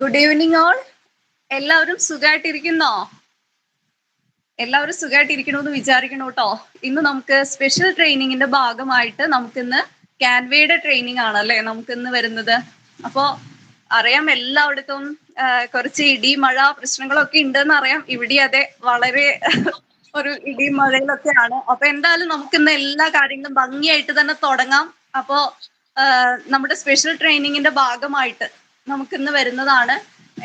Good evening all. എല്ലാവരും സുഖമായിട്ടിരിക്കുന്നോ? എല്ലാവരും സുഖമായിട്ടിരിക്കണമെന്ന് വിചാരിക്കണം കേട്ടോ. ഇന്ന് നമുക്ക് സ്പെഷ്യൽ ട്രെയിനിങ്ങിന്റെ ഭാഗമായിട്ട് നമുക്കിന്ന് കാൻവയുടെ ട്രെയിനിങ് ആണല്ലേ നമുക്കിന്ന് വരുന്നത്. അപ്പോ അറിയാം എല്ലായിടത്തും കുറച്ച് ഇടി മഴ പ്രശ്നങ്ങളൊക്കെ ഉണ്ടെന്ന് അറിയാം. ഇവിടെ അതെ വളരെ ഒരു ഇടി മഴയിലൊക്കെയാണ്. അപ്പൊ എന്തായാലും നമുക്കിന്ന് എല്ലാ കാര്യങ്ങളും ഭംഗിയായിട്ട് തന്നെ തുടങ്ങാം. അപ്പോ നമ്മുടെ സ്പെഷ്യൽ ട്രെയിനിങ്ങിന്റെ ഭാഗമായിട്ട് നമുക്കിന്ന് വരുന്നതാണ്.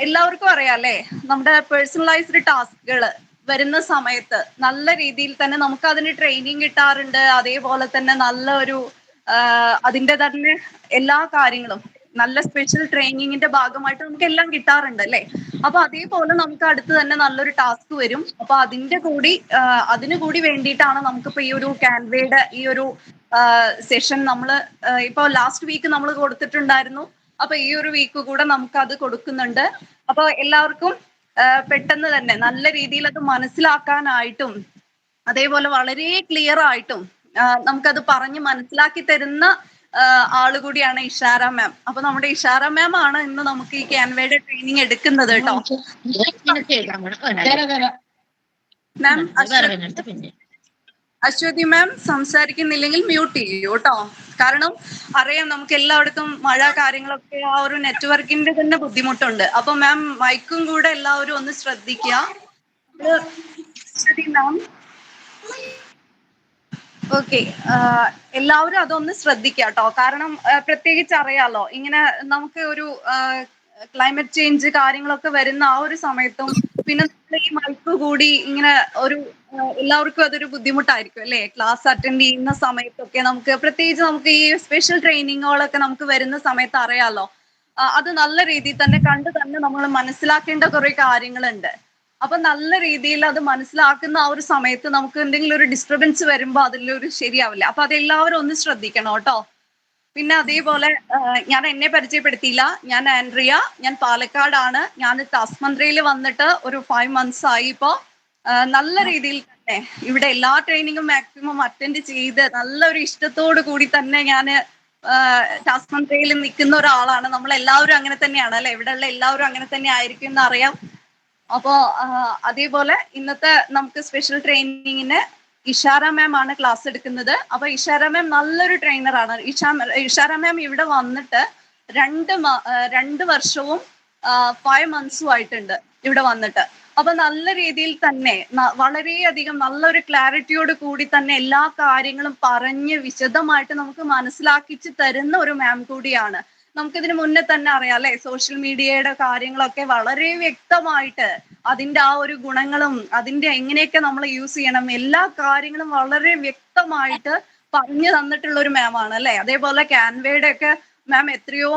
എല്ലാവർക്കും അറിയാം അല്ലേ, നമ്മുടെ പേഴ്സണലൈസ്ഡ് ടാസ്കുകൾ വരുന്ന സമയത്ത് നല്ല രീതിയിൽ തന്നെ നമുക്ക് അതിന് ട്രെയിനിങ് കിട്ടാറുണ്ട്. അതേപോലെ തന്നെ നല്ല ഒരു അതിന്റെ തന്നെ എല്ലാ കാര്യങ്ങളും നല്ല സ്പെഷ്യൽ ട്രെയിനിങ്ങിന്റെ ഭാഗമായിട്ട് നമുക്ക് എല്ലാം കിട്ടാറുണ്ട് അല്ലേ. അപ്പൊ അതേപോലെ നമുക്ക് അടുത്ത് തന്നെ നല്ലൊരു ടാസ്ക് വരും. അപ്പൊ അതിനു കൂടി വേണ്ടിയിട്ടാണ് നമുക്കിപ്പോ ഈ ഒരു കാൻവയുടെ ഈ ഒരു സെഷൻ നമ്മള് ഇപ്പൊ ലാസ്റ്റ് വീക്ക് നമ്മൾ കൊടുത്തിട്ടുണ്ടായിരുന്നു. അപ്പൊ ഈ ഒരു വീക്ക് കൂടെ നമുക്ക് അത് കൊടുക്കുന്നുണ്ട്. അപ്പൊ എല്ലാവർക്കും പെട്ടെന്ന് തന്നെ നല്ല രീതിയിൽ അത് മനസ്സിലാക്കാനായിട്ടും അതേപോലെ വളരെ ക്ലിയർ ആയിട്ടും നമുക്കത് പറഞ്ഞ് മനസ്സിലാക്കി തരുന്ന ആള് കൂടിയാണ് ഇഷാര മാം. അപ്പൊ നമ്മുടെ ഇഷാര മാം ആണ് ഇന്ന് നമുക്ക് ഈ കാൻവയുടെ ട്രെയിനിങ് എടുക്കുന്നത് കേട്ടോ. മാം അശ്വതി മാം സംസാരിക്കുന്നില്ലെങ്കിൽ മ്യൂട്ട് ചെയ്യൂ കേട്ടോ. കാരണം അറിയാം നമുക്ക് എല്ലായിടത്തും മഴ കാര്യങ്ങളൊക്കെ ആ ഒരു നെറ്റ്വർക്കിന്റെ തന്നെ ബുദ്ധിമുട്ടുണ്ട്. അപ്പൊ മാം മൈക്കും കൂടെ എല്ലാവരും ഒന്ന് ശ്രദ്ധിക്കുക. അശ്വതി മാം ഓക്കെ, എല്ലാവരും അതൊന്ന് ശ്രദ്ധിക്കുക കേട്ടോ. കാരണം പ്രത്യേകിച്ച് അറിയാലോ ഇങ്ങനെ നമുക്ക് ഒരു ക്ലൈമറ്റ് ചേഞ്ച് കാര്യങ്ങളൊക്കെ വരുന്ന ആ ഒരു സമയത്തും പിന്നെ ഈ മൈക്ക് കൂടി ഇങ്ങനെ ഒരു എല്ലാവർക്കും അതൊരു ബുദ്ധിമുട്ടായിരിക്കും അല്ലേ. ക്ലാസ് അറ്റൻഡ് ചെയ്യുന്ന സമയത്തൊക്കെ പ്രത്യേകിച്ച് നമുക്ക് ഈ സ്പെഷ്യൽ ട്രെയിനിങ്ങുകളൊക്കെ നമുക്ക് വരുന്ന സമയത്ത് അറിയാലോ, അത് നല്ല രീതിയിൽ തന്നെ കണ്ട് തന്നെ നമ്മൾ മനസ്സിലാക്കേണ്ട കുറെ കാര്യങ്ങളുണ്ട്. അപ്പൊ നല്ല രീതിയിൽ അത് മനസ്സിലാക്കുന്ന ആ ഒരു സമയത്ത് നമുക്ക് എന്തെങ്കിലും ഒരു ഡിസ്റ്റർബൻസ് വരുമ്പോൾ അതിലൊരു ശരിയാവില്ല. അപ്പൊ അതെല്ലാവരും ഒന്ന് ശ്രദ്ധിക്കണം കേട്ടോ. പിന്നെ അതേപോലെ ഞാൻ എന്നെ പരിചയപ്പെടുത്തിയില്ല. ഞാൻ ആൻഡ്രിയ, ഞാൻ പാലക്കാടാണ്. ഞാൻ തസ്മന്ത്രയിൽ വന്നിട്ട് ഒരു 5 months ആയി. ഇപ്പോ നല്ല രീതിയിൽ തന്നെ ഇവിടെ എല്ലാ ട്രെയിനിങ്ങും മാക്സിമം അറ്റൻഡ് ചെയ്ത് നല്ലൊരു ഇഷ്ടത്തോടു കൂടി തന്നെ ഞാൻ തസ്മന്ത്രയിൽ നിൽക്കുന്ന ഒരാളാണ്. നമ്മൾ എല്ലാവരും അങ്ങനെ തന്നെയാണ് അല്ലെ, ഇവിടെയുള്ള എല്ലാവരും അങ്ങനെ തന്നെ ആയിരിക്കും എന്ന് അറിയാം. അപ്പോ അതേപോലെ ഇന്നത്തെ നമുക്ക് സ്പെഷ്യൽ ട്രെയിനിങ്ങിന് ഇഷാര മാം ആണ് ക്ലാസ് എടുക്കുന്നത്. അപ്പൊ ഇഷാര മാം നല്ലൊരു ട്രെയിനറാണ്. ഇഷാര മാം ഇവിടെ വന്നിട്ട് 2 വർഷവും 5 months ആയിട്ടുണ്ട് ഇവിടെ വന്നിട്ട്. അപ്പൊ നല്ല രീതിയിൽ തന്നെ വളരെയധികം നല്ലൊരു ക്ലാരിറ്റിയോട് കൂടി തന്നെ എല്ലാ കാര്യങ്ങളും പറഞ്ഞ് വിശദമായിട്ട് നമുക്ക് മനസ്സിലാക്കിച്ച് തരുന്ന ഒരു മാം കൂടിയാണ്. നമുക്കിതിന് മുന്നേ തന്നെ അറിയാം അല്ലെ, സോഷ്യൽ മീഡിയയുടെ കാര്യങ്ങളൊക്കെ വളരെ വ്യക്തമായിട്ട് അതിന്റെ ആ ഒരു ഗുണങ്ങളും അതിന്റെ എങ്ങനെയൊക്കെ നമ്മൾ യൂസ് ചെയ്യണം എല്ലാ കാര്യങ്ങളും വളരെ വ്യക്തമായിട്ട് പറഞ്ഞു തന്നിട്ടുള്ള ഒരു മാം ആണ് അല്ലെ. അതേപോലെ കാൻവയുടെ ഒക്കെ മാം എത്രയോ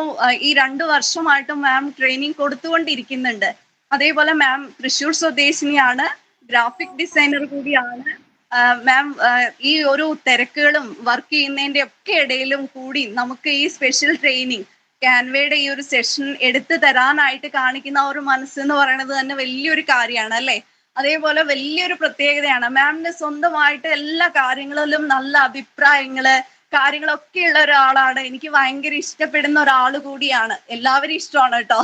ഈ 2 വർഷമായിട്ട് മാം ട്രെയിനിങ് കൊടുത്തുകൊണ്ടിരിക്കുന്നുണ്ട്. അതേപോലെ മാം തൃശ്ശൂർ സ്വദേശിനിയാണ്, ഗ്രാഫിക് ഡിസൈനർ കൂടിയാണ്. മാം ഈ ഒരു തിരക്കുകളും വർക്ക് ചെയ്യുന്നതിന്റെ ഒക്കെ ഇടയിലും കൂടി നമുക്ക് ഈ സ്പെഷ്യൽ ട്രെയിനിങ് കാൻവയുടെ ഈ ഒരു സെഷൻ എടുത്തു തരാനായിട്ട് കാണിക്കുന്ന ആ ഒരു മനസ്സെന്ന് പറയുന്നത് തന്നെ വലിയൊരു കാര്യമാണ് അല്ലെ. അതേപോലെ വലിയൊരു പ്രത്യേകതയാണ് മാമിന് സ്വന്തമായിട്ട് എല്ലാ കാര്യങ്ങളിലും നല്ല കാര്യങ്ങളൊക്കെ ഉള്ള ഒരാളാണ്. എനിക്ക് ഭയങ്കര ഇഷ്ടപ്പെടുന്ന ഒരാൾ കൂടിയാണ്. എല്ലാവരും ഇഷ്ടമാണ് കേട്ടോ,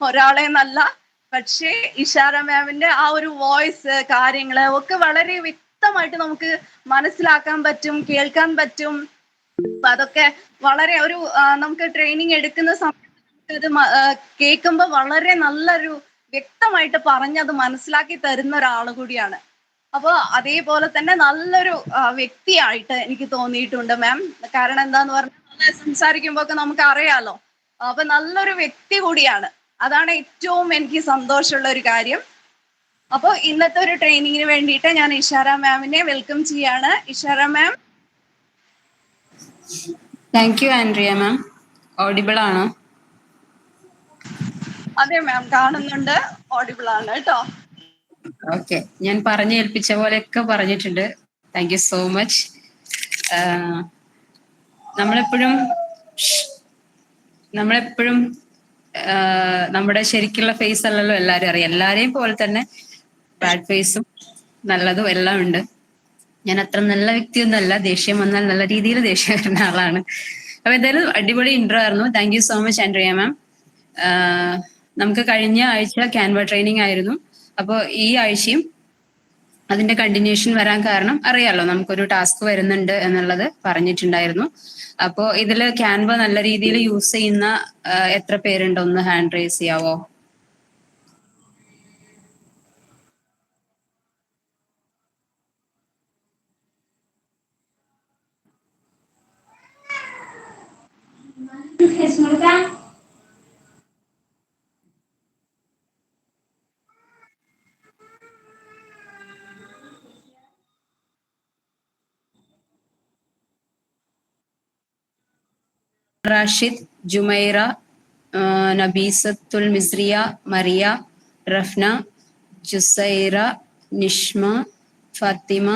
ഒരാളെ നല്ല. പക്ഷേ ഇഷാര മാമിന്റെ ആ ഒരു വോയിസ് കാര്യങ്ങള് ഒക്കെ വളരെ വ്യക്തമായിട്ട് നമുക്ക് മനസ്സിലാക്കാൻ പറ്റും, കേൾക്കാൻ പറ്റും. അപ്പൊ അതൊക്കെ വളരെ ഒരു നമുക്ക് ട്രെയിനിങ് എടുക്കുന്ന സമയത്ത് ഇത് കേൾക്കുമ്പോൾ വളരെ നല്ലൊരു വ്യക്തമായിട്ട് പറഞ്ഞത് മനസ്സിലാക്കി തരുന്ന ഒരാൾ കൂടിയാണ്. അപ്പൊ അതേപോലെ തന്നെ നല്ലൊരു വ്യക്തിയായിട്ട് എനിക്ക് തോന്നിയിട്ടുണ്ട് മാം. കാരണം എന്താന്ന് പറഞ്ഞാൽ സംസാരിക്കുമ്പോ ഒക്കെ നമുക്ക് അറിയാലോ. അപ്പൊ നല്ലൊരു വ്യക്തി കൂടിയാണ്. അതാണ് ഏറ്റവും എനിക്ക് സന്തോഷമുള്ള ഒരു കാര്യം. അപ്പോൾ ഇന്നത്തെ ഒരു ട്രെയിനിങ്ങിന് വേണ്ടിയിട്ട് ഞാൻ ഇഷാര മാമിനെ വെൽക്കം ചെയ്യാണ്. Ishara ma'am. Thank you Andrea ma'am. Audible ആണോ? അതെ മാം, കാണുന്നുണ്ട്, ഓഡിബിൾ ആണ് കേട്ടോ. ഓക്കെ, ഞാൻ ഏൽപ്പിച്ച പോലെയൊക്കെ പറഞ്ഞിട്ടുണ്ട്. Thank you so much. നമ്മളെപ്പോഴും നമ്മുടെ ശരിക്കുള്ള ഫേസ് അല്ലല്ലോ എല്ലാവരും അറിയാം. എല്ലാരെയും പോലെ തന്നെ ബാഡ് ഫേസും നല്ലതും എല്ലാം ഉണ്ട്. ഞാൻ അത്ര നല്ല വ്യക്തിയൊന്നുമല്ല. ദേഷ്യം വന്നാൽ നല്ല രീതിയിൽ ദേഷ്യം വരുന്ന ആളാണ്. അപ്പൊ എന്തായാലും അടിപൊളി ഇൻട്രോ ആയിരുന്നു. Thank you so much Andrea ma'am. നമുക്ക് കഴിഞ്ഞ ആഴ്ച ക്യാൻവ ട്രെയിനിങ് ആയിരുന്നു. അപ്പോൾ ഈ ആഴ്ചയും അതിന്റെ കണ്ടിന്യൂഷൻ വരാൻ കാരണം അറിയാലോ, നമുക്കൊരു ടാസ്ക് വരുന്നുണ്ട് എന്നുള്ളത് പറഞ്ഞിട്ടുണ്ടായിരുന്നു. അപ്പോൾ ഇതിൽ ക്യാൻവ നല്ല രീതിയിൽ യൂസ് ചെയ്യുന്ന എത്ര പേരുണ്ട്, ഒന്ന് ഹാൻഡ് റേസ് ചെയ്യാവോ? റാഷിദ്, ജുമൈറ, നബീസത്തുൽ മിസ്രിയ, മറിയ, റഫ്ന, ജുസൈറ, നിഷ്മ, ഫാത്തിമ.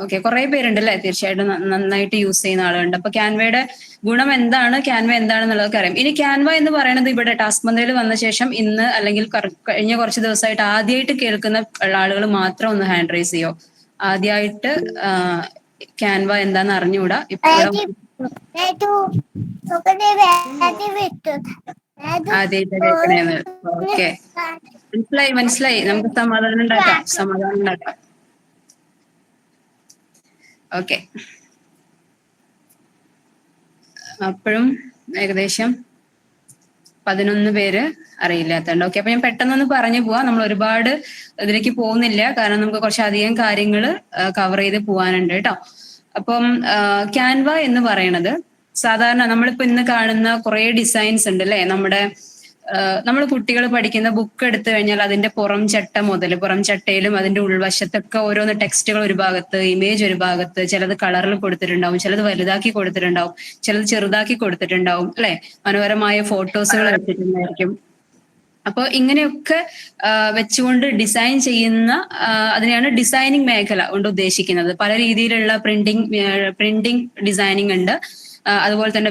ഓക്കെ, കുറെ പേരുണ്ട് അല്ലേ? തീർച്ചയായിട്ടും നന്നായിട്ട് യൂസ് ചെയ്യുന്ന ആളുകളുണ്ട്. അപ്പൊ ക്യാൻവയുടെ ഗുണം എന്താണ്, ക്യാൻവ എന്താണെന്നുള്ളതൊക്കെ അറിയാം. ഇനി ക്യാൻവ എന്ന് പറയുന്നത് ഇവിടെ ടാസ്ക് മന്ത്രയിൽ വന്ന ശേഷം ഇന്ന് അല്ലെങ്കിൽ കഴിഞ്ഞ കുറച്ച് ദിവസമായിട്ട് ആദ്യമായിട്ട് കേൾക്കുന്ന ആളുകൾ മാത്രം ഒന്ന് ഹാൻഡ് റൈസ് ചെയ്യോ. ആദ്യമായിട്ട് ക്യാൻവ എന്താന്ന് അറിഞ്ഞുകൂടാ. ഇപ്പൊ ആദ്യമായിട്ട് കേൾക്കണേന്ന്. ഓക്കെ, മനസ്സിലായി. നമുക്ക് സമാധാനം ഉണ്ടാക്കാം. ഓക്കെ, അപ്പോഴും ഏകദേശം 11 പേര് അറിയില്ലാത്തതുണ്ട്. ഓക്കെ, അപ്പൊ ഞാൻ പെട്ടെന്നൊന്ന് പറഞ്ഞു പോവാം. നമ്മൾ ഒരുപാട് ഇതിലേക്ക് പോകുന്നില്ല, കാരണം നമുക്ക് കുറച്ചധികം കാര്യങ്ങൾ കവർ ചെയ്ത് പോകാനുണ്ട് കേട്ടോ. അപ്പം ക്യാൻവ എന്ന് പറയണത് സാധാരണ നമ്മളിപ്പോ ഇന്ന് കാണുന്ന കുറെ ഡിസൈൻസ് ഉണ്ട് അല്ലെ. നമ്മൾ കുട്ടികൾ പഠിക്കുന്ന ബുക്ക് എടുത്തു കഴിഞ്ഞാൽ അതിന്റെ പുറം ചട്ടയിലും അതിന്റെ ഉൾവശത്തൊക്കെ ഓരോന്ന് ടെക്സ്റ്റുകൾ ഒരു ഭാഗത്ത്, ഇമേജ് ഒരു ഭാഗത്ത്, ചിലത് കളറിൽ കൊടുത്തിട്ടുണ്ടാവും, ചിലത് വലുതാക്കി കൊടുത്തിട്ടുണ്ടാവും, ചിലത് ചെറുതാക്കി കൊടുത്തിട്ടുണ്ടാവും അല്ലെ. മനോഹരമായ ഫോട്ടോസുകൾ വെച്ചിട്ടുണ്ടായിരിക്കും. അപ്പോൾ ഇങ്ങനെയൊക്കെ വെച്ചുകൊണ്ട് ഡിസൈൻ ചെയ്യുന്ന അതിനെയാണ് ഡിസൈനിങ് മേഖല കൊണ്ട് ഉദ്ദേശിക്കുന്നത്. പല രീതിയിലുള്ള പ്രിന്റിംഗ് ഡിസൈനിങ് ഉണ്ട്. അതുപോലെ തന്നെ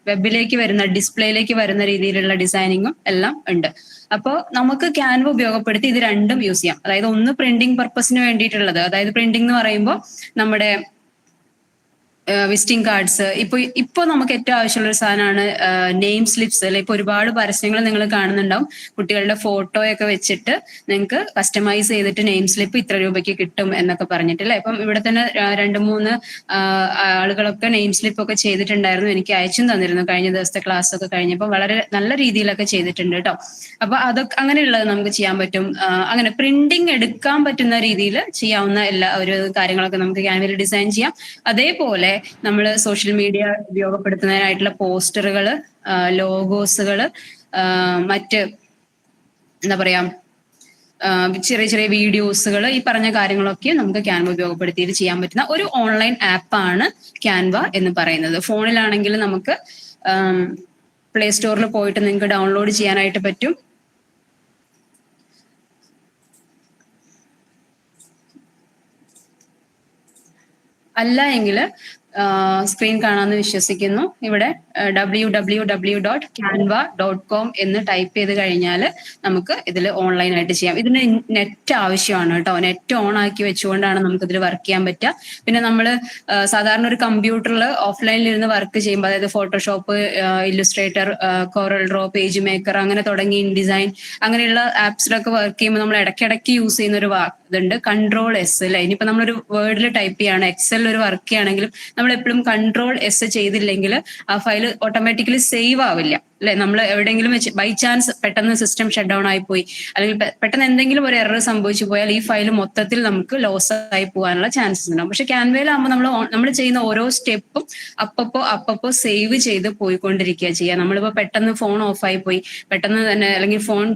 വെബിലേക്ക് വരുന്ന ഡിസ്പ്ലേയിലേക്ക് വരുന്ന രീതിയിലുള്ള ഡിസൈനിങ്ങും എല്ലാം ഉണ്ട്. അപ്പോൾ നമുക്ക് ക്യാൻവ ഉപയോഗപ്പെടുത്തി ഇത് രണ്ടും യൂസ് ചെയ്യാം. അതായത് ഒന്ന് പ്രിന്റിംഗ് പർപ്പസിന് വേണ്ടിയിട്ടുള്ളത്, അതായത് പ്രിന്റിംഗ് എന്ന് പറയുമ്പോൾ നമ്മുടെ വിസിറ്റിംഗ് കാർഡ്സ്. ഇപ്പൊ നമുക്ക് ഏറ്റവും ആവശ്യമുള്ള ഒരു സാധനമാണ് നെയിം സ്ലിപ്സ് അല്ലെ. ഇപ്പൊ ഒരുപാട് പരസ്യങ്ങൾ നിങ്ങൾ കാണുന്നുണ്ടാവും. കുട്ടികളുടെ ഫോട്ടോയൊക്കെ വെച്ചിട്ട് നിങ്ങൾക്ക് കസ്റ്റമൈസ് ചെയ്തിട്ട് നെയിം സ്ലിപ്പ് ഇത്ര രൂപയ്ക്ക് കിട്ടും എന്നൊക്കെ പറഞ്ഞിട്ട് അല്ലെ. ഇപ്പം ഇവിടെ തന്നെ 2-3 ആളുകളൊക്കെ നെയിം സ്ലിപ്പ് ഒക്കെ ചെയ്തിട്ടുണ്ടായിരുന്നു, എനിക്ക് അയച്ചും തന്നിരുന്നു കഴിഞ്ഞ ദിവസത്തെ ക്ലാസ് ഒക്കെ കഴിഞ്ഞപ്പോൾ. വളരെ നല്ല രീതിയിലൊക്കെ ചെയ്തിട്ടുണ്ട് കേട്ടോ. അപ്പൊ അതൊക്കെ അങ്ങനെയുള്ളത് നമുക്ക് ചെയ്യാൻ പറ്റും. അങ്ങനെ പ്രിന്റിംഗ് എടുക്കാൻ പറ്റുന്ന രീതിയിൽ ചെയ്യാവുന്ന എല്ലാ ഒരു കാര്യങ്ങളൊക്കെ നമുക്ക് ക്യാൻവയിൽ ഡിസൈൻ ചെയ്യാം. അതേപോലെ നമ്മൾ സോഷ്യൽ മീഡിയ ഉപയോഗപ്പെടുത്തുന്നതിനായിട്ടുള്ള പോസ്റ്ററുകൾ, ലോഗോസുകൾ, മറ്റ് എന്താ പറയാ ചെറിയ ചെറിയ വീഡിയോസുകൾ, ഈ പറഞ്ഞ കാര്യങ്ങളൊക്കെ നമുക്ക് ക്യാൻവ ഉപയോഗപ്പെടുത്തിയിട്ട് ചെയ്യാൻ പറ്റുന്ന ഒരു ഓൺലൈൻ ആപ്പാണ് ക്യാൻവ എന്ന് പറയുന്നത്. ഫോണിലാണെങ്കിൽ നമുക്ക് പ്ലേ സ്റ്റോറിൽ പോയിട്ട് നിങ്ങൾക്ക് ഡൗൺലോഡ് ചെയ്യാനായിട്ട് പറ്റും. അല്ല എങ്കിൽ സ്ക്രീൻ കാണാമെന്ന് വിശ്വസിക്കുന്നു. ഇവിടെ www.canva.com എന്ന് ടൈപ്പ് ചെയ്ത് കഴിഞ്ഞാൽ നമുക്ക് ഇതിൽ ഓൺലൈനായിട്ട് ചെയ്യാം. ഇതിന് നെറ്റ് ആവശ്യമാണ് കേട്ടോ. നെറ്റ് ഓൺ ആക്കി വെച്ചുകൊണ്ടാണ് നമുക്ക് ഇതിൽ വർക്ക് ചെയ്യാൻ പറ്റുക. പിന്നെ നമ്മൾ സാധാരണ ഒരു കമ്പ്യൂട്ടറിൽ ഓഫ്ലൈനിൽ ഇരുന്ന് വർക്ക് ചെയ്യുമ്പോൾ, അതായത് Photoshop, Illustrator, CorelDRAW, PageMaker, അങ്ങനെ തുടങ്ങി ഇൻഡിസൈൻ അങ്ങനെയുള്ള ആപ്സിലൊക്കെ വർക്ക് ചെയ്യുമ്പോൾ നമ്മൾ ഇടയ്ക്കിടയ്ക്ക് യൂസ് ചെയ്യുന്ന ഒരു ഇതുണ്ട്, Ctrl+S അല്ലെ. ഇനിയിപ്പോ നമ്മളൊരു വേർഡിൽ ടൈപ്പ് ചെയ്യാണ്, എക്സലിൽ ഒരു വർക്ക് ചെയ്യുകയാണെങ്കിലും നമ്മൾ എപ്പോഴും Ctrl+S ചെയ്തില്ലെങ്കിൽ ആ ഫയൽ ഓട്ടോമാറ്റിക്കലി സേവ് ആവില്ല അല്ലെ. നമ്മൾ എവിടെയെങ്കിലും വെച്ച് ബൈ ചാൻസ് പെട്ടെന്ന് സിസ്റ്റം ഷട്ട് ഡൗൺ ആയി പോയി, അല്ലെങ്കിൽ പെട്ടെന്ന് എന്തെങ്കിലും ഒരു എറർ സംഭവിച്ചു പോയാൽ ഈ ഫയൽ മൊത്തത്തിൽ നമുക്ക് ലോസ് ആയി പോകാനുള്ള ചാൻസസ് ഉണ്ടാവും. പക്ഷെ ക്യാൻവയിലാകുമ്പോൾ നമ്മൾ ചെയ്യുന്ന ഓരോ സ്റ്റെപ്പും അപ്പപ്പോ സേവ് ചെയ്ത് പോയിക്കൊണ്ടിരിക്കുക ചെയ്യുക. നമ്മളിപ്പോ പെട്ടെന്ന് ഫോൺ ഓഫായി പോയി, പെട്ടെന്ന് തന്നെ അല്ലെങ്കിൽ ഫോൺ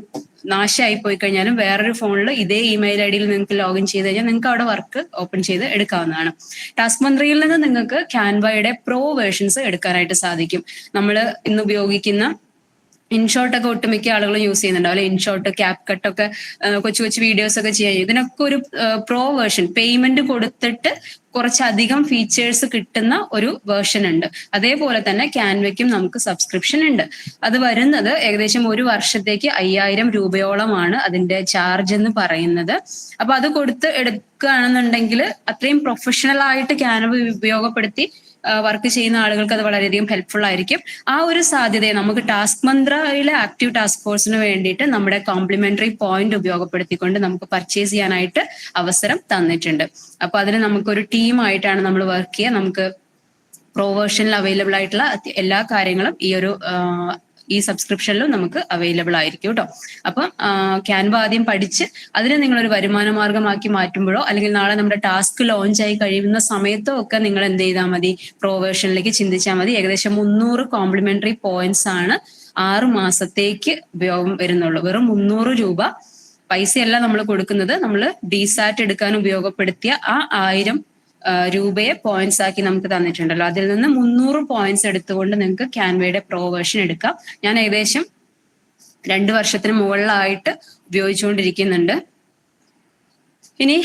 നാശമായി പോയി കഴിഞ്ഞാലും വേറൊരു ഫോണിൽ ഇതേ ഇമെയിൽ ഐഡിയിൽ നിങ്ങൾക്ക് ലോഗിൻ ചെയ്ത് കഴിഞ്ഞാൽ നിങ്ങൾക്ക് അവിടെ വർക്ക് ഓപ്പൺ ചെയ്ത് എടുക്കാവുന്നതാണ്. ടാസ്ക് മന്ത്രിയിൽ നിന്ന് നിങ്ങൾക്ക് ക്യാൻവയുടെ പ്രോ വേർഷൻസ് എടുക്കാനായിട്ട് സാധിക്കും. നമ്മൾ ഇന്ന് ഉപയോഗിക്കുന്ന ഇൻഷോട്ട് ഒക്കെ ഒട്ടുമിക്ക ആളുകളും യൂസ് ചെയ്യുന്നുണ്ടാവും അല്ലെ. ഇൻഷോട്ട്, ക്യാപ് കട്ടൊക്കെ, കൊച്ചു കൊച്ചു വീഡിയോസ് ഒക്കെ ചെയ്യാൻ ഇതിനൊക്കെ ഒരു പ്രോ വേർഷൻ, പേയ്മെന്റ് കൊടുത്തിട്ട് കുറച്ചധികം ഫീച്ചേഴ്സ് കിട്ടുന്ന ഒരു വേർഷൻ ഉണ്ട്. അതേപോലെ തന്നെ ക്യാൻവയ്ക്കും നമുക്ക് സബ്സ്ക്രിപ്ഷൻ ഉണ്ട്. അത് വരുന്നത് ഏകദേശം ഒരു വർഷത്തേക്ക് 5000 രൂപയോളമാണ് അതിന്റെ ചാർജ് എന്ന് പറയുന്നത്. അപ്പൊ അത് കൊടുത്ത് എടുക്കുകയാണെന്നുണ്ടെങ്കിൽ അത്രയും പ്രൊഫഷണൽ ആയിട്ട് ക്യാൻവ ഉപയോഗപ്പെടുത്തി വർക്ക് ചെയ്യുന്ന ആളുകൾക്ക് അത് വളരെയധികം ഹെൽപ്ഫുൾ ആയിരിക്കും. ആ ഒരു സാധ്യതയെ നമുക്ക് ടാസ്ക് മന്ത്രയിലെ ആക്റ്റീവ് ടാസ്ക് ഫോഴ്സിന് വേണ്ടിയിട്ട് നമ്മുടെ കോംപ്ലിമെന്ററി പോയിന്റ് ഉപയോഗപ്പെടുത്തിക്കൊണ്ട് നമുക്ക് പർച്ചേസ് ചെയ്യാനായിട്ട് അവസരം തന്നിട്ടുണ്ട്. അപ്പൊ അതിന് നമുക്കൊരു ടീമായിട്ടാണ് നമ്മൾ വർക്ക് ചെയ്യുക. നമുക്ക് പ്രോ വേർഷനിൽ അവൈലബിൾ ആയിട്ടുള്ള എല്ലാ കാര്യങ്ങളും ഈ സബ്സ്ക്രിപ്ഷനിലും നമുക്ക് അവൈലബിൾ ആയിരിക്കും കേട്ടോ. അപ്പം ക്യാൻവ ആദ്യം പഠിച്ച് അതിനെ നിങ്ങളൊരു വരുമാന മാർഗമാക്കി മാറ്റുമ്പോഴോ അല്ലെങ്കിൽ നാളെ നമ്മുടെ ടാസ്ക് ലോഞ്ച് ആയി കഴിയുന്ന സമയത്തോ ഒക്കെ നിങ്ങൾ എന്ത് ചെയ്താൽ മതി, പ്രോ വേർഷനിലേക്ക് ചിന്തിച്ചാൽ മതി. ഏകദേശം 300 കോംപ്ലിമെന്ററി പോയിന്റ്സ് ആണ് 6 മാസത്തേക്ക് ഉപയോഗം വരുന്നുള്ളൂ. വെറും 300 രൂപ പൈസയല്ല നമ്മൾ കൊടുക്കുന്നത്. നമ്മൾ ഡിസാറ്റ് എടുക്കാൻ ഉപയോഗപ്പെടുത്തിയ ആ 1000 രൂപയെ പോയിന്റ്സ് ആക്കി നമുക്ക് തന്നിട്ടുണ്ടല്ലോ. അതിൽ നിന്ന് 300 പോയിന്റ്സ് എടുത്തുകൊണ്ട് നിങ്ങൾക്ക് ക്യാൻവയുടെ പ്രോ വേർഷൻ എടുക്കാം. ഞാൻ ഏകദേശം 2 വർഷത്തിന് മുകളിലായിട്ട് ഉപയോഗിച്ചുകൊണ്ടിരിക്കുന്നുണ്ട്. ഇനി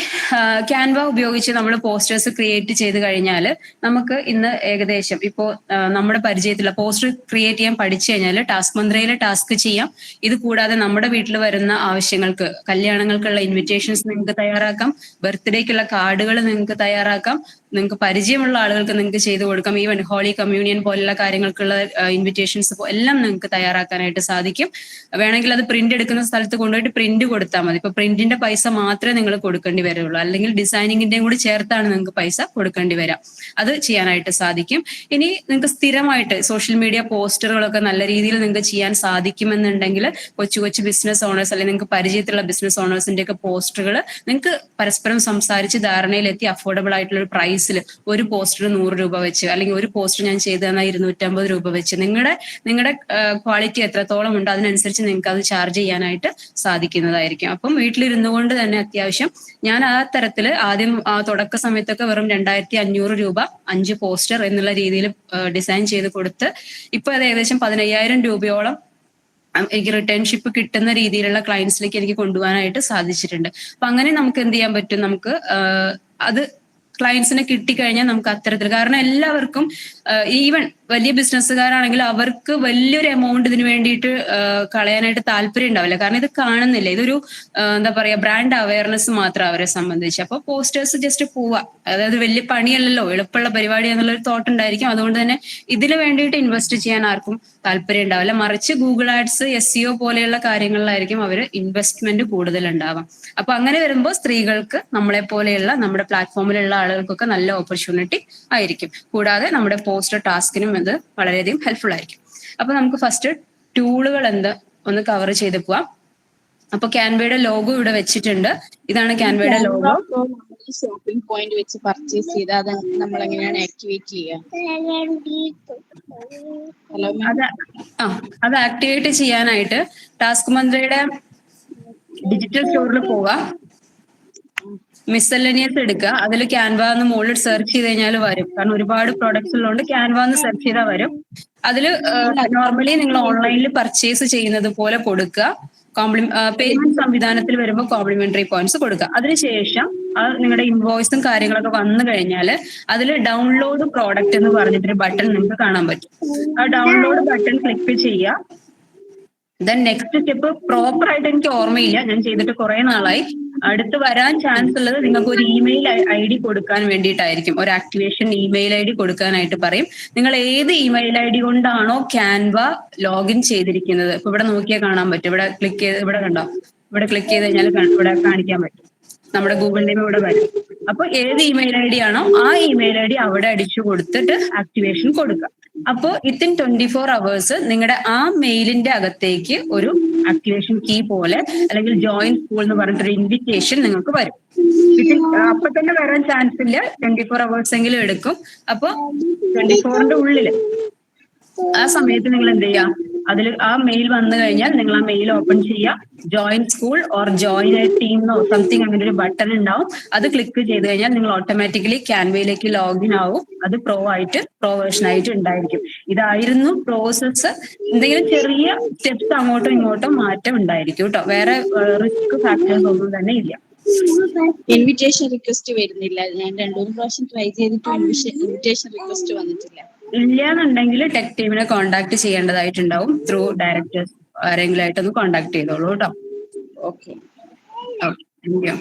ക്യാൻവ ഉപയോഗിച്ച് നമ്മൾ പോസ്റ്റേഴ്സ് ക്രിയേറ്റ് ചെയ്ത് കഴിഞ്ഞാൽ നമുക്ക് ഇന്ന് ഏകദേശം ഇപ്പോൾ നമ്മുടെ പരിചയത്തിലുള്ള പോസ്റ്റർ ക്രിയേറ്റ് ചെയ്യാൻ പഠിച്ചു കഴിഞ്ഞാൽ ടാസ്ക് മന്ത്രയിലെ ടാസ്ക് ചെയ്യാം. ഇത് കൂടാതെ നമ്മുടെ വീട്ടിൽ വരുന്ന ആവശ്യങ്ങൾക്ക്, കല്യാണങ്ങൾക്കുള്ള ഇൻവിറ്റേഷൻസ് നിങ്ങൾക്ക് തയ്യാറാക്കാം, ബർത്ത്ഡേക്കുള്ള കാർഡുകൾ നിങ്ങൾക്ക് തയ്യാറാക്കാം, നിങ്ങൾക്ക് പരിചയമുള്ള ആളുകൾക്ക് നിങ്ങൾക്ക് ചെയ്തു കൊടുക്കാം. ഈവൻ ഹോളി കമ്മ്യൂണിയൻ പോലുള്ള കാര്യങ്ങൾക്കുള്ള ഇൻവിറ്റേഷൻസ് എല്ലാം നിങ്ങൾക്ക് തയ്യാറാക്കാനായിട്ട് സാധിക്കും. വേണമെങ്കിൽ അത് പ്രിന്റ് എടുക്കുന്ന സ്ഥലത്ത് കൊണ്ടുപോയിട്ട് പ്രിന്റ് കൊടുത്താൽ മതി. ഇപ്പൊ പ്രിന്റിന്റെ പൈസ മാത്രമേ നിങ്ങൾ കൊടുക്കേണ്ടി വരുള്ളൂ, അല്ലെങ്കിൽ ഡിസൈനിങ്ങിന്റെയും കൂടി ചേർത്താണ് നിങ്ങൾക്ക് പൈസ കൊടുക്കേണ്ടി വരാം. അത് ചെയ്യാനായിട്ട് സാധിക്കും. ഇനി നിങ്ങൾക്ക് സ്ഥിരമായിട്ട് സോഷ്യൽ മീഡിയ പോസ്റ്ററുകളൊക്കെ നല്ല രീതിയിൽ നിങ്ങൾക്ക് ചെയ്യാൻ സാധിക്കുമെന്നുണ്ടെങ്കിൽ കൊച്ചു കൊച്ചു ബിസിനസ് ഓണേഴ്സ് അല്ലെങ്കിൽ നിങ്ങൾക്ക് പരിചയത്തിലുള്ള ബിസിനസ് ഓണേഴ്സിന്റെ ഒക്കെ പോസ്റ്ററുകൾ നിങ്ങൾക്ക് പരസ്പരം സംസാരിച്ച് ധാരണയിലെത്തി അഫോർഡബിൾ ആയിട്ടുള്ള ഒരു പ്രൈസിൽ ഒരു പോസ്റ്റർ 100 രൂപ വെച്ച്, അല്ലെങ്കിൽ ഒരു പോസ്റ്റർ ഞാൻ ചെയ്തു തന്നാൽ 250 രൂപ വെച്ച് നിങ്ങളുടെ ക്വാളിറ്റി എത്രത്തോളം ഉണ്ട് അതിനനുസരിച്ച് നിങ്ങൾക്ക് അത് ചാർജ് ചെയ്യാനായിട്ട് സാധിക്കുന്നതായിരിക്കും. അപ്പം വീട്ടിലിരുന്നു കൊണ്ട് തന്നെ അത്യാവശ്യം ഞാൻ ആ തരത്തിൽ ആദ്യം തുടക്ക സമയത്തൊക്കെ വെറും 2500 രൂപ 5 പോസ്റ്റർ എന്നുള്ള രീതിയിൽ ഡിസൈൻ ചെയ്ത് കൊടുത്ത് ഇപ്പൊ അത് ഏകദേശം 15,000 രൂപയോളം എനിക്ക് റിട്ടേൺഷിപ്പ് കിട്ടുന്ന രീതിയിലുള്ള ക്ലയൻസിലേക്ക് എനിക്ക് കൊണ്ടുപോകാനായിട്ട് സാധിച്ചിട്ടുണ്ട്. അപ്പൊ അങ്ങനെ നമുക്ക് എന്ത് ചെയ്യാൻ പറ്റും, നമുക്ക് അത് ക്ലയൻസിനെ കിട്ടിക്കഴിഞ്ഞാൽ നമുക്ക് അത്തരത്തിൽ, കാരണം എല്ലാവർക്കും ഈവൻ വലിയ ബിസിനസ്സുകാരാണെങ്കിൽ അവർക്ക് വലിയൊരു എമൗണ്ട് ഇതിന് വേണ്ടിയിട്ട് കളയാനായിട്ട് താല്പര്യം ഉണ്ടാവില്ല. കാരണം ഇത് കാണുന്നില്ല, ഇതൊരു എന്താ പറയാ ബ്രാൻഡ് അവയർനെസ് മാത്രം അവരെ സംബന്ധിച്ച്. അപ്പൊ പോസ്റ്റേഴ്സ് ജസ്റ്റ് പോവാ, അതായത് വലിയ പണിയല്ലല്ലോ, എളുപ്പമുള്ള പരിപാടി എന്നുള്ളൊരു തോട്ട് ഉണ്ടായിരിക്കും. അതുകൊണ്ട് തന്നെ ഇതിന് വേണ്ടിയിട്ട് ഇൻവെസ്റ്റ് ചെയ്യാൻ ആർക്കും താല്പര്യം ഉണ്ടാവില്ല. മറിച്ച് ഗൂഗിൾ ആഡ്സ്, SEO പോലെയുള്ള കാര്യങ്ങളിലായിരിക്കും അവർ ഇൻവെസ്റ്റ്മെന്റ് കൂടുതൽ ഉണ്ടാവാം. അപ്പൊ അങ്ങനെ വരുമ്പോൾ സ്ത്രീകൾക്ക്, നമ്മളെ പോലെയുള്ള നമ്മുടെ പ്ലാറ്റ്ഫോമിലുള്ള ആളുകൾക്കൊക്കെ നല്ല ഓപ്പർച്യൂണിറ്റി ആയിരിക്കും. കൂടാതെ നമ്മുടെ പോസ്റ്റർ ടാസ്കിനും ഇത് വളരെയധികം ഹെൽപ്ഫുൾ ആയിരിക്കും. അപ്പൊ നമുക്ക് ഫസ്റ്റ് ടൂളുകൾ ഒന്ന് കവർ ചെയ്ത് പോവാം. അപ്പൊ ക്യാൻവയുടെ ലോഗോ ഇവിടെ വെച്ചിട്ടുണ്ട്. ഇതാണ് ക്യാൻവയുടെ ലോഗോ. ഷോപ്പിംഗ് പോയിന്റ് വെച്ച് പർച്ചേസ് ചെയ്താൽ അത് നമ്മൾ എങ്ങനെയാണ് ആക്ടിവേറ്റ് ചെയ്യുക? അത് ആക്ടിവേറ്റ് ചെയ്യാനായിട്ട് ടാസ്ക് മന്ത്രയുടെ ഡിജിറ്റൽ സ്റ്റോറിൽ പോവുക, മിസ്സെല്ലേനിയസ് എടുക്കുക, അതിൽ ക്യാൻവ എന്ന് മുകളിൽ സെർച്ച് ചെയ്ത് കഴിഞ്ഞാൽ വരും. കാരണം ഒരുപാട് പ്രോഡക്ട്സ് ഉള്ളതുകൊണ്ട് ക്യാൻവ എന്ന് സെർച്ച് ചെയ്താൽ വരും. അതിൽ നോർമലി നിങ്ങൾ ഓൺലൈനിൽ പർച്ചേസ് ചെയ്യുന്നത് പോലെ കൊടുക്കുക. പേയ്മെന്റ് സംവിധാനത്തിൽ വരുമ്പോൾ കോംപ്ലിമെന്ററി പോയിന്റ്സ് കൊടുക്കുക. അതിനുശേഷം നിങ്ങളുടെ ഇൻവോയ്സും കാര്യങ്ങളൊക്കെ വന്നു കഴിഞ്ഞാൽ അതിൽ ഡൗൺലോഡ് പ്രോഡക്റ്റ് എന്ന് പറഞ്ഞിട്ടൊരു ബട്ടൺ നിങ്ങൾക്ക് കാണാൻ പറ്റും. ആ ഡൗൺലോഡ് ബട്ടൺ ക്ലിക്ക് ചെയ്യുക. ദെൻ നെക്സ്റ്റ് സ്റ്റെപ്പ് പ്രോപ്പർ ആയിട്ട് എനിക്ക് ഓർമ്മയില്ല, ഞാൻ ചെയ്തിട്ട് കുറെ നാളായി. അടുത്ത് വരാൻ ചാൻസ് ഉള്ളത് നിങ്ങൾക്ക് ഒരു ഇമെയിൽ ID കൊടുക്കാൻ വേണ്ടിയിട്ടായിരിക്കും. ഒരു ആക്ടിവേഷൻ ഇമെയിൽ ID കൊടുക്കാനായിട്ട് പറയും. നിങ്ങൾ ഏത് ഇമെയിൽ ID കൊണ്ടാണോ ക്യാൻവ ലോഗിൻ ചെയ്തിരിക്കുന്നത്, ഇപ്പൊ ഇവിടെ നോക്കിയാൽ കാണാൻ പറ്റും. ഇവിടെ ക്ലിക്ക് ചെയ്ത് ഇവിടെ കണ്ടോ, ഇവിടെ ക്ലിക്ക് ചെയ്ത് കഴിഞ്ഞാൽ ഇവിടെ കാണിക്കാൻ പറ്റും. നമ്മുടെ ഗൂഗിൾ നെയിം ഇവിടെ വരും. അപ്പൊ ഏത് ഇമെയിൽ ID ആണോ ആ ഇമെയിൽ ID അവിടെ അടിച്ചു കൊടുത്തിട്ട് ആക്ടിവേഷൻ കൊടുക്കുക. അപ്പോൾ വിത്തിൻ 24 hours നിങ്ങളുടെ ആ മെയിലിന്റെ അകത്തേക്ക് ഒരു ആക്ടിവേഷൻ കീ പോലെ അല്ലെങ്കിൽ ജോയിൻ സ്കൂൾ എന്ന് പറഞ്ഞിട്ടൊരു ഇൻവിറ്റേഷൻ നിങ്ങൾക്ക് വരും. അപ്പൊ തന്നെ വരാൻ ചാൻസ് ഇല്ല, 24 hours എങ്കിലും എടുക്കും. അപ്പൊ 24ന്റെ ഉള്ളില് ആ സമയത്ത് നിങ്ങൾ എന്ത് ചെയ്യാം, അതിൽ ആ മെയിൽ വന്നു കഴിഞ്ഞാൽ നിങ്ങൾ ആ മെയിൽ ഓപ്പൺ ചെയ്യുക. Join school or join A team എന്നോ സംതിങ് അങ്ങനെ ഒരു ബട്ടൺ ഉണ്ടാവും. അത് ക്ലിക്ക് ചെയ്ത് കഴിഞ്ഞാൽ നിങ്ങൾ ഓട്ടോമാറ്റിക്കലി ക്യാൻവയിലേക്ക് ലോഗിൻ ആവും. അത് പ്രോ വേർഷൻ ആയിട്ട് ഉണ്ടായിരിക്കും. ഇതായിരുന്നു പ്രോസസ്സ്. എന്തെങ്കിലും ചെറിയ സ്റ്റെപ്സ് അങ്ങോട്ടും ഇങ്ങോട്ടും മാറ്റം ഉണ്ടായിരിക്കും കേട്ടോ. വേറെ റിസ്ക് ഫാക്ടേഴ്സ് ഒന്നും തന്നെ ഇല്ല. ഇൻവിറ്റേഷൻ റിക്വസ്റ്റ് വരുന്നില്ല. ഞാൻ 2-3 പ്രാവശ്യം ട്രൈ ചെയ്തിട്ട് ഇൻവിറ്റേഷൻ റിക്വസ്റ്റ് വന്നിട്ടില്ല. ഇല്ലാന്നുണ്ടെങ്കിൽ ടെക് ടീമിനെ കോൺടാക്ട് ചെയ്യേണ്ടതായിട്ടുണ്ടാവും. ത്രൂ ഡയറക്ടേഴ്സ് ആരെങ്കിലും ആയിട്ടൊന്ന് കോൺടാക്ട് ചെയ്തോളൂ കേട്ടോ. ഓക്കെ. Thank you.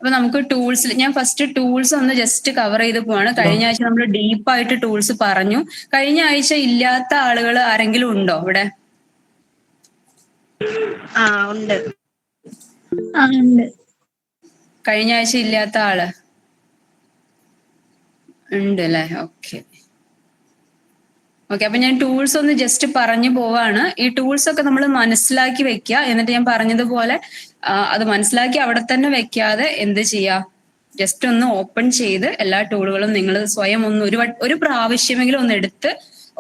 അപ്പൊ നമുക്ക് ടൂൾസിൽ ഞാൻ ഫസ്റ്റ് ടൂൾസ് ഒന്ന് ജസ്റ്റ് കവർ ചെയ്ത് പോവാണ്. കഴിഞ്ഞ ആഴ്ച നമ്മൾ ഡീപ്പായിട്ട് ടൂൾസ് പറഞ്ഞു. കഴിഞ്ഞ ആഴ്ച ഇല്ലാത്ത ആളുകൾ ആരെങ്കിലും ഉണ്ടോ ഇവിടെ? ഉണ്ട്. ഉണ്ട്. കഴിഞ്ഞ ആഴ്ച ഇല്ലാത്ത ആള് ഉണ്ട് അല്ലേ? ഓക്കെ. അപ്പൊ ഞാൻ ടൂൾസ് ഒന്ന് ജസ്റ്റ് പറഞ്ഞു പോവാണ്. ഈ ടൂൾസ് ഒക്കെ നമ്മൾ മനസ്സിലാക്കി വെക്കുക. എന്നിട്ട് ഞാൻ പറഞ്ഞതുപോലെ അത് മനസ്സിലാക്കി അവിടെ തന്നെ വെക്കാതെ എന്ത് ചെയ്യുക, ജസ്റ്റ് ഒന്ന് ഓപ്പൺ ചെയ്ത് എല്ലാ ടൂളുകളും നിങ്ങൾ സ്വയം ഒന്ന് ഒരു പ്രാവശ്യമെങ്കിലും ഒന്ന് എടുത്ത്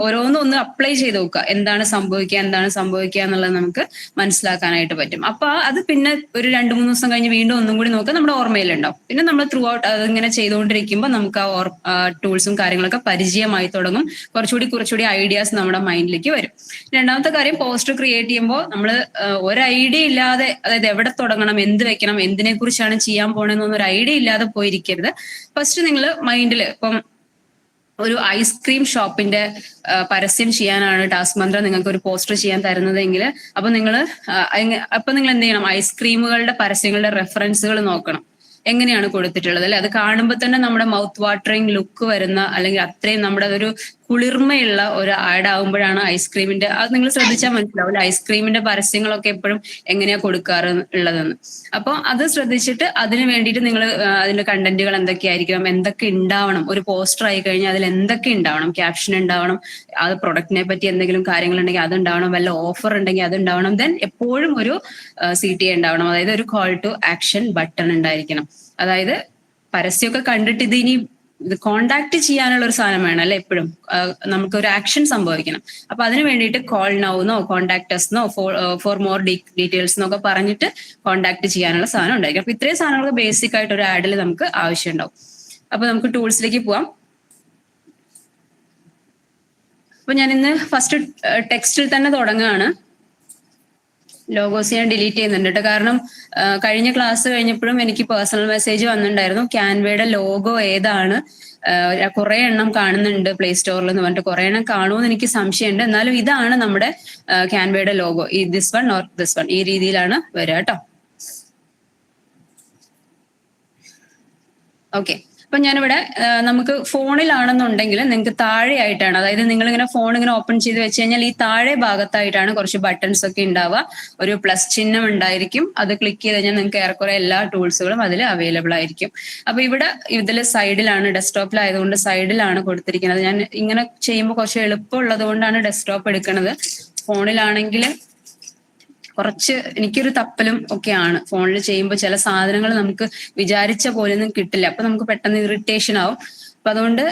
ഓരോന്നും ഒന്ന് അപ്ലൈ ചെയ്ത് നോക്കുക. എന്താണ് സംഭവിക്കുക എന്നുള്ളത് നമുക്ക് മനസ്സിലാക്കാനായിട്ട് പറ്റും. അപ്പൊ അത് പിന്നെ ഒരു 2-3 ദിവസം കഴിഞ്ഞ് വീണ്ടും ഒന്നും കൂടി നോക്കുക, നമ്മുടെ ഓർമ്മയിലുണ്ടാവും. പിന്നെ നമ്മൾ ത്രൂ ഔട്ട് അതിങ്ങനെ ചെയ്തുകൊണ്ടിരിക്കുമ്പോൾ നമുക്ക് ആ ടൂൾസും കാര്യങ്ങളൊക്കെ പരിചയമായി തുടങ്ങും. കുറച്ചുകൂടി ഐഡിയാസ് നമ്മുടെ മൈൻഡിലേക്ക് വരും. രണ്ടാമത്തെ കാര്യം, പോസ്റ്റർ ക്രിയേറ്റ് ചെയ്യുമ്പോൾ നമ്മൾ ഒരു ഐഡിയ ഇല്ലാതെ, അതായത് എവിടെ തുടങ്ങണം, എന്ത് വെക്കണം, എന്തിനെ കുറിച്ചാണ് ചെയ്യാൻ പോണെന്നൊന്നും ഒരു ഐഡിയ ഇല്ലാതെ പോയിരിക്കരുത്. ഫസ്റ്റ് നിങ്ങൾ മൈൻഡിൽ ഇപ്പം ഒരു ഐസ്ക്രീം ഷോപ്പിന്റെ പരസ്യം ചെയ്യാനാണ് ടാസ്ക് മന്ത്ര നിങ്ങൾക്ക് ഒരു പോസ്റ്റർ ചെയ്യാൻ തരുന്നതെങ്കിൽ അപ്പൊ നിങ്ങൾ എന്ത് ചെയ്യണം, ഐസ്ക്രീമുകളുടെ പരസ്യങ്ങളുടെ റെഫറൻസുകൾ നോക്കണം. എങ്ങനെയാണ് കൊടുത്തിട്ടുള്ളത് അല്ലെ? അത് കാണുമ്പോൾ തന്നെ നമ്മുടെ മൗത്ത് വാട്ടറിങ് ലുക്ക് വരുന്ന, അല്ലെങ്കിൽ അത്രയും നമ്മുടെ ഒരു കുളിർമയുള്ള ഒരു ആഡ് ആകുമ്പോഴാണ് ഐസ്ക്രീമിന്റെ, അത് നിങ്ങൾ ശ്രദ്ധിച്ചാൽ മനസ്സിലാവും ഐസ്ക്രീമിന്റെ പരസ്യങ്ങളൊക്കെ എപ്പോഴും എങ്ങനെയാ കൊടുക്കാറ് ഉള്ളതെന്ന്. അപ്പോൾ അത് ശ്രദ്ധിച്ചിട്ട് അതിന് വേണ്ടിയിട്ട് നിങ്ങൾ അതിന്റെ കണ്ടന്റുകൾ എന്തൊക്കെയായിരിക്കണം, എന്തൊക്കെ ഉണ്ടാവണം, ഒരു പോസ്റ്റർ ആയി കഴിഞ്ഞാൽ അതിൽ എന്തൊക്കെ ഉണ്ടാവണം, ക്യാപ്ഷൻ ഉണ്ടാവണം, അത് പ്രൊഡക്റ്റിനെ പറ്റി എന്തെങ്കിലും കാര്യങ്ങളുണ്ടെങ്കിൽ അത് ഉണ്ടാവണം, വല്ല ഓഫർ ഉണ്ടെങ്കിൽ അത് ഉണ്ടാവണം, ദെൻ എപ്പോഴും ഒരു CTA ഉണ്ടാവണം, അതായത് ഒരു കോൾ ടു ആക്ഷൻ ബട്ടൺ ഉണ്ടായിരിക്കണം. അതായത് പരസ്യമൊക്കെ കണ്ടിട്ട് ഇത് കോണ്ടാക്ട് ചെയ്യാനുള്ള ഒരു സാധനം വേണം അല്ലെ? എപ്പോഴും നമുക്ക് ഒരു ആക്ഷൻ സംഭവിക്കണം. അപ്പൊ അതിന് വേണ്ടിയിട്ട് കോൾ നൗന്നോ കോണ്ടാക്ട് അസ്ന്നോ ഫോർ മോർ ഡീറ്റെയിൽസ് എന്നൊക്കെ പറഞ്ഞിട്ട് കോണ്ടാക്ട് ചെയ്യാനുള്ള സാധനം ഉണ്ടായിരിക്കും. അപ്പൊ ഇത്രയും സാധനങ്ങൾ ബേസിക് ആയിട്ട് ഒരു ആഡിൽ നമുക്ക് ആവശ്യം ഉണ്ടാവും. അപ്പൊ നമുക്ക് ടൂൾസിലേക്ക് പോവാം. അപ്പൊ ഞാൻ ഇന്ന് ഫസ്റ്റ് ടെക്സ്റ്റിൽ തന്നെ തുടങ്ങുകയാണ്. ലോഗോസ് ഞാൻ ഡിലീറ്റ് ചെയ്യുന്നുണ്ട് കേട്ടോ. കാരണം കഴിഞ്ഞ ക്ലാസ് കഴിഞ്ഞപ്പോഴും എനിക്ക് പേഴ്സണൽ മെസ്സേജ് വന്നിട്ടുണ്ടായിരുന്നു, ക്യാൻവയുടെ ലോഗോ ഏതാണ്, കുറെ എണ്ണം കാണുന്നുണ്ട് പ്ലേ സ്റ്റോറിൽ എന്ന് പറഞ്ഞിട്ട്. കുറെ എണ്ണം കാണുമെന്ന് എനിക്ക് സംശയമുണ്ട്. എന്നാലും ഇതാണ് നമ്മുടെ ക്യാൻവയുടെ ലോഗോ. ഈ this one or this one, ഈ രീതിയിലാണ് വരിക കേട്ടോ. ഓക്കെ. അപ്പൊ ഞാനിവിടെ നമുക്ക് ഫോണിലാണെന്നുണ്ടെങ്കിൽ നിങ്ങൾക്ക് താഴെയായിട്ടാണ്, അതായത് നിങ്ങൾ ഇങ്ങനെ ഫോൺ ഇങ്ങനെ ഓപ്പൺ ചെയ്ത് വെച്ച് കഴിഞ്ഞാൽ ഈ താഴെ ഭാഗത്തായിട്ടാണ് കുറച്ച് ബട്ടൺസ് ഒക്കെ ഉണ്ടാവുക. ഒരു പ്ലസ് ചിഹ്നം ഉണ്ടായിരിക്കും. അത് ക്ലിക്ക് ചെയ്ത് കഴിഞ്ഞാൽ നിങ്ങൾക്ക് ഏറെക്കുറെ എല്ലാ ടൂൾസുകളും അതിൽ അവൈലബിൾ ആയിരിക്കും. അപ്പൊ ഇവിടെ ഇതിൽ സൈഡിലാണ്, ഡെസ്ക്ടോപ്പിലായതുകൊണ്ട് സൈഡിലാണ് കൊടുത്തിരിക്കുന്നത്. ഞാൻ ഇങ്ങനെ ചെയ്യുമ്പോൾ കുറച്ച് എളുപ്പമുള്ളത് കൊണ്ടാണ് ഡെസ്ക്ടോപ്പ് എടുക്കുന്നത്. ഫോണിലാണെങ്കിൽ കുറച്ച് എനിക്കൊരു തപ്പലും ഒക്കെയാണ്. ഫോണിൽ ചെയ്യുമ്പോൾ ചില സാധനങ്ങൾ നമുക്ക് വിചാരിച്ച പോലെ ഒന്നും കിട്ടില്ല. അപ്പൊ നമുക്ക് പെട്ടെന്ന് ഇറിറ്റേഷൻ ആവും. അപ്പൊ അതുകൊണ്ട്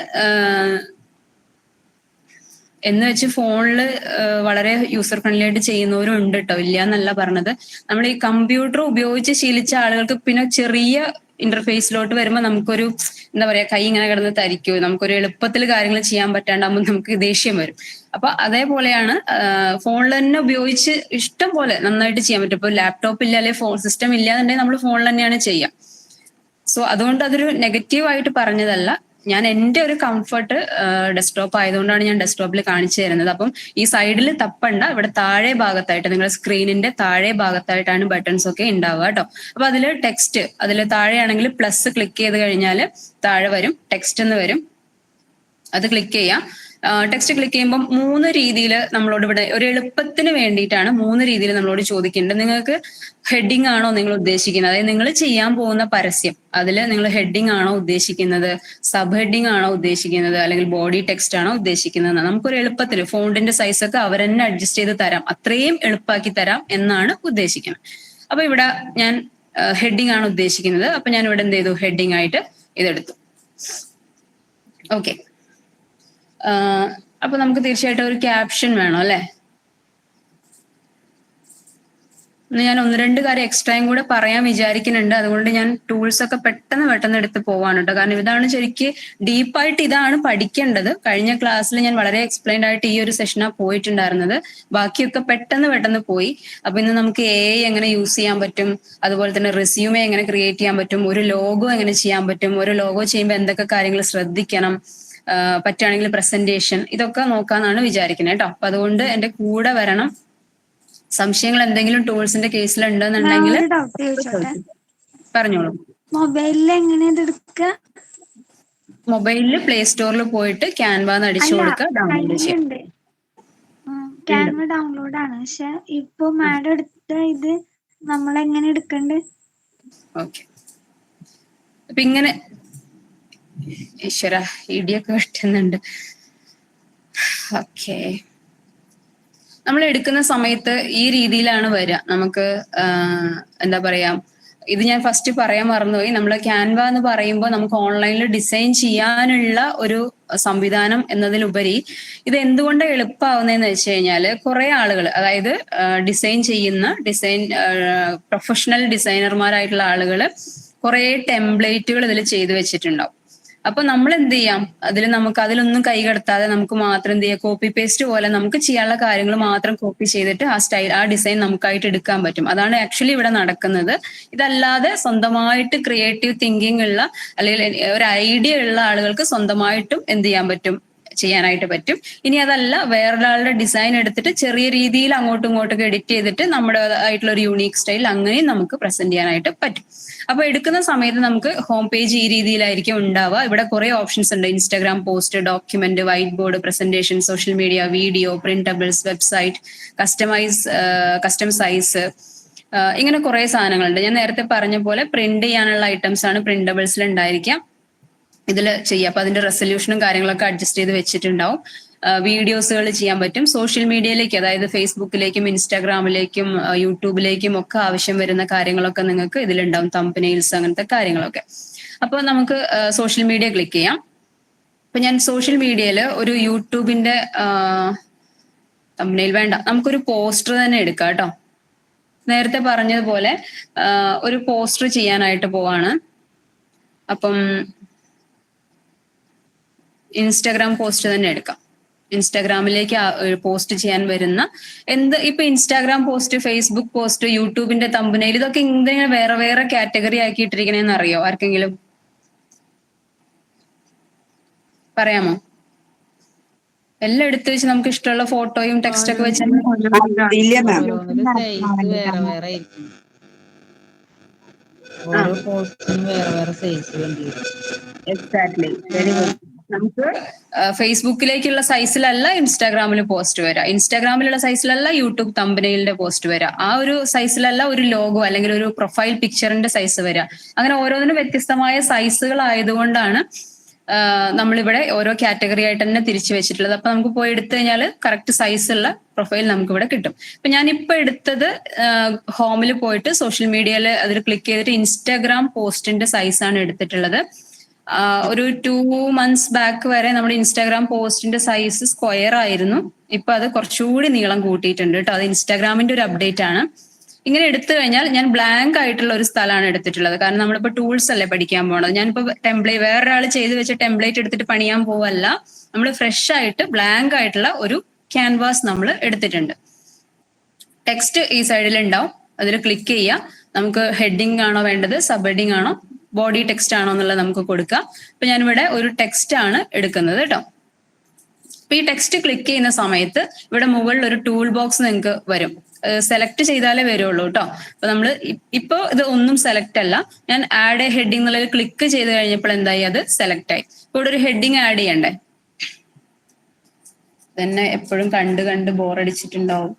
എന്ന് വെച്ച് ഫോണിൽ വളരെ യൂസർ ഫ്രണ്ട്ലി ആയിട്ട് ചെയ്യുന്നവരും ഉണ്ട് കേട്ടോ, ഇല്ല എന്നല്ല പറഞ്ഞത്. നമ്മൾ ഈ കമ്പ്യൂട്ടർ ഉപയോഗിച്ച് ശീലിച്ച ആളുകൾക്ക് പിന്നെ ചെറിയ ഇന്റർഫേസിലോട്ട് വരുമ്പോൾ നമുക്കൊരു എന്താ പറയാ, കൈ ഇങ്ങനെ കിടന്ന് തരിക്കും, നമുക്കൊരു എളുപ്പത്തിൽ കാര്യങ്ങൾ ചെയ്യാൻ പറ്റാണ്ടാകുമ്പോൾ നമുക്ക് ദേഷ്യം വരും. അപ്പൊ അതേപോലെയാണ് ഫോണിൽ തന്നെ ഉപയോഗിച്ച് ഇഷ്ടം പോലെ നന്നായിട്ട് ചെയ്യാൻ പറ്റും. ഇപ്പൊ ലാപ്ടോപ്പ് ഇല്ല, അല്ലെങ്കിൽ ഫോൺ സിസ്റ്റം ഇല്ലാന്നുണ്ടെങ്കിൽ നമ്മൾ ഫോണിൽ തന്നെയാണ് ചെയ്യുക. സോ അതുകൊണ്ട് അതൊരു നെഗറ്റീവായിട്ട് പറഞ്ഞതല്ല. ഞാൻ എൻ്റെ ഒരു കംഫർട്ട് ഡെസ്ക്ടോപ്പ് ആയതുകൊണ്ടാണ് ഞാൻ ഡെസ്ക്ടോപ്പിൽ കാണിച്ചു തരുന്നത്. അപ്പം ഈ സൈഡിൽ തപ്പണ്ട, ഇവിടെ താഴെ ഭാഗത്തായിട്ട് നിങ്ങളുടെ സ്ക്രീനിന്റെ താഴെ ഭാഗത്തായിട്ടാണ് ബട്ടൺസ് ഒക്കെ ഉണ്ടാവുക കേട്ടോ. അപ്പൊ അതിൽ ടെക്സ്റ്റ്, അതിൽ താഴെയാണെങ്കിൽ പ്ലസ് ക്ലിക്ക് ചെയ്ത് കഴിഞ്ഞാൽ താഴെ വരും ടെക്സ്റ്റ് എന്ന് വരും. അത് ക്ലിക്ക് ചെയ്യാം. ടെക്സ്റ്റ് ക്ലിക്ക് ചെയ്യുമ്പോൾ 3 രീതിയിൽ നമ്മളോട് ഇവിടെ ഒരു എളുപ്പത്തിന് വേണ്ടിയിട്ടാണ് 3 രീതിയിൽ നമ്മളോട് ചോദിക്കുന്നുണ്ട്. നിങ്ങൾക്ക് ഹെഡിങ് ആണോ നിങ്ങൾ ഉദ്ദേശിക്കുന്നത്, അതായത് നിങ്ങൾ ചെയ്യാൻ പോകുന്ന പരസ്യം അതിൽ നിങ്ങൾ ഹെഡിങ് ആണോ ഉദ്ദേശിക്കുന്നത്, സബ് ഹെഡിങ് ആണോ ഉദ്ദേശിക്കുന്നത്, അല്ലെങ്കിൽ ബോഡി ടെക്സ്റ്റ് ആണോ ഉദ്ദേശിക്കുന്നത്. നമുക്കൊരു എളുപ്പത്തിൽ ഫോണ്ടിന്റെ സൈസ് ഒക്കെ അവർ തന്നെ അഡ്ജസ്റ്റ് ചെയ്ത് തരാം, അത്രയും എളുപ്പമാക്കി തരാം എന്നാണ് ഉദ്ദേശിക്കുന്നത്. അപ്പൊ ഇവിടെ ഞാൻ ഹെഡിങ് ആണ് ഉദ്ദേശിക്കുന്നത്. അപ്പൊ ഞാൻ ഇവിടെ എന്ത് ചെയ്തു, ഹെഡിങ് ആയിട്ട് ഇതെടുത്തു. ഓക്കെ. അപ്പൊ നമുക്ക് തീർച്ചയായിട്ടും ഒരു ക്യാപ്ഷൻ വേണം അല്ലെ? ഞാൻ 1-2 കാര്യം എക്സ്ട്രായും കൂടെ പറയാൻ വിചാരിക്കുന്നുണ്ട്. അതുകൊണ്ട് ഞാൻ ടൂൾസ് ഒക്കെ പെട്ടെന്ന് എടുത്ത് പോവാണ് കേട്ടോ. കാരണം ഇതാണ് ശരിക്ക് ഡീപ്പായിട്ട് ഇതാണ് പഠിക്കേണ്ടത്. കഴിഞ്ഞ ക്ലാസ്സിൽ ഞാൻ വളരെ എക്സ്പ്ലെയിൻഡ് ആയിട്ട് ഈ ഒരു സെഷനാണ് പോയിട്ടുണ്ടായിരുന്നത്. ബാക്കിയൊക്കെ പെട്ടെന്ന് പോയി. അപ്പൊ ഇന്ന് നമുക്ക് AI എങ്ങനെ യൂസ് ചെയ്യാൻ പറ്റും, അതുപോലെ തന്നെ റെസ്യൂമെ എങ്ങനെ ക്രിയേറ്റ് ചെയ്യാൻ പറ്റും, ഒരു ലോഗോ എങ്ങനെ ചെയ്യാൻ പറ്റും, ഒരു ലോഗോ ചെയ്യുമ്പോൾ എന്തൊക്കെ കാര്യങ്ങൾ ശ്രദ്ധിക്കണം, പറ്റുകയാണെങ്കിൽ പ്രസന്റേഷൻ, ഇതൊക്കെ നോക്കാന്നാണ് വിചാരിക്കുന്നത് കേട്ടോ. അപ്പൊ അതുകൊണ്ട് എന്റെ കൂടെ വരണം. സംശയങ്ങൾ എന്തെങ്കിലും ടൂൾസിന്റെ കേസിൽ ഉണ്ടെന്നുണ്ടെങ്കിൽ പറഞ്ഞോളൂ. മൊബൈലിൽ എങ്ങനെയാ ഇത് എടുക്കുക? മൊബൈലിൽ പ്ലേ സ്റ്റോറിൽ പോയിട്ട് ക്യാൻവ എന്ന് അടിച്ചു അല്ല, കൊടുക്കുക, ഡൗൺലോഡ് ചെയ്യാം. കയ്യിലുണ്ട്. ക്യാൻവ ഡൗൺലോഡ് ആണ്. പക്ഷെ ഇപ്പൊ മാഡം എടുത്ത ഇത് നമ്മൾ എങ്ങനെ എടുക്കണ്ടേ? ഓക്കെ. അപ്പൊ ഇങ്ങനെ ഈശ്വര ഇടിയൊക്കെ വെട്ടുന്നുണ്ട്. ഓക്കെ, നമ്മൾ എടുക്കുന്ന സമയത്ത് ഈ രീതിയിലാണ് വരിക. നമുക്ക് എന്താ പറയാ, ഇത് ഞാൻ ഫസ്റ്റ് പറയാൻ മറന്നുപോയി. നമ്മൾ ക്യാൻവ എന്ന് പറയുമ്പോൾ നമുക്ക് ഓൺലൈനിൽ ഡിസൈൻ ചെയ്യാനുള്ള ഒരു സംവിധാനം എന്നതിലുപരി ഇത് എന്തുകൊണ്ട് എളുപ്പമാവുന്നതെന്ന് വെച്ച് കഴിഞ്ഞാല് കുറെ ആളുകൾ, അതായത് ഡിസൈൻ ചെയ്യുന്ന പ്രൊഫഷണൽ ഡിസൈനർമാരായിട്ടുള്ള ആളുകൾ കുറെ ടെംപ്ലേറ്റുകൾ ഇതിൽ ചെയ്തു വെച്ചിട്ടുണ്ടാവും. അപ്പൊ നമ്മൾ എന്ത് ചെയ്യാം, നമുക്ക് അതിലൊന്നും കൈ കടത്താതെ നമുക്ക് മാത്രം എന്ത് ചെയ്യാം, കോപ്പി പേസ്റ്റ് പോലെ നമുക്ക് ചെയ്യാനുള്ള കാര്യങ്ങൾ മാത്രം കോപ്പി ചെയ്തിട്ട് ആ ഡിസൈൻ നമുക്കായിട്ട് എടുക്കാൻ പറ്റും. അതാണ് ആക്ച്വലി ഇവിടെ നടക്കുന്നത്. ഇതല്ലാതെ സ്വന്തമായിട്ട് ക്രിയേറ്റീവ് തിങ്കിങ് ഉള്ള അല്ലെങ്കിൽ ഒരു ഐഡിയ ഉള്ള ആളുകൾക്ക് സ്വന്തമായിട്ടും എന്ത് ചെയ്യാൻ പറ്റും, ചെയ്യാനായിട്ട് പറ്റും. ഇനി അതല്ല, വേറൊരാളുടെ ഡിസൈൻ എടുത്തിട്ട് ചെറിയ രീതിയിൽ അങ്ങോട്ടും ഇങ്ങോട്ടൊക്കെ എഡിറ്റ് ചെയ്തിട്ട് നമ്മുടെ ആയിട്ടുള്ള ഒരു യൂണീക് സ്റ്റൈൽ അങ്ങനെയും നമുക്ക് പ്രസന്റ് ചെയ്യാനായിട്ട് പറ്റും. അപ്പൊ എടുക്കുന്ന സമയത്ത് നമുക്ക് ഹോം പേജ് ഈ രീതിയിലായിരിക്കും ഉണ്ടാവുക. ഇവിടെ കുറെ ഓപ്ഷൻസ് ഉണ്ട്: Instagram post, document, whiteboard, presentation, social media, video, printables, website, custom size, ഇങ്ങനെ കുറെ സാധനങ്ങളുണ്ട്. ഞാൻ നേരത്തെ പറഞ്ഞ പോലെ പ്രിന്റ് ചെയ്യാനുള്ള ഐറ്റംസ് ആണ് പ്രിന്റബിൾസിൽ ഉണ്ടായിരിക്കാം. ഇതിൽ ചെയ്യാം. അപ്പൊ അതിന്റെ റെസൊല്യൂഷനും കാര്യങ്ങളൊക്കെ അഡ്ജസ്റ്റ് ചെയ്ത് വെച്ചിട്ടുണ്ടാവും. വീഡിയോസുകൾ ചെയ്യാൻ പറ്റും. സോഷ്യൽ മീഡിയയിലേക്ക്, അതായത് ഫേസ്ബുക്കിലേക്കും ഇൻസ്റ്റാഗ്രാമിലേക്കും യൂട്യൂബിലേക്കും ഒക്കെ ആവശ്യം വരുന്ന കാര്യങ്ങളൊക്കെ നിങ്ങൾക്ക് ഇതിലുണ്ടാവും. തംബ്നെയിൽസ്, അങ്ങനത്തെ കാര്യങ്ങളൊക്കെ. അപ്പൊ നമുക്ക് സോഷ്യൽ മീഡിയ ക്ലിക്ക് ചെയ്യാം. അപ്പൊ ഞാൻ സോഷ്യൽ മീഡിയയിൽ ഒരു യൂട്യൂബിന്റെ തംബ്നെയിൽ വേണ്ട, നമുക്കൊരു പോസ്റ്റർ തന്നെ എടുക്കാം കേട്ടോ. നേരത്തെ പറഞ്ഞതുപോലെ ഒരു പോസ്റ്റർ ചെയ്യാനായിട്ട് പോവാണ്. അപ്പം ഇൻസ്റ്റാഗ്രാം പോസ്റ്റ് തന്നെ എടുക്കാം. ഇൻസ്റ്റാഗ്രാമിലേക്ക് പോസ്റ്റ് ചെയ്യാൻ വരുന്ന ഇപ്പൊ ഇൻസ്റ്റാഗ്രാം പോസ്റ്റ്, ഫേസ്ബുക്ക് പോസ്റ്റ്, യൂട്യൂബിന്റെ തംബ്നെയിൽ, ഇതൊക്കെ ഇങ്ങനെ വേറെ വേറെ കാറ്റഗറി ആക്കിയിട്ടിരിക്കണേന്ന് അറിയോ ആർക്കെങ്കിലും? പറയാമോ? എല്ലാം എടുത്തു വെച്ച് നമുക്ക് ഇഷ്ടമുള്ള ഫോട്ടോയും ടെക്സ്റ്റ് ഒക്കെ വെച്ച് എക്സാക്ട്ലി, വെരി ഗുഡ്. നമുക്ക് ഫേസ്ബുക്കിലേക്കുള്ള സൈസിലല്ല ഇൻസ്റ്റാഗ്രാമിൽ പോസ്റ്റ് വരാം, ഇൻസ്റ്റാഗ്രാമിലുള്ള സൈസിലല്ല യൂട്യൂബ് തംബ്നെയിലിന്റെ പോസ്റ്റ് വരാം, ആ ഒരു സൈസിലല്ല ഒരു ലോഗോ അല്ലെങ്കിൽ ഒരു പ്രൊഫൈൽ പിക്ചറിന്റെ സൈസ് വരാം. അങ്ങനെ ഓരോന്നിനും വ്യത്യസ്തമായ സൈസുകൾ ആയതുകൊണ്ടാണ് നമ്മളിവിടെ ഓരോ കാറ്റഗറി ആയിട്ട് തന്നെ തിരിച്ചു വെച്ചിട്ടുള്ളത്. അപ്പൊ നമുക്ക് പോയി എടുത്തു കഴിഞ്ഞാൽ കറക്റ്റ് സൈസുള്ള പ്രൊഫൈൽ നമുക്ക് ഇവിടെ കിട്ടും. അപ്പൊ ഞാനിപ്പോ എടുത്തത് ഹോമിൽ പോയിട്ട് സോഷ്യൽ മീഡിയയിൽ അതിൽ ക്ലിക്ക് ചെയ്തിട്ട് ഇൻസ്റ്റാഗ്രാം പോസ്റ്റിന്റെ സൈസാണ് എടുത്തിട്ടുള്ളത്. ഒരു 2 months ബാക്ക് വരെ നമ്മുടെ ഇൻസ്റ്റാഗ്രാം പോസ്റ്റിന്റെ സൈസ് സ്ക്വയർ ആയിരുന്നു. ഇപ്പൊ അത് കുറച്ചുകൂടി നീളം കൂട്ടിയിട്ടുണ്ട് കേട്ടോ. അത് ഇൻസ്റ്റാഗ്രാമിന്റെ ഒരു അപ്ഡേറ്റ് ആണ്. ഇങ്ങനെ എടുത്തു കഴിഞ്ഞാൽ ഞാൻ ബ്ലാങ്ക് ആയിട്ടുള്ള ഒരു സ്ഥലമാണ് എടുത്തിട്ടുള്ളത്. കാരണം നമ്മളിപ്പോ ടൂൾസ് അല്ലേ പഠിക്കാൻ പോകണത്. ഞാനിപ്പോ വേറൊരാൾ ചെയ്ത് വെച്ച ടെംപ്ലേറ്റ് എടുത്തിട്ട് പണിയാൻ പോവല്ല. നമ്മൾ ഫ്രഷ് ആയിട്ട് ബ്ലാങ്ക് ആയിട്ടുള്ള ഒരു ക്യാൻവാസ് നമ്മൾ എടുത്തിട്ടുണ്ട്. ടെക്സ്റ്റ് ഈ സൈഡിൽ ഉണ്ടാവും, അതിൽ ക്ലിക്ക് ചെയ്യുക. നമുക്ക് ഹെഡിങ് ആണോ വേണ്ടത്, സബ് ഹെഡിങ് ആണോ, ബോഡി ടെക്സ്റ്റ് ആണോ എന്നുള്ളത് നമുക്ക് കൊടുക്കാം. അപ്പൊ ഞാനിവിടെ ഒരു ടെക്സ്റ്റ് ആണ് എടുക്കുന്നത് കേട്ടോ. അപ്പൊ ഈ ടെക്സ്റ്റ് ക്ലിക്ക് ചെയ്യുന്ന സമയത്ത് ഇവിടെ മുകളിൽ ഒരു ടൂൾ ബോക്സ് നിങ്ങൾക്ക് വരും. സെലക്ട് ചെയ്താലേ വരുള്ളൂ കേട്ടോ. അപ്പൊ നമ്മള് ഇപ്പൊ ഇത് ഒന്നും സെലക്ട് അല്ല. ഞാൻ ആഡ് എ ഹെഡിങ് എന്നുള്ളത് ക്ലിക്ക് ചെയ്ത് കഴിഞ്ഞപ്പോൾ എന്തായി, അത് സെലക്ട് ആയി. ഇപ്പൊ ഇവിടെ ഒരു ഹെഡിങ് ആഡ് ചെയ്യണ്ടേ. തന്നെ എപ്പോഴും കണ്ട് കണ്ട് ബോറടിച്ചിട്ടുണ്ടാവും.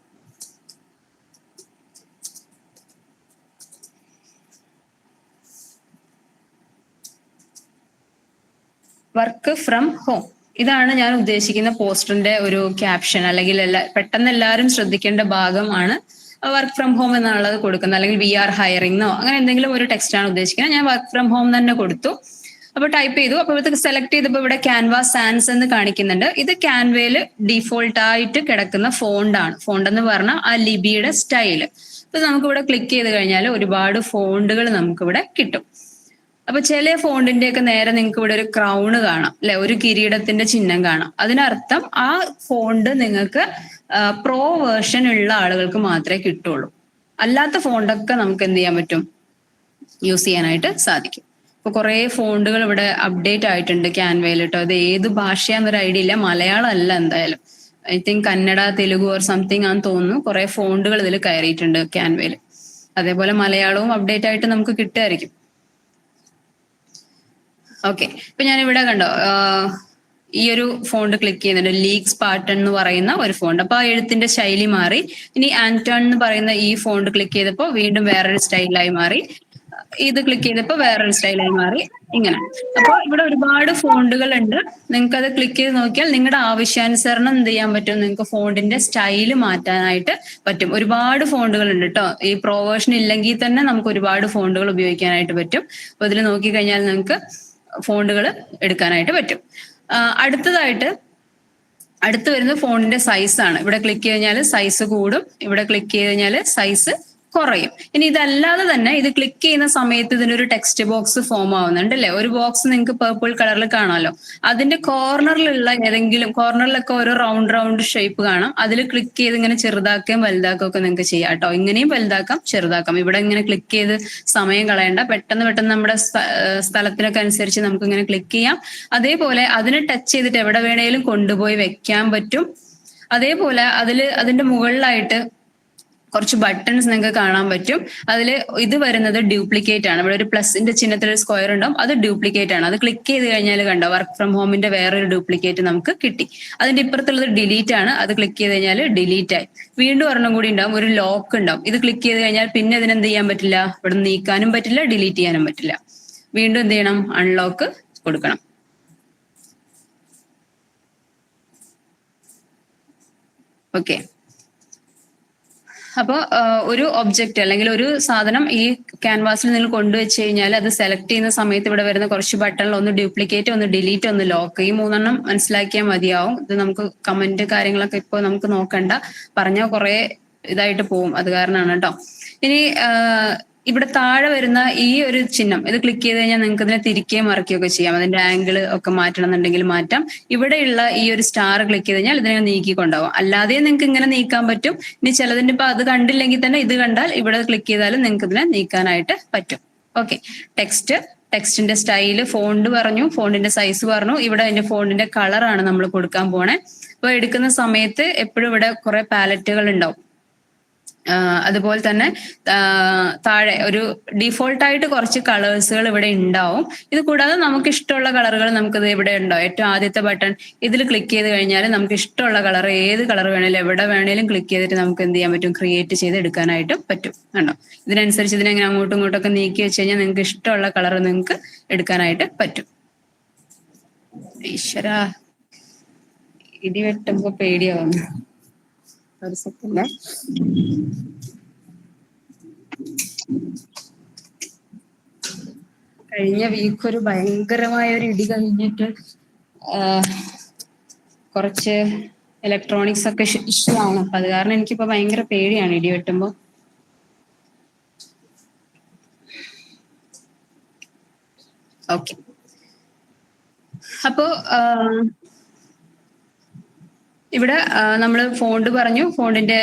വർക്ക് ഫ്രം ഹോം, ഇതാണ് ഞാൻ ഉദ്ദേശിക്കുന്ന പോസ്റ്ററിന്റെ ഒരു ക്യാപ്ഷൻ, അല്ലെങ്കിൽ പെട്ടെന്ന് എല്ലാവരും ശ്രദ്ധിക്കേണ്ട ഭാഗമാണ് വർക്ക് ഫ്രം ഹോം എന്നുള്ളത് കൊടുക്കുന്നത്. അല്ലെങ്കിൽ വി ആർ ഹയറിംഗോ അങ്ങനെ എന്തെങ്കിലും ഒരു ടെക്സ്റ്റ് ആണ് ഉദ്ദേശിക്കുന്നത്. ഞാൻ വർക്ക് ഫ്രം ഹോം തന്നെ കൊടുത്തു. അപ്പൊ ടൈപ്പ് ചെയ്തു. അപ്പൊ ഇത് സെലക്ട് ചെയ്തപ്പോൾ ഇവിടെ ക്യാൻവ സാൻസ് എന്ന് കാണിക്കുന്നുണ്ട്. ഇത് ക്യാൻവയില് ഡിഫോൾട്ട് ആയിട്ട് കിടക്കുന്ന ഫോണ്ടാണ്. ഫോണ്ട് എന്ന് പറഞ്ഞാൽ ആ ലിപിയുടെ സ്റ്റൈല്. അപ്പൊ നമുക്കിവിടെ ക്ലിക്ക് ചെയ്ത് കഴിഞ്ഞാൽ ഒരുപാട് ഫോണ്ടുകൾ നമുക്കിവിടെ കിട്ടും. അപ്പൊ ചില ഫോണ്ടിന്റെ ഒക്കെ നേരെ നിങ്ങൾക്ക് ഇവിടെ ഒരു ക്രൗണ് കാണാം അല്ലെ, ഒരു കിരീടത്തിന്റെ ചിഹ്നം കാണാം. അതിനർത്ഥം ആ ഫോണ്ട് നിങ്ങൾക്ക് പ്രോ വേർഷൻ ഉള്ള ആളുകൾക്ക് മാത്രമേ കിട്ടുള്ളൂ. അല്ലാത്ത ഫോണ്ടൊക്കെ നമുക്ക് എന്ത് ചെയ്യാൻ പറ്റും, യൂസ് ചെയ്യാനായിട്ട് സാധിക്കും. ഇപ്പൊ കുറെ ഫോണ്ടുകൾ ഇവിടെ അപ്ഡേറ്റ് ആയിട്ടുണ്ട് ക്യാൻവയിൽ കേട്ടോ. അത് ഏത് ഭാഷയാന്നൊരു ഐഡിയ ഇല്ല. മലയാളം അല്ല എന്തായാലും. I think Kannada, Telugu or something ആണെന്ന് തോന്നുന്നു. കുറെ ഫോണ്ടുകൾ ഇതിൽ കയറിയിട്ടുണ്ട് ക്യാൻവയിൽ. അതേപോലെ മലയാളവും അപ്ഡേറ്റ് ആയിട്ട് നമുക്ക് കിട്ടുമായിരിക്കും. ഓക്കെ, ഇപ്പൊ ഞാനിവിടെ കണ്ടോ ഈ ഒരു ഫോണ്ട് ക്ലിക്ക് ചെയ്യുന്നുണ്ട്, ലീക്സ് പാറ്റേൺ എന്ന് പറയുന്ന ഒരു ഫോണ്ട്. അപ്പൊ ആ എഴുത്തിന്റെ ശൈലി മാറി. ഇനി ആന്റൺ എന്ന് പറയുന്ന ഈ ഫോണ്ട് ക്ലിക്ക് ചെയ്തപ്പോൾ വീണ്ടും വേറൊരു സ്റ്റൈലായി മാറി. ഇത് ക്ലിക്ക് ചെയ്തപ്പോൾ വേറൊരു സ്റ്റൈലായി മാറി. ഇങ്ങനെ. അപ്പോൾ ഇവിടെ ഒരുപാട് ഫോണ്ടുകൾ ഉണ്ട്. നിങ്ങൾക്ക് അത് ക്ലിക്ക് ചെയ്ത് നോക്കിയാൽ നിങ്ങളുടെ ആവശ്യാനുസരണം എന്ത് ചെയ്യാൻ പറ്റും, നിങ്ങൾക്ക് ഫോണ്ടിന്റെ സ്റ്റൈല് മാറ്റാനായിട്ട് പറ്റും. ഒരുപാട് ഫോണ്ടുകൾ ഉണ്ട് കേട്ടോ. ഈ പ്രൊവേർഷൻ ഇല്ലെങ്കിൽ തന്നെ നമുക്ക് ഒരുപാട് ഫോണ്ടുകൾ ഉപയോഗിക്കാനായിട്ട് പറ്റും. അപ്പൊ ഇതിൽ നോക്കിക്കഴിഞ്ഞാൽ നിങ്ങൾക്ക് ഫോണ്ടുകൾ എടുക്കാനായിട്ട് പറ്റും. അടുത്തതായിട്ട് അടുത്ത് വരുന്നത് ഫോണിന്റെ സൈസ് ആണ്. ഇവിടെ ക്ലിക്ക് കഴിഞ്ഞാൽ സൈസ് കൂടും, ഇവിടെ ക്ലിക്ക് ചെയ്ത് കഴിഞ്ഞാൽ സൈസ് കുറയും. ഇനി ഇതല്ലാതെ തന്നെ ഇത് ക്ലിക്ക് ചെയ്യുന്ന സമയത്ത് ഇതിനൊരു ടെക്സ്റ്റ് ബോക്സ് ഫോം ആവുന്നുണ്ട് അല്ലേ? ഒരു ബോക്സ് നിങ്ങൾക്ക് പേർപ്പിൾ കളറിൽ കാണാമല്ലോ. അതിന്റെ കോർണറിലുള്ള ഏതെങ്കിലും കോർണറിലൊക്കെ ഓരോ റൗണ്ട് ഷേപ്പ് കാണാം. അതിൽ ക്ലിക്ക് ചെയ്ത് ഇങ്ങനെ ചെറുതാക്കുകയും വലുതാക്കുകയും ഒക്കെ നിങ്ങൾക്ക് ചെയ്യാം കേട്ടോ. ഇങ്ങനെയും വലുതാക്കാം, ചെറുതാക്കാം. ഇവിടെ ഇങ്ങനെ ക്ലിക്ക് ചെയ്ത് സമയം കളയണ്ട. പെട്ടെന്ന് നമ്മുടെ സ്ഥലത്തിനൊക്കെ അനുസരിച്ച് നമുക്ക് ഇങ്ങനെ ക്ലിക്ക് ചെയ്യാം. അതേപോലെ അതിനെ ടച്ച് ചെയ്തിട്ട് എവിടെ വേണേലും കൊണ്ടുപോയി വെക്കാൻ പറ്റും. അതേപോലെ അതിന്റെ മുകളിലായിട്ട് കുറച്ച് ബട്ടൺസ് നിങ്ങൾക്ക് കാണാൻ പറ്റും. അതിൽ ഇത് വരുന്നത് ഡ്യൂപ്ലിക്കേറ്റ് ആണ്. ഇവിടെ ഒരു പ്ലസിന്റെ ചിഹ്നത്തിൽ ഒരു സ്ക്വയർ ഉണ്ടാവും, അത് ഡ്യൂപ്ലിക്കേറ്റ് ആണ്. അത് ക്ലിക്ക് ചെയ്ത് കഴിഞ്ഞാൽ കണ്ടോ വർക്ക് ഫ്രം ഹോമിന്റെ വേറൊരു ഡ്യൂപ്ലിക്കേറ്റ് നമുക്ക് കിട്ടി. അതിന്റെ ഇപ്പുറത്തുള്ളത് ഡിലീറ്റ് ആണ്. അത് ക്ലിക്ക് ചെയ്ത് കഴിഞ്ഞാൽ ഡിലീറ്റ് ആയി. വീണ്ടും ഒരെണ്ണം കൂടി ഉണ്ടാവും, ഒരു ലോക്ക് ഉണ്ടാവും. ഇത് ക്ലിക്ക് ചെയ്ത് കഴിഞ്ഞാൽ പിന്നെ ഇതിനെന്ത് ചെയ്യാൻ പറ്റില്ല, ഇവിടെ നീക്കാനും പറ്റില്ല, ഡിലീറ്റ് ചെയ്യാനും പറ്റില്ല. വീണ്ടും എന്ത് ചെയ്യണം, അൺലോക്ക് കൊടുക്കണം. ഓക്കെ, അപ്പോൾ ഒരു ഒബ്ജക്റ്റ് അല്ലെങ്കിൽ ഒരു സാധനം ഈ ക്യാൻവാസിൽ നിങ്ങൾ കൊണ്ടുവച്ച് കഴിഞ്ഞാൽ അത് സെലക്ട് ചെയ്യുന്ന സമയത്ത് ഇവിടെ വരുന്ന കുറച്ച് ബട്ടണിൽ ഒന്ന് ഡ്യൂപ്ലിക്കേറ്റ്, ഒന്ന് ഡിലീറ്റ്, ഒന്ന് ലോക്ക്, ഈ 3 മനസ്സിലാക്കിയാൽ മതിയാവും. ഇത് നമുക്ക് കമന്റ് കാര്യങ്ങളൊക്കെ ഇപ്പോൾ നമുക്ക് നോക്കണ്ട, പറഞ്ഞാൽ കുറെ ഇതായിട്ട് പോവും, അത് കാരണമാണ് കേട്ടോ. ഇനി ഇവിടെ താഴെ വരുന്ന ഈ ഒരു ചിഹ്നം ഇത് ക്ലിക്ക് ചെയ്ത് കഴിഞ്ഞാൽ നിങ്ങൾക്ക് ഇതിനെ തിരിക്കുകയും മറക്കുകയൊക്കെ ചെയ്യാം. അതിന്റെ ആംഗിൾ ഒക്കെ മാറ്റണം എന്നുണ്ടെങ്കിൽ മാറ്റാം. ഇവിടെയുള്ള ഈ ഒരു സ്റ്റാർ ക്ലിക്ക് ചെയ്ത് കഴിഞ്ഞാൽ ഇതിനെ നീക്കി കൊണ്ടുപോകാം. അല്ലാതെ നിങ്ങൾക്ക് ഇങ്ങനെ നീക്കാൻ പറ്റും. ഇനി ചിലതിന്റെ ഇപ്പൊ അത് കണ്ടില്ലെങ്കിൽ തന്നെ ഇത് കണ്ടാൽ ഇവിടെ ക്ലിക്ക് ചെയ്താലും നിങ്ങൾക്ക് ഇതിനെ നീക്കാനായിട്ട് പറ്റും. ഓക്കെ, ടെക്സ്റ്റിന്റെ സ്റ്റൈല്, ഫോണ്ട് പറഞ്ഞു, ഫോണ്ടിന്റെ സൈസ് പറഞ്ഞു. ഇവിടെ അതിന്റെ ഫോണ്ടിന്റെ കളറാണ് നമ്മൾ കൊടുക്കാൻ പോണേ. അപ്പൊ എടുക്കുന്ന സമയത്ത് എപ്പോഴും ഇവിടെ കുറെ പാലറ്റുകൾ ഉണ്ടാവും. അതുപോലെ തന്നെ താഴെ ഒരു ഡിഫോൾട്ട് ആയിട്ട് കുറച്ച് കളേഴ്സുകൾ ഇവിടെ ഉണ്ടാവും. ഇത് കൂടാതെ നമുക്ക് ഇഷ്ടമുള്ള കളറുകൾ നമുക്കിത് ഇവിടെ ഉണ്ടാവും. ഏറ്റവും ആദ്യത്തെ ബട്ടൺ ഇതിൽ ക്ലിക്ക് ചെയ്ത് കഴിഞ്ഞാൽ നമുക്ക് ഇഷ്ടമുള്ള കളർ, ഏത് കളർ വേണേലും എവിടെ വേണേലും ക്ലിക്ക് ചെയ്തിട്ട് നമുക്ക് എന്ത് ചെയ്യാൻ പറ്റും, ക്രിയേറ്റ് ചെയ്ത് എടുക്കാനായിട്ട് പറ്റും. കണ്ടോ, ഇതിനനുസരിച്ച് ഇതിനെങ്ങനെ അങ്ങോട്ടും ഇങ്ങോട്ടൊക്കെ നീക്കി വെച്ച് കഴിഞ്ഞാൽ നിങ്ങൾക്ക് ഇഷ്ടമുള്ള കളർ നിങ്ങൾക്ക് എടുക്കാനായിട്ട് പറ്റും. ഈശ്വരാ, ഇടി വെട്ടുമ്പോ പേടിയാവുന്നു. ഒരു സെക്കൻഡ്. കഴിഞ്ഞ വീക്ക് ഒരു ഭയങ്കരമായ ഒരു ഇടി കഴിഞ്ഞിട്ട് കുറച്ച് ഇലക്ട്രോണിക്സ് ഒക്കെ ഇഷ്യൂ ആണ്. അപ്പൊ അത് കാരണം എനിക്കിപ്പോ ഭയങ്കര പേടിയാണ് ഇടി വെട്ടുമ്പോ. ഓക്കെ, അപ്പോ ഇവിടെ നമ്മൾ ഫോണ്ട് പറഞ്ഞു, ഫോണ്ടിന്റെ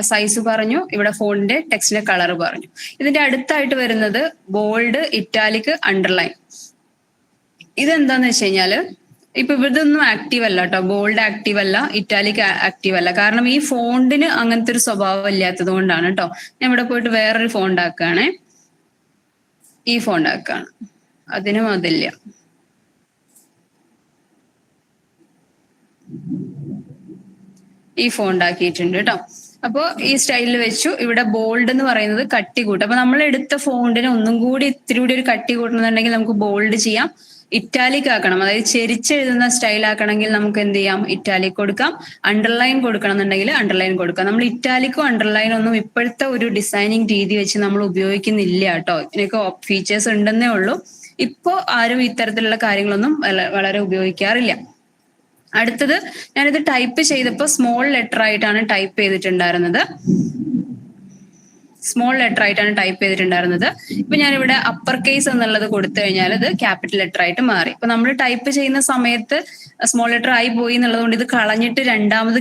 സൈസ് പറഞ്ഞു, ഇവിടെ ഫോണ്ടിന്റെ ടെക്സ്റ്റിന്റെ കളർ പറഞ്ഞു. ഇതിന്റെ അടുത്തായിട്ട് വരുന്നത് ബോൾഡ്, ഇറ്റാലിക്, അണ്ടർലൈൻ. ഇതെന്താന്ന് വെച്ച് കഴിഞ്ഞാല് ഇപ്പൊ ഇതൊന്നും ആക്റ്റീവ് അല്ല കേട്ടോ. ബോൾഡ് ആക്റ്റീവ് അല്ല, ഇറ്റാലിക് ആക്റ്റീവ് അല്ല. കാരണം ഈ ഫോണ്ടിന് അങ്ങനത്തെ ഒരു സ്വഭാവം ഇല്ലാത്തത് കൊണ്ടാണ് കേട്ടോ. ഞാൻ ഇവിടെ പോയിട്ട് വേറൊരു ഫോണ്ട് ആക്കുകയാണേ. ഈ ഫോണ്ട് ആക്കുകയാണ്, അതിനും അതില്ല. ഈ ഫോണ്ട് ആക്കിയിട്ടുണ്ട് കേട്ടോ. അപ്പൊ ഈ സ്റ്റൈലിൽ വെച്ചു. ഇവിടെ ബോൾഡ് എന്ന് പറയുന്നത് കട്ടി കൂട്ടും. അപ്പൊ നമ്മൾ എടുത്ത ഫോണ്ടിന് ഒന്നും കൂടി ഇത്തിരി കൂടി ഒരു കട്ടി കൂട്ടണമെന്നുണ്ടെങ്കിൽ നമുക്ക് ബോൾഡ് ചെയ്യാം. ഇറ്റാലിക് ആക്കണം, അതായത് ചെരിച്ചെഴുതുന്ന സ്റ്റൈൽ ആക്കണമെങ്കിൽ നമുക്ക് എന്ത് ചെയ്യാം, ഇറ്റാലിക് കൊടുക്കാം. അണ്ടർലൈൻ കൊടുക്കണം എന്നുണ്ടെങ്കിൽ അണ്ടർലൈൻ കൊടുക്കാം. നമ്മൾ ഇറ്റാലിക്കോ അണ്ടർലൈനോ ഒന്നും ഇപ്പോഴത്തെ ഒരു ഡിസൈനിങ് രീതി വെച്ച് നമ്മൾ ഉപയോഗിക്കുന്നില്ല കേട്ടോ. ഇതിനൊക്കെ ഫീച്ചേഴ്സ് ഉണ്ടെന്നേ ഉള്ളൂ. ഇപ്പോ ആരും ഇത്തരത്തിലുള്ള കാര്യങ്ങളൊന്നും വളരെ ഉപയോഗിക്കാറില്ല. അടുത്തത് ഞാനിത് ടൈപ്പ് ചെയ്തപ്പോൾ സ്മോൾ ലെറ്റർ ആയിട്ടാണ് ടൈപ്പ് ചെയ്തിട്ടുണ്ടായിരുന്നത്. ഇപ്പൊ ഞാനിവിടെ അപ്പർ കേസ് എന്നുള്ളത് കൊടുത്തു കഴിഞ്ഞാൽ ഇത് ക്യാപിറ്റൽ ലെറ്റർ ആയിട്ട് മാറി. ഇപ്പൊ നമ്മൾ ടൈപ്പ് ചെയ്യുന്ന സമയത്ത് സ്മോൾ ലെറ്റർ ആയി പോയി എന്നുള്ളത് കൊണ്ട് ഇത് കളഞ്ഞിട്ട് രണ്ടാമത്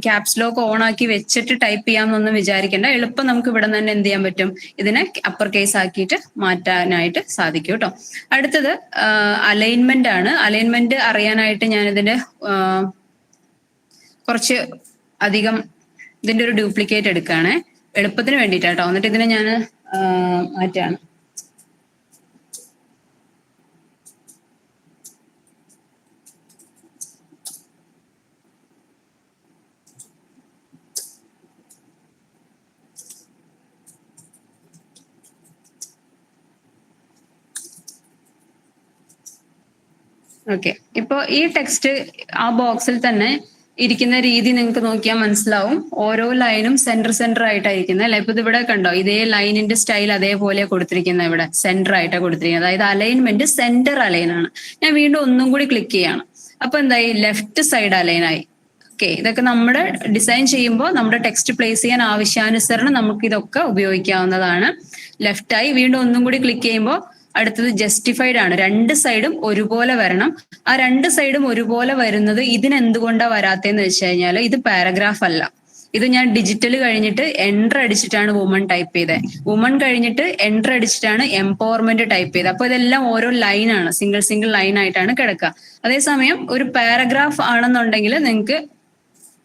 ക്യാപ്സ് ലോക്ക് ഓൺ ആക്കി വെച്ചിട്ട് ടൈപ്പ് ചെയ്യാമെന്നൊന്നും വിചാരിക്കേണ്ട. എളുപ്പം നമുക്ക് ഇവിടെ തന്നെ എന്ത് ചെയ്യാൻ പറ്റും, ഇതിനെ അപ്പർ കേസ് ആക്കിയിട്ട് മാറ്റാനായിട്ട് സാധിക്കും കേട്ടോ. അടുത്തത് അലൈൻമെന്റ് ആണ്. അലൈൻമെന്റ് അറിയാനായിട്ട് ഞാൻ ഇതിന്റെ കുറച്ച് അധികം ഇതിന്റെ ഒരു ഡ്യൂപ്ലിക്കേറ്റ് എടുക്കുകയാണേ, എളുപ്പത്തിന് വേണ്ടിയിട്ടാട്ടോ. എന്നിട്ട് ഇതിനെ ഞാൻ മാറ്റാണ്. ഓക്കെ, ഇപ്പൊ ഈ ടെക്സ്റ്റ് ആ ബോക്സിൽ തന്നെ ഇരിക്കുന്ന രീതി നിങ്ങൾക്ക് നോക്കിയാൽ മനസ്സിലാവും. ഓരോ ലൈനും സെന്റർ ആയിട്ടായിരിക്കുന്നത് അല്ലെ. ഇപ്പൊ ഇതിവിടെ കണ്ടോ, ഇതേ ലൈനിന്റെ സ്റ്റൈൽ അതേപോലെ കൊടുത്തിരിക്കുന്നത്, ഇവിടെ സെന്റർ ആയിട്ടാണ് കൊടുത്തിരിക്കുന്നത്. അതായത് അലൈൻമെന്റ് സെന്റർ അലൈൻ ആണ്. ഞാൻ വീണ്ടും ഒന്നും കൂടി ക്ലിക്ക് ചെയ്യാണ്. അപ്പൊ എന്തായി, ലെഫ്റ്റ് സൈഡ് അലൈൻ ആയി. ഓക്കെ, ഇതൊക്കെ നമ്മുടെ ഡിസൈൻ ചെയ്യുമ്പോൾ നമ്മുടെ ടെക്സ്റ്റ് പ്ലേസ് ചെയ്യാൻ ആവശ്യാനുസരണം നമുക്ക് ഇതൊക്കെ ഉപയോഗിക്കാവുന്നതാണ്. ലെഫ്റ്റ് ആയി. വീണ്ടും ഒന്നും കൂടി ക്ലിക്ക് ചെയ്യുമ്പോൾ അടുത്തത് ജസ്റ്റിഫൈഡ് ആണ്. രണ്ട് സൈഡും ഒരുപോലെ വരണം. ആ രണ്ട് സൈഡും ഒരുപോലെ വരുന്നത് ഇതിനെന്തുകൊണ്ടാണ് വരാത്തതെന്ന് വെച്ച് കഴിഞ്ഞാൽ ഇത് പാരഗ്രാഫ് അല്ല. ഇത് ഞാൻ ഡിജിറ്റൽ കഴിഞ്ഞിട്ട് എൻറ്റർ അടിച്ചിട്ടാണ് വുമൺ ടൈപ്പ് ചെയ്തത്. വുമൺ കഴിഞ്ഞിട്ട് എൻറ്റർ അടിച്ചിട്ടാണ് എംപവർമെന്റ് ടൈപ്പ് ചെയ്തത്. അപ്പൊ ഇതെല്ലാം ഓരോ ലൈനാണ്, സിംഗിൾ ലൈൻ ആയിട്ടാണ് കിടക്കുക. അതേസമയം ഒരു പാരഗ്രാഫ് ആണെന്നുണ്ടെങ്കിൽ നിങ്ങൾക്ക്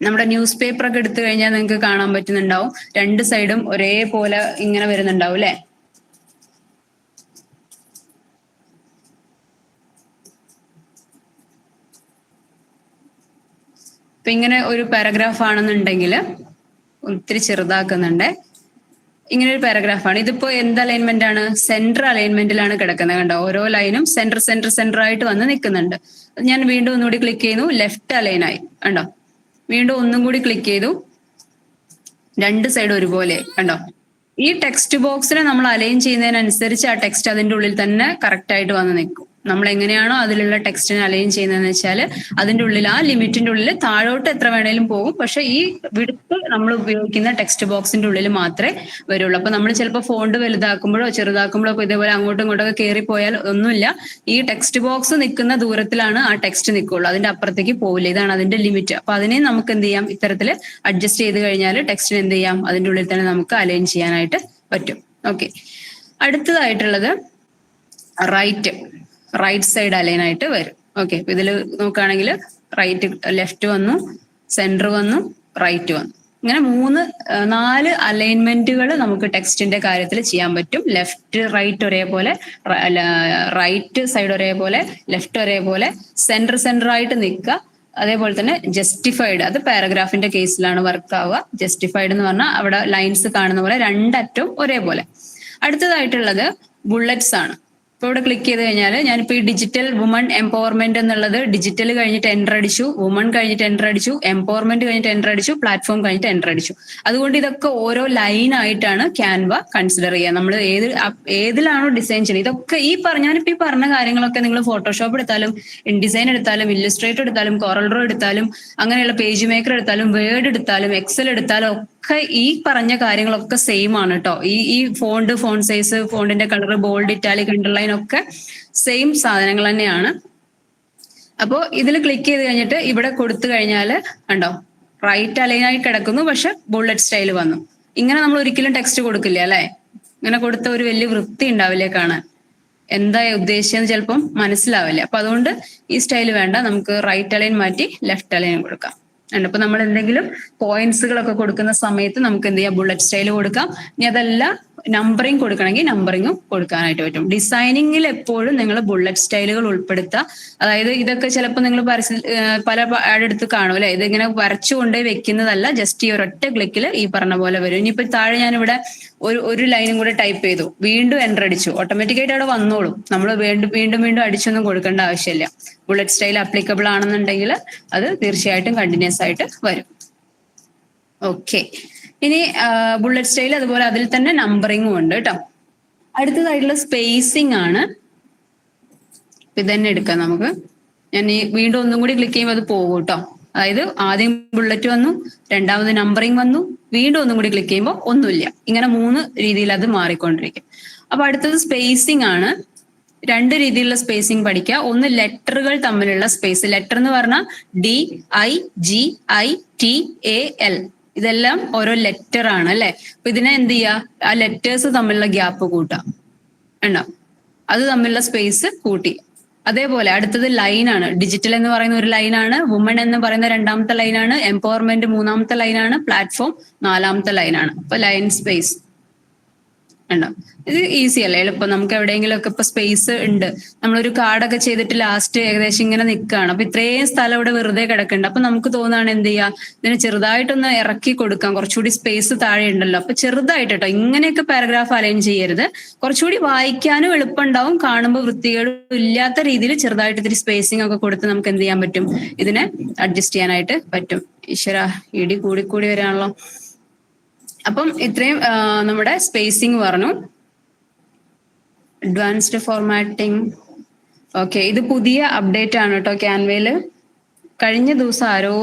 നമ്മുടെ ന്യൂസ് പേപ്പർ ഒക്കെ എടുത്തു കഴിഞ്ഞാൽ നിങ്ങൾക്ക് കാണാൻ പറ്റുന്നുണ്ടാവും, രണ്ട് സൈഡും ഒരേപോലെ ഇങ്ങനെ വരുന്നുണ്ടാവും അല്ലെ. ഇപ്പൊ ഇങ്ങനെ ഒരു പാരഗ്രാഫ് ആണെന്നുണ്ടെങ്കിൽ ഒത്തിരി ചെറുതാക്കുന്നുണ്ട്. ഇങ്ങനെ ഒരു പാരഗ്രാഫാണ്. ഇതിപ്പോ എന്ത് അലൈൻമെന്റ് ആണ്, സെന്റർ അലൈൻമെന്റിലാണ് കിടക്കുന്നത്. കണ്ടോ, ഓരോ ലൈനും സെന്റർ ആയിട്ട് വന്ന് നിൽക്കുന്നുണ്ട്. ഞാൻ വീണ്ടും ഒന്നുകൂടി ക്ലിക്ക് ചെയ്യുന്നു, ലെഫ്റ്റ് അലൈൻ ആയി. കണ്ടോ, വീണ്ടും ഒന്നും കൂടി ക്ലിക്ക് ചെയ്തു, രണ്ട് സൈഡ് ഒരുപോലെ. കണ്ടോ, ഈ ടെക്സ്റ്റ് ബോക്സിനെ നമ്മൾ അലൈൻ ചെയ്യുന്നതിനനുസരിച്ച് ആ ടെക്സ്റ്റ് അതിന്റെ ഉള്ളിൽ തന്നെ കറക്റ്റ് ആയിട്ട് വന്ന് നിൽക്കും. നമ്മൾ എങ്ങനെയാണോ അതിലുള്ള ടെക്സ്റ്റിനെ അലൈൻ ചെയ്യുന്നതെന്ന് വെച്ചാൽ അതിന്റെ ഉള്ളിൽ, ആ ലിമിറ്റിന്റെ ഉള്ളിൽ താഴോട്ട് എത്ര വേണേലും പോകും. പക്ഷെ ഈ വിഡ്ത്ത് നമ്മൾ ഉപയോഗിക്കുന്ന ടെക്സ്റ്റ് ബോക്സിന്റെ ഉള്ളിൽ മാത്രമേ വരുള്ളൂ. അപ്പൊ നമ്മൾ ചിലപ്പോൾ ഫോണ്ട് വലുതാക്കുമ്പോഴോ ചെറുതാക്കുമ്പോഴോ ഒക്കെ ഇതേപോലെ അങ്ങോട്ടും ഇങ്ങോട്ടൊക്കെ കയറി പോയാൽ ഒന്നുമില്ല, ഈ ടെക്സ്റ്റ് ബോക്സ് നിൽക്കുന്ന ദൂരത്തിലാണ് ആ ടെക്സ്റ്റ് നിൽക്കുള്ളൂ, അതിന്റെ അപ്പുറത്തേക്ക് പോകില്ല. ഇതാണ് അതിന്റെ ലിമിറ്റ്. അപ്പൊ അതിനെ നമുക്ക് എന്ത് ചെയ്യാം, ഇത്തരത്തിൽ അഡ്ജസ്റ്റ് ചെയ്ത് കഴിഞ്ഞാൽ ടെക്സ്റ്റിന് എന്ത് ചെയ്യാം, അതിന്റെ ഉള്ളിൽ തന്നെ നമുക്ക് അലൈൻ ചെയ്യാനായിട്ട് പറ്റും. ഓക്കെ, അടുത്തതായിട്ടുള്ളത് റൈറ്റ് സൈഡ് അലൈൻ ആയിട്ട് വരും. ഓക്കെ, ഇതിൽ നോക്കുകയാണെങ്കിൽ ലെഫ്റ്റ് വന്നു, സെന്റർ വന്നു, റൈറ്റ് വന്നു. ഇങ്ങനെ 4 അലൈൻമെന്റുകൾ നമുക്ക് ടെക്സ്റ്റിന്റെ കാര്യത്തിൽ ചെയ്യാൻ പറ്റും. ലെഫ്റ്റ് റൈറ്റ് ഒരേപോലെ, റൈറ്റ് സൈഡ് ഒരേപോലെ, ലെഫ്റ്റ് ഒരേപോലെ, സെന്റർ ആയിട്ട് നിൽക്കുക. അതേപോലെ തന്നെ ജസ്റ്റിഫൈഡ്, അത് പാരഗ്രാഫിന്റെ കേസിലാണ് വർക്ക് ആവുക. ജസ്റ്റിഫൈഡ് എന്ന് പറഞ്ഞാൽ അവിടെ ലൈൻസ് കാണുന്ന പോലെ രണ്ടറ്റവും ഒരേപോലെ. അടുത്തതായിട്ടുള്ളത് ബുള്ളറ്റ്സ് ആണ്. ഇപ്പൊ ഇവിടെ ക്ലിക്ക് ചെയ്ത് കഴിഞ്ഞാൽ ഞാനിപ്പോ ഈ ഡിജിറ്റൽ വുമൺ എംപവർമെന്റ് എന്നുള്ളത് ഡിജിറ്റൽ കഴിഞ്ഞിട്ട് എൻ്റർ അടിച്ചു, വുമൺ കഴിഞ്ഞിട്ട് എൻ്റർ അടിച്ചു, എംപവർമെന്റ് കഴിഞ്ഞിട്ട് എൻ്റർ അടിച്ചു, പ്ലാറ്റ്ഫോം കഴിഞ്ഞിട്ട് എൻ്റർ അടിച്ചു. അതുകൊണ്ട് ഇതൊക്കെ ഓരോ ലൈൻ ആയിട്ടാണ് ക്യാൻവ കൺസിഡർ ചെയ്യുക. നമ്മൾ ഏതിലാണോ ഡിസൈൻ ചെയ്യുന്നത്, ഇതൊക്കെ ഞാനിപ്പോ ഈ പറഞ്ഞ കാര്യങ്ങളൊക്കെ നിങ്ങൾ ഫോട്ടോഷോപ്പ് എടുത്താലും, ഇൻഡിസൈൻ എടുത്താലും, ഇല്ലുസ്ട്രേറ്റർ എടുത്താലും, കോറൽ ഡ്രോ എടുത്താലും, അങ്ങനെയുള്ള പേജ് മേക്കർ എടുത്താലും, വേർഡ് എടുത്താലും, എക്സൽ എടുത്താലും ഒക്കെ ഈ പറഞ്ഞ കാര്യങ്ങളൊക്കെ സെയിം ആണ് കേട്ടോ. ഈ ഫോണ്ട് സൈസ്, ഫോണ്ടിന്റെ കളർ, ബോൾഡ്, ഇറ്റാലിക്, അണ്ടർലൈൻ ഒക്കെ സെയിം സാധനങ്ങൾ തന്നെയാണ്. അപ്പോ ഇതിൽ ക്ലിക്ക് ചെയ്ത് കഴിഞ്ഞിട്ട് ഇവിടെ കൊടുത്തു കഴിഞ്ഞാൽ കണ്ടോ, റൈറ്റ് അലൈനായി കിടക്കുന്നു, പക്ഷെ ബുള്ളറ്റ് സ്റ്റൈൽ വന്നു. ഇങ്ങനെ നമ്മൾ ഒരിക്കലും ടെക്സ്റ്റ് കൊടുക്കില്ല അല്ലെ. ഇങ്ങനെ കൊടുത്ത ഒരു വലിയ വൃത്തി ഉണ്ടാവില്ലേ കാണാൻ, എന്താ ഉദ്ദേശിച്ചെന്ന് ചിലപ്പം മനസ്സിലാവില്ല. അപ്പൊ അതുകൊണ്ട് ഈ സ്റ്റൈൽ വേണ്ട, നമുക്ക് റൈറ്റ് അലൈൻ മാറ്റി ലെഫ്റ്റ് അലൈൻ കൊടുക്കാം. അപ്പൊ നമ്മൾ എന്തെങ്കിലും പോയിന്റ്സുകളൊക്കെ കൊടുക്കുന്ന സമയത്ത് നമുക്ക് എന്ത് ചെയ്യാം, ബുള്ളറ്റ് സ്റ്റൈൽ കൊടുക്കാം. ഇനി അതല്ല നമ്പറിങ് കൊടുക്കണമെങ്കിൽ നമ്പറിങ്ങും കൊടുക്കാനായിട്ട് പറ്റും. ഡിസൈനിങ്ങിൽ എപ്പോഴും നിങ്ങൾ ബുള്ളറ്റ് സ്റ്റൈലുകൾ ഉൾപ്പെടുത്തുക. അതായത് ഇതൊക്കെ ചിലപ്പോൾ നിങ്ങൾ പല അടുത്ത് കാണും അല്ലെ, ഇതിങ്ങനെ വരച്ചുകൊണ്ടേ വെക്കുന്നതല്ല, ജസ്റ്റ് ഈ ഒരൊറ്റ ക്ലിക്കിൽ ഈ പറഞ്ഞ പോലെ വരും. ഇനിയിപ്പോ താഴെ ഞാനിവിടെ ഒരു ലൈനും കൂടെ ടൈപ്പ് ചെയ്തു, വീണ്ടും എൻ്റർ അടിച്ചു, ഓട്ടോമാറ്റിക്കായിട്ട് അവിടെ വന്നോളും. നമ്മൾ വീണ്ടും അടിച്ചൊന്നും കൊടുക്കേണ്ട ആവശ്യമില്ല. ബുള്ളറ്റ് സ്റ്റൈൽ അപ്ലിക്കബിൾ ആണെന്നുണ്ടെങ്കിൽ അത് തീർച്ചയായിട്ടും കണ്ടിന്യൂസ് ആയിട്ട് വരും. ഓക്കെ, ഇനി ബുള്ളറ്റ് സ്റ്റൈൽ അതുപോലെ അതിൽ തന്നെ നമ്പറിങ്ങും ഉണ്ട് കേട്ടോ. അടുത്തതായിട്ടുള്ള സ്പേസിംഗ് ആണ്. ഇതന്നെ എടുക്കാം നമുക്ക്. ഞാൻ ഈ വീണ്ടും ഒന്നും കൂടി ക്ലിക്ക് ചെയ്യുമ്പോൾ അത് പോകും കേട്ടോ. അതായത് ആദ്യം ബുള്ളറ്റ് വന്നു, രണ്ടാമത് നമ്പറിങ് വന്നു, വീണ്ടും ഒന്നും കൂടി ക്ലിക്ക് ചെയ്യുമ്പോൾ ഒന്നുമില്ല. ഇങ്ങനെ 3 രീതിയിൽ അത് മാറിക്കൊണ്ടിരിക്കും. അപ്പൊ അടുത്തത് സ്പേസിംഗ് ആണ്. 2 രീതിയിലുള്ള സ്പേസിംഗ് പഠിക്കുക. ഒന്ന് ലെറ്ററുകൾ തമ്മിലുള്ള സ്പേസ്. ലെറ്റർ എന്ന് പറഞ്ഞാൽ DIGITAL, ഇതെല്ലാം ഓരോ ലെറ്റർ ആണ് അല്ലെ. അപ്പൊ ഇതിനെ എന്ത് ചെയ്യുക, ആ ലെറ്റേഴ്സ് തമ്മിലുള്ള ഗ്യാപ്പ് കൂട്ടാം. ഉണ്ടോ, അത് തമ്മിലുള്ള സ്പേസ് കൂട്ടി. അതേപോലെ അടുത്തത് ലൈനാണ്. ഡിജിറ്റൽ എന്ന് പറയുന്ന ഒരു ലൈനാണ്, വുമൺ എന്ന് പറയുന്ന 2ാമത്തെ ലൈനാണ്, എംപവർമെന്റ് 3ാമത്തെ ലൈനാണ്, പ്ലാറ്റ്ഫോം 4ാമത്തെ ലൈനാണ്. അപ്പൊ ലൈൻ സ്പേസ് ഉണ്ടോ? ഇത് ഈസി അല്ലേ, എളുപ്പം. നമുക്ക് എവിടെയെങ്കിലും ഒക്കെ ഇപ്പൊ സ്പേസ് ഉണ്ട്, നമ്മളൊരു കാർഡൊക്കെ ചെയ്തിട്ട് ലാസ്റ്റ് ഏകദേശം ഇങ്ങനെ നിൽക്കുകയാണ്, അപ്പൊ ഇത്രയും സ്ഥലം ഇവിടെ വെറുതെ കിടക്കുന്നുണ്ട്. അപ്പൊ നമുക്ക് തോന്നുകയാണ് എന്ത് ചെയ്യാ, ഇതിനെ ചെറുതായിട്ടൊന്ന് ഇറക്കി കൊടുക്കാം, കുറച്ചുകൂടി സ്പേസ് താഴെ ഉണ്ടല്ലോ, അപ്പൊ ചെറുതായിട്ട് കേട്ടോ, ഇങ്ങനെയൊക്കെ പാരഗ്രാഫ് അലൈൻ ചെയ്യരുത്. കുറച്ചുകൂടി വായിക്കാനും എളുപ്പമുണ്ടാവും, കാണുമ്പോൾ വൃത്തികേടും ഇല്ലാത്ത രീതിയിൽ ചെറുതായിട്ട് ഇത്തിരി സ്പേസിംഗ് ഒക്കെ കൊടുത്ത് നമുക്ക് എന്ത് ചെയ്യാൻ പറ്റും, ഇതിനെ അഡ്ജസ്റ്റ് ചെയ്യാനായിട്ട് പറ്റും. ഈശ്വര, ഇടി കൂടി വരാണല്ലോ. അപ്പം ഇത്രയും നമ്മുടെ സ്പേസിംഗ് പറഞ്ഞു. Advanced formatting, okay. ഇത് പുതിയ അപ്ഡേറ്റ് ആണ് കേട്ടോ ക്യാൻവയില്. കഴിഞ്ഞ ദിവസം ആരോ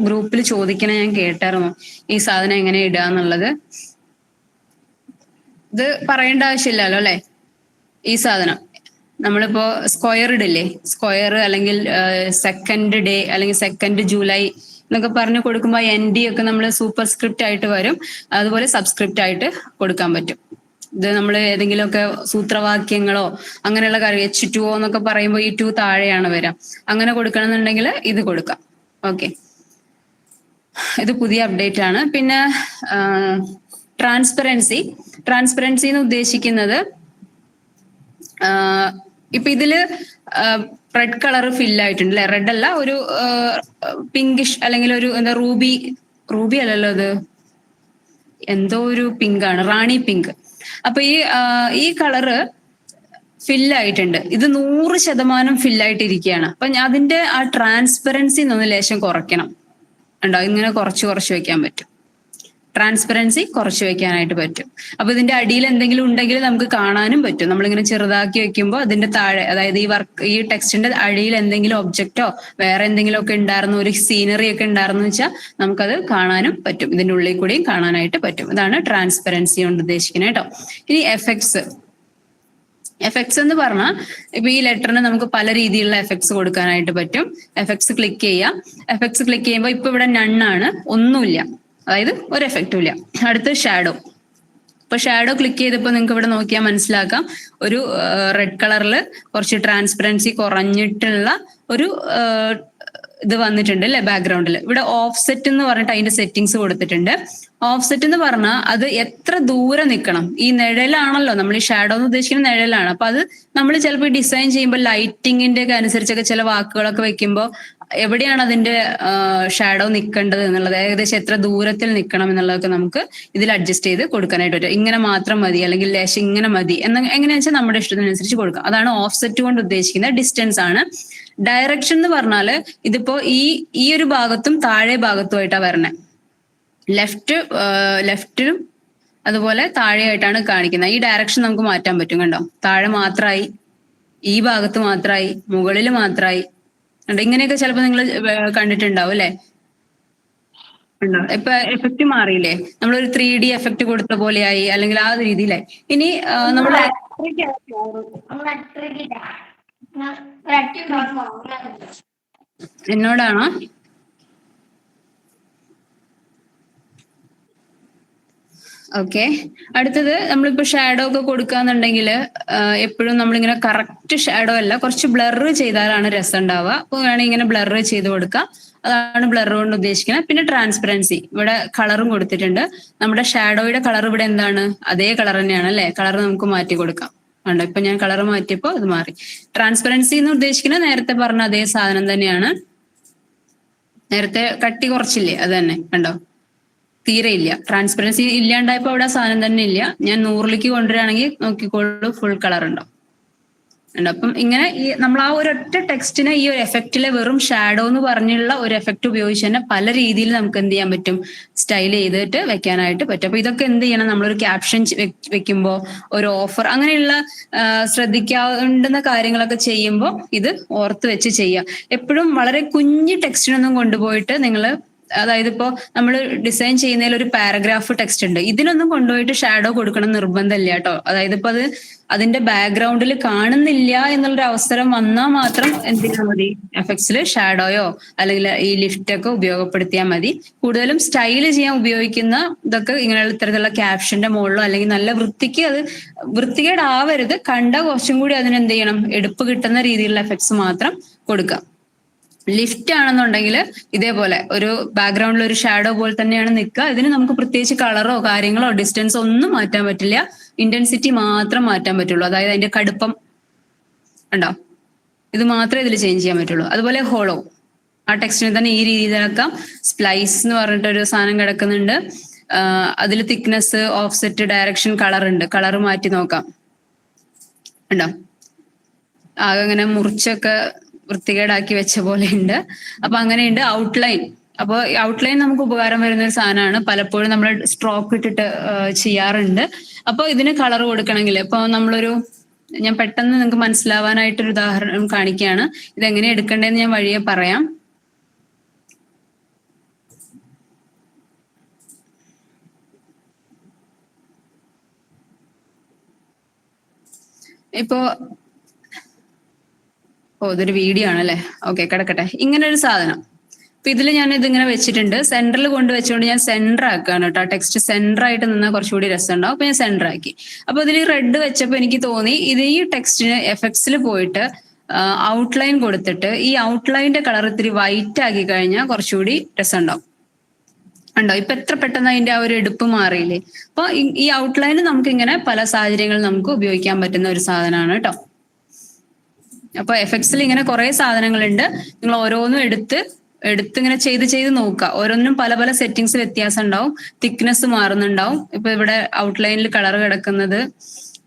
ഗ്രൂപ്പിൽ ചോദിക്കണ ഞാൻ കേട്ടായിരുന്നു, ഈ സാധനം എങ്ങനെ ഇടുക എന്നുള്ളത്. ഇത് പറയേണ്ട ആവശ്യമില്ലല്ലോ അല്ലെ. ഈ സാധനം നമ്മളിപ്പോ സ്ക്വയർ ഇടില്ലേ, സ്ക്വയർ അല്ലെങ്കിൽ സെക്കൻഡ് ഡേ അല്ലെങ്കിൽ സെക്കൻഡ് ജൂലൈ എന്നൊക്കെ പറഞ്ഞു കൊടുക്കുമ്പോൾ ND ഒക്കെ നമ്മൾ സൂപ്പർ സ്ക്രിപ്റ്റ് ആയിട്ട് വരും, അതുപോലെ സബ്സ്ക്രിപ്റ്റ് ആയിട്ട് കൊടുക്കാൻ പറ്റും. ഇത് നമ്മൾ ഏതെങ്കിലുമൊക്കെ സൂത്രവാക്യങ്ങളോ അങ്ങനെയുള്ള കാര്യം H2O എന്നൊക്കെ പറയുമ്പോൾ ഈ 2 താഴെയാണ് വരാം. അങ്ങനെ കൊടുക്കണമെന്നുണ്ടെങ്കിൽ ഇത് കൊടുക്കാം. ഓക്കെ, ഇത് പുതിയ അപ്ഡേറ്റ് ആണ്. പിന്നെ ട്രാൻസ്പെറൻസി എന്ന് ഉദ്ദേശിക്കുന്നത് ഇപ്പൊ ഇതില് റെഡ് കളർ ഫിൽ ആയിട്ടുണ്ട് അല്ലെ, റെഡ് അല്ല, ഒരു പിങ്കിഷ് അല്ലെങ്കിൽ ഒരു എന്താ റൂബി അല്ലല്ലോ, ഇത് എന്തോ ഒരു പിങ്ക് ആണ്, റാണി പിങ്ക്. അപ്പൊ ഈ കളറ് ഫില്ലായിട്ടുണ്ട്, ഇത് 100% ഫില്ലായിട്ടിരിക്കുകയാണ്. അപ്പൊ അതിന്റെ ആ ട്രാൻസ്പെറൻസി ഒന്ന് ലേശം കുറയ്ക്കണം. ഉണ്ടോ, ഇങ്ങനെ കുറച്ച് വെക്കാൻ പറ്റും, ട്രാൻസ്പെറൻസി കുറച്ച് വെക്കാനായിട്ട് പറ്റും. അപ്പൊ ഇതിന്റെ അടിയിൽ എന്തെങ്കിലും ഉണ്ടെങ്കിൽ നമുക്ക് കാണാനും പറ്റും. നമ്മളിങ്ങനെ ചെറുതാക്കി വെക്കുമ്പോൾ അതിന്റെ താഴെ, അതായത് ഈ ടെക്സ്റ്റിന്റെ അടിയിൽ എന്തെങ്കിലും ഒബ്ജക്റ്റോ വേറെ എന്തെങ്കിലും ഒക്കെ ഉണ്ടായിരുന്നു, ഒരു സീനറി ഒക്കെ ഉണ്ടായിരുന്നു വെച്ചാൽ നമുക്കത് കാണാനും പറ്റും, ഇതിന്റെ ഉള്ളിൽ കൂടിയും കാണാനായിട്ട് പറ്റും. ഇതാണ് ട്രാൻസ്പെറൻസി കൊണ്ട് ഉദ്ദേശിക്കുന്നത് കേട്ടോ. ഇനി എഫക്ട്സ് എന്ന് പറഞ്ഞാൽ ഇപ്പൊ ഈ ലെറ്ററിന് നമുക്ക് പല രീതിയിലുള്ള എഫക്ട്സ് കൊടുക്കാനായിട്ട് പറ്റും. എഫക്ട്സ് ക്ലിക്ക് ചെയ്യാം. എഫക്ട്സ് ക്ലിക്ക് ചെയ്യുമ്പോൾ ഇപ്പൊ ഇവിടെ നണ്ണാണ്, ഒന്നുമില്ല, അതായത് ഒരു എഫക്റ്റും ഇല്ല. അടുത്ത് ഷാഡോ. ഇപ്പൊ ഷാഡോ ക്ലിക്ക് ചെയ്തപ്പോൾ നിങ്ങൾക്ക് ഇവിടെ നോക്കിയാൽ മനസ്സിലാക്കാം, ഒരു റെഡ് കളറിൽ കുറച്ച് ട്രാൻസ്പെറൻസി കുറഞ്ഞിട്ടുള്ള ഒരു ഇത് വന്നിട്ടുണ്ട് അല്ലെ ബാക്ക്ഗ്രൗണ്ടിൽ. ഇവിടെ ഓഫ്സെറ്റ് എന്ന് പറഞ്ഞിട്ട് അതിന്റെ സെറ്റിങ്സ് കൊടുത്തിട്ടുണ്ട്. ഓഫ്സെറ്റ് എന്ന് പറഞ്ഞാൽ അത് എത്ര ദൂരെ നിൽക്കണം, ഈ നിഴലാണല്ലോ, നമ്മൾ ഈ ഷാഡോ എന്ന് ഉദ്ദേശിക്കുന്ന നിഴലാണ്. അപ്പൊ അത് നമ്മൾ ചിലപ്പോൾ ഡിസൈൻ ചെയ്യുമ്പോൾ ലൈറ്റിങ്ങിന്റെ ഒക്കെ അനുസരിച്ചൊക്കെ ചില വാക്കുകളൊക്കെ വെക്കുമ്പോൾ എവിടെയാണ് അതിന്റെ ഷാഡോ നിൽക്കേണ്ടത് എന്നുള്ളത്, ഏകദേശം എത്ര ദൂരത്തിൽ നിൽക്കണം എന്നുള്ളതൊക്കെ നമുക്ക് ഇതിൽ അഡ്ജസ്റ്റ് ചെയ്ത് കൊടുക്കാനായിട്ട് പറ്റും. ഇങ്ങനെ മാത്രം മതി അല്ലെങ്കിൽ ലേശം ഇങ്ങനെ മതി എങ്ങനെയാണെന്ന് വെച്ചാൽ നമ്മുടെ ഇഷ്ടത്തിനനുസരിച്ച് കൊടുക്കാം. അതാണ് ഓഫ്സെറ്റ് കൊണ്ട് ഉദ്ദേശിക്കുന്നത്. ഡിസ്റ്റൻസ് ആണ്. ഡയറക്ഷൻ എന്ന് പറഞ്ഞാല് ഇതിപ്പോ ഈ ഒരു ഭാഗത്തും താഴെ ഭാഗത്തുമായിട്ടാണ് വരണേ. ലെഫ്റ്റിലും അതുപോലെ താഴെയായിട്ടാണ് കാണിക്കുന്നത്. ഈ ഡയറക്ഷൻ നമുക്ക് മാറ്റാൻ പറ്റും. കണ്ടോ, താഴെ മാത്രമായി, ഈ ഭാഗത്ത് മാത്രമായി, മുകളിൽ മാത്രമായി. ഇങ്ങനെയൊക്കെ ചിലപ്പോ നിങ്ങൾ കണ്ടിട്ടുണ്ടാവും അല്ലെ. ഇപ്പൊ എഫക്റ്റ് മാറിയില്ലേ, നമ്മളൊരു 3D എഫക്റ്റ് കൊടുത്ത പോലെയായി, അല്ലെങ്കിൽ ആ രീതിയിലായി. ഇനി നമ്മൾ എന്നോടാണോ? ഓക്കെ, അടുത്തത് നമ്മളിപ്പോ ഷാഡോ ഒക്കെ കൊടുക്കാന്നുണ്ടെങ്കിൽ എപ്പോഴും നമ്മളിങ്ങനെ കറക്റ്റ് ഷാഡോ അല്ല, കുറച്ച് ബ്ലർ ചെയ്താലാണ് രസം ഉണ്ടാവുക. അപ്പൊ വേണമെങ്കിൽ ഇങ്ങനെ ബ്ലർ ചെയ്ത് കൊടുക്കാം. അതാണ് ബ്ലർ കൊണ്ട് ഉദ്ദേശിക്കുന്നത്. പിന്നെ ട്രാൻസ്പെറൻസി, ഇവിടെ കളറും കൊടുത്തിട്ടുണ്ട്. നമ്മുടെ ഷാഡോയുടെ കളർ ഇവിടെ എന്താണ്, അതേ കളർ തന്നെയാണ് അല്ലെ. കളർ നമുക്ക് മാറ്റി കൊടുക്കാം. കണ്ടോ, ഇപ്പൊ ഞാൻ കളർ മാറ്റിയപ്പോ അത് മാറി. ട്രാൻസ്പെറൻസി എന്ന് ഉദ്ദേശിക്കുന്നത് നേരത്തെ പറഞ്ഞ അതേ സാധനം തന്നെയാണ്. നേരത്തെ കട്ടി കുറച്ചില്ലേ, അത് തന്നെ. കണ്ടോ, തീരെ ഇല്ല, ട്രാൻസ്പെറൻസി ഇല്ലാണ്ടായപ്പോ അവിടെ സാധനം തന്നെ ഇല്ല. ഞാൻ 100ലേക്ക് കൊണ്ടുവരികയാണെങ്കിൽ നോക്കിക്കോളൂ, ഫുൾ കളർ ഉണ്ടാവും. അപ്പം ഇങ്ങനെ നമ്മൾ ആ ഒരൊറ്റ ടെക്സ്റ്റിനെ ഈ ഒരു എഫക്റ്റിലെ വെറും ഷാഡോ എന്ന് പറഞ്ഞുള്ള ഒരു എഫക്റ്റ് ഉപയോഗിച്ച് തന്നെ പല രീതിയിൽ നമുക്ക് എന്ത് ചെയ്യാൻ പറ്റും, സ്റ്റൈൽ ചെയ്തിട്ട് വെക്കാനായിട്ട് പറ്റും. അപ്പൊ ഇതൊക്കെ എന്ത് ചെയ്യണം, നമ്മളൊരു ക്യാപ്ഷൻ വെക്കുമ്പോൾ, ഒരു ഓഫർ, അങ്ങനെയുള്ള ശ്രദ്ധിക്കാവുന്ന കാര്യങ്ങളൊക്കെ ചെയ്യുമ്പോൾ ഇത് ഓർത്ത് വെച്ച് ചെയ്യാം. എപ്പോഴും വളരെ കുഞ്ഞു ടെക്സ്റ്റിനൊന്നും കൊണ്ടുപോയിട്ട് നിങ്ങൾ, അതായത് ഇപ്പോ നമ്മൾ ഡിസൈൻ ചെയ്യുന്നതിൽ ഒരു പാരഗ്രാഫ് ടെക്സ്റ്റ് ഉണ്ട്, ഇതിനൊന്നും കൊണ്ടുപോയിട്ട് ഷാഡോ കൊടുക്കണം നിർബന്ധമില്ല കേട്ടോ. അതായത് ഇപ്പൊ അതിന്റെ ബാക്ക്ഗ്രൗണ്ടിൽ കാണുന്നില്ല എന്നുള്ളൊരു അവസരം വന്നാൽ മാത്രം എന്ത് ചെയ്താൽ മതി, എഫക്ട്സിൽ ഷാഡോയോ അല്ലെങ്കിൽ ഈ ലിഫ്റ്റ് ഒക്കെ ഉപയോഗപ്പെടുത്തിയാൽ മതി. കൂടുതലും സ്റ്റൈൽ ചെയ്യാൻ ഉപയോഗിക്കുന്ന ഇതൊക്കെ ഇങ്ങനെയുള്ള ഇത്തരത്തിലുള്ള ക്യാപ്ഷന്റെ മുകളിലോ അല്ലെങ്കിൽ നല്ല വൃത്തിക്ക്, അത് വൃത്തികേടാവരുത്, കണ്ട കുറച്ചും കൂടി അതിനെന്ത് ചെയ്യണം, എടുപ്പ് കിട്ടുന്ന രീതിയിലുള്ള എഫക്ട്സ് മാത്രം കൊടുക്കാം. ലിഫ്റ്റ് ആണെന്നുണ്ടെങ്കിൽ ഇതേപോലെ ഒരു ബാക്ക്ഗ്രൗണ്ടിൽ ഒരു ഷാഡോ പോലെ തന്നെയാണ് നിൽക്കുക. ഇതിന് നമുക്ക് പ്രത്യേകിച്ച് കളറോ കാര്യങ്ങളോ ഡിസ്റ്റൻസോ ഒന്നും മാറ്റാൻ പറ്റില്ല. ഇന്റൻസിറ്റി മാത്രം മാറ്റാൻ പറ്റുള്ളൂ. അതായത് അതിന്റെ കടുപ്പം ഉണ്ടോ, ഇത് മാത്രമേ ഇതിൽ ചേഞ്ച് ചെയ്യാൻ പറ്റുള്ളൂ. അതുപോലെ ഹോളോ, ആ ടെക്സ്റ്റിനെ തന്നെ ഈ രീതിയിലാക്കാം. സ്പ്ലൈസ് എന്ന് പറഞ്ഞിട്ടൊരു സാധനം കിടക്കുന്നുണ്ട്. അതിൽ തിക്നെസ്, ഓഫ്സെറ്റ്, ഡയറക്ഷൻ, കളർ ഉണ്ട്. കളർ മാറ്റി നോക്കാം ഉണ്ടോ, ആകെ അങ്ങനെ മുറിച്ചൊക്കെ വൃത്തികേടാക്കി വെച്ച പോലെ ഉണ്ട്. അപ്പൊ അങ്ങനെയുണ്ട്. ഔട്ട്ലൈൻ, അപ്പോൾ ഔട്ട്ലൈൻ നമുക്ക് ഉപകാരം വരുന്ന ഒരു സാധനമാണ്. പലപ്പോഴും നമ്മൾ സ്ട്രോക്ക് ഇട്ടിട്ട് ചെയ്യാറുണ്ട്. അപ്പോൾ ഇതിന് കളർ കൊടുക്കണമെങ്കിൽ ഇപ്പൊ ഞാൻ പെട്ടെന്ന് നിങ്ങൾക്ക് മനസ്സിലാവാനായിട്ടൊരു ഉദാഹരണം കാണിക്കുകയാണ്. ഇതെങ്ങനെ എടുക്കേണ്ടതെന്ന് ഞാൻ വഴിയെ പറയാം. ഇപ്പോ ഇതൊരു വീഡിയോ ആണല്ലേ, ഓക്കെ കിടക്കട്ടെ. ഇങ്ങനെ ഒരു സാധനം, അപ്പൊ ഇതിൽ ഞാൻ ഇതിങ്ങനെ വെച്ചിട്ടുണ്ട്. സെന്ററിൽ കൊണ്ട് വെച്ചുകൊണ്ട് ഞാൻ സെന്റർ ആക്കാണ് കേട്ടോ. ടെക്സ്റ്റ് സെന്റർ ആയിട്ട് നിന്നാൽ കുറച്ചുകൂടി രസം ഉണ്ടാവും. അപ്പൊ ഞാൻ സെന്റർ ആക്കി. അപ്പൊ ഇതിൽ റെഡ് വെച്ചപ്പോ എനിക്ക് തോന്നി ഈ ടെക്സ്റ്റിന് എഫക്ട്സിൽ പോയിട്ട് ഔട്ട്ലൈൻ കൊടുത്തിട്ട് ഈ ഔട്ട്ലൈന്റെ കളർ ഇത്തിരി വൈറ്റ് ആക്കി കഴിഞ്ഞാൽ കുറച്ചുകൂടി രസം ഉണ്ടാവും. ഉണ്ടോ, ഇപ്പൊ എത്ര പെട്ടെന്ന് അതിന്റെ ആ ഒരു എടുപ്പ് മാറിയില്ലേ. അപ്പൊ ഈ ഔട്ട്ലൈൻ നമുക്ക് ഇങ്ങനെ പല സാഹചര്യങ്ങളിൽ നമുക്ക് ഉപയോഗിക്കാൻ പറ്റുന്ന ഒരു സാധനമാണ് കേട്ടോ. അപ്പൊ എഫക്ട്സിൽ ഇങ്ങനെ കുറെ സാധനങ്ങളുണ്ട്. നിങ്ങൾ ഓരോന്നും എടുത്ത് ഇങ്ങനെ ചെയ്ത് നോക്കുക. ഓരോന്നിനും പല പല സെറ്റിങ്സ് വ്യത്യാസം ഉണ്ടാവും, തിക്നെസ് മാറുന്നുണ്ടാവും. ഇപ്പൊ ഇവിടെ ഔട്ട്ലൈനിൽ കളർ കിടക്കുന്നത്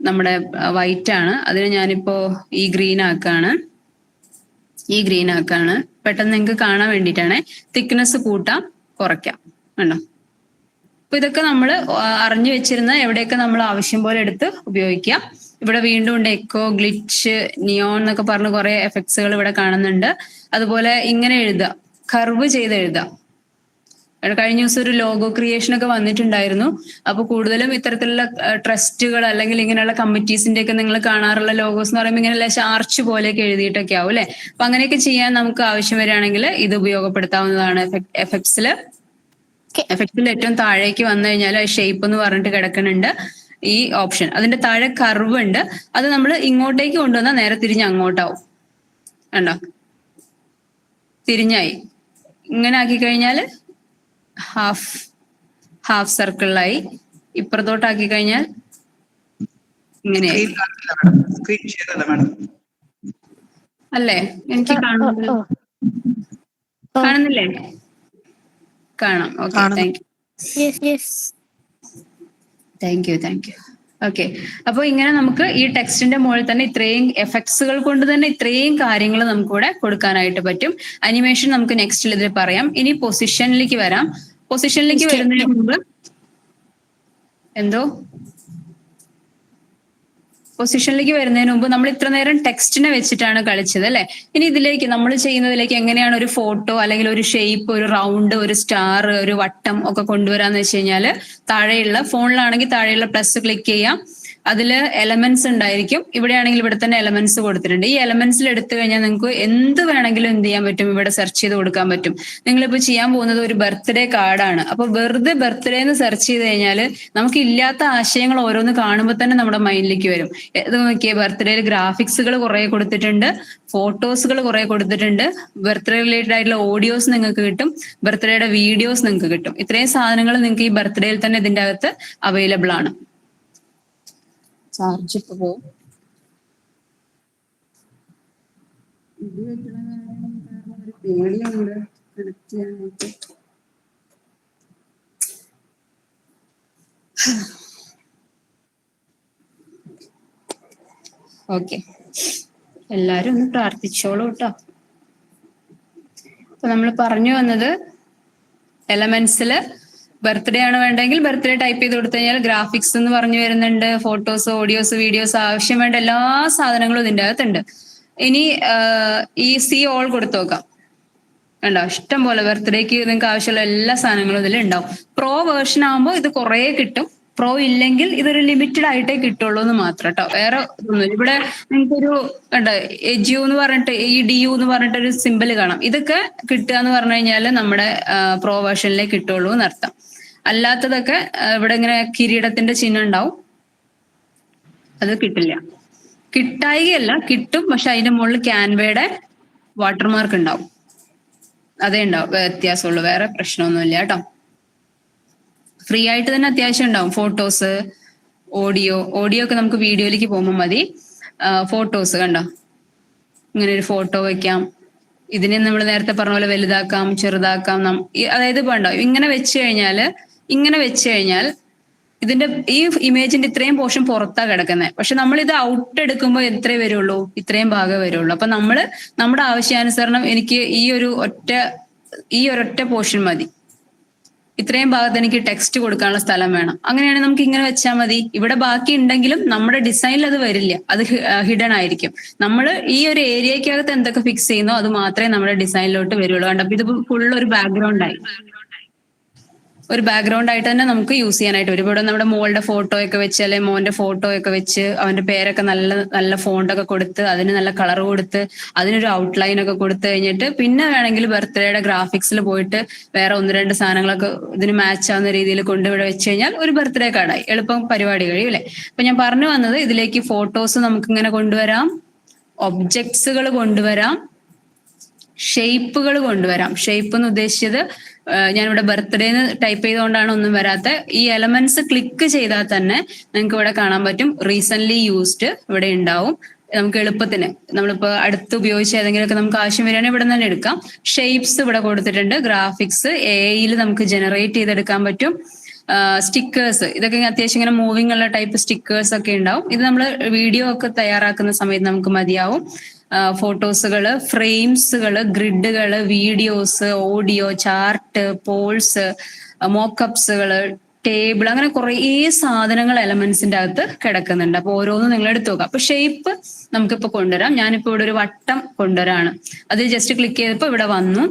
നമ്മുടെ വൈറ്റ് ആണ്. അതിന് ഞാനിപ്പോ ഈ ഗ്രീൻ ആക്കാണ്. പെട്ടെന്ന് നിങ്ങൾക്ക് കാണാൻ വേണ്ടിയിട്ടാണ്. തിക്നെസ് കൂട്ടാം, കുറയ്ക്കാം. ഉണ്ടോ, അപ്പൊ ഇതൊക്കെ നമ്മൾ അറിഞ്ഞു വെച്ചിരുന്ന എവിടെയൊക്കെ നമ്മൾ ആവശ്യം പോലെ എടുത്ത് ഉപയോഗിക്കാം. ഇവിടെ വീണ്ടും ഉണ്ട് എക്കോ, ഗ്ലിച്ച്, നിയോൺ എന്നൊക്കെ പറഞ്ഞ് കുറെ എഫക്ട്സുകൾ ഇവിടെ കാണുന്നുണ്ട്. അതുപോലെ ഇങ്ങനെ എഴുതുക, കർവ് ചെയ്ത് എഴുതുക. കഴിഞ്ഞ ദിവസം ഒരു ലോഗോ ക്രിയേഷൻ ഒക്കെ വന്നിട്ടുണ്ടായിരുന്നു. അപ്പൊ കൂടുതലും ഇത്തരത്തിലുള്ള ട്രസ്റ്റുകൾ അല്ലെങ്കിൽ ഇങ്ങനെയുള്ള കമ്മിറ്റീസിന്റെ ഒക്കെ നിങ്ങൾ കാണാറുള്ള ലോഗോസ് എന്ന് പറയുമ്പോൾ ഇങ്ങനെയുള്ള ആർച്ച് പോലെയൊക്കെ എഴുതിയിട്ടൊക്കെ ആവും അല്ലെ. അപ്പൊ അങ്ങനെയൊക്കെ ചെയ്യാൻ നമുക്ക് ആവശ്യം വരികയാണെങ്കിൽ ഇത് ഉപയോഗപ്പെടുത്താവുന്നതാണ്. എഫക്ട്സിൽ ഏറ്റവും താഴേക്ക് വന്നു കഴിഞ്ഞാൽ ഷേപ്പ് എന്ന് പറഞ്ഞിട്ട് കിടക്കുന്നുണ്ട് ഈ ഓപ്ഷൻ. അതിന്റെ താഴെ കർവ് ഉണ്ട്. അത് നമ്മൾ ഇങ്ങോട്ടേക്ക് കൊണ്ടുവന്നാൽ നേരെ തിരിഞ്ഞ് അങ്ങോട്ടാവും. കണ്ടോ, തിരിഞ്ഞായി. ഇങ്ങനെ ആക്കി കഴിഞ്ഞാൽ ഹാഫ് സർക്കിളിലായി. ഇപ്പുറത്തോട്ടാക്കി കഴിഞ്ഞാൽ ഇങ്ങനെയായി അല്ലേ. എനിക്ക് കാണുന്നില്ലേ? കാണാം. Okay, thank you. ഓക്കെ, അപ്പൊ ഇങ്ങനെ നമുക്ക് ഈ ടെക്സ്റ്റിന്റെ മുകളിൽ തന്നെ ഇത്രയും എഫക്ട്സുകൾ കൊണ്ട് തന്നെ ഇത്രയും കാര്യങ്ങൾ നമുക്ക് ഇവിടെ കൊടുക്കാനായിട്ട് പറ്റും. അനിമേഷൻ നമുക്ക് നെക്സ്റ്റിൽ ഇതിൽ പറയാം. ഇനി പൊസിഷനിലേക്ക് വരാം. പൊസിഷനിലേക്ക് വരുന്നതിന് മുമ്പ് നമ്മൾ ഇത്ര നേരം ടെക്സ്റ്റിനെ വെച്ചിട്ടാണ് കളിച്ചത് അല്ലെ. ഇനി ഇതിലേക്ക് നമ്മൾ ചെയ്യുന്നതിലേക്ക് എങ്ങനെയാണ് ഒരു ഫോട്ടോ അല്ലെങ്കിൽ ഒരു ഷേപ്പ്, ഒരു റൗണ്ട്, ഒരു സ്റ്റാർ, ഒരു വട്ടം ഒക്കെ കൊണ്ടുവരാന്ന് വെച്ച് കഴിഞ്ഞാല് താഴെയുള്ള ഫോണിലാണെങ്കിൽ താഴെയുള്ള പ്ലസ് ക്ലിക്ക് ചെയ്യാം. അതിൽ എലമെന്റ്സ് ഉണ്ടായിരിക്കും. ഇവിടെ ആണെങ്കിൽ ഇവിടെ തന്നെ എലമെന്റ്സ് കൊടുത്തിട്ടുണ്ട്. ഈ എലമെന്റ്സിൽ എടുത്തു കഴിഞ്ഞാൽ നിങ്ങൾക്ക് എന്ത് വേണമെങ്കിലും എന്ത് ചെയ്യാൻ പറ്റും, ഇവിടെ സെർച്ച് ചെയ്ത് കൊടുക്കാൻ പറ്റും. നിങ്ങളിപ്പോ ചെയ്യാൻ പോകുന്നത് ഒരു ബർത്ത്ഡേ കാർഡാണ്. അപ്പൊ വെറുതെ ബർത്ത്ഡേ എന്ന് സെർച്ച് ചെയ്ത് കഴിഞ്ഞാൽ നമുക്ക് ഇല്ലാത്ത ആശയങ്ങൾ ഓരോന്ന് കാണുമ്പോൾ തന്നെ നമ്മുടെ മൈൻഡിലേക്ക് വരും. ഇത് നോക്കിയേ, ബർത്ത്ഡേയിൽ ഗ്രാഫിക്സുകൾ കുറെ കൊടുത്തിട്ടുണ്ട്, ഫോട്ടോസുകൾ കുറെ കൊടുത്തിട്ടുണ്ട്, ബർത്ത്ഡേ റിലേറ്റഡ് ആയിട്ടുള്ള ഓഡിയോസ് നിങ്ങൾക്ക് കിട്ടും, ബർത്ത്ഡേയുടെ വീഡിയോസ് നിങ്ങൾക്ക് കിട്ടും. ഇത്രയും സാധനങ്ങൾ നിങ്ങൾക്ക് ഈ ബർത്ത്ഡേയിൽ തന്നെ ഇതിന്റെ അകത്ത് അവൈലബിൾ ആണ്. ചാർജ് ഇപ്പൊ പോവും. പേടിയുണ്ട് കണക്ട് ചെയ്യാനായിട്ട്. ഓക്കെ, എല്ലാരും ഒന്ന് പ്രാർത്ഥിച്ചോളൂ കേട്ടോ. അപ്പൊ നമ്മൾ പറഞ്ഞു വന്നത് എലമെന്റ്സില് ബർത്ത്ഡേ ആണ് വേണ്ടെങ്കിൽ ബർത്ത്ഡേ ടൈപ്പ് ചെയ്ത് കൊടുത്തു കഴിഞ്ഞാൽ ഗ്രാഫിക്സ് എന്ന് പറഞ്ഞു വരുന്നുണ്ട്, ഫോട്ടോസ്, ഓഡിയോസ്, വീഡിയോസ്, ആവശ്യം വേണ്ട എല്ലാ സാധനങ്ങളും ഇതിൻ്റെ അകത്തുണ്ട്. ഇനി ഈ സി ഓൾ കൊടുത്തു നോക്കാം. കണ്ടോ, ഇഷ്ടം പോലെ ബർത്ത്ഡേക്ക് നിങ്ങൾക്ക് ആവശ്യമുള്ള എല്ലാ സാധനങ്ങളും ഇതിൽ ഉണ്ടാവും. പ്രോ വേർഷൻ ആകുമ്പോൾ ഇത് കുറേ കിട്ടും. പ്രോ ഇല്ലെങ്കിൽ ഇതൊരു ലിമിറ്റഡ് ആയിട്ടേ കിട്ടുള്ളൂ എന്ന് മാത്രം കേട്ടോ. വേറെ ഒന്നും ഇവിടെ നിങ്ങൾക്കൊരു കണ്ടോ എജിയു എന്ന് പറഞ്ഞിട്ട് ഈ DU എന്ന് പറഞ്ഞിട്ടൊരു സിമ്പിൾ കാണാം. ഇതൊക്കെ കിട്ടുക എന്ന് പറഞ്ഞു കഴിഞ്ഞാൽ നമ്മുടെ പ്രോ വേർഷനിലേ കിട്ടുള്ളൂ എന്നർത്ഥം. അല്ലാത്തതൊക്കെ ഇവിടെ ഇങ്ങനെ കിരീടത്തിന്റെ ചിഹ്നം ഉണ്ടാവും, അത് കിട്ടില്ല. കിട്ടായികയല്ല, കിട്ടും, പക്ഷെ അതിന്റെ മുകളിൽ ക്യാൻവയുടെ വാട്ടർമാർക്ക് ഉണ്ടാവും. അതേ ഉണ്ടാവും, വ്യത്യാസമുള്ളൂ, വേറെ പ്രശ്നമൊന്നുമില്ല കേട്ടോ. ഫ്രീ ആയിട്ട് തന്നെ അത്യാവശ്യം ഉണ്ടാവും ഫോട്ടോസ്, ഓഡിയോ ഒക്കെ നമുക്ക് വീഡിയോയിലേക്ക് പോകുമ്പോൾ മതി. ഫോട്ടോസ് കണ്ടോ, ഇങ്ങനെ ഒരു ഫോട്ടോ വെക്കാം. ഇതിനെ നമ്മൾ നേരത്തെ പറഞ്ഞ പോലെ വലുതാക്കാം, ചെറുതാക്കാം. അതായത് വേണ്ടോ ഇങ്ങനെ വെച്ച് കഴിഞ്ഞാൽ ഇതിന്റെ ഈ ഇമേജിന്റെ ഇത്രയും പോർഷൻ പുറത്താ കിടക്കുന്നത്. പക്ഷെ നമ്മൾ ഇത് ഔട്ട് എടുക്കുമ്പോൾ എത്രേ വരുള്ളൂ, ഇത്രയും ഭാഗം വരുള്ളൂ. അപ്പൊ നമ്മുടെ ആവശ്യാനുസരണം എനിക്ക് ഈ ഒരൊറ്റ പോർഷൻ മതി, ഇത്രയും ഭാഗത്ത് എനിക്ക് ടെക്സ്റ്റ് കൊടുക്കാനുള്ള സ്ഥലം വേണം. അങ്ങനെയാണെങ്കിൽ നമുക്ക് ഇങ്ങനെ വെച്ചാൽ മതി. ഇവിടെ ബാക്കി ഉണ്ടെങ്കിലും നമ്മുടെ ഡിസൈനിൽ അത് വരില്ല, അത് ഹിഡൻ ആയിരിക്കും. നമ്മൾ ഈ ഒരു ഏരിയക്കകത്ത് എന്തൊക്കെ ഫിക്സ് ചെയ്യുന്നോ അത് മാത്രമേ നമ്മുടെ ഡിസൈനിലോട്ട് വരുള്ളൂ. കണ്ടപ്പോ ഇത് ഫുൾ ഒരു ബാക്ക്ഗ്രൗണ്ട് ആയിട്ട് തന്നെ നമുക്ക് യൂസ് ചെയ്യാനായിട്ട് വരും. ഇവിടെ നമ്മുടെ മോളുടെ ഫോട്ടോ ഒക്കെ വെച്ച് അല്ലെങ്കിൽ മോന്റെ ഫോട്ടോ ഒക്കെ വെച്ച് അവന്റെ പേരൊക്കെ നല്ല ഫോണ്ടൊക്കെ കൊടുത്ത് അതിന് നല്ല കളർ കൊടുത്ത് അതിനൊരു ഔട്ട്ലൈൻ ഒക്കെ കൊടുത്തു കഴിഞ്ഞിട്ട് പിന്നെ വേണമെങ്കിൽ ബർത്ത്ഡേയുടെ ഗ്രാഫിക്സിൽ പോയിട്ട് വേറെ 1-2 സാധനങ്ങളൊക്കെ ഇതിന് മാച്ച് ആവുന്ന രീതിയിൽ കൊണ്ടുവിടെ വെച്ച് കഴിഞ്ഞാൽ ഒരു ബർത്ത്ഡേ കാർഡായി. എളുപ്പം പരിപാടി കഴിയും അല്ലെ? അപ്പൊ ഞാൻ പറഞ്ഞു വന്നത് ഇതിലേക്ക് ഫോട്ടോസ് നമുക്ക് ഇങ്ങനെ കൊണ്ടുവരാം, ഒബ്ജക്ട്സുകൾ കൊണ്ടുവരാം, ഷേപ്പുകൾ കൊണ്ടുവരാം. ഷേപ്പ് എന്ന് ഉദ്ദേശിച്ചത് ഞാനിവിടെ ബർത്ത്ഡേ ടൈപ്പ് ചെയ്തുകൊണ്ടാണ് ഒന്നും വരാത്ത. ഈ എലമെന്റ്സ് ക്ലിക്ക് ചെയ്താൽ തന്നെ നിങ്ങൾക്ക് ഇവിടെ കാണാൻ പറ്റും റീസെന്റ് യൂസ്ഡ് ഇവിടെ ഉണ്ടാവും. നമുക്ക് എളുപ്പത്തിന് നമ്മളിപ്പോ അടുത്ത് ഉപയോഗിച്ച ഏതെങ്കിലുമൊക്കെ നമുക്ക് ആവശ്യം വരികയാണെങ്കിൽ ഇവിടെ തന്നെ എടുക്കാം. ഷേപ്സ് ഇവിടെ കൊടുത്തിട്ടുണ്ട്. ഗ്രാഫിക്സ് AI നമുക്ക് ജനറേറ്റ് ചെയ്തെടുക്കാൻ പറ്റും. സ്റ്റിക്കേഴ്സ് ഇതൊക്കെ അത്യാവശ്യം ഇങ്ങനെ മൂവിങ് ഉള്ള ടൈപ്പ് സ്റ്റിക്കേഴ്സ് ഒക്കെ ഉണ്ടാവും. ഇത് നമ്മൾ വീഡിയോ ഒക്കെ തയ്യാറാക്കുന്ന സമയത്ത് നമുക്ക് മതിയാവും. ഫോട്ടോസുകള്, ഫ്രെയിംസുകള്, ഗ്രിഡുകള്, വീഡിയോസ്, ഓഡിയോ, ചാർട്ട്, പോൾസ്, മോക്കപ്സുകള്, ടേബിൾ, അങ്ങനെ കുറേ സാധനങ്ങൾ എലമെന്റ്സിന്റെ അകത്ത് കിടക്കുന്നുണ്ട്. അപ്പൊ ഓരോന്നും നിങ്ങൾ എടുത്തു നോക്കാം. അപ്പൊ ഷേപ്പ് നമുക്കിപ്പോ കൊണ്ടുവരാം. ഞാനിപ്പോ ഇവിടെ ഒരു വട്ടം കൊണ്ടുവരാണ്. അത് ജസ്റ്റ് ക്ലിക്ക് ചെയ്തപ്പോ ഇവിടെ വന്നു.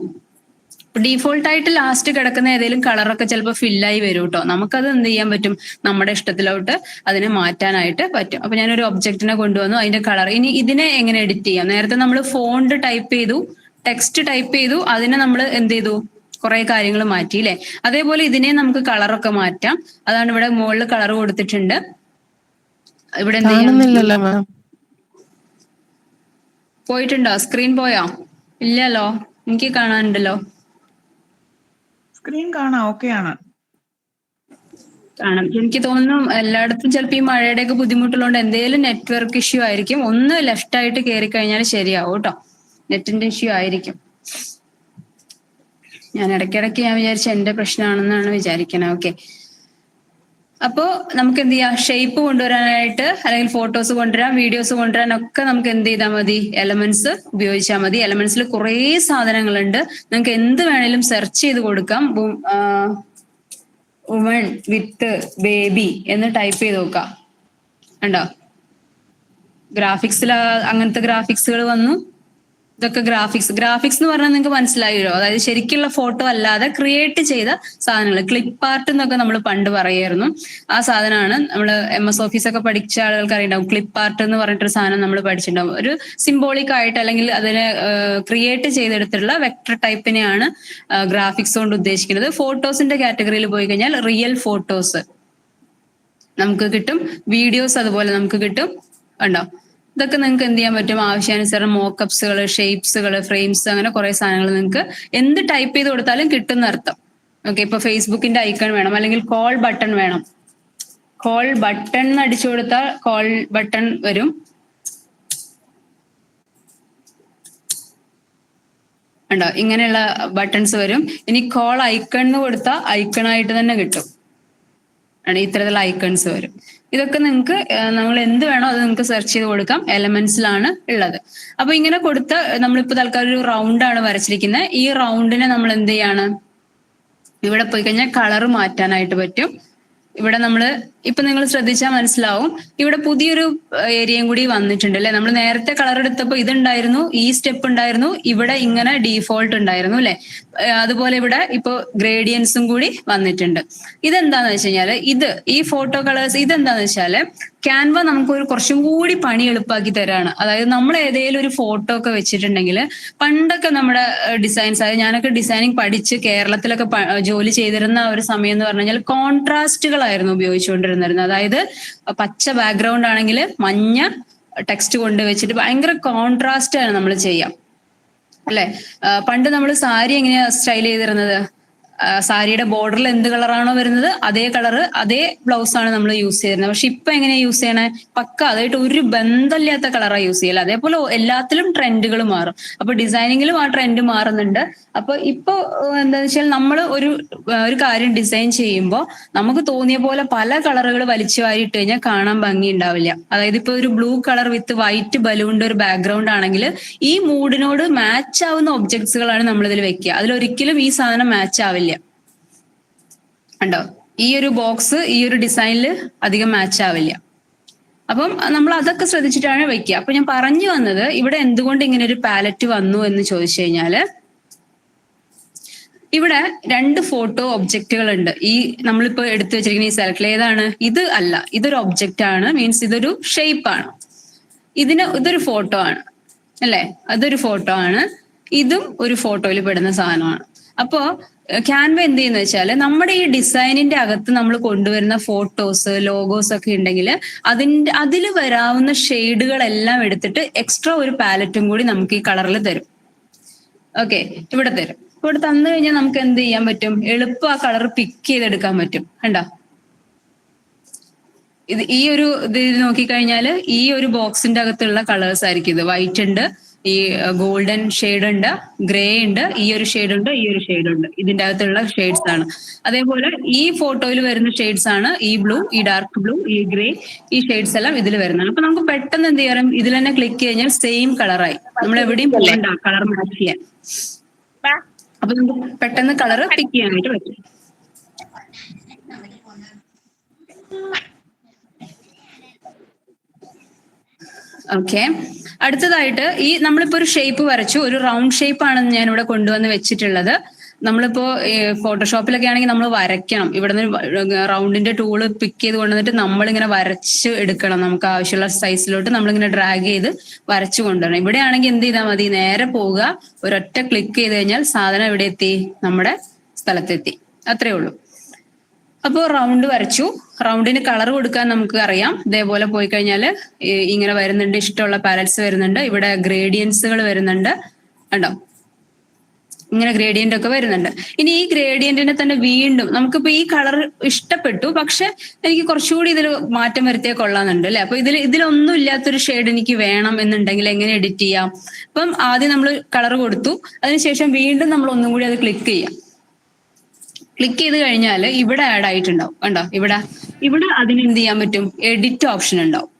ഡീഫോൾട്ട് ആയിട്ട് ലാസ്റ്റ് കിടക്കുന്ന ഏതെങ്കിലും കളറൊക്കെ ചിലപ്പോൾ ഫില്ലായി വരും കേട്ടോ. നമുക്കത് എന്ത് ചെയ്യാൻ പറ്റും, നമ്മുടെ ഇഷ്ടത്തിലോട്ട് അതിനെ മാറ്റാനായിട്ട് പറ്റും. അപ്പൊ ഞാനൊരു ഒബ്ജക്റ്റിനെ കൊണ്ടുവന്നു, അതിന്റെ കളർ. ഇനി ഇതിനെ എങ്ങനെ എഡിറ്റ് ചെയ്യാം? നേരത്തെ നമ്മൾ ഫോണ്ട് ടൈപ്പ് ചെയ്തു, ടെക്സ്റ്റ് ടൈപ്പ് ചെയ്തു, അതിനെ നമ്മൾ എന്ത് ചെയ്തു, കുറെ കാര്യങ്ങൾ മാറ്റി അല്ലെ? അതേപോലെ ഇതിനെ നമുക്ക് കളറൊക്കെ മാറ്റാം. അതാണ് ഇവിടെ മുകളിൽ കളർ കൊടുത്തിട്ടുണ്ട്. ഇവിടെ എന്ത് ചെയ്യാം? പോയിട്ടുണ്ടോ? സ്ക്രീൻ പോയോ? ഇല്ലല്ലോ, എനിക്ക് കാണാനുണ്ടല്ലോ. സ്ക്രീൻ കാണാം, ഓക്കെയാണ്. കാണാം. എനിക്ക് തോന്നുന്നു എല്ലായിടത്തും ചിലപ്പോൾ ഈ മഴയുടെയൊക്കെ ബുദ്ധിമുട്ടുള്ളതുകൊണ്ട് എന്തെങ്കിലും നെറ്റ്വർക്ക് ഇഷ്യൂ ആയിരിക്കും. ഒന്ന് ലെഫ്റ്റ് ആയിട്ട് കയറി കഴിഞ്ഞാൽ ശരിയാവും കേട്ടോ. നെറ്റിന്റെ ഇഷ്യൂ ആയിരിക്കും. ഞാൻ ഇടയ്ക്കിടയ്ക്ക് ഞാൻ വിചാരിച്ച എന്റെ പ്രശ്നമാണെന്നാണ് വിചാരിക്കണേ. ഓക്കെ, അപ്പോ നമുക്ക് എന്ത് ചെയ്യാം, ഷേപ്പ് കൊണ്ടുവരാനായിട്ട് അല്ലെങ്കിൽ ഫോട്ടോസ് കൊണ്ടുവരാം, വീഡിയോസ് കൊണ്ടുവരാനൊക്കെ നമുക്ക് എന്ത് ചെയ്താൽ മതി, എലമെന്റ്സ് ഉപയോഗിച്ചാൽ മതി. എലമെന്റ്സിൽ കുറേ സാധനങ്ങളുണ്ട്. നിങ്ങൾക്ക് എന്ത് വേണേലും സെർച്ച് ചെയ്ത് കൊടുക്കാം. വുമൺ വിത്ത് ബേബി എന്ന് ടൈപ്പ് ചെയ്ത് നോക്കാം. കണ്ടോ, ഗ്രാഫിക്സിൽ അങ്ങനത്തെ ഗ്രാഫിക്സുകൾ വന്നു. ഇതൊക്കെ ഗ്രാഫിക്സ് എന്ന് പറഞ്ഞാൽ നിങ്ങൾക്ക് മനസ്സിലായല്ലോ. അതായത് ശരിക്കുള്ള ഫോട്ടോ അല്ലാതെ ക്രിയേറ്റ് ചെയ്ത സാധനങ്ങൾ. ക്ലിപ്പ് ആർട്ട് എന്നൊക്കെ നമ്മൾ പണ്ട് പറയായിരുന്നു. ആ സാധനമാണ് നമ്മൾ MS ഓഫീസ് ഒക്കെ പഠിച്ച ആളുകൾക്ക് അറിയുണ്ടാവും. ക്ലിപ്പ് ആർട്ട് എന്ന് പറഞ്ഞിട്ടൊരു സാധനം നമ്മൾ പഠിച്ചിട്ടുണ്ടാവും. ഒരു സിംബോളിക് ആയിട്ട് അല്ലെങ്കിൽ അതിനെ ക്രിയേറ്റ് ചെയ്തെടുത്തിട്ടുള്ള വെക്ടർ ടൈപ്പിനെയാണ് ഗ്രാഫിക്സ് കൊണ്ട് ഉദ്ദേശിക്കുന്നത്. ഫോട്ടോസിന്റെ കാറ്റഗറിയിൽ പോയി കഴിഞ്ഞാൽ റിയൽ ഫോട്ടോസ് നമുക്ക് കിട്ടും, വീഡിയോസ് അതുപോലെ നമുക്ക് കിട്ടും. കണ്ടോ, ഇതൊക്കെ നിങ്ങൾക്ക് എന്ത് ചെയ്യാൻ പറ്റും, ആവശ്യാനുസരണം മോക്കപ്സുകൾ, ഷേപ്സുകൾ, ഫ്രെയിംസ്, അങ്ങനെ കുറെ സാധനങ്ങൾ നിങ്ങൾക്ക് എന്ത് ടൈപ്പ് ചെയ്ത് കൊടുത്താലും കിട്ടുന്ന അർത്ഥം. ഓക്കെ, ഇപ്പൊ ഫേസ്ബുക്കിന്റെ ഐക്കൺ വേണം, അല്ലെങ്കിൽ കോൾ ബട്ടൺ വേണം. കോൾ ബട്ടൺ എന്ന് അടിച്ചു കൊടുത്താൽ കോൾ ബട്ടൺ വരും. ഉണ്ടോ, ഇങ്ങനെയുള്ള ബട്ടൺസ് വരും. ഇനി കോൾ ഐക്കൺ എന്ന് കൊടുത്താൽ ഐക്കണായിട്ട് തന്നെ കിട്ടും. ഇത്തരത്തിലുള്ള ഐക്കൺസ് വരും. ഇതൊക്കെ നിങ്ങൾക്ക് നമ്മൾ എന്ത് വേണോ അത് നിങ്ങൾക്ക് സെർച്ച് ചെയ്ത് കൊടുക്കാം. എലമെന്റ്സിലാണ് ഉള്ളത്. അപ്പൊ ഇങ്ങനെ കൊടുത്ത നമ്മളിപ്പോ തൽക്കാലം ഒരു റൗണ്ടാണ് വരച്ചിരിക്കുന്നത്. ഈ റൗണ്ടിനെ നമ്മൾ എന്ത് ചെയ്യാണ്, ഇവിടെ പോയി കഴിഞ്ഞാൽ കളർ മാറ്റാനായിട്ട് പറ്റും. ഇവിടെ ഇപ്പൊ നിങ്ങൾ ശ്രദ്ധിച്ചാൽ മനസ്സിലാവും, ഇവിടെ പുതിയൊരു ഏരിയയും കൂടി വന്നിട്ടുണ്ട് അല്ലെ. നമ്മൾ നേരത്തെ കളർ എടുത്തപ്പോൾ ഇതുണ്ടായിരുന്നു, ഈ സ്റ്റെപ്പ് ഉണ്ടായിരുന്നു, ഇവിടെ ഇങ്ങനെ ഡീഫോൾട്ട് ഉണ്ടായിരുന്നു അല്ലെ. അതുപോലെ ഇവിടെ ഇപ്പൊ ഗ്രേഡിയൻസും കൂടി വന്നിട്ടുണ്ട്. ഇതെന്താന്ന് വെച്ച് കഴിഞ്ഞാല് ഈ ഫോട്ടോ കളേഴ്സ് ഇതെന്താന്ന് വെച്ചാല് ക്യാൻവ നമുക്ക് കുറച്ചും കൂടി പണി എളുപ്പാക്കി തരാണ്. അതായത് നമ്മൾ ഏതെങ്കിലും ഒരു ഫോട്ടോ ഒക്കെ വെച്ചിട്ടുണ്ടെങ്കിൽ, പണ്ടൊക്കെ നമ്മുടെ ഡിസൈൻസ്, അതായത് ഞാനൊക്കെ ഡിസൈനിങ് പഠിച്ച് കേരളത്തിലൊക്കെ ജോലി ചെയ്തിരുന്ന ഒരു സമയം എന്ന് പറഞ്ഞു കഴിഞ്ഞാൽ കോൺട്രാസ്റ്റുകളായിരുന്നു ഉപയോഗിച്ചുകൊണ്ടിരുന്നത്. അതായത് പച്ച ബാക്ക്ഗ്രൗണ്ട് ആണെങ്കിൽ മഞ്ഞ ടെക്സ്റ്റ് കൊണ്ട് വെച്ചിട്ട് ഭയങ്കര കോൺട്രാസ്റ്റ് ആണ് നമ്മൾ ചെയ്യാം അല്ലെ. പണ്ട് നമ്മൾ സാരി എങ്ങനെയാ സ്റ്റൈൽ ചെയ്തിരുന്നത്, സാരിയുടെ ബോർഡറിൽ എന്ത് കളറാണോ വരുന്നത് അതേ കളറ് അതേ ബ്ലൗസ് ആണ് നമ്മൾ യൂസ് ചെയ്യുന്നത്. പക്ഷെ ഇപ്പൊ എങ്ങനെയാ യൂസ് ചെയ്യണേ? പക്ക അതായിട്ട് ഒരു ബന്ധമില്ലാത്ത കളറാണ് യൂസ് ചെയ്യല്. അതേപോലെ എല്ലാത്തിലും ട്രെൻഡുകൾ മാറും. അപ്പൊ ഡിസൈനിങ്ങിലും ആ ട്രെൻഡ് മാറുന്നുണ്ട്. അപ്പൊ ഇപ്പൊ എന്താ വെച്ചാൽ നമ്മൾ ഒരു കാര്യം ഡിസൈൻ ചെയ്യുമ്പോൾ നമുക്ക് തോന്നിയ പോലെ പല കളറുകൾ വലിച്ചു വാരിയിട്ട് കഴിഞ്ഞാൽ കാണാൻ ഭംഗി ഉണ്ടാവില്ല. അതായത് ഇപ്പൊ ഒരു ബ്ലൂ കളർ വിത്ത് വൈറ്റ് ബലൂണിന്റെ ഒരു ബാക്ക്ഗ്രൗണ്ട് ആണെങ്കിൽ ഈ മൂഡിനോട് മാച്ച് ആവുന്ന ഒബ്ജക്ട്സുകളാണ് നമ്മൾ ഇതിൽ വെക്കുക. അതിലൊരിക്കലും ഈ സാധനം മാച്ച് ആവില്ല. ഉണ്ടോ? ഈ ഒരു ബോക്സ് ഈ ഒരു ഡിസൈനിൽ അധികം മാച്ച് ആവില്ല. അപ്പം നമ്മൾ അതൊക്കെ ശ്രദ്ധിച്ചിട്ടാണ് വെക്കുക. അപ്പൊ ഞാൻ പറഞ്ഞു വന്നത് ഇവിടെ എന്തുകൊണ്ട് ഇങ്ങനെ ഒരു പാലറ്റ് വന്നു എന്ന് ചോദിച്ചു കഴിഞ്ഞാല്, ഇവിടെ 2 ഫോട്ടോ ഒബ്ജക്റ്റുകൾ ഉണ്ട്. ഈ നമ്മളിപ്പോ എടുത്തു വെച്ചിരിക്കുന്ന ഈ സർക്കിൾ ഏതാണ്? ഇത് അല്ല, ഇതൊരു ഒബ്ജക്റ്റ് ആണ്. മീൻസ് ഇതൊരു ഷേപ്പ് ആണ്. ഇതൊരു ഫോട്ടോ ആണ് അല്ലെ? അതൊരു ഫോട്ടോ ആണ്. ഇതും ഒരു ഫോട്ടോയിൽ പെടുന്ന സാധനമാണ്. അപ്പോ ക്യാൻവ എന്ത് ചെയ്യുന്ന വെച്ചാൽ നമ്മുടെ ഈ ഡിസൈനിന്റെ അകത്ത് നമ്മൾ കൊണ്ടുവരുന്ന ഫോട്ടോസ് ലോഗോസ് ഒക്കെ ഉണ്ടെങ്കിൽ അതിൽ വരാവുന്ന ഷെയ്ഡുകളെല്ലാം എടുത്തിട്ട് എക്സ്ട്രാ ഒരു പാലറ്റും കൂടി നമുക്ക് ഈ കളറിൽ തരും. ഓക്കെ, ഇവിടെ തരും. ഇവിടെ തന്നു കഴിഞ്ഞാൽ നമുക്ക് എന്ത് ചെയ്യാൻ പറ്റും? എളുപ്പം ആ കളർ പിക്ക് ചെയ്തെടുക്കാൻ പറ്റും. കണ്ടോ? ഈ ഒരു ഇത് നോക്കിക്കഴിഞ്ഞാൽ ഈ ഒരു ബോക്സിന്റെ അകത്തുള്ള കളേഴ്സ് ആയിരിക്കും ഇത്. വൈറ്റ് ഉണ്ട്, ഈ ഗോൾഡൻ ഷെയ്ഡ് ഉണ്ട്, ഗ്രേ ഉണ്ട്, ഈ ഒരു ഷെയ്ഡ് ഉണ്ട്, ഈ ഒരു ഷെയ്ഡ് ഉണ്ട്. ഇതിന്റെ അകത്തുള്ള ഷെയ്ഡ്സ് ആണ്. അതേപോലെ ഈ ഫോട്ടോയിൽ വരുന്ന ഷെയ്ഡ്സ് ആണ് ഈ ബ്ലൂ, ഈ ഡാർക്ക് ബ്ലൂ, ഈ ഗ്രേ, ഈ ഷെയ്ഡ്സ് എല്ലാം ഇതിൽ വരുന്നതാണ്. അപ്പൊ നമുക്ക് പെട്ടെന്ന് എന്ത് ചെയ്യാം? ഇതിൽ തന്നെ ക്ലിക്ക് കഴിഞ്ഞാൽ സെയിം കളറായി. നമ്മൾ എവിടെയും പോകണ്ട കളർ മാച്ച് ചെയ്യാൻ. അപ്പൊ നമുക്ക് പെട്ടെന്ന് കളർ പിക്ക് ചെയ്യാനായിട്ട് പറ്റും. ഓക്കെ, അടുത്തതായിട്ട് ഈ നമ്മളിപ്പോ ഒരു ഷേപ്പ് വരച്ചു. ഒരു റൗണ്ട് ഷേപ്പ് ആണ് ഞാൻ ഇവിടെ കൊണ്ടുവന്ന് വെച്ചിട്ടുള്ളത്. നമ്മളിപ്പോ ഫോട്ടോഷോപ്പിലൊക്കെ ആണെങ്കിൽ നമ്മൾ വരയ്ക്കണം. ഇവിടുന്ന് റൗണ്ടിന്റെ ടൂള് പിക്ക് ചെയ്ത് കൊണ്ടുവന്നിട്ട് നമ്മളിങ്ങനെ വരച്ച് എടുക്കണം. നമുക്ക് ആവശ്യമുള്ള സൈസിലോട്ട് നമ്മളിങ്ങനെ ഡ്രാഗ് ചെയ്ത് വരച്ചു കൊണ്ടുവരണം. ഇവിടെ ആണെങ്കിൽ എന്ത് ചെയ്താൽ മതി? നേരെ പോവുക, ഒരൊറ്റ ക്ലിക്ക് ചെയ്ത് കഴിഞ്ഞാൽ സാധനം എവിടെ എത്തി? നമ്മുടെ സ്ഥലത്തെത്തി. അത്രേ ഉള്ളൂ. അപ്പോൾ റൗണ്ട് വരച്ചു. റൗണ്ടിന് കളർ കൊടുക്കാൻ നമുക്ക് അറിയാം. ഇതേപോലെ പോയി കഴിഞ്ഞാൽ ഇങ്ങനെ വരുന്നുണ്ട്. ഇഷ്ടമുള്ള പാലറ്റ്സ് വരുന്നുണ്ട്. ഇവിടെ ഗ്രേഡിയൻസുകൾ വരുന്നുണ്ട്. കണ്ടോ? ഇങ്ങനെ ഗ്രേഡിയന്റ് ഒക്കെ വരുന്നുണ്ട്. ഇനി ഈ ഗ്രേഡിയന്റിനെ തന്നെ വീണ്ടും നമുക്കിപ്പോ ഈ കളർ ഇഷ്ടപ്പെട്ടു, പക്ഷെ എനിക്ക് കുറച്ചുകൂടി ഇതിൽ മാറ്റം വരുത്തിയാൽ കൊള്ളാന്നുണ്ട് അല്ലെ? അപ്പൊ ഇതിലൊന്നും ഇല്ലാത്തൊരു ഷെയ്ഡ് എനിക്ക് വേണം എന്നുണ്ടെങ്കിൽ എങ്ങനെ എഡിറ്റ് ചെയ്യാം? അപ്പം ആദ്യം നമ്മൾ കളർ കൊടുത്തു, അതിനുശേഷം വീണ്ടും നമ്മൾ ഒന്നും കൂടി അത് ക്ലിക്ക് ചെയ്യാം. ക്ലിക്ക് ചെയ്ത് കഴിഞ്ഞാൽ ഇവിടെ ആഡ് ആയിട്ടുണ്ടാവും. കണ്ടോ? ഇവിടെ അതിന് എന്ത് ചെയ്യാൻ പറ്റും? എഡിറ്റ് ഓപ്ഷൻ ഉണ്ടാവും.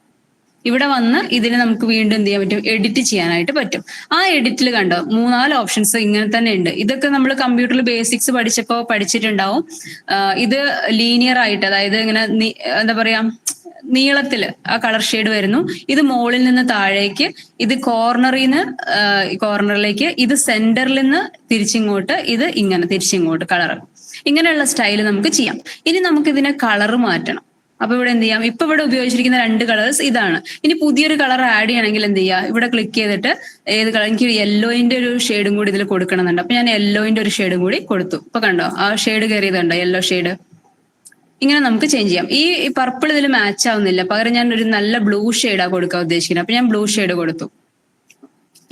ഇവിടെ വന്ന് ഇതിന് നമുക്ക് വീണ്ടും എന്ത് ചെയ്യാൻ പറ്റും? എഡിറ്റ് ചെയ്യാനായിട്ട് പറ്റും. ആ എഡിറ്റിൽ കണ്ടോ 3-4 ഓപ്ഷൻസ് ഇങ്ങനെ തന്നെ ഉണ്ട്. ഇതൊക്കെ നമ്മൾ കമ്പ്യൂട്ടറിൽ ബേസിക്സ് പഠിച്ചപ്പോൾ പഠിച്ചിട്ടുണ്ടാവും. ഇത് ലീനിയർ ആയിട്ട്, അതായത് ഇങ്ങനെ എന്താ പറയാ, നീളത്തില് ആ കളർ ഷെയ്ഡ് വരുന്നു. ഇത് മുകളിൽ നിന്ന് താഴേക്ക്, ഇത് കോർണറിലേക്ക്, ഇത് സെന്ററിൽ നിന്ന് തിരിച്ചിങ്ങോട്ട്, ഇത് ഇങ്ങനെ തിരിച്ചിങ്ങോട്ട് കളർ. ഇങ്ങനെയുള്ള സ്റ്റൈല് നമുക്ക് ചെയ്യാം. ഇനി നമുക്ക് ഇതിനെ കളർ മാറ്റണം. അപ്പൊ ഇവിടെ എന്ത് ചെയ്യാം? ഇപ്പൊ ഇവിടെ ഉപയോഗിച്ചിരിക്കുന്ന 2 കളേഴ്സ് ഇതാണ്. ഇനി പുതിയൊരു കളർ ആഡ് ചെയ്യണമെങ്കിൽ എന്ത് ചെയ്യുക? ഇവിടെ ക്ലിക്ക് ചെയ്തിട്ട് ഏത് കളർ, എനിക്ക് യെല്ലോയിന്റെ ഒരു ഷെയ്ഡും കൂടി ഇതിൽ കൊടുക്കണമെന്നുണ്ട്. അപ്പൊ ഞാൻ യെല്ലോയിന്റെ ഒരു ഷെയ്ഡും കൂടി കൊടുത്തു. ഇപ്പൊ കണ്ടോ ആ ഷെയ്ഡ് കയറിയതുണ്ടോ? Yellow shade. ഇങ്ങനെ നമുക്ക് ചേഞ്ച് ചെയ്യാം. ഈ പർപ്പിൾ ഇതിൽ മാച്ച് ആവുന്നില്ല, പകരം ഞാൻ ഒരു നല്ല ബ്ലൂ ഷെയ്ഡാ കൊടുക്കാൻ ഉദ്ദേശിക്കുന്നത്. അപ്പൊ ഞാൻ ബ്ലൂ ഷെയ്ഡ് കൊടുത്തു.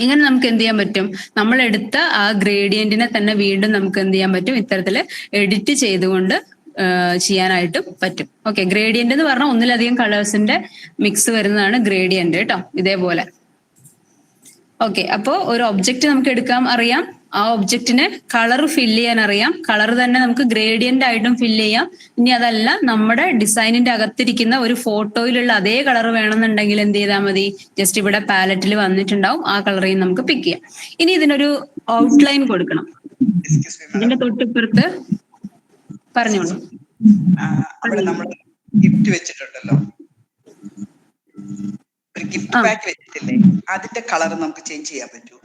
ഇങ്ങനെ നമുക്ക് എന്ത് ചെയ്യാൻ പറ്റും? നമ്മൾ എടുത്ത ആ ഗ്രേഡിയന്റിനെ തന്നെ വീണ്ടും നമുക്ക് എന്ത് ചെയ്യാൻ പറ്റും? ഇത്തരത്തില് എഡിറ്റ് ചെയ്തുകൊണ്ട് ചെയ്യാനായിട്ട് പറ്റും. ഓക്കെ, ഗ്രേഡിയന്റ് എന്ന് പറഞ്ഞാൽ ഒന്നിലധികം കളേഴ്സിന്റെ മിക്സ് വരുന്നതാണ് ഗ്രേഡിയന്റ് കേട്ടോ. ഇതേപോലെ. ഓക്കെ, അപ്പോൾ ഒരു ഒബ്ജക്റ്റ് നമുക്ക് എടുക്കാൻ അറിയാം. ആ ഒബ്ജക്റ്റിന് കളർ ഫില്ല് ചെയ്യാൻ അറിയാം. കളർ തന്നെ നമുക്ക് ഗ്രേഡിയന്റ് ആയിട്ടും ഫില്ല് ചെയ്യാം. ഇനി അതല്ല, നമ്മുടെ ഡിസൈനിന്റെ അകത്തിരിക്കുന്ന ഒരു ഫോട്ടോയിലുള്ള അതേ കളർ വേണമെന്നുണ്ടെങ്കിൽ എന്ത് ചെയ്താൽ മതി? ജസ്റ്റ് ഇവിടെ പാലറ്റിൽ വന്നിട്ടുണ്ടാവും, ആ കളറേയും നമുക്ക് പിക്ക് ചെയ്യാം. ഇനി ഇതിനൊരു ഔട്ട്ലൈൻ കൊടുക്കണം. ഇതിന്റെ തൊട്ടിപ്പുറത്ത് പറഞ്ഞോളൂ. അവിടെ നമ്മൾ ഗിഫ്റ്റ് വെച്ചിട്ടുണ്ടല്ലോ, ഒരു ഗിഫ്റ്റ് പാക്ക് വെച്ചിട്ടില്ലേ? അതിന്റെ കളർ നമുക്ക് ചേഞ്ച് ചെയ്യാൻ പറ്റുമോ?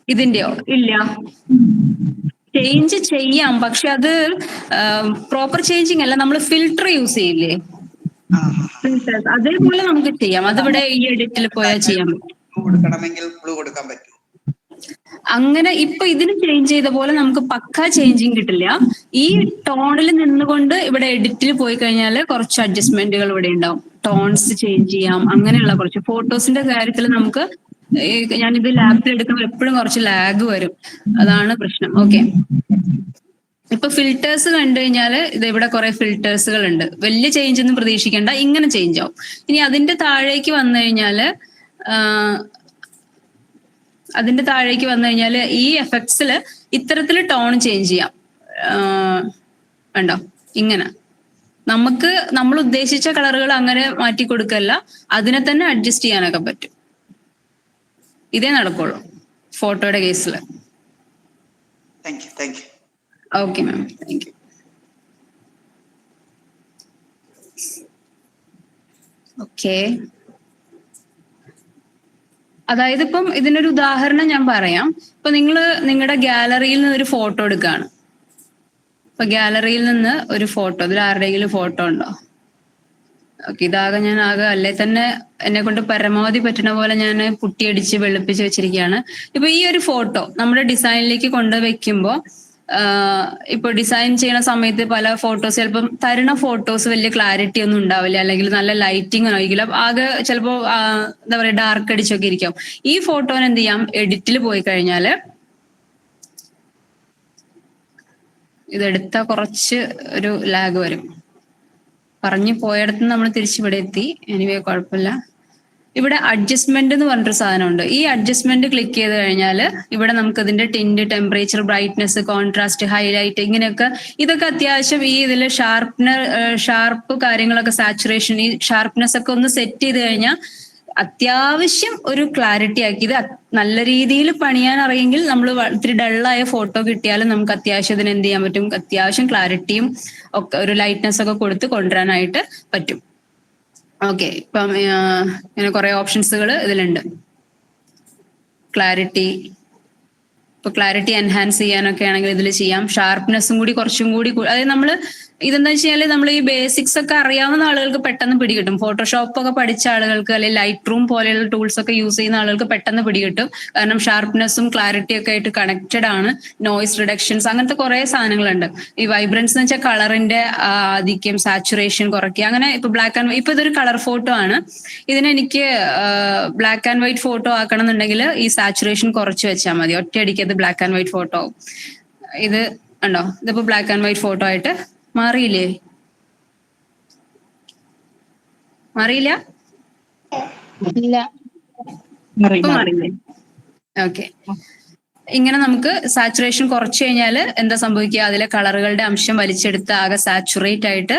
ഇതിന്റെയോ? ഇല്ല, ചേഞ്ച് ചെയ്യാം, പക്ഷെ അത് പ്രോപ്പർ ചേഞ്ചിങ് അല്ല. നമ്മൾ ഫിൽട്ടർ യൂസ് ചെയ്യില്ലേ? അതേപോലെ നമുക്ക് ചെയ്യാം. അതിവിടെ ഈ എഡിറ്റിൽ പോയാൽ ചെയ്യാൻ പറ്റും. കൊടുക്കണമെങ്കിൽ ബ്ലൂ കൊടുക്കാൻ പറ്റും. അങ്ങനെ ഇപ്പൊ ഇതിന് ചേഞ്ച് ചെയ്ത പോലെ നമുക്ക് പക്ക ചേഞ്ചിങ് കിട്ടില്ല. ഈ ടോണിൽ നിന്നുകൊണ്ട് ഇവിടെ എഡിറ്റിൽ പോയി കഴിഞ്ഞാൽ കുറച്ച് അഡ്ജസ്റ്റ്മെന്റുകൾ ഇവിടെ ഉണ്ടാവും. ടോൺസ് ചേഞ്ച് ചെയ്യാം, അങ്ങനെയുള്ള കുറച്ച്. ഫോട്ടോസിന്റെ കാര്യത്തിൽ നമുക്ക് ഞാനിത് ലാപ്പിൽ എടുക്കുമ്പോൾ എപ്പോഴും കുറച്ച് ലാഗ് വരും, അതാണ് പ്രശ്നം. ഓക്കെ, ഇപ്പൊ ഫിൽറ്റേഴ്സ് കണ്ടു കഴിഞ്ഞാൽ ഇത് ഇവിടെ കുറെ ഫിൽറ്റേഴ്സുകൾ ഉണ്ട്. വലിയ ചേഞ്ച് ഒന്നും പ്രതീക്ഷിക്കേണ്ട, ഇങ്ങനെ ചേഞ്ച് ആവും. ഇനി അതിന്റെ താഴേക്ക് വന്നു കഴിഞ്ഞാല് ഈ എഫക്ട്സിൽ ഇത്തരത്തിൽ ടോൺ ചേഞ്ച് ചെയ്യാം. കണ്ടോ, ഇങ്ങനെ നമ്മൾ ഉദ്ദേശിച്ച കളറുകൾ അങ്ങനെ മാറ്റി കൊടുക്കല്ല, അതിനെ തന്നെ അഡ്ജസ്റ്റ് ചെയ്യാനൊക്കെ പറ്റും. ഇതേ നടക്കുള്ളൂ ഫോട്ടോയുടെ കേസിൽ. Okay ma'am, thank U. Okay, അതായത് ഇപ്പം ഇതിനൊരു ഉദാഹരണം ഞാൻ പറയാം. ഇപ്പൊ നിങ്ങളുടെ ഗാലറിയിൽ നിന്ന് ഒരു ഫോട്ടോ എടുക്കുകയാണ്. ഇപ്പൊ ഗാലറിയിൽ നിന്ന് ഒരു ഫോട്ടോ, ഇതിൽ ആരുടെയെങ്കിലും ഫോട്ടോ ഉണ്ടോ? ഓക്കെ, ഞാൻ അല്ലേ തന്നെ എന്നെ കൊണ്ട് പരമാവധി പറ്റുന്ന പോലെ ഞാൻ പുട്ടിയടിച്ച് വെളുപ്പിച്ച് വെച്ചിരിക്കുകയാണ്. ഇപ്പൊ ഈ ഒരു ഫോട്ടോ നമ്മുടെ ഡിസൈനിലേക്ക് കൊണ്ടുവയ്ക്കുമ്പോൾ ഇപ്പൊ ഡിസൈൻ ചെയ്യുന്ന സമയത്ത് പല ഫോട്ടോസ് ചിലപ്പം തരുന്ന ഫോട്ടോസ് വലിയ ക്ലാരിറ്റി ഒന്നും ഉണ്ടാവില്ല, അല്ലെങ്കിൽ നല്ല ലൈറ്റിംഗ് ആയിരിക്കില്ല, ആകെ ചിലപ്പോ എന്താ പറയാ ഡാർക്ക് അടിച്ചൊക്കെ ഇരിക്കും. ഈ ഫോട്ടോനെ എന്ത് ചെയ്യാം, എഡിറ്റിൽ പോയി കഴിഞ്ഞാല് ഇതെടുത്താൽ കുറച്ച് ഒരു ലാഗ് വരും. പറഞ്ഞു പോയടത്ത് നമ്മൾ തിരിച്ചിവിടെ എത്തി. എനിവേ കുഴപ്പമില്ല. ഇവിടെ അഡ്ജസ്റ്റ്മെന്റ് എന്ന് പറഞ്ഞൊരു സാധനമുണ്ട്. ഈ അഡ്ജസ്റ്റ്മെന്റ് ക്ലിക്ക് ചെയ്ത് കഴിഞ്ഞാൽ ഇവിടെ നമുക്ക് ഇതിന്റെ tint, temperature, brightness, contrast, highlight, ഇങ്ങനെയൊക്കെ ഇതൊക്കെ അത്യാവശ്യം ഈ ഇതിൽ ഷാർപ്പ് കാര്യങ്ങളൊക്കെ, സാച്ചുറേഷൻ, ഈ ഷാർപ്നെസ് ഒക്കെ ഒന്ന് സെറ്റ് ചെയ്ത് കഴിഞ്ഞാൽ അത്യാവശ്യം ഒരു ക്ലാരിറ്റി ആക്കി ഇത് നല്ല രീതിയിൽ പണിയാൻ അറിയെങ്കിൽ നമ്മൾ ഇത്തിരി ഡള്ളായ ഫോട്ടോ കിട്ടിയാലും നമുക്ക് അത്യാവശ്യം ഇതിന് എന്ത് ചെയ്യാൻ പറ്റും, അത്യാവശ്യം ക്ലാരിറ്റിയും ഒക്കെ ഒരു ലൈറ്റ്നെസ് ഒക്കെ കൊടുത്ത് കൊണ്ടുവരാനായിട്ട് പറ്റും. ഓക്കെ, ഇപ്പം ഇങ്ങനെ കുറെ ഓപ്ഷൻസുകൾ ഇതിലുണ്ട്. ഇപ്പൊ ക്ലാരിറ്റി എൻഹാൻസ് ചെയ്യാനൊക്കെ ആണെങ്കിൽ ഇതിൽ ചെയ്യാം. ഷാർപ്നെസ്സും കൂടി കുറച്ചും കൂടി, അതായത് നമ്മൾ ഇതെന്താ വെച്ചാൽ നമ്മൾ ഈ ബേസിക്സ് ഒക്കെ അറിയാവുന്ന ആളുകൾക്ക് പെട്ടെന്ന് പിടികിട്ടും. ഫോട്ടോഷോപ്പ് ഒക്കെ പഠിച്ച ആളുകൾക്ക്, അല്ലെങ്കിൽ ലൈറ്റ് റൂം പോലെയുള്ള ടൂൾസ് ഒക്കെ യൂസ് ചെയ്യുന്ന ആളുകൾക്ക് പെട്ടെന്ന് പിടികിട്ടും. കാരണം ഷാർപ്നെസ്സും ക്ലാരിറ്റി ഒക്കെ ആയിട്ട് കണക്റ്റഡ് ആണ്. നോയ്സ് റിഡക്ഷൻസ്, അങ്ങനത്തെ കുറെ സാധനങ്ങളുണ്ട്. ഈ വൈബ്രൻസ് എന്ന് വെച്ചാൽ കളറിന്റെ ആധിക്യം, സാച്ചുറേഷൻ കുറയ്ക്കുക, അങ്ങനെ. ഇപ്പൊ ബ്ലാക്ക് ആൻഡ് ഇപ്പൊ ഇതൊരു കളർ ഫോട്ടോ ആണ്. ഇതിനെനിക്ക് ബ്ലാക്ക് ആൻഡ് വൈറ്റ് ഫോട്ടോ ആക്കണം എന്നുണ്ടെങ്കിൽ ഈ സാച്ചുറേഷൻ കുറച്ച് വെച്ചാൽ മതി, ഒറ്റയടിക്ക് അത് ബ്ലാക്ക് ആൻഡ് വൈറ്റ് ഫോട്ടോ ആവും. ഇത് കണ്ടോ, ഇതിപ്പോ ബ്ലാക്ക് ആൻഡ് വൈറ്റ് ഫോട്ടോ ആയിട്ട് മാറിയില്ലേ? മാറിയില്ല? മാറിയില്ലേ? ഓക്കെ, ഇങ്ങനെ നമുക്ക് സാച്ചുറേഷൻ കുറച്ച് കഴിഞ്ഞാൽ എന്താ സംഭവിക്കുക, അതിലെ കളറുകളുടെ അംശം വലിച്ചെടുത്ത് ആകെ സാച്ചുറേറ്റ് ആയിട്ട്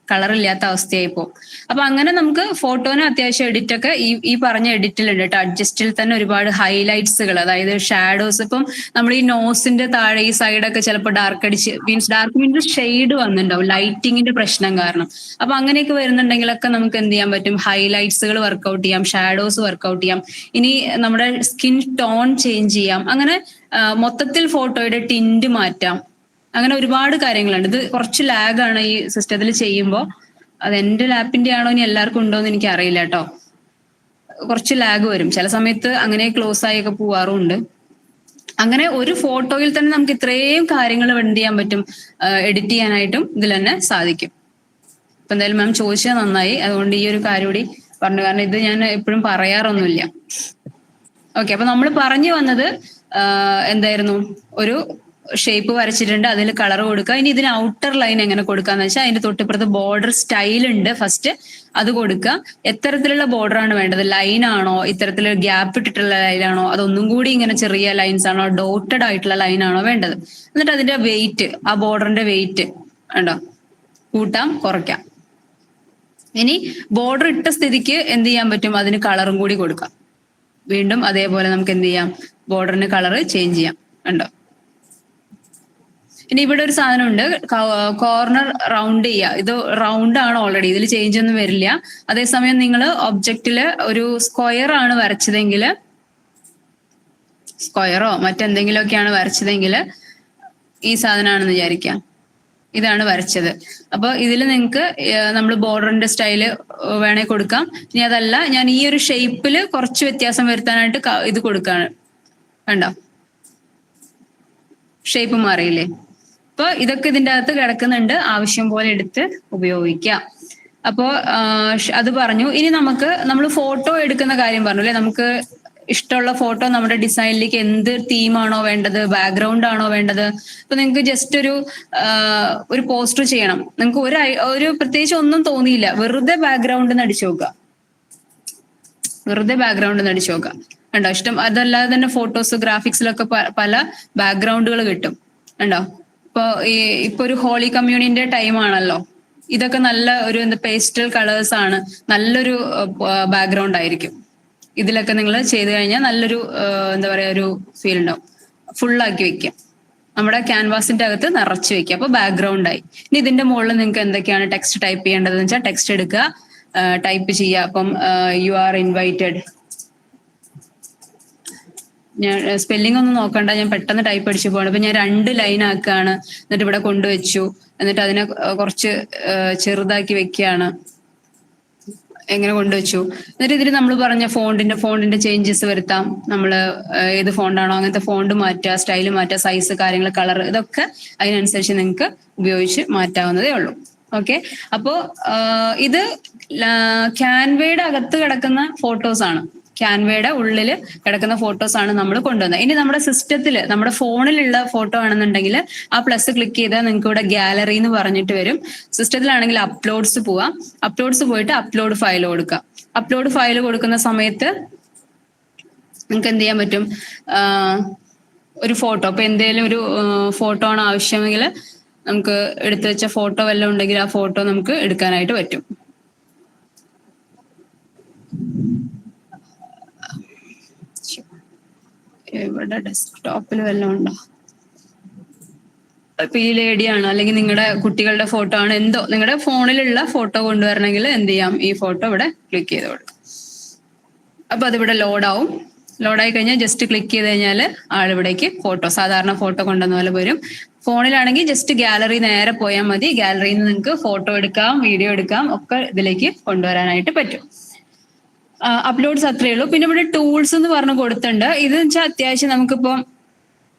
കളറില്ലാത്ത അവസ്ഥയായി പോകും. അപ്പൊ അങ്ങനെ നമുക്ക് ഫോട്ടോന് അത്യാവശ്യം എഡിറ്റ് ഒക്കെ ഈ പറഞ്ഞ എഡിറ്റിലുണ്ട് കേട്ടോ. അഡ്ജസ്റ്റിൽ തന്നെ ഒരുപാട് ഹൈലൈറ്റ്സുകൾ, അതായത് ഷാഡോസ്. ഇപ്പം നമ്മൾ ഈ നോസിന്റെ താഴെ ഈ സൈഡൊക്കെ ചിലപ്പോൾ ഡാർക്ക് മീൻസ് ഷെയ്ഡ് വന്നിട്ടുണ്ടാവും ലൈറ്റിങ്ങിന്റെ പ്രശ്നം കാരണം. അപ്പൊ അങ്ങനെയൊക്കെ വരുന്നുണ്ടെങ്കിലൊക്കെ നമുക്ക് എന്ത് ചെയ്യാൻ പറ്റും, ഹൈലൈറ്റ്സുകൾ വർക്ക്ഔട്ട് ചെയ്യാം, ഷാഡോസ് വർക്ക്ഔട്ട് ചെയ്യാം. ഇനി നമ്മുടെ സ്കിൻ ടോൺ ചേഞ്ച് ചെയ്യാം. അങ്ങനെ മൊത്തത്തിൽ ഫോട്ടോയുടെ ടിന്റ് മാറ്റാം. അങ്ങനെ ഒരുപാട് കാര്യങ്ങളുണ്ട്. ഇത് കുറച്ച് ലാഗാണ് ഈ സിസ്റ്റത്തിൽ ചെയ്യുമ്പോൾ. അത് എന്റെ ലാപ്പിന്റെ ആണോ ഇനി എല്ലാവർക്കും ഉണ്ടോ എന്ന് എനിക്ക് അറിയില്ല കേട്ടോ. കുറച്ച് ലാഗ് വരും ചില സമയത്ത്, അങ്ങനെ ക്ലോസ് ആയൊക്കെ പോവാറുണ്ട്. അങ്ങനെ ഒരു ഫോട്ടോയിൽ തന്നെ നമുക്ക് ഇത്രയും കാര്യങ്ങൾ എന്ത് ചെയ്യാൻ പറ്റും, എഡിറ്റ് ചെയ്യാനായിട്ടും ഇതിൽ തന്നെ സാധിക്കും. ഇപ്പൊ എന്തായാലും മാം ചോദിച്ചാൽ നന്നായി, അതുകൊണ്ട് ഈ ഒരു കാര്യം കൂടി പറഞ്ഞു. കാരണം ഇത് ഞാൻ എപ്പോഴും പറയാറൊന്നുമില്ല. ഓക്കെ, അപ്പൊ നമ്മൾ പറഞ്ഞു വന്നത് എന്തായിരുന്നു, ഒരു ഷേപ്പ് വരച്ചിട്ടുണ്ട്, അതിൽ കളർ കൊടുക്കുക. ഇനി ഇതിന് ഔട്ടർ ലൈൻ എങ്ങനെ കൊടുക്കാന്ന് വെച്ചാൽ അതിന്റെ തൊട്ടിപ്പുറത്ത് ബോർഡർ സ്റ്റൈൽ ഉണ്ട്. ഫസ്റ്റ് അത് കൊടുക്കുക. എത്തരത്തിലുള്ള ബോർഡർ ആണ് വേണ്ടത്, ലൈൻ ആണോ, ഇത്തരത്തിൽ ഗ്യാപ്പ് ഇട്ടിട്ടുള്ള ലൈനാണോ, അതൊന്നും കൂടി ഇങ്ങനെ ചെറിയ ലൈൻസ് ആണോ, ഡോട്ടഡ് ആയിട്ടുള്ള ലൈൻ ആണോ വേണ്ടത്. എന്നിട്ട് അതിന്റെ വെയിറ്റ്, ആ ബോർഡറിന്റെ വെയിറ്റ് ഉണ്ടോ, കൂട്ടാം കുറയ്ക്കാം. ഇനി ബോർഡർ ഇട്ട സ്ഥിതിക്ക് എന്ത് ചെയ്യാൻ പറ്റും, അതിന് കളറും കൂടി കൊടുക്കാം. വീണ്ടും അതേപോലെ നമുക്ക് എന്ത് ചെയ്യാം, ബോർഡറിന് കളർ ചേഞ്ച് ചെയ്യാം. ഉണ്ടോ, ഇനി ഇവിടെ ഒരു സാധനം ഉണ്ട്, കോർണർ റൗണ്ട് ചെയ്യുക. ഇത് റൗണ്ട് ആണ് ഓൾറെഡി, ഇതിൽ ചേഞ്ച് ഒന്നും വരില്ല. അതേസമയം നിങ്ങൾ ഒബ്ജക്റ്റില് ഒരു സ്ക്വയർ ആണ് വരച്ചതെങ്കിൽ, സ്ക്വയറോ മറ്റെന്തെങ്കിലുമൊക്കെയാണ് വരച്ചതെങ്കിൽ, ഈ സാധനമാണെന്ന് വിചാരിക്കാം, ഇതാണ് വരച്ചത്. അപ്പൊ ഇതിൽ നിങ്ങൾക്ക് നമ്മൾ ബോർഡറിന്റെ സ്റ്റൈല് വേണേ കൊടുക്കാം. ഇനി അതല്ല, ഞാൻ ഈ ഒരു ഷേപ്പിൽ കുറച്ച് വ്യത്യാസം വരുത്താനായിട്ട് ഇത് കൊടുക്കാണ്. കണ്ടോ, ഷേപ്പ് മാറിയില്ലേ? അപ്പൊ ഇതൊക്കെ ഇതിൻ്റെ അകത്ത് കിടക്കുന്നുണ്ട്, ആവശ്യം പോലെ എടുത്ത് ഉപയോഗിക്കാം. അപ്പോ അത് പറഞ്ഞു. ഇനി നമ്മൾ ഫോട്ടോ എടുക്കുന്ന കാര്യം പറഞ്ഞു അല്ലെ, നമുക്ക് ഇഷ്ടമുള്ള ഫോട്ടോ നമ്മുടെ ഡിസൈനിലേക്ക് എന്ത് തീമാണോ വേണ്ടത്, ബാക്ക്ഗ്രൗണ്ട് ആണോ വേണ്ടത്. ഇപ്പൊ നിങ്ങൾക്ക് ജസ്റ്റ് ഒരു പോസ്റ്റർ ചെയ്യണം, നിങ്ങൾക്ക് ഒരു പ്രത്യേകിച്ച് ഒന്നും തോന്നിയില്ല, വെറുതെ ബാക്ക്ഗ്രൗണ്ട് അടിച്ചു നോക്കുക, വെറുതെ ബാക്ക്ഗ്രൗണ്ട് അടിച്ചു നോക്കുക. കണ്ടോ? ഇഷ്ടം അതല്ലാതെ തന്നെ ഫോട്ടോസ് ഗ്രാഫിക്സിലൊക്കെ പല ബാക്ക്ഗ്രൗണ്ടുകൾ കിട്ടും. കണ്ടോ? ഇപ്പൊ ഒരു ഹോളി കമ്മ്യൂണിന്റെ ടൈം ആണല്ലോ, ഇതൊക്കെ നല്ല ഒരു പേസ്റ്റൽ കളേഴ്സ് ആണ്, നല്ലൊരു ബാക്ക്ഗ്രൗണ്ട് ആയിരിക്കും. ഇതിലൊക്കെ നിങ്ങൾ ചെയ്ത് കഴിഞ്ഞാൽ നല്ലൊരു എന്താ പറയാ ഒരു ഫീൽ ഉണ്ടാവും. ഫുള്ളാക്കി വെക്കുക, നമ്മുടെ ക്യാൻവാസിന്റെ അകത്ത് നിറച്ച് വെക്കുക, അപ്പൊ ബാക്ക്ഗ്രൗണ്ട് ആയി. ഇനി ഇതിന്റെ മുകളിൽ നിങ്ങൾക്ക് എന്തൊക്കെയാണ് ടെക്സ്റ്റ് ടൈപ്പ് ചെയ്യേണ്ടതെന്ന് വെച്ചാൽ ടെക്സ്റ്റ് എടുക്കുക, ടൈപ്പ് ചെയ്യുക. അപ്പം യു ആർ ഇൻവൈറ്റഡ്. ഞാൻ സ്പെല്ലിംഗ് ഒന്നും നോക്കണ്ട, ഞാൻ പെട്ടെന്ന് ടൈപ്പ് അടിച്ചു പോകണം. അപ്പൊ ഞാൻ 2 ലൈൻ ആക്കുകയാണ്, എന്നിട്ട് ഇവിടെ കൊണ്ടുവച്ചു, എന്നിട്ട് അതിനെ കുറച്ച് ചെറുതാക്കി വെക്കുകയാണ്. എങ്ങനെ കൊണ്ടുവച്ചു, എന്നിട്ട് ഇതിൽ നമ്മൾ പറഞ്ഞ ഫോണ്ടിന്റെ ചേഞ്ചസ് വരുത്താം. നമ്മൾ ഏത് ഫോണ്ടാണോ അങ്ങനത്തെ ഫോണ്ട് മാറ്റുക, സ്റ്റൈല് മാറ്റുക, സൈസ്, കാര്യങ്ങൾ, കളർ, ഇതൊക്കെ അതിനനുസരിച്ച് നിങ്ങൾക്ക് ഉപയോഗിച്ച് മാറ്റാവുന്നതേ ഉള്ളൂ. ഓക്കെ, അപ്പോ ഇത് ക്യാൻവയുടെ അകത്ത് കിടക്കുന്ന ഫോട്ടോസ് ആണ്, ക്യാൻവയുടെ ഉള്ളിൽ കിടക്കുന്ന ഫോട്ടോസ് ആണ് നമ്മൾ കൊണ്ടുവന്നത്. ഇനി നമ്മുടെ സിസ്റ്റത്തിൽ, നമ്മുടെ ഫോണിലുള്ള ഫോട്ടോ ആണെന്നുണ്ടെങ്കിൽ ആ പ്ലസ് ക്ലിക്ക് ചെയ്താൽ നിങ്ങൾക്ക് ഇവിടെ ഗാലറി എന്ന് പറഞ്ഞിട്ട് വരും. സിസ്റ്റത്തിലാണെങ്കിൽ അപ്ലോഡ്സ് പോവാം, അപ്ലോഡ്സ് പോയിട്ട് അപ്ലോഡ് ഫയൽ കൊടുക്കാം. അപ്ലോഡ് ഫയൽ കൊടുക്കുന്ന സമയത്ത് നിങ്ങൾക്ക് എന്ത് ചെയ്യാൻ പറ്റും, ഒരു ഫോട്ടോ, ഇപ്പൊ എന്തെങ്കിലും ഒരു ഫോട്ടോ ആണ് ആവശ്യമെങ്കിൽ നമുക്ക് എടുത്തു വെച്ച ഫോട്ടോ വല്ലതും ഉണ്ടെങ്കിൽ ആ ഫോട്ടോ നമുക്ക് എടുക്കാനായിട്ട് പറ്റും. ഇവിടെ ഡെസ്ക്ടോപ്പിൽ വല്ലതും ഉണ്ടോ? ഇപ്പൊ ഈ ലേഡിയാണ്, അല്ലെങ്കിൽ നിങ്ങളുടെ കുട്ടികളുടെ ഫോട്ടോ ആണ്, എന്തോ നിങ്ങളുടെ ഫോണിലുള്ള ഫോട്ടോ കൊണ്ടുവരണമെങ്കിൽ എന്ത് ചെയ്യാം, ഈ ഫോട്ടോ ഇവിടെ ക്ലിക്ക് ചെയ്ത് കൊടുക്കാം. അപ്പൊ അതിവിടെ ലോഡാവും. ലോഡായി കഴിഞ്ഞാൽ ജസ്റ്റ് ക്ലിക്ക് ചെയ്ത് കഴിഞ്ഞാൽ ആളിവിടേക്ക് ഫോട്ടോ, സാധാരണ ഫോട്ടോ കൊണ്ടുവന്ന പോലെ വരും. ഫോണിലാണെങ്കിൽ ജസ്റ്റ് ഗാലറി നേരെ പോയാൽ മതി. ഗാലറിയിൽ നിന്ന് നിങ്ങൾക്ക് ഫോട്ടോ എടുക്കാം, വീഡിയോ എടുക്കാം, ഒക്കെ ഇതിലേക്ക് കൊണ്ടുവരാനായിട്ട് പറ്റും. അപ്ലോഡ്സ് അത്രയേ ഉള്ളൂ. പിന്നെ ഇവിടെ ടൂൾസ് എന്ന് പറഞ്ഞ് കൊടുത്തിട്ടുണ്ട്. ഇത് വെച്ചാൽ അത്യാവശ്യം നമുക്കിപ്പോ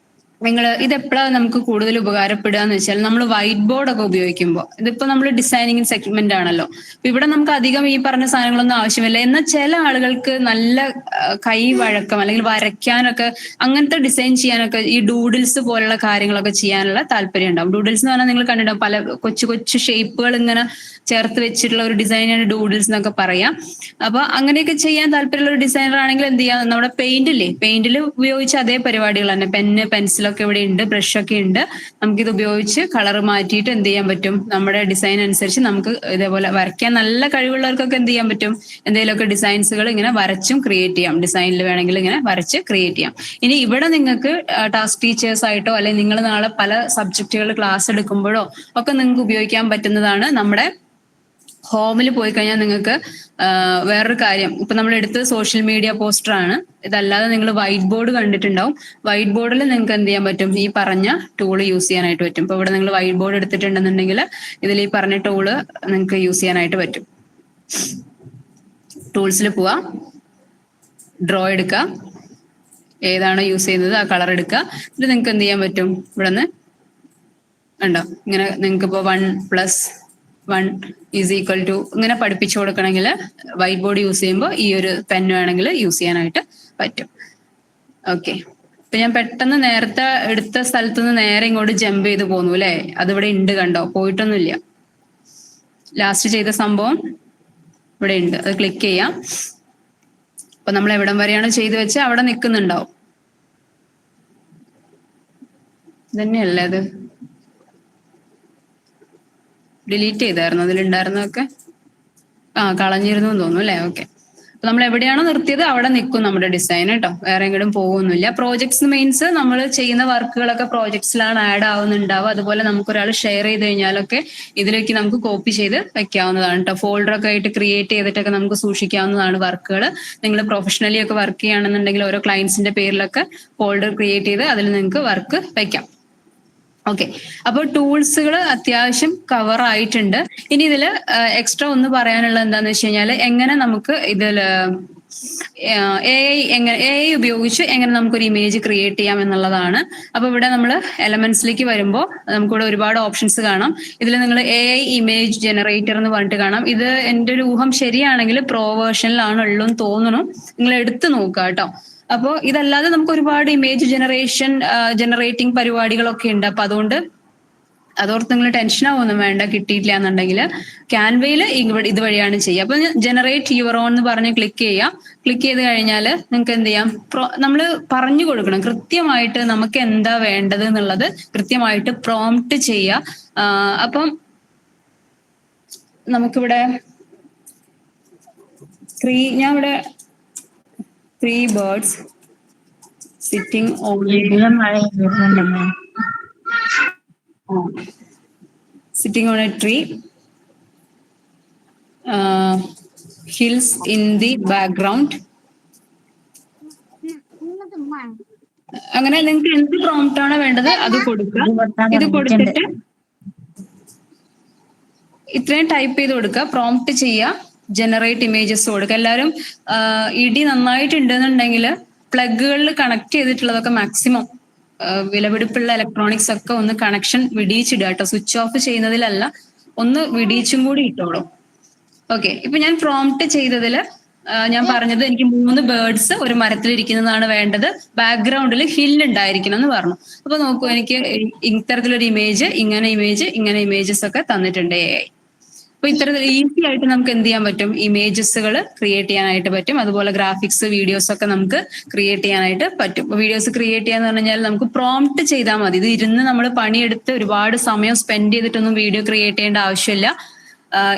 ഇതെപ്പോഴാണ് നമുക്ക് കൂടുതൽ ഉപകാരപ്പെടുക എന്ന് വെച്ചാൽ നമ്മൾ വൈറ്റ് ബോർഡ് ഒക്കെ ഉപയോഗിക്കുമ്പോൾ. ഇതിപ്പോ നമ്മൾ ഡിസൈനിങ് സെഗ്മെന്റ് ആണല്ലോ, ഇവിടെ നമുക്ക് അധികം ഈ പറഞ്ഞ സാധനങ്ങളൊന്നും ആവശ്യമില്ല. എന്നാൽ ചില ആളുകൾക്ക് നല്ല കൈ വഴക്കം അല്ലെങ്കിൽ വരയ്ക്കാനൊക്കെ, അങ്ങനത്തെ ഡിസൈൻ ചെയ്യാനൊക്കെ, ഈ ഡൂഡിൽസ് പോലുള്ള കാര്യങ്ങളൊക്കെ ചെയ്യാനുള്ള താല്പര്യം ഉണ്ടാവും. ഡൂഡിൽസ് എന്ന് പറഞ്ഞാൽ നിങ്ങൾ കണ്ടിട്ടുണ്ടാവും, പല കൊച്ചു കൊച്ചു ഷേപ്പുകൾ ഇങ്ങനെ ചേർത്ത് വെച്ചിട്ടുള്ള ഒരു ഡിസൈനാണ് ഡൂഡിൽസ് എന്നൊക്കെ പറയാം. അപ്പൊ അങ്ങനെയൊക്കെ ചെയ്യാൻ താല്പര്യമുള്ള ഒരു ഡിസൈനർ ആണെങ്കിൽ എന്ത് ചെയ്യാം, നമ്മുടെ പെയിന്റിൽ ഉപയോഗിച്ച അതേ പരിപാടികൾ തന്നെ, പെന്ന്, പെൻസിലൊക്കെ ഇവിടെ ഉണ്ട്, ബ്രഷൊക്കെ ഉണ്ട്. നമുക്കിത് ഉപയോഗിച്ച് കളർ മാറ്റിയിട്ട് എന്ത് ചെയ്യാൻ പറ്റും, നമ്മുടെ ഡിസൈൻ അനുസരിച്ച് നമുക്ക് ഇതേപോലെ വരയ്ക്കാൻ നല്ല കഴിവുള്ളവർക്കൊക്കെ എന്ത് ചെയ്യാൻ പറ്റും, എന്തെങ്കിലുമൊക്കെ ഡിസൈൻസുകൾ ഇങ്ങനെ വരച്ചും ക്രിയേറ്റ് ചെയ്യാം. ഡിസൈനിൽ വേണമെങ്കിൽ ഇങ്ങനെ വരച്ച് ക്രിയേറ്റ് ചെയ്യാം. ഇനി ഇവിടെ നിങ്ങൾക്ക് ടാസ്ക് ടീച്ചേഴ്സ് ആയിട്ടോ അല്ലെങ്കിൽ നിങ്ങൾ നാളെ പല സബ്ജക്റ്റുകൾ ക്ലാസ് എടുക്കുമ്പോഴോ ഒക്കെ നിങ്ങൾക്ക് ഉപയോഗിക്കാൻ പറ്റുന്നതാണ്. നമ്മുടെ ഹോമിൽ പോയി കഴിഞ്ഞാൽ നിങ്ങൾക്ക് വേറൊരു കാര്യം, ഇപ്പൊ നമ്മൾ എടുത്തത് സോഷ്യൽ മീഡിയ പോസ്റ്റർ ആണ്. ഇതല്ലാതെ നിങ്ങൾ വൈറ്റ് ബോർഡ് കണ്ടിട്ടുണ്ടാവും. വൈറ്റ് ബോർഡിൽ നിങ്ങൾക്ക് എന്ത് ചെയ്യാൻ പറ്റും, ഈ പറഞ്ഞ ടൂള് യൂസ് ചെയ്യാനായിട്ട് പറ്റും. ഇപ്പൊ ഇവിടെ നിങ്ങൾ വൈറ്റ് ബോർഡ് എടുത്തിട്ടുണ്ടെന്നുണ്ടെങ്കിൽ ഇതിൽ ഈ പറഞ്ഞ ടൂള് നിങ്ങൾക്ക് യൂസ് ചെയ്യാനായിട്ട് പറ്റും. ടൂൾസിൽ പോവാ, ഡ്രോ എടുക്കുക, ഏതാണോ യൂസ് ചെയ്യുന്നത് ആ കളർ എടുക്കുക. ഇത് നിങ്ങൾക്ക് എന്ത് ചെയ്യാൻ പറ്റും, ഇവിടെ നിന്ന് ഉണ്ടോ ഇങ്ങനെ നിങ്ങൾക്ക് ഇപ്പോൾ 1+1 = ഇങ്ങനെ പഠിപ്പിച്ചു കൊടുക്കണമെങ്കിൽ വൈറ്റ് ബോർഡ് യൂസ് ചെയ്യുമ്പോൾ ഈ ഒരു പെൻ വേണമെങ്കിൽ യൂസ് ചെയ്യാനായിട്ട് പറ്റും. ഓക്കെ, ഇപ്പൊ ഞാൻ പെട്ടെന്ന് നേരത്തെ എടുത്ത സ്ഥലത്ത് നിന്ന് നേരെ ഇങ്ങോട്ട് ജമ്പ് ചെയ്ത് പോന്നു അല്ലേ. അതിവിടെ ഉണ്ട്, കണ്ടോ, പോയിട്ടൊന്നുമില്ല. ലാസ്റ്റ് ചെയ്ത സംഭവം ഇവിടെ ഉണ്ട്, അത് ക്ലിക്ക് ചെയ്യാം. അപ്പൊ നമ്മൾ എവിടം വരെയാണ് ചെയ്തു വെച്ചാൽ അവിടെ നിൽക്കുന്നുണ്ടാവും. ഇതന്നെയല്ലേ അത്, ഡിലീറ്റ് ചെയ്തായിരുന്നു അതിലുണ്ടായിരുന്നതൊക്കെ, കളഞ്ഞിരുന്നു എന്ന് തോന്നുന്നു അല്ലേ. ഓക്കെ, അപ്പൊ നമ്മൾ എവിടെയാണോ നിർത്തിയത് അവിടെ നിൽക്കും നമ്മുടെ ഡിസൈൻ കേട്ടോ, വേറെ എങ്ങോട്ടും പോകുന്നില്ല. പ്രോജക്ട്സ് മീൻസ് നമ്മൾ ചെയ്യുന്ന വർക്കുകളൊക്കെ പ്രോജക്ട്സിലാണ് ആഡ് ആവുന്നുണ്ടാവുക. അതുപോലെ നമുക്കൊരാൾ ഷെയർ ചെയ്ത് കഴിഞ്ഞാലൊക്കെ ഇതിലേക്ക് നമുക്ക് കോപ്പി ചെയ്ത് വെക്കാവുന്നതാണ് കേട്ടോ. ഫോൾഡറൊക്കെ ആയിട്ട് ക്രിയേറ്റ് ചെയ്തിട്ടൊക്കെ നമുക്ക് സൂക്ഷിക്കാവുന്നതാണ് വർക്കുകൾ. നിങ്ങൾ പ്രൊഫഷണലി ഒക്കെ വർക്ക് ചെയ്യുകയാണെന്നുണ്ടെങ്കിൽ ഓരോ ക്ലയൻസിന്റെ പേരിലൊക്കെ ഫോൾഡർ ക്രിയേറ്റ് ചെയ്ത് അതിൽ നിങ്ങൾക്ക് വർക്ക് വെക്കാം. ഓക്കെ, അപ്പോൾ ടൂൾസുകൾ അത്യാവശ്യം കവർ ആയിട്ടുണ്ട്. ഇനി ഇതിൽ എക്സ്ട്രാ ഒന്ന് പറയാനുള്ളത് എന്താണെന്ന് വെച്ച് കഴിഞ്ഞാൽ, എങ്ങനെ നമുക്ക് ഇതിൽ AI ഉപയോഗിച്ച് എങ്ങനെ നമുക്കൊരു ഇമേജ് ക്രിയേറ്റ് ചെയ്യാം എന്നുള്ളതാണ്. അപ്പൊ ഇവിടെ നമ്മൾ എലമെന്റ്സിലേക്ക് വരുമ്പോൾ നമുക്കിവിടെ ഒരുപാട് ഓപ്ഷൻസ് കാണാം. ഇതിൽ നിങ്ങൾ AI ഇമേജ് ജനറേറ്റർ എന്ന് പറഞ്ഞിട്ട് കാണാം. ഇത് എൻ്റെ ഒരു ഊഹം ശരിയാണെങ്കിൽ പ്രോ വേർഷനിലാണ് ഉള്ളൂ എന്ന് തോന്നുന്നു. നിങ്ങൾ എടുത്ത് നോക്കുക കേട്ടോ. അപ്പോൾ ഇതല്ലാതെ നമുക്ക് ഒരുപാട് ഇമേജ് ജനറേറ്റിംഗ് പരിപാടികളൊക്കെ ഉണ്ട്. അപ്പൊ അതുകൊണ്ട് അതോർത്ത് നിങ്ങൾ ടെൻഷൻ ആവൊന്നും വേണ്ട, കിട്ടിയിട്ടില്ല എന്നുണ്ടെങ്കിൽ ക്യാൻവയിൽ ഇതുവഴിയാണ് ചെയ്യുക. അപ്പൊ ജനറേറ്റ് യുവർ ഓൺ എന്ന് പറഞ്ഞ് ക്ലിക്ക് ചെയ്യാം. ക്ലിക്ക് ചെയ്ത് കഴിഞ്ഞാൽ നിങ്ങൾക്ക് എന്ത് ചെയ്യാം, നമ്മൾ പറഞ്ഞു കൊടുക്കണം കൃത്യമായിട്ട് നമുക്ക് എന്താ വേണ്ടത് എന്നുള്ളത് കൃത്യമായിട്ട് പ്രോംപ്റ്റ് ചെയ്യുക. അപ്പം നമുക്കിവിടെ ഞാൻ ഇവിടെ 3 birds sitting on sitting on a tree, hills in the background. അങ്ങനെ നിങ്ങൾക്ക് എന്ത് പ്രോംപ്റ്റ് ആണ് വേണ്ടത് അത് കൊടുക്കുക. ഇത് കൊടുത്തിട്ട് ഇത്രയും ടൈപ്പ് ചെയ്ത് കൊടുക്കുക, പ്രോംപ്റ്റ് ചെയ്യുക, ജനറേറ്റ് ഇമേജസ് കൊടുക്കുക. എല്ലാവരും ഇടി നന്നായിട്ടുണ്ടെന്നുണ്ടെങ്കിൽ പ്ലഗുകളിൽ കണക്ട് ചെയ്തിട്ടുള്ളതൊക്കെ മാക്സിമം വിലപിടിപ്പുള്ള ഇലക്ട്രോണിക്സ് ഒക്കെ ഒന്ന് കണക്ഷൻ വിടിയിച്ചിടുക കേട്ടോ. സ്വിച്ച് ഓഫ് ചെയ്യുന്നതിലല്ല, ഒന്ന് വിടിയിച്ചും കൂടി ഇട്ടോളൂ. ഓക്കെ, ഇപ്പൊ ഞാൻ പ്രോംപ്റ്റ് ചെയ്തതിൽ ഞാൻ പറഞ്ഞത് എനിക്ക് 3 ബേർഡ്സ് ഒരു മരത്തിലിരിക്കുന്നതാണ് വേണ്ടത്, ബാക്ക്ഗ്രൗണ്ടിൽ ഹിൽ ഉണ്ടായിരിക്കണം എന്ന് പറഞ്ഞു. അപ്പൊ നോക്കൂ, എനിക്ക് ഇത്തരത്തിലൊരു ഇമേജ്, ഇങ്ങനെ ഇമേജസ് ഒക്കെ തന്നിട്ടുണ്ട് AI. അപ്പൊ ഇത്തരത്തിൽ ഈസി ആയിട്ട് നമുക്ക് എന്ത് ചെയ്യാൻ പറ്റും, ഇമേജസുകൾ ക്രിയേറ്റ് ചെയ്യാനായിട്ട് പറ്റും. അതുപോലെ ഗ്രാഫിക്സ്, വീഡിയോസ് ഒക്കെ നമുക്ക് ക്രിയേറ്റ് ചെയ്യാനായിട്ട് പറ്റും. വീഡിയോസ് ക്രിയേറ്റ് ചെയ്യാന്ന് പറഞ്ഞാൽ നമുക്ക് പ്രോംപ്റ്റ് ചെയ്താൽ മതി. ഇത് ഇരുന്ന് നമ്മൾ പണിയെടുത്ത് ഒരുപാട് സമയം സ്പെൻഡ് ചെയ്തിട്ടൊന്നും വീഡിയോ ക്രിയേറ്റ് ചെയ്യേണ്ട ആവശ്യമില്ല.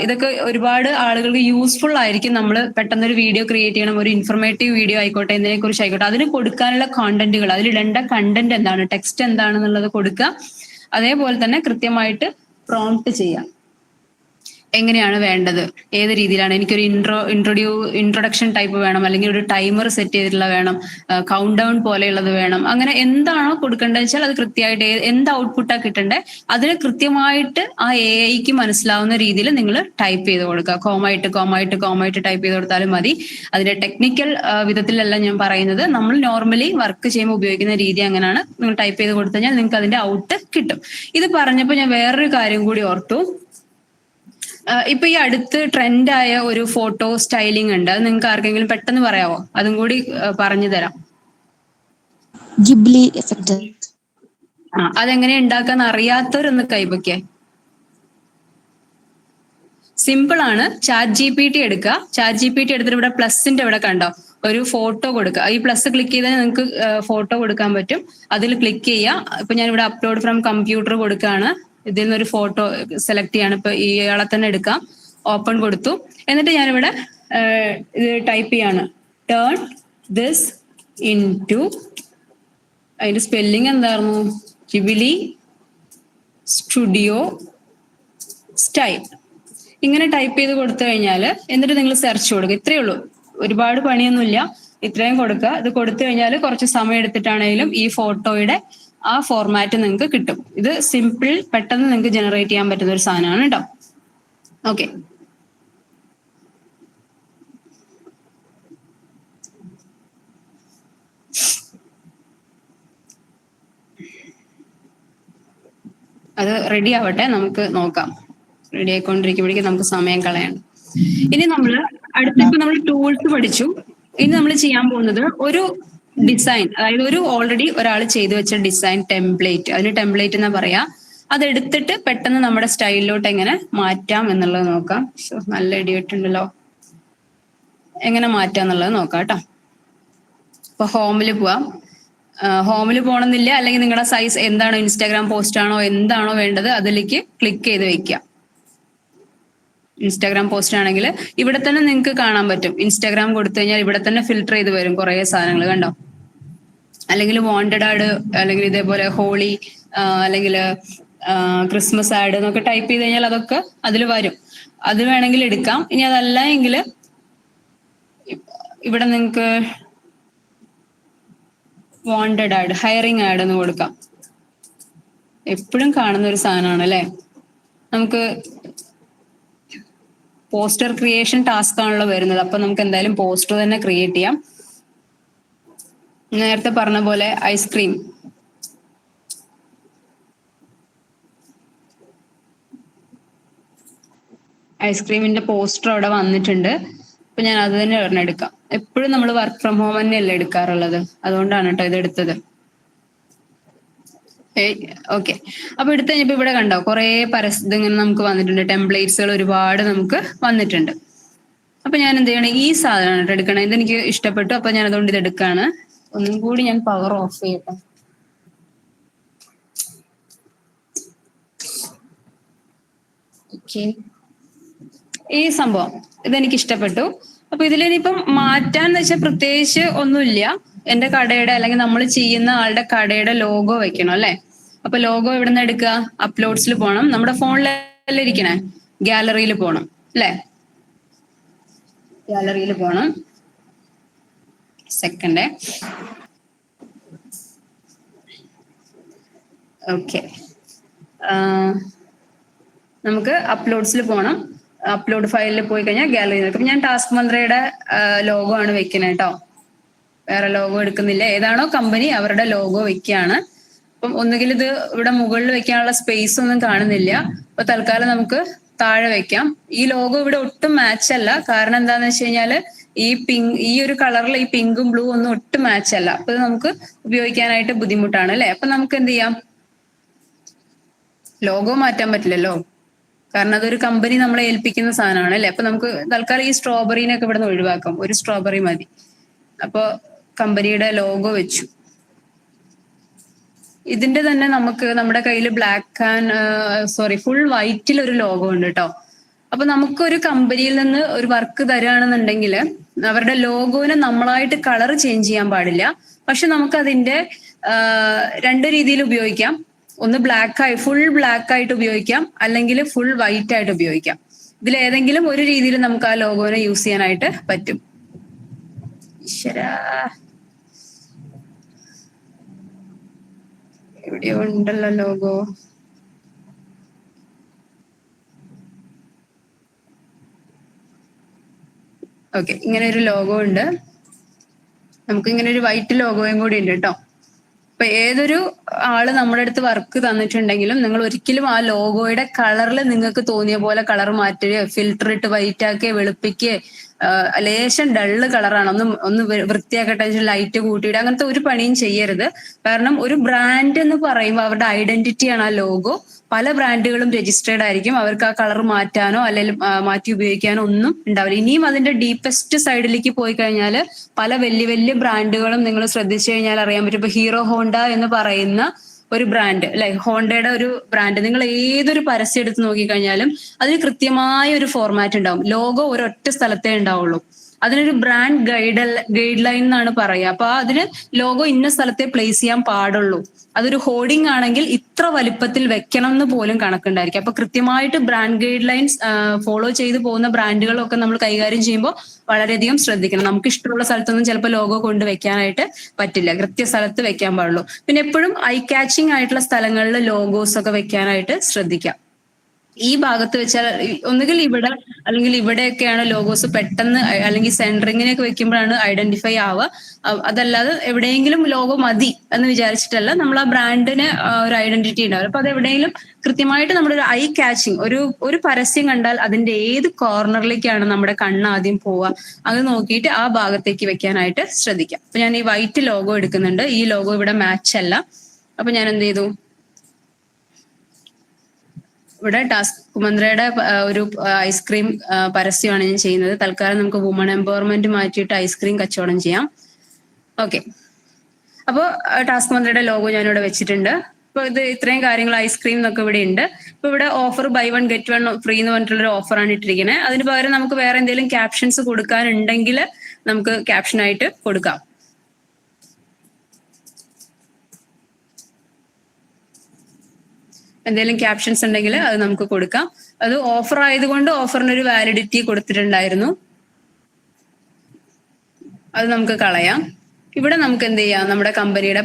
ഇതൊക്കെ ഒരുപാട് ആളുകൾക്ക് യൂസ്ഫുൾ ആയിരിക്കും. നമ്മൾ പെട്ടെന്നൊരു വീഡിയോ ക്രിയേറ്റ് ചെയ്യണം, ഒരു ഇൻഫർമേറ്റീവ് വീഡിയോ ആയിക്കോട്ടെ, എന്തിനെ കുറിച്ച് ആയിക്കോട്ടെ, അതിന് കൊടുക്കാനുള്ള കോണ്ടന്റുകൾ, അതിലിടേണ്ട കണ്ടന്റ് എന്താണ്, ടെക്സ്റ്റ് എന്താണെന്നുള്ളത് കൊടുക്കുക. അതേപോലെ തന്നെ കൃത്യമായിട്ട് പ്രോംപ്റ്റ് ചെയ്യാം. എങ്ങനെയാണ് വേണ്ടത്, ഏത് രീതിയിലാണ്, എനിക്കൊരു ഇൻട്രൊഡക്ഷൻ ടൈപ്പ് വേണം, അല്ലെങ്കിൽ ഒരു ടൈമർ സെറ്റ് ചെയ്തിട്ടുള്ള വേണം, കൗണ്ട് ഡൗൺ പോലെയുള്ളത് വേണം, അങ്ങനെ എന്താണോ കൊടുക്കേണ്ടത് വെച്ചാൽ അത് കൃത്യമായിട്ട് എന്ത് ഔട്ട്പുട്ടാ കിട്ടണ്ടേ അതിന് കൃത്യമായിട്ട് ആ AIക്ക് മനസ്സിലാവുന്ന രീതിയിൽ നിങ്ങൾ ടൈപ്പ് ചെയ്ത് കൊടുക്കുക. കോമായിട്ട് ടൈപ്പ് ചെയ്ത് കൊടുത്താലും മതി. അതിന്റെ ടെക്നിക്കൽ വിധത്തിലല്ല ഞാൻ പറയുന്നത്, നമ്മൾ നോർമലി വർക്ക് ചെയ്യുമ്പോൾ ഉപയോഗിക്കുന്ന രീതി അങ്ങനെയാണ്. നിങ്ങൾ ടൈപ്പ് ചെയ്ത് കൊടുത്തു കഴിഞ്ഞാൽ നിങ്ങൾക്ക് അതിന്റെ ഔട്ട് കിട്ടും. ഇത് പറഞ്ഞപ്പോൾ ഞാൻ വേറൊരു കാര്യം കൂടി ഓർത്തു. ഇപ്പൊ ഈ അടുത്ത് ട്രെൻഡായ ഒരു ഫോട്ടോ സ്റ്റൈലിംഗ് ഉണ്ട്, അത് നിങ്ങൾക്ക് ആർക്കെങ്കിലും പെട്ടെന്ന് പറയാവോ? അതും കൂടി പറഞ്ഞു തരാം. Ghibli effect. അതെങ്ങനെ ഉണ്ടാക്കാന്ന് അറിയാത്തവരൊന്ന് കൈപൊക്കെ. സിമ്പിൾ ആണ്. ചാറ്റ് GPT എടുക്കുക. ചാറ്റ് GPT എടുത്തിട്ട് ഇവിടെ പ്ലസിന്റെ ഇവിടെ കണ്ടോ ഒരു ഫോട്ടോ കൊടുക്കുക. ഈ പ്ലസ് ക്ലിക്ക് ചെയ്താൽ നിങ്ങൾക്ക് ഫോട്ടോ കൊടുക്കാൻ പറ്റും. അതിൽ ക്ലിക്ക് ചെയ്യുക. ഇപ്പൊ ഞാൻ ഇവിടെ അപ്ലോഡ് ഫ്രം കമ്പ്യൂട്ടർ കൊടുക്കുകയാണ്. ഇതിൽ നിന്നൊരു ഫോട്ടോ സെലക്ട് ചെയ്യാണ്. ഇപ്പൊ ഇയാളെ തന്നെ എടുക്കാം. ഓപ്പൺ കൊടുത്തു. എന്നിട്ട് ഞാനിവിടെ ഇത് ടൈപ്പ് ചെയ്യാണ്, ടേൺ ദിസ് ഇൻ ടു, അതിന്റെ സ്പെല്ലിംഗ് എന്തായിരുന്നു, ഗിബിലി സ്റ്റുഡിയോ സ്റ്റൈൽ. ഇങ്ങനെ ടൈപ്പ് ചെയ്ത് കൊടുത്തു കഴിഞ്ഞാൽ എന്നിട്ട് നിങ്ങൾ സെർച്ച് കൊടുക്കുക. ഇത്രയേ ഉള്ളൂ, ഒരുപാട് പണിയൊന്നുമില്ല. ഇത്രയും കൊടുക്കുക. ഇത് കൊടുത്തു കഴിഞ്ഞാൽ കുറച്ച് സമയം എടുത്തിട്ടാണെങ്കിലും ഈ ഫോട്ടോയുടെ ആ ഫോർമാറ്റ് നിങ്ങൾക്ക് കിട്ടും. ഇത് സിമ്പിൾ, പെട്ടെന്ന് നിങ്ങൾക്ക് ജനറേറ്റ് ചെയ്യാൻ പറ്റുന്ന ഒരു സാധനമാണ് കേട്ടോ. ഓക്കെ, അത് റെഡി ആവട്ടെ, നമുക്ക് നോക്കാം. റെഡി ആയിക്കൊണ്ടിരിക്കുമ്പോഴേക്കും നമുക്ക് സമയം കളയണം. ഇനി നമ്മൾ അടുത്തിപ്പോ നമ്മൾ ടൂൾസ് പഠിച്ചു. ഇനി നമ്മൾ ചെയ്യാൻ പോകുന്നത് ഒരു ഡിസൈൻ, അതായത് ഒരു ഓൾറെഡി ഒരാൾ ചെയ്തു വെച്ച ഡിസൈൻ ടെംപ്ലേറ്റ്, അതിന് ടെംപ്ലേറ്റ് എന്നാ പറയാ. അതെടുത്തിട്ട് പെട്ടെന്ന് നമ്മുടെ സ്റ്റൈലിലോട്ട് എങ്ങനെ മാറ്റാം എന്നുള്ളത് നോക്കാം. നല്ല ഇടിയിട്ടുണ്ടല്ലോ. എങ്ങനെ മാറ്റാം എന്നുള്ളത് നോക്കാം കേട്ടോ. ഇപ്പൊ ഹോമിൽ പോവാം. ഹോമിൽ പോകണമെന്നില്ല, അല്ലെങ്കിൽ നിങ്ങളുടെ സൈസ് എന്താണോ, ഇൻസ്റ്റാഗ്രാം പോസ്റ്റ് ആണോ, എന്താണോ വേണ്ടത് അതിലേക്ക് ക്ലിക്ക് ചെയ്ത് വെക്കാം. ഇൻസ്റ്റാഗ്രാം പോസ്റ്റ് ആണെങ്കിൽ ഇവിടെ തന്നെ നിങ്ങൾക്ക് കാണാൻ പറ്റും. ഇൻസ്റ്റാഗ്രാം കൊടുത്തു കഴിഞ്ഞാൽ ഇവിടെ തന്നെ ഫിൽട്ടർ ചെയ്ത് വരും കുറെ സാധനങ്ങൾ കണ്ടോ. അല്ലെങ്കിൽ വാണ്ടഡ് ആഡ്, അല്ലെങ്കിൽ ഇതേപോലെ ഹോളി, അല്ലെങ്കിൽ ക്രിസ്മസ് ആഡ് എന്നൊക്കെ ടൈപ്പ് ചെയ്ത് കഴിഞ്ഞാൽ അതൊക്കെ അതിൽ വരും. അത് വേണമെങ്കിൽ എടുക്കാം. ഇനി അതല്ല എങ്കിൽ ഇവിടെ നിങ്ങൾക്ക് വാണ്ടഡ് ആഡ്, ഹയറിംഗ് ആഡ് എന്ന് കൊടുക്കാം. എപ്പോഴും കാണുന്ന ഒരു സാധനമാണ് അല്ലെ. നമുക്ക് പോസ്റ്റർ ക്രിയേഷൻ ടാസ്ക് ആണല്ലോ വരുന്നത്. അപ്പൊ നമുക്ക് എന്തായാലും പോസ്റ്റർ തന്നെ ക്രിയേറ്റ് ചെയ്യാം. നേരത്തെ പറഞ്ഞ പോലെ ഐസ്ക്രീം, ഐസ്ക്രീമിന്റെ പോസ്റ്റർ അവിടെ വന്നിട്ടുണ്ട്. അപ്പൊ ഞാൻ അത് തന്നെ ഒരെണ്ണം എടുക്കാം. എപ്പോഴും നമ്മൾ വർക്ക് ഫ്രം ഹോം തന്നെയല്ലേ എടുക്കാറുള്ളത്, അതുകൊണ്ടാണ് കേട്ടോ ഇത് എടുത്തത്. ഓക്കെ, അപ്പൊ എടുത്തു കഴിഞ്ഞപ്പോ ഇവിടെ കണ്ടോ കുറെ ഇങ്ങനെ നമുക്ക് വന്നിട്ടുണ്ട്, ടെംപ്ലേറ്റ്സുകൾ ഒരുപാട് നമുക്ക് വന്നിട്ടുണ്ട്. അപ്പൊ ഞാൻ എന്ത് ചെയ്യണം, ഈ സാധനമാണ് എടുക്കണം. ഇതെനിക്ക് ഇഷ്ടപ്പെട്ടു, അപ്പൊ ഞാൻ അതുകൊണ്ട് ഇത് എടുക്കാണ്. ഒന്നും കൂടി ഞാൻ പവർ ഓഫ് ചെയ്യട്ടെ. ഓക്കെ, ഈ സംഭവം ഇതെനിക്ക് ഇഷ്ടപ്പെട്ടു. അപ്പൊ ഇതിലിനിയിപ്പം മാറ്റാന്ന് വെച്ചാൽ പ്രത്യേകിച്ച് ഒന്നുമില്ല. എന്റെ കടയുടെ അല്ലെങ്കിൽ നമ്മൾ ചെയ്യുന്ന ആളുടെ കടയുടെ ലോഗോ വെക്കണം അല്ലെ. അപ്പൊ ലോഗോ എവിടെ നിന്ന് എടുക്കുക? അപ്ലോഡ്സിൽ പോകണം. നമ്മുടെ ഫോണിലല്ലേ ഇരിക്കണേ, ഗാലറിയിൽ പോകണം അല്ലെ. ഗാലറിയിൽ പോകണം. സെക്കൻഡ്. ഓക്കെ, നമുക്ക് അപ്ലോഡ്സിൽ പോകണം. അപ്ലോഡ് ഫയലിൽ പോയി കഴിഞ്ഞാൽ ഗാലറി നോക്കും. ഞാൻ ടാസ്ക് മന്ത്രയുടെ ലോഗോ ആണ് വെക്കുന്നത് കേട്ടോ, വേറെ ലോഗോ എടുക്കുന്നില്ല. ഏതാണോ കമ്പനി അവരുടെ ലോഗോ വെക്കുകയാണ്. അപ്പം ഒന്നുകിൽ ഇത് ഇവിടെ മുകളിൽ വെക്കാനുള്ള സ്പേസ് ഒന്നും കാണുന്നില്ല. അപ്പൊ തൽക്കാലം നമുക്ക് താഴെ വെക്കാം. ഈ ലോഗോ ഇവിടെ ഒട്ടും മാച്ച് അല്ല. കാരണം എന്താന്ന് വെച്ച് കഴിഞ്ഞാല് ഈ ഒരു കളറിൽ ഈ പിങ്കും ബ്ലൂ ഒന്നും ഒട്ടും മാച്ച് അല്ല. അപ്പൊ ഇത് നമുക്ക് ഉപയോഗിക്കാനായിട്ട് ബുദ്ധിമുട്ടാണ് അല്ലെ. അപ്പൊ നമുക്ക് എന്ത് ചെയ്യാം, ലോഗോ മാറ്റാൻ പറ്റില്ലല്ലോ, കാരണം അതൊരു കമ്പനി നമ്മളെ ഏൽപ്പിക്കുന്ന സാധനമാണ് അല്ലെ. അപ്പൊ നമുക്ക് തൽക്കാലം ഈ സ്ട്രോബെറിനൊക്കെ ഇവിടെ നിന്ന് ഒഴിവാക്കാം, ഒരു സ്ട്രോബെറി മതി. അപ്പൊ കമ്പനിയുടെ ലോഗോ വെച്ചു. ഇതിന്റെ തന്നെ നമുക്ക് നമ്മുടെ കയ്യിൽ ഫുൾ വൈറ്റിൽ ഒരു ലോഗോ ഉണ്ട് കേട്ടോ. അപ്പൊ നമുക്കൊരു കമ്പനിയിൽ നിന്ന് ഒരു വർക്ക് തരാണെന്നുണ്ടെങ്കിൽ അവരുടെ ലോഗോനെ നമ്മളായിട്ട് കളർ ചേഞ്ച് ചെയ്യാൻ പാടില്ല. പക്ഷെ നമുക്ക് അതിന്റെ രണ്ട് രീതിയിൽ ഉപയോഗിക്കാം. ഒന്ന് ഫുൾ ബ്ലാക്ക് ആയിട്ട് ഉപയോഗിക്കാം, അല്ലെങ്കിൽ ഫുൾ വൈറ്റ് ആയിട്ട് ഉപയോഗിക്കാം. ഇതിൽ ഏതെങ്കിലും ഒരു രീതിയിൽ നമുക്ക് ആ ലോഗോനെ യൂസ് ചെയ്യാനായിട്ട് പറ്റും. എവിടെയോ ഉണ്ടല്ലോ ലോഗോ. ഓക്കെ, ഇങ്ങനെ ഒരു ലോഗോ ഉണ്ട്. നമുക്ക് ഇങ്ങനെ ഒരു വൈറ്റ് ലോഗോയും കൂടി ഉണ്ട് കേട്ടോ. അപ്പൊ ഏതൊരു ആള് നമ്മുടെ അടുത്ത് വർക്ക് തന്നിട്ടുണ്ടെങ്കിലും നിങ്ങൾ ഒരിക്കലും ആ ലോഗോയുടെ കളറിൽ നിങ്ങൾക്ക് തോന്നിയ പോലെ കളർ മാറ്റുകയോ ഫിൽറ്റർ ഇട്ട് വൈറ്റ് ആക്കുകയോ വെളുപ്പിക്കുകയോ ലേശം ഡള്ള് കളറാണ് ഒന്ന് വൃത്തിയാക്കട്ടെ ലൈറ്റ് കൂട്ടിയിട്ട് അങ്ങനത്തെ ഒരു പണിയും ചെയ്യരുത്. കാരണം ഒരു ബ്രാൻഡ് എന്ന് പറയുമ്പോൾ അവരുടെ ഐഡന്റിറ്റിയാണ് ആ ലോഗോ. പല ബ്രാൻഡുകളും രജിസ്റ്റേർഡ് ആയിരിക്കും. അവർക്ക് ആ കളർ മാറ്റാനോ അല്ലെങ്കിൽ മാറ്റി ഉപയോഗിക്കാനോ ഒന്നും ഉണ്ടാവില്ല. ഇനിയും അതിന്റെ ഡീപ്പസ്റ്റ് സൈഡിലേക്ക് പോയി കഴിഞ്ഞാൽ പല വലിയ വലിയ ബ്രാൻഡുകളും നിങ്ങൾ ശ്രദ്ധിച്ചു കഴിഞ്ഞാൽ അറിയാൻ പറ്റും. ഇപ്പൊ ഹീറോ ഹോണ്ട എന്ന് പറയുന്ന ഒരു ബ്രാൻഡ് അല്ലെ, ഹോണ്ടയുടെ ഒരു ബ്രാൻഡ്, നിങ്ങൾ ഏതൊരു പരസ്യം എടുത്ത് നോക്കിക്കഴിഞ്ഞാലും അതിന് കൃത്യമായ ഒരു ഫോർമാറ്റ് ഉണ്ടാവും. ലോഗോ ഒരൊറ്റ സ്ഥലത്തേ ഉണ്ടാവുള്ളൂ. അതിനൊരു ബ്രാൻഡ് ഗൈഡ് ലൈൻ എന്നാണ് പറയുക. അപ്പൊ അതിന് ലോഗോ ഇന്ന സ്ഥലത്തെ പ്ലേസ് ചെയ്യാൻ പാടുള്ളൂ. അതൊരു ഹോർഡിംഗ് ആണെങ്കിൽ ഇത്ര വലിപ്പത്തിൽ വെക്കണം എന്ന് പോലും കണക്കുണ്ടായിരിക്കും. അപ്പൊ കൃത്യമായിട്ട് ബ്രാൻഡ് ഗൈഡ് ലൈൻസ് ഫോളോ ചെയ്ത് പോകുന്ന ബ്രാൻഡുകളൊക്കെ നമ്മൾ കൈകാര്യം ചെയ്യുമ്പോൾ വളരെയധികം ശ്രദ്ധിക്കണം. നമുക്ക് ഇഷ്ടമുള്ള സ്ഥലത്തൊന്നും ചിലപ്പോൾ ലോഗോ കൊണ്ട് വെക്കാനായിട്ട് പറ്റില്ല, കൃത്യ സ്ഥലത്ത് വെക്കാൻ പാടുള്ളൂ. പിന്നെ എപ്പോഴും ഐ ക്യാച്ചിങ് ആയിട്ടുള്ള സ്ഥലങ്ങളിൽ ലോഗോസ് ഒക്കെ വെക്കാനായിട്ട് ശ്രദ്ധിക്കാം. ഈ ഭാഗത്ത് വെച്ചാൽ ഒന്നുകിൽ ഇവിടെ അല്ലെങ്കിൽ ഇവിടെയൊക്കെയാണ് ലോഗോസ് പെട്ടെന്ന്, അല്ലെങ്കിൽ സെൻറ്ററിങ്ങിനൊക്കെ വെക്കുമ്പോഴാണ് ഐഡന്റിഫൈ ആവുക. അതല്ലാതെ എവിടെയെങ്കിലും ലോഗോ മതി എന്ന് വിചാരിച്ചിട്ടല്ല, നമ്മൾ ആ ബ്രാൻഡിന് ഒരു ഐഡന്റിറ്റി ഉണ്ടാവും. അപ്പൊ അത് എവിടെയെങ്കിലും കൃത്യമായിട്ട് നമ്മുടെ ഒരു ഐ ക്യാച്ചിങ്, ഒരു പരസ്യം കണ്ടാൽ അതിന്റെ ഏത് കോർണറിലേക്കാണ് നമ്മുടെ കണ്ണ് ആദ്യം പോവുക അത് നോക്കിയിട്ട് ആ ഭാഗത്തേക്ക് വെക്കാനായിട്ട് ശ്രദ്ധിക്കാം. അപ്പൊ ഞാൻ ഈ വൈറ്റ് ലോഗോ എടുക്കുന്നുണ്ട്. ഈ ലോഗോ ഇവിടെ മാച്ച് അല്ല. അപ്പൊ ഞാൻ എന്ത് ചെയ്തു, ഇവിടെ ടാസ്ക് മന്ത്രയുടെ ഒരു ഐസ്ക്രീം പരസ്യമാണ് ഞാൻ ചെയ്യുന്നത്. തൽക്കാലം നമുക്ക് വുമൺ എംപവർമെന്റ് മാറ്റിയിട്ട് ഐസ്ക്രീം കച്ചവടം ചെയ്യാം. ഓക്കെ, അപ്പോൾ ടാസ്ക് മന്ത്രയുടെ ലോഗോ ഞാനിവിടെ വെച്ചിട്ടുണ്ട്. ഇപ്പൊ ഇത് ഇത്രയും കാര്യങ്ങൾ ഐസ്ക്രീം എന്നൊക്കെ ഇവിടെ ഉണ്ട്. ഇപ്പൊ ഇവിടെ ഓഫർ ബൈ 1 get 1 ഫ്രീ എന്ന് പറഞ്ഞിട്ടുള്ളൊരു ഓഫറാണ് ഇട്ടിരിക്കുന്നത്. അതിന് പകരം നമുക്ക് വേറെ എന്തെങ്കിലും ക്യാപ്ഷൻസ് കൊടുക്കാനുണ്ടെങ്കിൽ നമുക്ക് ക്യാപ്ഷനായിട്ട് കൊടുക്കാം. എന്തെങ്കിലും ക്യാപ്ഷൻസ് ഉണ്ടെങ്കിൽ അത് നമുക്ക് കൊടുക്കാം. അത് ഓഫർ ആയതുകൊണ്ട് ഓഫറിനൊരു വാലിഡിറ്റി കൊടുത്തിട്ടുണ്ടായിരുന്നു, അത് നമുക്ക് കളയാം. ഇവിടെ നമുക്ക് എന്ത് ചെയ്യാം, നമ്മുടെ കമ്പനിയുടെ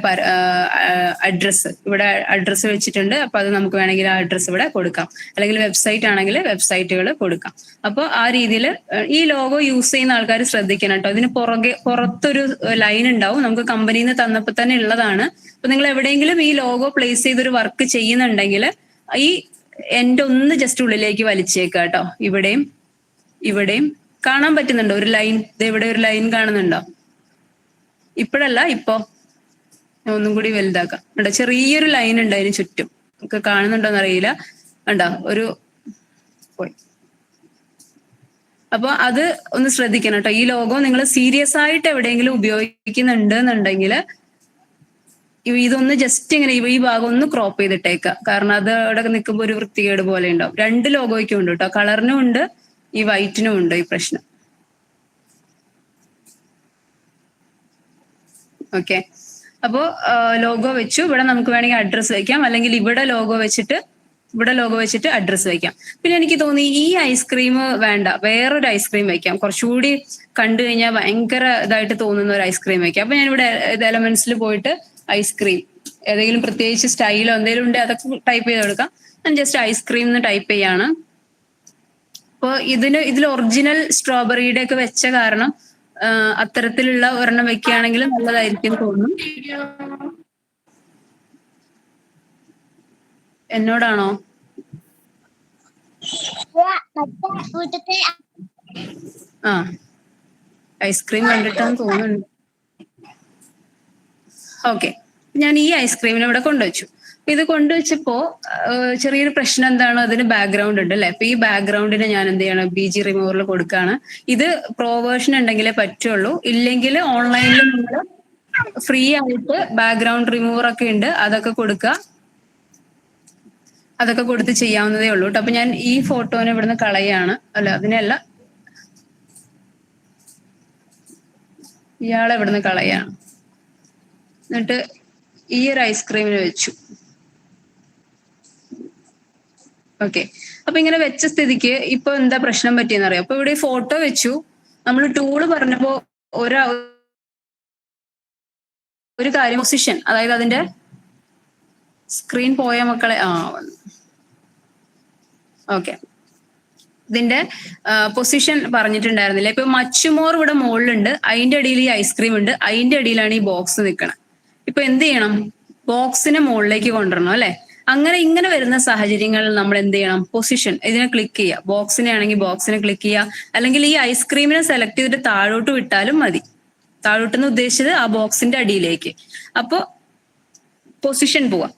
അഡ്രസ്സ് ഇവിടെ അഡ്രസ്സ് വെച്ചിട്ടുണ്ട്. അപ്പൊ അത് നമുക്ക് വേണമെങ്കിൽ ആ അഡ്രസ്സ് ഇവിടെ കൊടുക്കാം, അല്ലെങ്കിൽ വെബ്സൈറ്റ് ആണെങ്കിൽ വെബ്സൈറ്റുകൾ കൊടുക്കാം. അപ്പോൾ ആ രീതിയിൽ ഈ ലോഗോ യൂസ് ചെയ്യുന്ന ആൾക്കാർ ശ്രദ്ധിക്കണം കേട്ടോ. ഇതിന് പുറത്തൊരു ലൈൻ ഉണ്ടാവും, നമുക്ക് കമ്പനിയിൽ നിന്ന് തന്നപ്പോൾ തന്നെ ഉള്ളതാണ്. അപ്പൊ നിങ്ങൾ എവിടെയെങ്കിലും ഈ ലോഗോ പ്ലേസ് ചെയ്തൊരു വർക്ക് ചെയ്യുന്നുണ്ടെങ്കിൽ ഈ എൻഡ് ഒന്ന് ജസ്റ്റ് ഉള്ളിലേക്ക് വലിച്ചേക്കുക കേട്ടോ. ഇവിടെയും കാണാൻ പറ്റുന്നുണ്ടോ? ഒരു ലൈൻ, ഇവിടെ ഒരു ലൈൻ കാണുന്നുണ്ടോ? ഇപ്പോഴല്ല, ഇപ്പോ ഞാൻ ഒന്നും കൂടി വലുതാക്കാം. കണ്ടോ, ചെറിയൊരു ലൈൻ ഉണ്ട് അതിന് ചുറ്റും. ഒക്കെ കാണുന്നുണ്ടോന്ന് അറിയില്ല. കണ്ടോ, ഒരു പോയി. അപ്പൊ അത് ഒന്ന് ശ്രദ്ധിക്കണം കേട്ടോ. ഈ ലോഗോ നിങ്ങൾ സീരിയസ് ആയിട്ട് എവിടെയെങ്കിലും ഉപയോഗിക്കുന്നുണ്ട് എന്നുണ്ടെങ്കിൽ ഇതൊന്ന് ജസ്റ്റ് ഇങ്ങനെ ഈ ഭാഗം ഒന്ന് ക്രോപ്പ് ചെയ്തിട്ടേക്കാം. കാരണം അത് അവിടെ നിൽക്കുമ്പോൾ ഒരു വൃത്തികേട് പോലെ ഉണ്ടാവും. 2 ലോഗോയ്ക്കും ഉണ്ട് കേട്ടോ, കളറിനും ഉണ്ട് ഈ വൈറ്റിനും ഉണ്ട് ഈ പ്രശ്നം. ഓക്കെ, അപ്പോ ലോഗോ വെച്ചു. ഇവിടെ നമുക്ക് വേണമെങ്കിൽ അഡ്രസ്സ് വെക്കാം, അല്ലെങ്കിൽ ഇവിടെ ലോഗോ വെച്ചിട്ട് അഡ്രസ്സ് വെക്കാം. പിന്നെ എനിക്ക് തോന്നി ഈ ഐസ്ക്രീം വേണ്ട, വേറൊരു ഐസ്ക്രീം വെക്കാം. കുറച്ചുകൂടി കണ്ടു കഴിഞ്ഞാൽ ഭയങ്കര ഇതായിട്ട് തോന്നുന്ന ഒരു ഐസ്ക്രീം വെക്കാം. അപ്പൊ ഞാൻ ഇവിടെ എലമെന്റ്സിൽ പോയിട്ട് ഐസ്ക്രീം, ഏതെങ്കിലും പ്രത്യേകിച്ച് സ്റ്റൈലോ എന്തെങ്കിലും ഉണ്ടെങ്കിൽ അതൊക്കെ ടൈപ്പ് ചെയ്ത് കൊടുക്കാം. ഞാൻ ജസ്റ്റ് ഐസ്ക്രീം എന്ന് ടൈപ്പ് ചെയ്യാണ്. അപ്പോൾ ഇതിൽ ഒറിജിനൽ സ്ട്രോബെറിയുടെ ഒക്കെ വെച്ച കാരണം അത്തരത്തിലുള്ള ഒരെണ്ണം വെക്കുകയാണെങ്കിൽ നല്ലതായിരിക്കും തോന്നുന്നു. എന്നോടാണോ? ആ, ഐസ്ക്രീം കണ്ടിട്ടാന്ന് തോന്നുന്നുണ്ട്. ഓക്കെ, ഞാൻ ഈ ഐസ്ക്രീമിനെ ഇവിടെ കൊണ്ടുവച്ചു. ഇത് കൊണ്ടുവച്ചപ്പോ ചെറിയൊരു പ്രശ്നം എന്താണ്, അതിന് ബാക്ക്ഗ്രൗണ്ട് ഉണ്ട് അല്ലെ. അപ്പൊ ഈ ബാക്ക്ഗ്രൗണ്ടിന് ഞാൻ എന്ത് ചെയ്യണം, BG റിമൂവറിൽ കൊടുക്കുകയാണ്. ഇത് പ്രോ വേർഷൻ ഉണ്ടെങ്കിലേ പറ്റുള്ളൂ, ഇല്ലെങ്കിൽ ഓൺലൈനിൽ നിങ്ങൾ ഫ്രീ ആയിട്ട് ബാക്ക്ഗ്രൗണ്ട് റിമൂവർ ഒക്കെ ഉണ്ട്, അതൊക്കെ കൊടുക്കുക. അതൊക്കെ കൊടുത്ത് ചെയ്യാവുന്നതേ ഉള്ളൂ കേട്ടോ. അപ്പൊ ഞാൻ ഈ ഫോട്ടോനെ ഇവിടുന്ന് കളയാണ്. അല്ല, അതിനല്ല, ഇയാളെ ഇവിടുന്ന് കളയാണ്. എന്നിട്ട് ഈ ഒരു ഐസ്ക്രീമിന് വെച്ചു. ഓക്കെ, അപ്പൊ ഇങ്ങനെ വെച്ച സ്ഥിതിക്ക് ഇപ്പൊ എന്താ പ്രശ്നം പറ്റിയെന്ന് അറിയാം. അപ്പൊ ഇവിടെ ഫോട്ടോ വെച്ചു, നമ്മൾ ടൂള് പറഞ്ഞപ്പോ ഒരു കാര്യം, പൊസിഷൻ, അതായത് അതിന്റെ സ്ക്രീൻ പോയ മക്കളെ, ഓക്കെ, ഇതിന്റെ പൊസിഷൻ പറഞ്ഞിട്ടുണ്ടായിരുന്നില്ല. ഇപ്പൊ മച്ച് മോർ ഇവിടെ മുകളിലുണ്ട്, അതിന്റെ അടിയിൽ ഈ ഐസ്ക്രീം ഉണ്ട്, അതിന്റെ അടിയിലാണ് ഈ ബോക്സ് നിൽക്കണം. ഇപ്പൊ എന്ത് ചെയ്യണം, ബോക്സിനെ മുകളിലേക്ക് കൊണ്ടുവരണം അല്ലെ. ഇങ്ങനെ വരുന്ന സാഹചര്യങ്ങളിൽ നമ്മൾ എന്ത് ചെയ്യണം, പൊസിഷൻ ഇതിനെ ക്ലിക്ക് ചെയ്യുക. ബോക്സിനെ ആണെങ്കിൽ ബോക്സിനെ ക്ലിക്ക് ചെയ്യുക, അല്ലെങ്കിൽ ഈ ഐസ്ക്രീമിനെ സെലക്ട് ചെയ്തിട്ട് താഴോട്ട് വിട്ടാലും മതി. താഴോട്ടെന്ന് ഉദ്ദേശിച്ചത് ആ ബോക്സിന്റെ അടിയിലേക്ക്. അപ്പൊ പൊസിഷൻ പോവാം.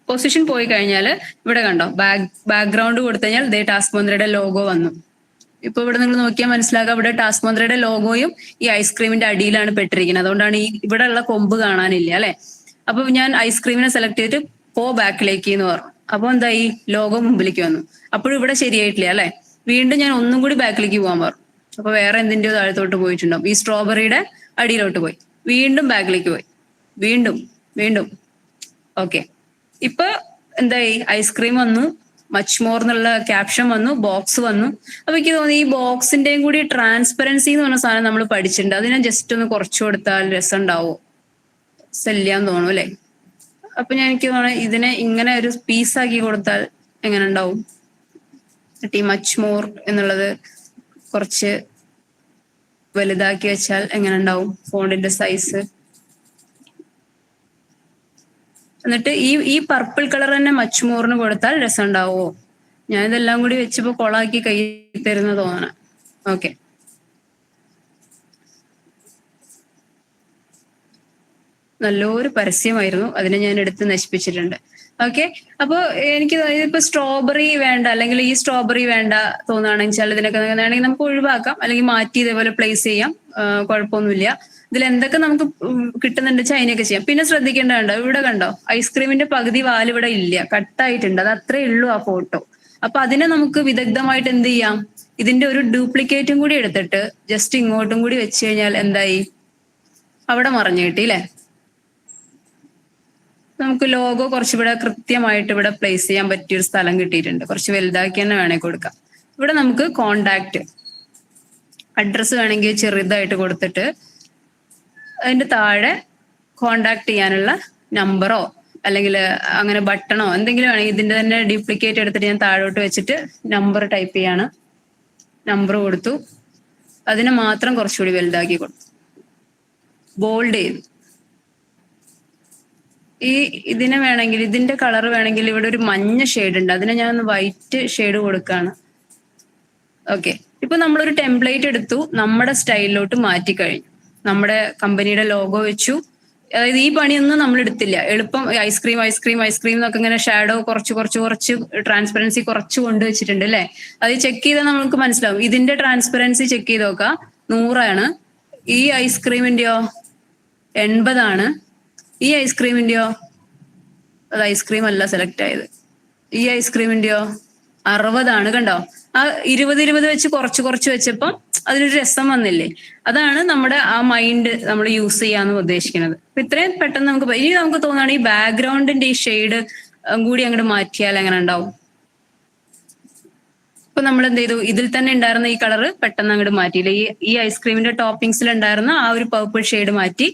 പൊസിഷൻ പോയി കഴിഞ്ഞാൽ ഇവിടെ കണ്ടോ, ബാക്ക്ഗ്രൗണ്ട് കൊടുത്തു കഴിഞ്ഞാൽ ഇതേ ടാസ്ക് മന്ത്രയുടെ ലോഗോ വന്നു. ഇപ്പൊ ഇവിടെ നിങ്ങൾ നോക്കിയാൽ മനസ്സിലാക്കുക, ഇവിടെ ടാസ്ക് മന്ത്രയുടെ ലോഗോയും ഈ ഐസ്ക്രീമിന്റെ അടിയിലാണ് പെട്ടിരിക്കുന്നത്. അതുകൊണ്ടാണ് ഇവിടെ ഉള്ള കൊമ്പ് കാണാനില്ല അല്ലെ. അപ്പൊ ഞാൻ ഐസ്ക്രീമിനെ സെലക്ട് ചെയ്തിട്ട് പോ ബാക്കിലേക്ക് എന്ന് പറഞ്ഞു. അപ്പൊ എന്തായി, ലോഗോ മുമ്പിലേക്ക് വന്നു. അപ്പോഴും ഇവിടെ ശരിയായിട്ടില്ല അല്ലെ. വീണ്ടും ഞാൻ ഒന്നും കൂടി ബാക്കിലേക്ക് പോകാൻ പറഞ്ഞു. അപ്പൊ വേറെ എന്തിന്റെയോ താഴത്തോട്ട് പോയിട്ടുണ്ടാവും. ഈ സ്ട്രോബെറിയുടെ അടിയിലോട്ട് പോയി, വീണ്ടും ബാക്കിലേക്ക് പോയി, വീണ്ടും. ഓക്കെ, ഇപ്പൊ എന്തായി, ഐസ്ക്രീം വന്നു, മച്ച് മോർ എന്നുള്ള ക്യാപ്ഷൻ വന്നു, ബോക്സ് വന്നു. അപ്പൊ എനിക്ക് തോന്നി ഈ ബോക്സിന്റെയും കൂടി ട്രാൻസ്പെറൻസി എന്ന് പറഞ്ഞ സാധനം നമ്മൾ പഠിച്ചിട്ടുണ്ട്. അതിനെ ജസ്റ്റ് ഒന്ന് കുറച്ചു കൊടുത്താൽ രസം ഉണ്ടാവോ? ശല്യാന്ന് തോന്നുന്നു അല്ലെ. അപ്പൊ എനിക്ക് തോന്നുന്നു ഇതിനെ ഇങ്ങനെ ഒരു പീസാക്കി കൊടുത്താൽ എങ്ങനെ ഉണ്ടാവും. ഈ മച്ച് മോർ എന്നുള്ളത് കുറച്ച് വലുതാക്കി വെച്ചാൽ എങ്ങനെ ഉണ്ടാവും ഫോണ്ടിന്റെ സൈസ്. എന്നിട്ട് ഈ പർപ്പിൾ കളർ തന്നെ മച്ച് മോറിന് കൊടുത്താൽ രസം ഉണ്ടാവോ? ഞാൻ ഇതെല്ലാം കൂടി വെച്ചപ്പോ കൊളാക്കി കൈ തരുന്ന തോന്നണം. ഓക്കെ, നല്ലൊരു പരസ്യമായിരുന്നു, അതിനെ ഞാൻ എടുത്ത് നശിപ്പിച്ചിട്ടുണ്ട്. ഓക്കെ, അപ്പൊ എനിക്ക് ഇപ്പൊ സ്ട്രോബെറി വേണ്ട, അല്ലെങ്കിൽ ഈ സ്ട്രോബെറി വേണ്ട തോന്നുകയാണെങ്കിൽ ഇതിനൊക്കെ വേണമെങ്കിൽ നമുക്ക് ഒഴിവാക്കാം, അല്ലെങ്കിൽ മാറ്റി ഇതേപോലെ പ്ലേസ് ചെയ്യാം, കുഴപ്പമൊന്നുമില്ല. ഇതിൽ എന്തൊക്കെ നമുക്ക് കിട്ടുന്നുണ്ട് വെച്ചാൽ അതിനൊക്കെ ചെയ്യാം. പിന്നെ ശ്രദ്ധിക്കേണ്ടതുണ്ട്, ഇവിടെ കണ്ടോ ഐസ്ക്രീമിന്റെ പകുതി വാല് ഇവിടെ ഇല്ല, കട്ടായിട്ടുണ്ട്. അത് അത്രേ ഉള്ളൂ ആ ഫോട്ടോ. അപ്പൊ അതിനെ നമുക്ക് വിദഗ്ധമായിട്ട് എന്ത് ചെയ്യാം, ഇതിന്റെ ഒരു ഡ്യൂപ്ലിക്കേറ്റും കൂടി എടുത്തിട്ട് ജസ്റ്റ് ഇങ്ങോട്ടും കൂടി വെച്ച് കഴിഞ്ഞാൽ എന്തായി, അവിടെ മറഞ്ഞു കിട്ടി അല്ലെ. നമുക്ക് ലോഗോ കുറച്ചിവിടെ കൃത്യമായിട്ട് ഇവിടെ പ്ലേസ് ചെയ്യാൻ പറ്റിയൊരു സ്ഥലം കിട്ടിയിട്ടുണ്ട്. കുറച്ച് വലുതാക്കി തന്നെ വേണേൽ കൊടുക്കാം. ഇവിടെ നമുക്ക് കോണ്ടാക്ട് അഡ്രസ്സ് വേണമെങ്കിൽ ചെറുതായിട്ട് കൊടുത്തിട്ട് അതിന്റെ താഴെ കോണ്ടാക്ട് ചെയ്യാനുള്ള നമ്പറോ അല്ലെങ്കിൽ അങ്ങനെ ബട്ടണോ എന്തെങ്കിലും വേണമെങ്കിൽ ഇതിന്റെ തന്നെ ഡ്യൂപ്ലിക്കേറ്റ് എടുത്തിട്ട് ഞാൻ താഴോട്ട് വെച്ചിട്ട് നമ്പർ ടൈപ്പ് ചെയ്യാണ്. നമ്പർ കൊടുത്തു, അതിനെ മാത്രം കുറച്ചുകൂടി വലുതാക്കി കൊടുത്തു, ബോൾഡ് ചെയ്തു. ഇതിനെ വേണമെങ്കിൽ ഇതിന്റെ കളർ വേണമെങ്കിൽ ഇവിടെ ഒരു മഞ്ഞ ഷെയ്ഡ് ഉണ്ട്, അതിനെ ഞാൻ ഒന്ന് വൈറ്റ് ഷെയ്ഡ് കൊടുക്കാണ്. ഓക്കെ, ഇപ്പൊ നമ്മളൊരു ടെംപ്ലേറ്റ് എടുത്തു, നമ്മുടെ സ്റ്റൈലിലോട്ട് മാറ്റി കഴിഞ്ഞു, നമ്മുടെ കമ്പനിയുടെ ലോഗോ വെച്ചു. അതായത് ഈ പണിയൊന്നും നമ്മൾ എടുത്തില്ല, എളുപ്പം ഐസ്ക്രീം എന്നൊക്കെ ഇങ്ങനെ ഷാഡോ കുറച്ച് ട്രാൻസ്പെറൻസി കുറച്ച് കൊണ്ടുവച്ചിട്ടുണ്ട് അല്ലെ. അത് ചെക്ക് ചെയ്താൽ നമുക്ക് മനസ്സിലാവും. ഇതിന്റെ ട്രാൻസ്പെറൻസി ചെക്ക് ചെയ്ത് നോക്കാം, 100 ഈ ഐസ്ക്രീമിന്റെയോ 80. ഈ ഐസ്ക്രീമിന്റെയോ, അത് ഐസ്ക്രീം അല്ല സെലക്ട് ആയത്. ഈ ഐസ്ക്രീമിന്റെയോ 60. കണ്ടോ, ആ 20 വെച്ച് കുറച്ച് വെച്ചപ്പം അതിനൊരു രസം വന്നില്ലേ. അതാണ് നമ്മുടെ ആ മൈൻഡ് നമ്മൾ യൂസ് ചെയ്യാന്ന് ഉദ്ദേശിക്കുന്നത്. അപ്പൊ ഇത്രയും പെട്ടെന്ന് നമുക്ക് ഇനി നമുക്ക് തോന്നുകയാണ് ഈ ബാക്ക്ഗ്രൗണ്ടിന്റെ ഈ ഷെയ്ഡ് കൂടി അങ്ങോട്ട് മാറ്റിയാൽ എങ്ങനെ ഉണ്ടാവും. ഇപ്പൊ നമ്മൾ എന്ത് ചെയ്തു, ഇതിൽ തന്നെ ഉണ്ടായിരുന്ന ഈ കളറ് പെട്ടെന്ന് അങ്ങോട്ട് മാറ്റിയില്ലേ. ഈ ഐസ്ക്രീമിന്റെ ടോപ്പിംഗ്സിൽ ഉണ്ടായിരുന്ന ആ ഒരു പർപ്പിൾ ഷെയ്ഡ് മാറ്റി,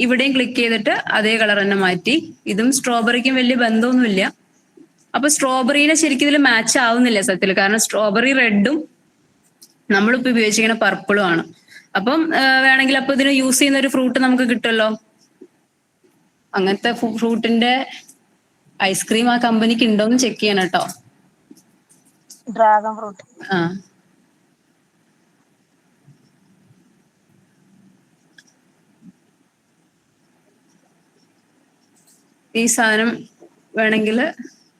ഇവിടെയും ക്ലിക്ക് ചെയ്തിട്ട് അതേ കളർ തന്നെ മാറ്റി. ഇതും സ്ട്രോബെറിക്കും വലിയ ബന്ധമൊന്നുമില്ല. അപ്പൊ സ്ട്രോബെറിനെ ശരിക്കും ഇതിൽ മാച്ച് ആവുന്നില്ല സത്യത്തിൽ, കാരണം സ്ട്രോബെറി റെഡും നമ്മളിപ്പോ ഉപയോഗിച്ചിരിക്കുന്ന പർപ്പിളും ആണ്. അപ്പം വേണമെങ്കിൽ അപ്പൊ ഇതിന് യൂസ് ചെയ്യുന്ന ഒരു ഫ്രൂട്ട് നമുക്ക് കിട്ടുമല്ലോ. അങ്ങനത്തെ ഫ്രൂട്ടിന്റെ ഐസ്ക്രീം ആ കമ്പനിക്ക് ഉണ്ടോന്ന് ചെക്ക് ചെയ്യണം കേട്ടോ. Dragon fruit. ആ, ഈ സാധനം വേണമെങ്കിൽ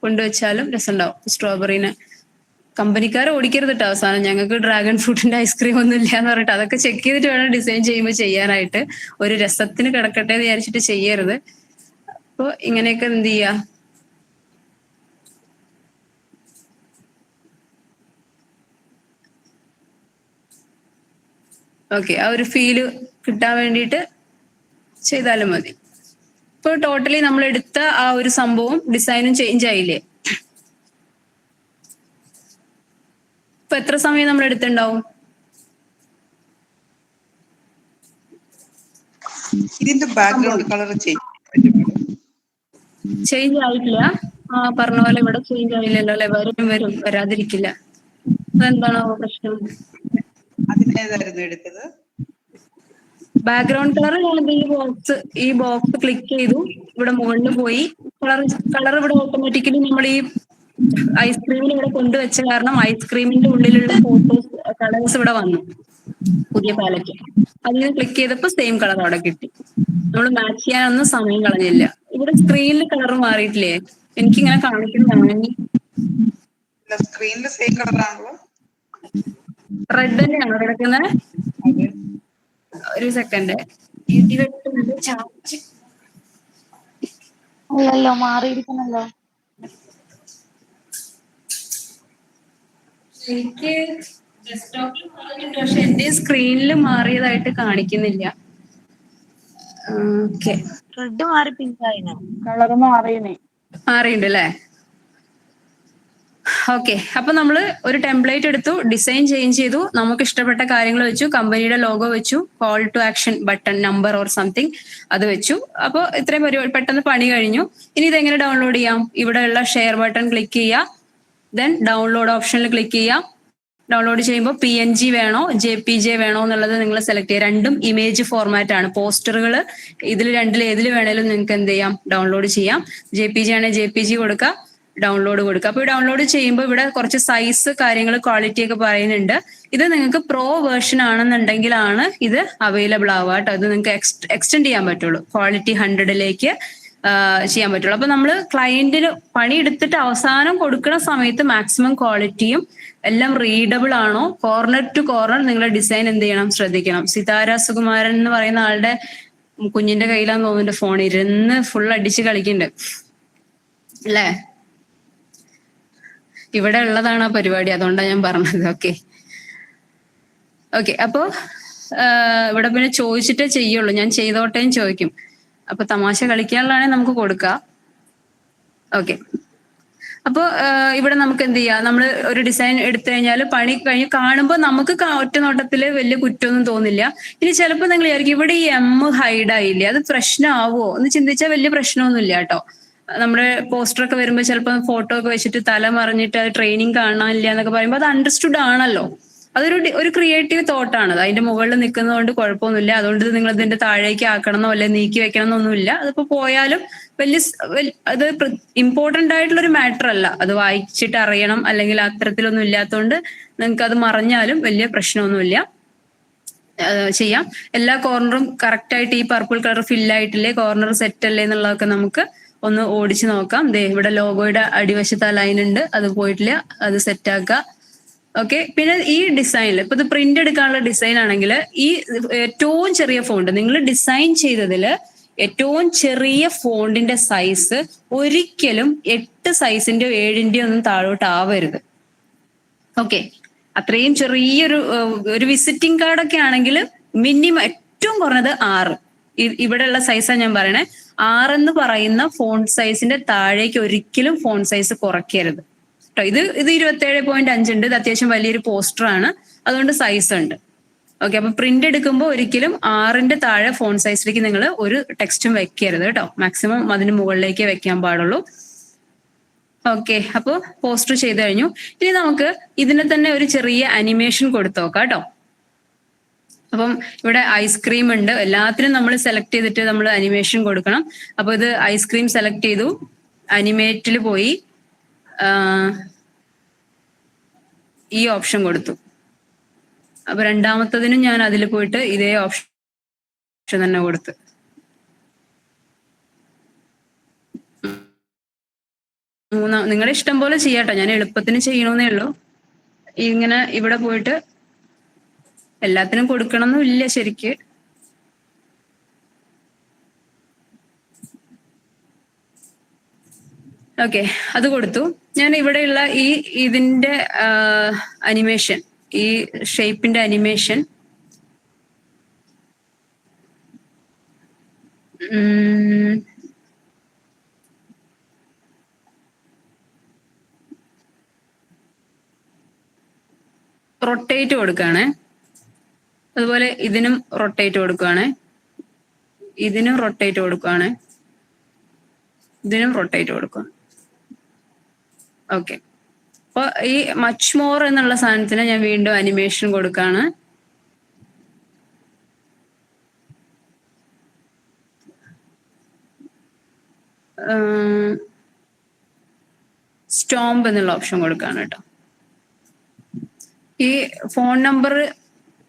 കൊണ്ടുവച്ചാലും രസമുണ്ടാവും. സ്ട്രോബെറിനെ കമ്പനിക്കാർ ഓടിക്കരുത് കേട്ടോ അവസാനം, ഞങ്ങൾക്ക് ഡ്രാഗൺ ഫ്രൂട്ടിന്റെ ഐസ്ക്രീം ഒന്നും ഇല്ല എന്ന് പറഞ്ഞിട്ട്. അതൊക്കെ ചെക്ക് ചെയ്തിട്ട് വേണം ഡിസൈൻ ചെയ്യുമ്പോൾ ചെയ്യാനായിട്ട്. ഒരു രസത്തിന് കിടക്കട്ടെ എന്ന് വിചാരിച്ചിട്ട് ചെയ്യരുത്. അപ്പൊ ഇങ്ങനെയൊക്കെ എന്ത് ചെയ്യാ, ഓക്കെ, ആ ഒരു ഫീല് കിട്ടാൻ വേണ്ടിയിട്ട് ചെയ്താലും മതി. ഇപ്പൊ ടോട്ടലി നമ്മൾ എടുത്ത ആ ഒരു സംഭവം ഡിസൈനും ചേഞ്ച് ആയില്ലേ. ഇപ്പൊ എത്ര സമയം നമ്മൾ എടുത്തിട്ടുണ്ടാവും? ഇതിന്റെ ബാക്ക്ഗ്രൗണ്ട് കളർ ചേഞ്ച് ആയിട്ടില്ല. ആ പറഞ്ഞ പോലെ ഇവിടെ ചേഞ്ച് ആയില്ലല്ലോ അല്ലെ. വരും വരാതിരിക്കില്ല. അതെന്താണോ പ്രശ്നം? അതിനേതായിരുന്നു എടുത്തത്? ബാക്ക്ഗ്രൗണ്ട് കളർ ഞാൻ ഈ ബോക്സ് ക്ലിക്ക് ചെയ്തു, ഇവിടെ മുകളിൽ പോയി കളർ ഇവിടെ ഓട്ടോമാറ്റിക്കലി നമ്മൾ ഈ ഐസ്ക്രീമിൽ ഇവിടെ കൊണ്ടുവച്ച കാരണം ഐസ്ക്രീമിന്റെ ഉള്ളിലുള്ള ഫോട്ടോസ് കളേഴ്സ് ഇവിടെ വന്നു, പുതിയ പാലറ്റ്. അതിന് ക്ലിക്ക് ചെയ്തപ്പോ സെയിം കളർ അവിടെ കിട്ടി. നമ്മൾ മാച്ച് ചെയ്യാനൊന്നും സമയം കളഞ്ഞില്ല. ഇവിടെ സ്ക്രീനിൽ കളർ മാറിയിട്ടില്ലേ? എനിക്കിങ്ങനെ കാണിക്കുന്നതാണ്. സ്ക്രീനിൽ സെയിം കളറാണല്ലോ. റെഡ് തന്നെയാണോ കിടക്കുന്നത്? ഒരു സെക്കൻഡ്, ചാർജ് അല്ലല്ലോ, മാറിയിരിക്കണല്ലോ. എനിക്ക് ഡെസ്ക്ടോപ്പിൽ മാറിയിട്ടുണ്ട്, പക്ഷെ എന്റെ സ്ക്രീനിൽ മാറിയതായിട്ട് കാണിക്കുന്നില്ല. ഓക്കെ, റെഡ് മാറി പിങ്ക് ആയിനോ? കളർ മാറിയണേ. മാറിയിട്ടുണ്ട് അല്ലേ? ഓക്കെ, അപ്പൊ നമ്മള് ഒരു ടെംപ്ലേറ്റ് എടുത്തു, ഡിസൈൻ ചേഞ്ച് ചെയ്തു, നമുക്ക് ഇഷ്ടപ്പെട്ട കാര്യങ്ങൾ വെച്ചു, കമ്പനിയുടെ ലോഗോ വെച്ചു, call to action button number or something അത് വെച്ചു. അപ്പൊ ഇത്രയും പരിപാടി പെട്ടെന്ന് പണി കഴിഞ്ഞു. ഇനി ഇതെങ്ങനെ ഡൗൺലോഡ് ചെയ്യാം? ഇവിടെയുള്ള ഷെയർ ബട്ടൺ ക്ലിക്ക് ചെയ്യാം, ദെൻ ഡൗൺലോഡ് ഓപ്ഷനിൽ ക്ലിക്ക് ചെയ്യാം. ഡൗൺലോഡ് ചെയ്യുമ്പോൾ PNG വേണോ JPG വേണോ എന്നുള്ളത് നിങ്ങൾ സെലക്ട് ചെയ്യുക. രണ്ടും ഇമേജ് ഫോർമാറ്റ് ആണ്. പോസ്റ്ററുകൾ ഇതിൽ രണ്ടിൽ ഏതിൽ വേണേലും നിങ്ങൾക്ക് എന്ത് ചെയ്യാം, ഡൗൺലോഡ് ചെയ്യാം. JPG ആണെങ്കിൽ JPG കൊടുക്കുക, ഡൗൺലോഡ് കൊടുക്കുക. അപ്പൊ ഡൗൺലോഡ് ചെയ്യുമ്പോൾ ഇവിടെ കുറച്ച് സൈസ് കാര്യങ്ങൾ ക്വാളിറ്റി ഒക്കെ പറയുന്നുണ്ട്. ഇത് നിങ്ങൾക്ക് പ്രോ വേർഷൻ ആണെന്നുണ്ടെങ്കിലാണ് ഇത് അവൈലബിൾ ആവുക കേട്ടോ. ഇത് നിങ്ങൾക്ക് എക്സ്റ്റെൻഡ് ചെയ്യാൻ പറ്റുള്ളൂ, ക്വാളിറ്റി 100ലേക്ക് ചെയ്യാൻ പറ്റുള്ളൂ. അപ്പൊ നമ്മൾ ക്ലയന്റിന് പണി എടുത്തിട്ട് അവസാനം കൊടുക്കുന്ന സമയത്ത് മാക്സിമം ക്വാളിറ്റിയും എല്ലാം റീഡബിൾ ആണോ, കോർണർ ടു കോർണർ നിങ്ങളുടെ ഡിസൈൻ എന്ത് ചെയ്യണം, ശ്രദ്ധിക്കണം. സിതാര സുകുമാരൻ എന്ന് പറയുന്ന ആളുടെ കുഞ്ഞിന്റെ കയ്യിലാന്ന് തോന്നുന്നുണ്ട് ഫോൺ, ഇരുന്ന് ഫുൾ അടിച്ച് കളിക്കുന്നുണ്ട് അല്ലേ. ഇവിടെ ഉള്ളതാണ് ആ പരിപാടി, അതുകൊണ്ടാണ് ഞാൻ പറഞ്ഞത്. ഓക്കെ, അപ്പോ ഇവിടെ പിന്നെ ചോദിച്ചിട്ടേ ചെയ്യുള്ളൂ, ഞാൻ ചെയ്തോട്ടേന്ന് ചോദിക്കും. അപ്പൊ തമാശ കളിക്കാനുള്ളതാണെങ്കിൽ നമുക്ക് കൊടുക്കാം. ഓക്കെ, അപ്പൊ ഇവിടെ നമുക്ക് എന്ത് ചെയ്യാം, നമ്മൾ ഒരു ഡിസൈൻ എടുത്തു കഴിഞ്ഞാൽ പണി കഴിഞ്ഞ് കാണുമ്പോൾ നമുക്ക് ഒറ്റ നോട്ടത്തില് വലിയ കുറ്റമൊന്നും തോന്നില്ല. ഇനി ചിലപ്പോൾ നിങ്ങൾ വിചാരിക്കും ഇവിടെ ഈ ഹൈഡ് ആയില്ലേ, അത് പ്രശ്നമാവോ എന്ന് ചിന്തിച്ചാൽ വലിയ പ്രശ്നമൊന്നുമില്ല കേട്ടോ. നമ്മുടെ പോസ്റ്ററൊക്കെ വരുമ്പോൾ ചിലപ്പോൾ ഫോട്ടോ ഒക്കെ വെച്ചിട്ട് തല മറിഞ്ഞിട്ട് അത് ട്രെയിനിങ് കാണാനില്ല എന്നൊക്കെ പറയുമ്പോൾ അത് അണ്ടർസ്റ്റുഡ് ആണല്ലോ. ഒരു ക്രിയേറ്റീവ് തോട്ടാണ്. അതിന്റെ മുകളിൽ നിൽക്കുന്നതുകൊണ്ട് കുഴപ്പമൊന്നുമില്ല. അതുകൊണ്ട് നിങ്ങൾ ഇതിന്റെ താഴേക്ക് ആക്കണമെന്നോ അല്ലെ നീക്കി വെക്കണമെന്നൊന്നുമില്ല. അതിപ്പോ പോയാലും അത് ഇമ്പോർട്ടന്റ് ആയിട്ടുള്ള ഒരു മാറ്റർ അല്ല. അത് വായിച്ചിട്ട് അറിയണം അല്ലെങ്കിൽ അത്തരത്തിലൊന്നും ഇല്ലാത്തതുകൊണ്ട് നിങ്ങൾക്ക് അത് മറഞ്ഞാലും വലിയ പ്രശ്നമൊന്നുമില്ല. ചെയ്യാം. എല്ലാ കോർണറും കറക്റ്റ് ആയിട്ട് ഈ പർപ്പിൾ കളർ ഫില്ലായിട്ടില്ലേ, കോർണർ സെറ്റ് അല്ലേ എന്നുള്ളതൊക്കെ നമുക്ക് ഒന്ന് ഓടിച്ച് നോക്കാം. ദേ ഇവിടെ ലോഗോയുടെ അടിവശത്ത് ആ ലൈൻ ഉണ്ട്, അത് പോയിട്ടില്ല, അത് സെറ്റ് ആക്കുക. ഓക്കെ. പിന്നെ ഈ ഡിസൈനിൽ ഇപ്പൊ ഇത് പ്രിന്റ് എടുക്കാനുള്ള ഡിസൈൻ ആണെങ്കിൽ ഈ ഏറ്റവും ചെറിയ ഫോണ്ട് നിങ്ങൾ ഡിസൈൻ ചെയ്തതിൽ ഏറ്റവും ചെറിയ ഫോണ്ടിന്റെ സൈസ് ഒരിക്കലും 8 സൈസിന്റെയോ 7-ന്റെയോ ഒന്നും താഴോട്ട് ആവരുത്. ഓക്കെ. അത്രയും ചെറിയൊരു വിസിറ്റിംഗ് കാർഡൊക്കെ ആണെങ്കിൽ മിനിമം ഏറ്റവും കുറഞ്ഞത് 6. ഇവിടെയുള്ള സൈസാണ് ഞാൻ പറയണേ. 6 എന്ന് പറയുന്ന ഫോണ്ട് സൈസിന്റെ താഴേക്ക് ഒരിക്കലും ഫോണ്ട് സൈസ് കുറയ്ക്കരുത് കേട്ടോ. ഇത് 27.5 ഉണ്ട്. ഇത് അത്യാവശ്യം വലിയൊരു പോസ്റ്റർ ആണ്, അതുകൊണ്ട് സൈസ് ഉണ്ട്. ഓക്കെ. അപ്പൊ പ്രിന്റ് എടുക്കുമ്പോൾ ഒരിക്കലും 6ന്റെ താഴെ ഫോണ്ട് സൈസിലേക്ക് നിങ്ങൾ ഒരു ടെക്സ്റ്റും വെക്കരുത് കേട്ടോ. മാക്സിമം അതിന് മുകളിലേക്കേ വെക്കാൻ പാടുള്ളൂ. ഓക്കെ. അപ്പോൾ പോസ്റ്റർ ചെയ്ത് കഴിഞ്ഞു. ഇനി നമുക്ക് ഇതിനെ തന്നെ ഒരു ചെറിയ അനിമേഷൻ കൊടുത്തു നോക്കാം കേട്ടോ. അപ്പം ഇവിടെ ഐസ്ക്രീം ഉണ്ട്. എല്ലാത്തിനും നമ്മൾ സെലക്ട് ചെയ്തിട്ട് നമ്മൾ അനിമേഷൻ കൊടുക്കണം. അപ്പൊ ഇത് ഐസ്ക്രീം സെലക്ട് ചെയ്തു, അനിമേറ്റിൽ പോയി ഈ ഓപ്ഷൻ കൊടുത്തു. അപ്പൊ രണ്ടാമത്തതിനും ഞാൻ അതിൽ പോയിട്ട് ഇതേ ഓപ്ഷൻ തന്നെ കൊടുത്ത്. നിങ്ങളുടെ ഇഷ്ടം പോലെ ചെയ്യാട്ടോ, ഞാൻ എളുപ്പത്തിന് ചെയ്യണമെന്നേ ഉള്ളൂ. ഇങ്ങനെ ഇവിടെ പോയിട്ട് എല്ലാത്തിനും കൊടുക്കണമെന്നും ഇല്ല ശരിക്ക്. ഓക്കെ, അത് കൊടുത്തു. ഞാൻ ഇവിടെയുള്ള ഇതിന്റെ അനിമേഷൻ, ഈ ഷേപ്പിന്റെ അനിമേഷൻ റൊട്ടേറ്റ് കൊടുക്കുകയാണേ. അതുപോലെ ഇതിനും റൊട്ടേറ്റ് കൊടുക്കുകയാണേ, ഇതിനും റൊട്ടേറ്റ് കൊടുക്കുകയാണേ, ഇതിനും റൊട്ടേറ്റ് കൊടുക്കുക. ഓക്കെ. അപ്പൊ ഈ മച്ച് മോർ എന്നുള്ള സാധനത്തിന് ഞാൻ വീണ്ടും അനിമേഷൻ കൊടുക്കുകയാണ്. സ്റ്റോംപ് എന്നുള്ള ഓപ്ഷൻ കൊടുക്കുകയാണ് കേട്ടോ. ഈ ഫോൺ നമ്പർ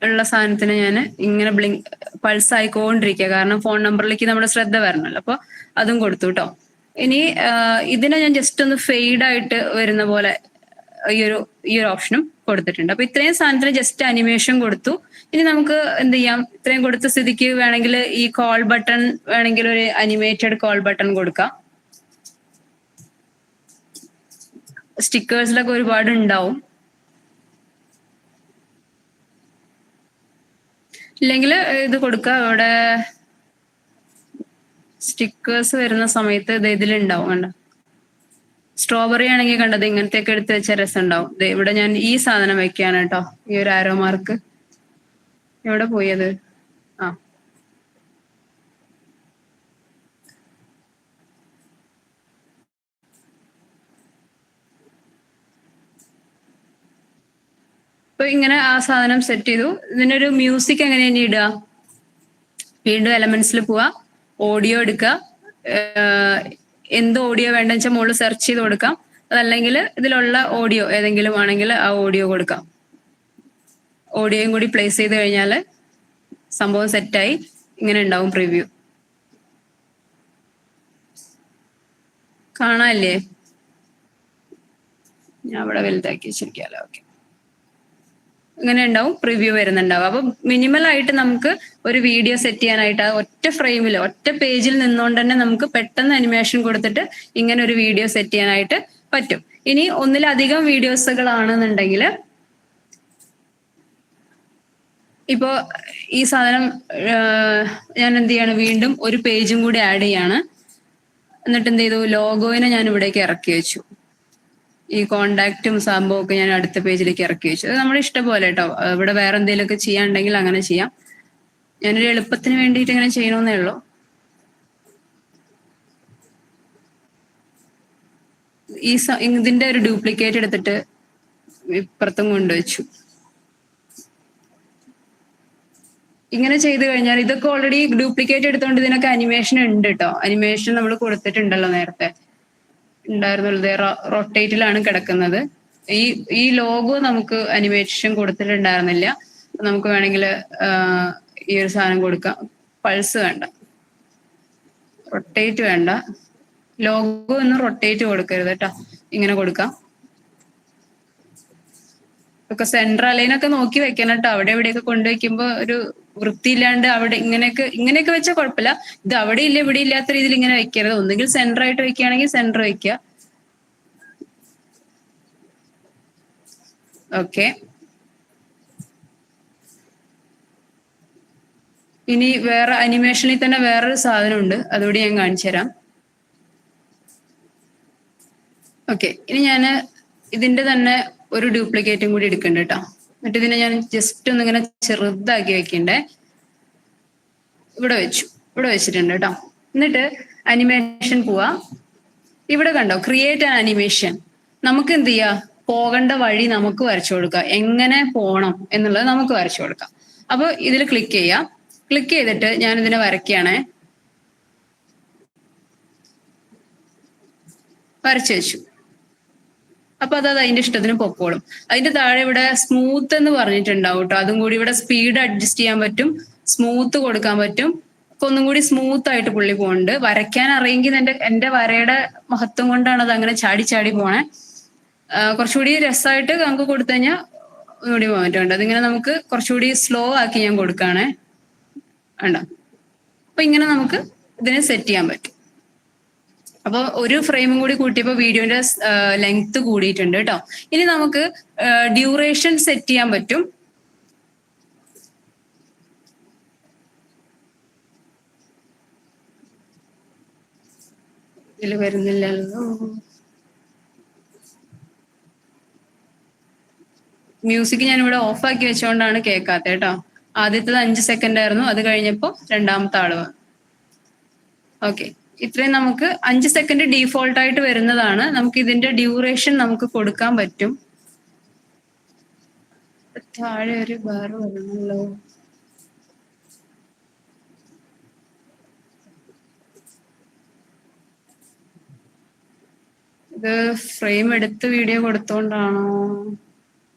ഉള്ള സാധനത്തിന് ഞാൻ ഇങ്ങനെ പൾസ് ആയിക്കൊണ്ടിരിക്കുക, കാരണം ഫോൺ നമ്പറിലേക്ക് നമ്മുടെ ശ്രദ്ധ വരണല്ലോ. അപ്പൊ അതും കൊടുത്തു കേട്ടോ. ഇനി ഇതിനെ ഞാൻ ജസ്റ്റ് ഒന്ന് ഫെയ്ഡ് ആയിട്ട് വരുന്ന പോലെ ഈ ഒരു ഓപ്ഷനും കൊടുത്തിട്ടുണ്ട്. അപ്പൊ ഇത്രയും സാധനത്തിന് ജസ്റ്റ് അനിമേഷൻ കൊടുത്തു. ഇനി നമുക്ക് എന്ത് ചെയ്യാം, ഇത്രയും കൊടുത്ത സ്ഥിതിക്ക് വേണമെങ്കിൽ ഈ കോൾ ബട്ടൺ വേണമെങ്കിൽ ഒരു അനിമേറ്റഡ് കോൾ ബട്ടൺ കൊടുക്കാം. സ്റ്റിക്കേഴ്സിലൊക്കെ ഒരുപാട് ഉണ്ടാവും. ഇല്ലെങ്കിൽ ഇത് കൊടുക്കുക. ഇവിടെ സ്റ്റിക്കേഴ്സ് വരുന്ന സമയത്ത് ഇത് ഇതിലുണ്ടാവും, കണ്ട. സ്ട്രോബെറി ആണെങ്കിൽ കണ്ടത് ഇങ്ങനത്തെയൊക്കെ എടുത്ത് വെച്ച രസം ഉണ്ടാവും. ഇവിടെ ഞാൻ ഈ സാധനം വെക്കാണ് കേട്ടോ, ഈ ഒരു ആരോ മാർക്ക്. എവിടെ പോയത്? ആ, അപ്പൊ ഇങ്ങനെ ആ സാധനം സെറ്റ് ചെയ്തു. ഇതിനൊരു മ്യൂസിക് എങ്ങനെയാണ് ഇടുക? വീണ്ടും എലമെന്റ്സിൽ പോവാ, ഓഡിയോ എടുക്കുക. എന്ത് ഓഡിയോ വേണ്ടെന്ന് വെച്ചാൽ മുകളിൽ സെർച്ച് ചെയ്ത് കൊടുക്കാം. അതല്ലെങ്കിൽ ഇതിലുള്ള ഓഡിയോ ഏതെങ്കിലും ആണെങ്കിൽ ആ ഓഡിയോ കൊടുക്കാം. ഓഡിയോയും കൂടി പ്ലേസ് ചെയ്ത് കഴിഞ്ഞാൽ സംഭവം സെറ്റായി ഇങ്ങനെ ഉണ്ടാവും പ്രിവ്യൂ. കാണാല്ലേ? ഞാൻ അവിടെ വലുതാക്കി വെച്ചിരിക്കാലോ. ഓക്കെ, ഇങ്ങനെ ഉണ്ടാവും പ്രിവ്യൂ വരുന്നുണ്ടാവും. അപ്പൊ മിനിമൽ ആയിട്ട് നമുക്ക് ഒരു വീഡിയോ സെറ്റ് ചെയ്യാനായിട്ട് ഒറ്റ ഫ്രെയിമിൽ ഒറ്റ പേജിൽ നിന്നുകൊണ്ട് തന്നെ നമുക്ക് പെട്ടെന്ന് അനിമേഷൻ കൊടുത്തിട്ട് ഇങ്ങനെ ഒരു വീഡിയോ സെറ്റ് ചെയ്യാനായിട്ട് പറ്റും. ഇനി ഒന്നിലധികം വീഡിയോസുകളാണെന്നുണ്ടെങ്കിൽ ഇപ്പോ ഈ സാധനം ഞാൻ എന്ത് ചെയ്യാണ്, വീണ്ടും ഒരു പേജും കൂടി ആഡ് ചെയ്യാണ്. എന്നിട്ട് എന്ത് ചെയ്തു, ലോഗോയിനെ ഞാൻ ഇവിടേക്ക് ഇറക്കി വെച്ചു. ഈ കോണ്ടാക്റ്റും സംഭവം ഒക്കെ ഞാൻ അടുത്ത പേജിലേക്ക് ഇറക്കി വെച്ചു. അത് നമ്മുടെ ഇഷ്ടം പോലെ കേട്ടോ. ഇവിടെ വേറെ എന്തെങ്കിലുമൊക്കെ ചെയ്യാനുണ്ടെങ്കിൽ അങ്ങനെ ചെയ്യാം. ഞാനൊരു എളുപ്പത്തിന് വേണ്ടിയിട്ട് ഇങ്ങനെ ചെയ്യണമെന്നേ ഉള്ളൂ. ഇതിന്റെ ഒരു ഡ്യൂപ്ലിക്കേറ്റ് എടുത്തിട്ട് ഇപ്പുറത്തും കൊണ്ടുവച്ചു. ഇങ്ങനെ ചെയ്ത് കഴിഞ്ഞാൽ ഇതൊക്കെ ഓൾറെഡി ഡ്യൂപ്ലിക്കേറ്റ് എടുത്തോണ്ട് ഇതിനൊക്കെ അനിമേഷൻ ഉണ്ട് കേട്ടോ. അനിമേഷൻ നമ്മൾ കൊടുത്തിട്ടുണ്ടല്ലോ നേരത്തെ ഉണ്ടായിരുന്നുള്ളത്. റൊട്ടേറ്റിലാണ് കിടക്കുന്നത്. ഈ ലോഗോ നമുക്ക് അനിമേഷൻ കൊടുത്തിട്ടുണ്ടായിരുന്നില്ല. നമുക്ക് വേണമെങ്കിൽ ഈ ഒരു സാധനം കൊടുക്കാം. പൾസ് വേണ്ട, റൊട്ടേറ്റ് വേണ്ട, ലോഗോ ഒന്ന് റൊട്ടേറ്റ് കൊടുക്കരുത് കേട്ടോ. ഇങ്ങനെ കൊടുക്കാം. ഒക്കെ സെന്റർ അലൈനൊക്കെ നോക്കി വെക്കണം കേട്ടോ. അവിടെ എവിടെയൊക്കെ കൊണ്ടുവയ്ക്കുമ്പോ ഒരു വൃത്തിയില്ലാണ്ട് അവിടെ ഇങ്ങനെയൊക്കെ വെച്ചാൽ കുഴപ്പമില്ല. ഇത് അവിടെ ഇല്ല ഇവിടെ ഇല്ലാത്ത രീതിയിൽ ഇങ്ങനെ വെക്കരുത്. ഒന്നുകിൽ സെന്റർ ആയിട്ട് വെക്കുകയാണെങ്കിൽ സെന്റർ വെക്കുക. ഓക്കെ, ഇനി വേറെ അനിമേഷനിൽ തന്നെ വേറൊരു സാധനം ഉണ്ട്, അതുകൂടി ഞാൻ കാണിച്ചു തരാം. ഓക്കെ, ഇനി ഞാൻ ഇതിന്റെ തന്നെ ഒരു ഡ്യൂപ്ലിക്കേറ്റും കൂടി എടുക്കണ്ട കേട്ടോ. എന്നിട്ട് ഇതിനെ ഞാൻ ജസ്റ്റ് ഒന്നിങ്ങനെ ചെറുതാക്കി വെക്കണ്ടേ. ഇവിടെ വെച്ചിട്ടുണ്ട് കേട്ടോ. എന്നിട്ട് അനിമേഷൻ പോവാ. ഇവിടെ കണ്ടോ ക്രിയേറ്റ് ആൻ അനിമേഷൻ. നമുക്ക് എന്ത് ചെയ്യാം, പോകേണ്ട വഴി നമുക്ക് വരച്ചു കൊടുക്കാം. എങ്ങനെ പോണം എന്നുള്ളത് നമുക്ക് വരച്ചു കൊടുക്കാം. അപ്പൊ ഇതിൽ ക്ലിക്ക് ചെയ്യാം. ക്ലിക്ക് ചെയ്തിട്ട് ഞാൻ ഇതിനെ വരയ്ക്കുകയാണേ. വരച്ചു വെച്ചു. അപ്പൊ അത് അതിന്റെ ഇഷ്ടത്തിന് പൊക്കോളും. അതിന്റെ താഴെ ഇവിടെ സ്മൂത്ത് എന്ന് പറഞ്ഞിട്ടുണ്ടാവും കേട്ടോ. അതും കൂടി ഇവിടെ സ്പീഡ് അഡ്ജസ്റ്റ് ചെയ്യാൻ പറ്റും, സ്മൂത്ത് കൊടുക്കാൻ പറ്റും. അപ്പൊ ഒന്നും കൂടി സ്മൂത്ത് ആയിട്ട് പുള്ളി പോകുന്നുണ്ട്. വരയ്ക്കാൻ അറിയെങ്കിൽ എന്റെ വരയുടെ മഹത്വം കൊണ്ടാണ് അത് അങ്ങനെ ചാടി ചാടി പോണേ. കുറച്ചുകൂടി രസമായിട്ട് നമുക്ക് കൊടുത്തു കഴിഞ്ഞാൽ ഒന്നുകൂടി പോകാൻ പറ്റുന്നുണ്ട്. അതിങ്ങനെ നമുക്ക് കുറച്ചുകൂടി സ്ലോ ആക്കി ഞാൻ കൊടുക്കുകയാണേ. വേണ്ട, അപ്പൊ ഇങ്ങനെ നമുക്ക് ഇതിനെ സെറ്റ് ചെയ്യാൻ പറ്റും. അപ്പൊ ഒരു ഫ്രെയിമും കൂടി കൂട്ടിയപ്പോ വീഡിയോന്റെ ലെങ്ത് കൂടിയിട്ടുണ്ട് കേട്ടോ. ഇനി നമുക്ക് ഡ്യൂറേഷൻ സെറ്റ് ചെയ്യാൻ പറ്റും. ഇതിൽ വരുന്നില്ലല്ലോ. മ്യൂസിക് ഞാൻ ഇവിടെ ഓഫ് ആക്കി വെച്ചുകൊണ്ടാണ് കേൾക്കാത്ത കേട്ടോ. ആദ്യത്തേത് 5 സെക്കൻഡ് ആയിരുന്നു, അത് കഴിഞ്ഞപ്പോ രണ്ടാമത്തെ ആള്. ഓക്കെ, ഇത്രയും നമുക്ക് 5 സെക്കൻഡ് ഡീഫോൾട്ട് ആയിട്ട് വരുന്നതാണ്. നമുക്ക് ഇതിന്റെ ഡ്യൂറേഷൻ നമുക്ക് കൊടുക്കാൻ പറ്റും. താഴെ ഒരു ബാർ വരണല്ലോ. ഇത് ഫ്രെയിം എടുത്ത് വീഡിയോ കൊടുത്തോണ്ടാണോ?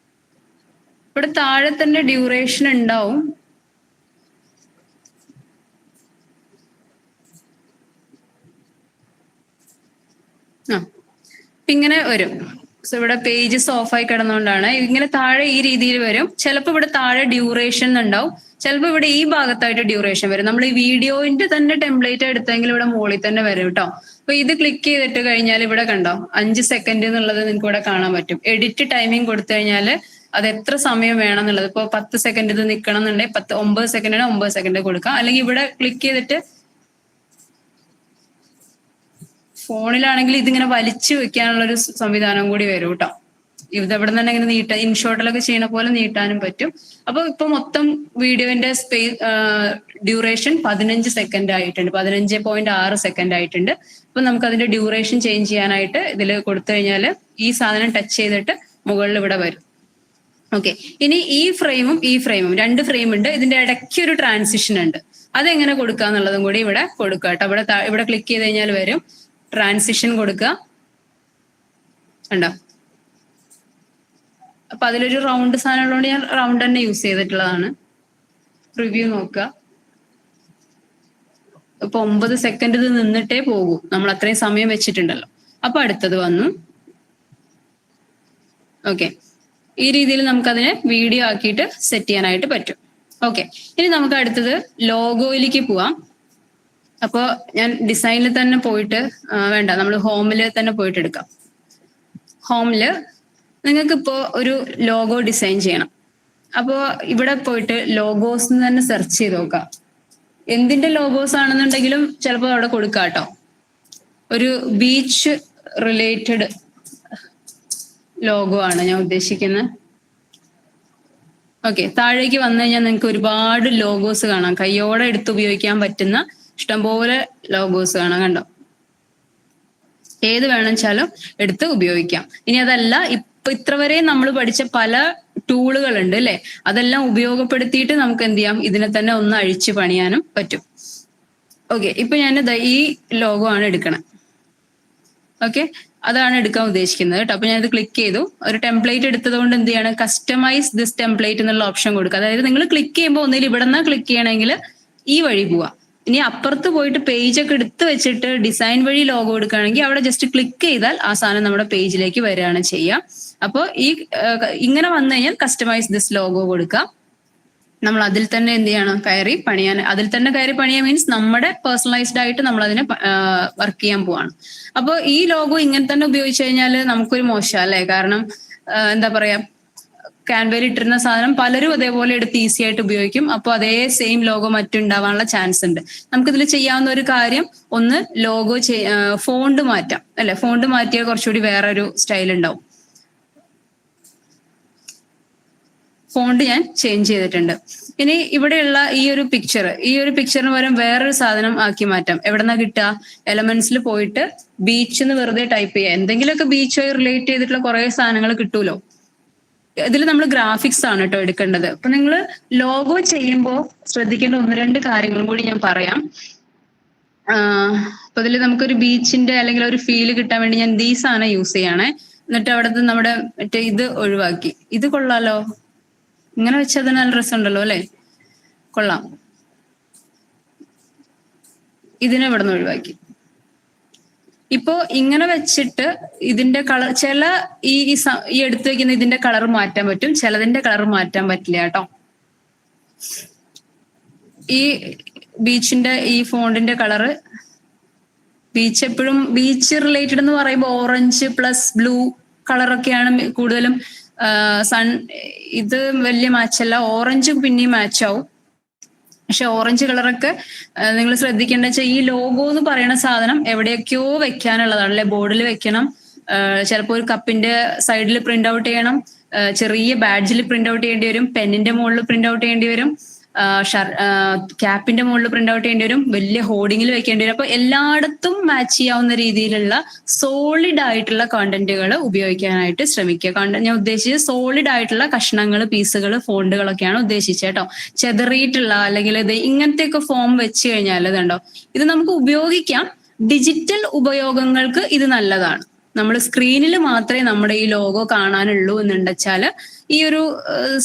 ഇവിടെ താഴെ തന്നെ ഡ്യൂറേഷൻ ഉണ്ടാവും. ഇങ്ങനെ വരും. സോ ഇവിടെ പേജസ് ഓഫ് ആയി കിടന്നുകൊണ്ടാണ് ഇങ്ങനെ താഴെ ഈ രീതിയിൽ വരും. ചിലപ്പോൾ ഇവിടെ താഴെ ഡ്യൂറേഷൻ ഉണ്ടാവും, ചിലപ്പോൾ ഇവിടെ ഈ ഭാഗത്തായിട്ട് ഡ്യൂറേഷൻ വരും. നമ്മൾ ഈ വീഡിയോന്റെ തന്നെ ടെംപ്ലേറ്റ് എടുത്തെങ്കിൽ ഇവിടെ മുകളിൽ തന്നെ വരും കേട്ടോ. അപ്പൊ ഇത് ക്ലിക്ക് ചെയ്തിട്ട് കഴിഞ്ഞാൽ ഇവിടെ കണ്ടോ 5 സെക്കൻഡ് എന്നുള്ളത് നിങ്ങൾക്ക് ഇവിടെ കാണാൻ പറ്റും. എഡിറ്റ് ടൈമിംഗ് കൊടുത്തു കഴിഞ്ഞാൽ അത് എത്ര സമയം വേണം എന്നുള്ളത്. ഇപ്പോൾ 10 സെക്കൻഡ് ഇത് നിൽക്കണം എന്നുണ്ടെങ്കിൽ 9 സെക്കൻഡിന് 9 സെക്കൻഡ് കൊടുക്കാം. അല്ലെങ്കിൽ ഇവിടെ ക്ലിക്ക് ചെയ്തിട്ട് ഫോണിലാണെങ്കിൽ ഇതിങ്ങനെ വലിച്ചു വെക്കാനുള്ളൊരു സംവിധാനം കൂടി വരും കേട്ടോ. ഇതെവിടെ തന്നെ ഇങ്ങനെ നീട്ടാൻ, ഇൻഷോട്ടിലൊക്കെ ചെയ്യണ പോലെ നീട്ടാനും പറ്റും. അപ്പൊ ഇപ്പൊ മൊത്തം വീഡിയോന്റെ ഡ്യൂറേഷൻ 15 സെക്കൻഡ് ആയിട്ടുണ്ട്, 15.6 സെക്കൻഡ് ആയിട്ടുണ്ട്. അപ്പൊ നമുക്ക് അതിന്റെ ഡ്യൂറേഷൻ ചേഞ്ച് ചെയ്യാനായിട്ട് ഇതിൽ കൊടുത്തു കഴിഞ്ഞാൽ ഈ സാധനം ടച്ച് ചെയ്തിട്ട് മുകളിൽ ഇവിടെ വരും. ഓക്കെ, ഇനി ഈ ഫ്രെയിമും 2 ഫ്രെയിം ഉണ്ട്. ഇതിന്റെ ഇടയ്ക്ക് ഒരു ട്രാൻസിഷൻ ഉണ്ട്. അതെങ്ങനെ കൊടുക്കുക എന്നുള്ളതും കൂടി ഇവിടെ കൊടുക്കുക കേട്ടോ. ഇവിടെ ക്ലിക്ക് ചെയ്ത് കഴിഞ്ഞാൽ വരും, ട്രാൻസിഷൻ കൊടുക്കുക. ഉണ്ടോ? അപ്പൊ അതിലൊരു റൗണ്ട് സാധനം ഉള്ളതുകൊണ്ട് ഞാൻ റൗണ്ട് തന്നെ യൂസ് ചെയ്തിട്ടുള്ളതാണ്. റിവ്യൂ നോക്കുക. ഇപ്പൊ 9 സെക്കൻഡ് ഇത് നിന്നിട്ടേ പോകൂ, നമ്മൾ അത്രയും സമയം വെച്ചിട്ടുണ്ടല്ലോ. അപ്പൊ അടുത്തത് വന്നു. ഓക്കെ, ഈ രീതിയിൽ നമുക്കതിനെ വീഡിയോ ആക്കിയിട്ട് സെറ്റ് ചെയ്യാനായിട്ട് പറ്റും. ഓക്കെ, ഇനി നമുക്ക് അടുത്തത് ലോഗോയിലേക്ക് പോവാം. അപ്പോൾ ഞാൻ ഡിസൈനിൽ തന്നെ പോയിട്ട് വേണ്ട, നമ്മൾ ഹോമിൽ തന്നെ പോയിട്ട് എടുക്കാം. ഹോമില് നിങ്ങൾക്ക് ഇപ്പോൾ ഒരു ലോഗോ ഡിസൈൻ ചെയ്യണം. അപ്പോൾ ഇവിടെ പോയിട്ട് ലോഗോസ് തന്നെ സെർച്ച് ചെയ്ത് നോക്കാം. എന്തിന്റെ ലോഗോസ് ആണെന്നുണ്ടെങ്കിലും ചിലപ്പോൾ അവിടെ കൊടുക്കാം കേട്ടോ. ഒരു ബീച്ച് റിലേറ്റഡ് ലോഗോ ആണ് ഞാൻ ഉദ്ദേശിക്കുന്നത്. ഓക്കെ, താഴേക്ക് വന്നു കഴിഞ്ഞാൽ നിങ്ങൾക്ക് ഒരുപാട് ലോഗോസ് കാണാം. കയ്യോടെ എടുത്ത് ഉപയോഗിക്കാൻ പറ്റുന്ന ഇഷ്ടംപോലെ ലോഗോസ് കാണാം. കണ്ടോ? ഏത് വേണമെച്ചാലും എടുത്ത് ഉപയോഗിക്കാം. ഇനി അതല്ല, ഇപ്പൊ ഇത്ര വരെ നമ്മൾ പഠിച്ച പല ടൂളുകൾ ഉണ്ട് അല്ലെ, അതെല്ലാം ഉപയോഗപ്പെടുത്തിയിട്ട് നമുക്ക് എന്ത് ചെയ്യാം, ഇതിനെ തന്നെ ഒന്ന് അഴിച്ചു പണിയാനും പറ്റും. ഓക്കെ, ഇപ്പൊ ഞാൻ ഈ ലോഗോ ആണ് എടുക്കണം. ഓക്കെ, അതാണ് എടുക്കാൻ ഉദ്ദേശിക്കുന്നത് കേട്ടോ. അപ്പൊ ഞാനിത് ക്ലിക്ക് ചെയ്തു. ഒരു ടെംപ്ലേറ്റ് എടുത്തത് കൊണ്ട് എന്ത് ചെയ്യാണ്, കസ്റ്റമൈസ് ദിസ് ടെംപ്ലേറ്റ് എന്നുള്ള ഓപ്ഷൻ കൊടുക്കുക. അതായത് നിങ്ങൾ ക്ലിക്ക് ചെയ്യുമ്പോൾ ഒന്നിൽ ഇവിടെ നിന്ന് ക്ലിക്ക് ചെയ്യണമെങ്കിൽ ഈ വഴി പോവാം. ഇനി അപ്പുറത്ത് പോയിട്ട് പേജ് ഒക്കെ എടുത്ത് വെച്ചിട്ട് ഡിസൈൻ വഴി ലോഗോ എടുക്കുകയാണെങ്കിൽ അവിടെ ജസ്റ്റ് ക്ലിക്ക് ചെയ്താൽ ആ സാധനം നമ്മുടെ പേജിലേക്ക് വരികയാണ് ചെയ്യുക. അപ്പോൾ ഇങ്ങനെ വന്നു കഴിഞ്ഞാൽ കസ്റ്റമൈസ് ദിസ് ലോഗോ കൊടുക്കാം. നമ്മൾ അതിൽ തന്നെ എന്ത് ചെയ്യണം, കയറി പണിയാൻ. അതിൽ തന്നെ കയറി പണിയാൻ മീൻസ് നമ്മുടെ പേഴ്സണലൈസ്ഡ് ആയിട്ട് നമ്മൾ അതിനെ വർക്ക് ചെയ്യാൻ പോവാണ്. അപ്പോൾ ഈ ലോഗോ ഇങ്ങനെ തന്നെ ഉപയോഗിച്ച് കഴിഞ്ഞാൽ നമുക്കൊരു മോശം അല്ലേ. കാരണം എന്താ പറയാ, ക്യാൻവയിൽ ഇട്ടിരുന്ന സാധനം പലരും അതേപോലെ എടുത്ത് ഈസി ആയിട്ട് ഉപയോഗിക്കും. അപ്പോൾ അതേ സെയിം ലോഗോ മറ്റുണ്ടാവാനുള്ള ചാൻസ് ഉണ്ട്. നമുക്കിതിൽ ചെയ്യാവുന്ന ഒരു കാര്യം, ഒന്ന് ലോഗോ ഫോണ്ട് മാറ്റാം അല്ലെ. ഫോണ്ട് മാറ്റിയാൽ കുറച്ചുകൂടി വേറൊരു സ്റ്റൈൽ ഉണ്ടാവും. ഫോണ്ട് ഞാൻ ചേഞ്ച് ചെയ്തിട്ടുണ്ട്. ഇനി ഇവിടെയുള്ള ഈ ഒരു പിക്ചറിന് പകരം വേറൊരു സാധനം ആക്കി മാറ്റാം. എവിടെന്നാ കിട്ടുക, എലമെന്റ്സിൽ പോയിട്ട് ബീച്ച് എന്ന് വെറുതെ ടൈപ്പ് ചെയ്യുക. എന്തെങ്കിലുമൊക്കെ ബീച്ചുമായി റിലേറ്റ് ചെയ്തിട്ടുള്ള കുറെ സാധനങ്ങൾ കിട്ടൂലോ. ഇതിൽ നമ്മൾ ഗ്രാഫിക്സ് ആണ് കേട്ടോ എടുക്കേണ്ടത്. അപ്പൊ നിങ്ങൾ ലോഗോ ചെയ്യുമ്പോൾ ശ്രദ്ധിക്കേണ്ട 1-2 കാര്യങ്ങളും കൂടി ഞാൻ പറയാം. അപ്പൊ ഇതിൽ നമുക്കൊരു ബീച്ചിന്റെ അല്ലെങ്കിൽ ഒരു ഫീല് കിട്ടാൻ വേണ്ടി ഞാൻ ഈ സാധനം യൂസ് ചെയ്യണേ. എന്നിട്ട് അവിടുത്തെ നമ്മുടെ മറ്റേ ഇത് ഒഴിവാക്കി. ഇത് കൊള്ളാലോ, ഇങ്ങനെ വെച്ചത് നല്ല രസമുണ്ടല്ലോ അല്ലെ, കൊള്ളാം. ഇതിനെ ഇവിടെ നിന്ന് ഒഴിവാക്കി. ഇപ്പോ ഇങ്ങനെ വെച്ചിട്ട് ഇതിന്റെ കളർ, ചില ഈ എടുത്തു വെക്കുന്ന ഇതിന്റെ കളർ മാറ്റാൻ പറ്റും, ചിലതിന്റെ കളർ മാറ്റാൻ പറ്റില്ല കേട്ടോ. ഈ ബീച്ചിന്റെ ഈ ഫോണ്ടിന്റെ കളറ്, ബീച്ച് എപ്പോഴും ബീച്ച് റിലേറ്റഡ് എന്ന് പറയുമ്പോൾ ഓറഞ്ച് പ്ലസ് ബ്ലൂ കളറൊക്കെയാണ് കൂടുതലും. ഇത് വലിയ മാച്ചല്ല. ഓറഞ്ച് പിന്നെയും മാച്ച് ആവും. പക്ഷെ ഓറഞ്ച് കളറൊക്കെ നിങ്ങൾ ശ്രദ്ധിക്കേണ്ട വെച്ചാൽ ഈ ലോഗോ എന്ന് പറയുന്ന സാധനം എവിടെയൊക്കെയോ വെക്കാനുള്ളതാണ് അല്ലെ. ബോർഡിൽ വെക്കണം, ചിലപ്പോൾ ഒരു കപ്പിന്റെ സൈഡിൽ പ്രിന്റ് ഔട്ട് ചെയ്യണം, ചെറിയ ബാഡ്ജിൽ പ്രിന്റ് ഔട്ട് ചെയ്യേണ്ടി വരും, പെന്നിന്റെ മുകളിൽ പ്രിന്റ് ഔട്ട് ചെയ്യേണ്ടി വരും, ക്യാപ്പിന്റെ മുകളിൽ പ്രിന്റ് ഔട്ട് ചെയ്യേണ്ടി വരും, വലിയ ഹോർഡിങ്ങിൽ വെക്കേണ്ടി വരും. അപ്പൊ എല്ലായിടത്തും മാച്ച് ചെയ്യാവുന്ന രീതിയിലുള്ള സോളിഡ് ആയിട്ടുള്ള കണ്ടന്റുകൾ ഉപയോഗിക്കാനായിട്ട് ശ്രമിക്കുക. ഞാൻ ഉദ്ദേശിച്ചത് സോളിഡ് ആയിട്ടുള്ള കഷ്ണങ്ങൾ, പീസുകൾ, ഫോണ്ടുകളൊക്കെയാണ് ഉദ്ദേശിച്ചത് കേട്ടോ. ചെതറിയിട്ടുള്ള അല്ലെങ്കിൽ ഇത് ഇങ്ങനത്തെയൊക്കെ ഫോം വെച്ച് കഴിഞ്ഞാൽ ഇതുണ്ടോ, ഇത് നമുക്ക് ഉപയോഗിക്കാം. ഡിജിറ്റൽ ഉപയോഗങ്ങൾക്ക് ഇത് നല്ലതാണ്. നമ്മൾ സ്ക്രീനിൽ മാത്രമേ നമ്മുടെ ഈ ലോഗോ കാണാനുള്ളൂ എന്നുണ്ടെച്ചാല് ഈ ഒരു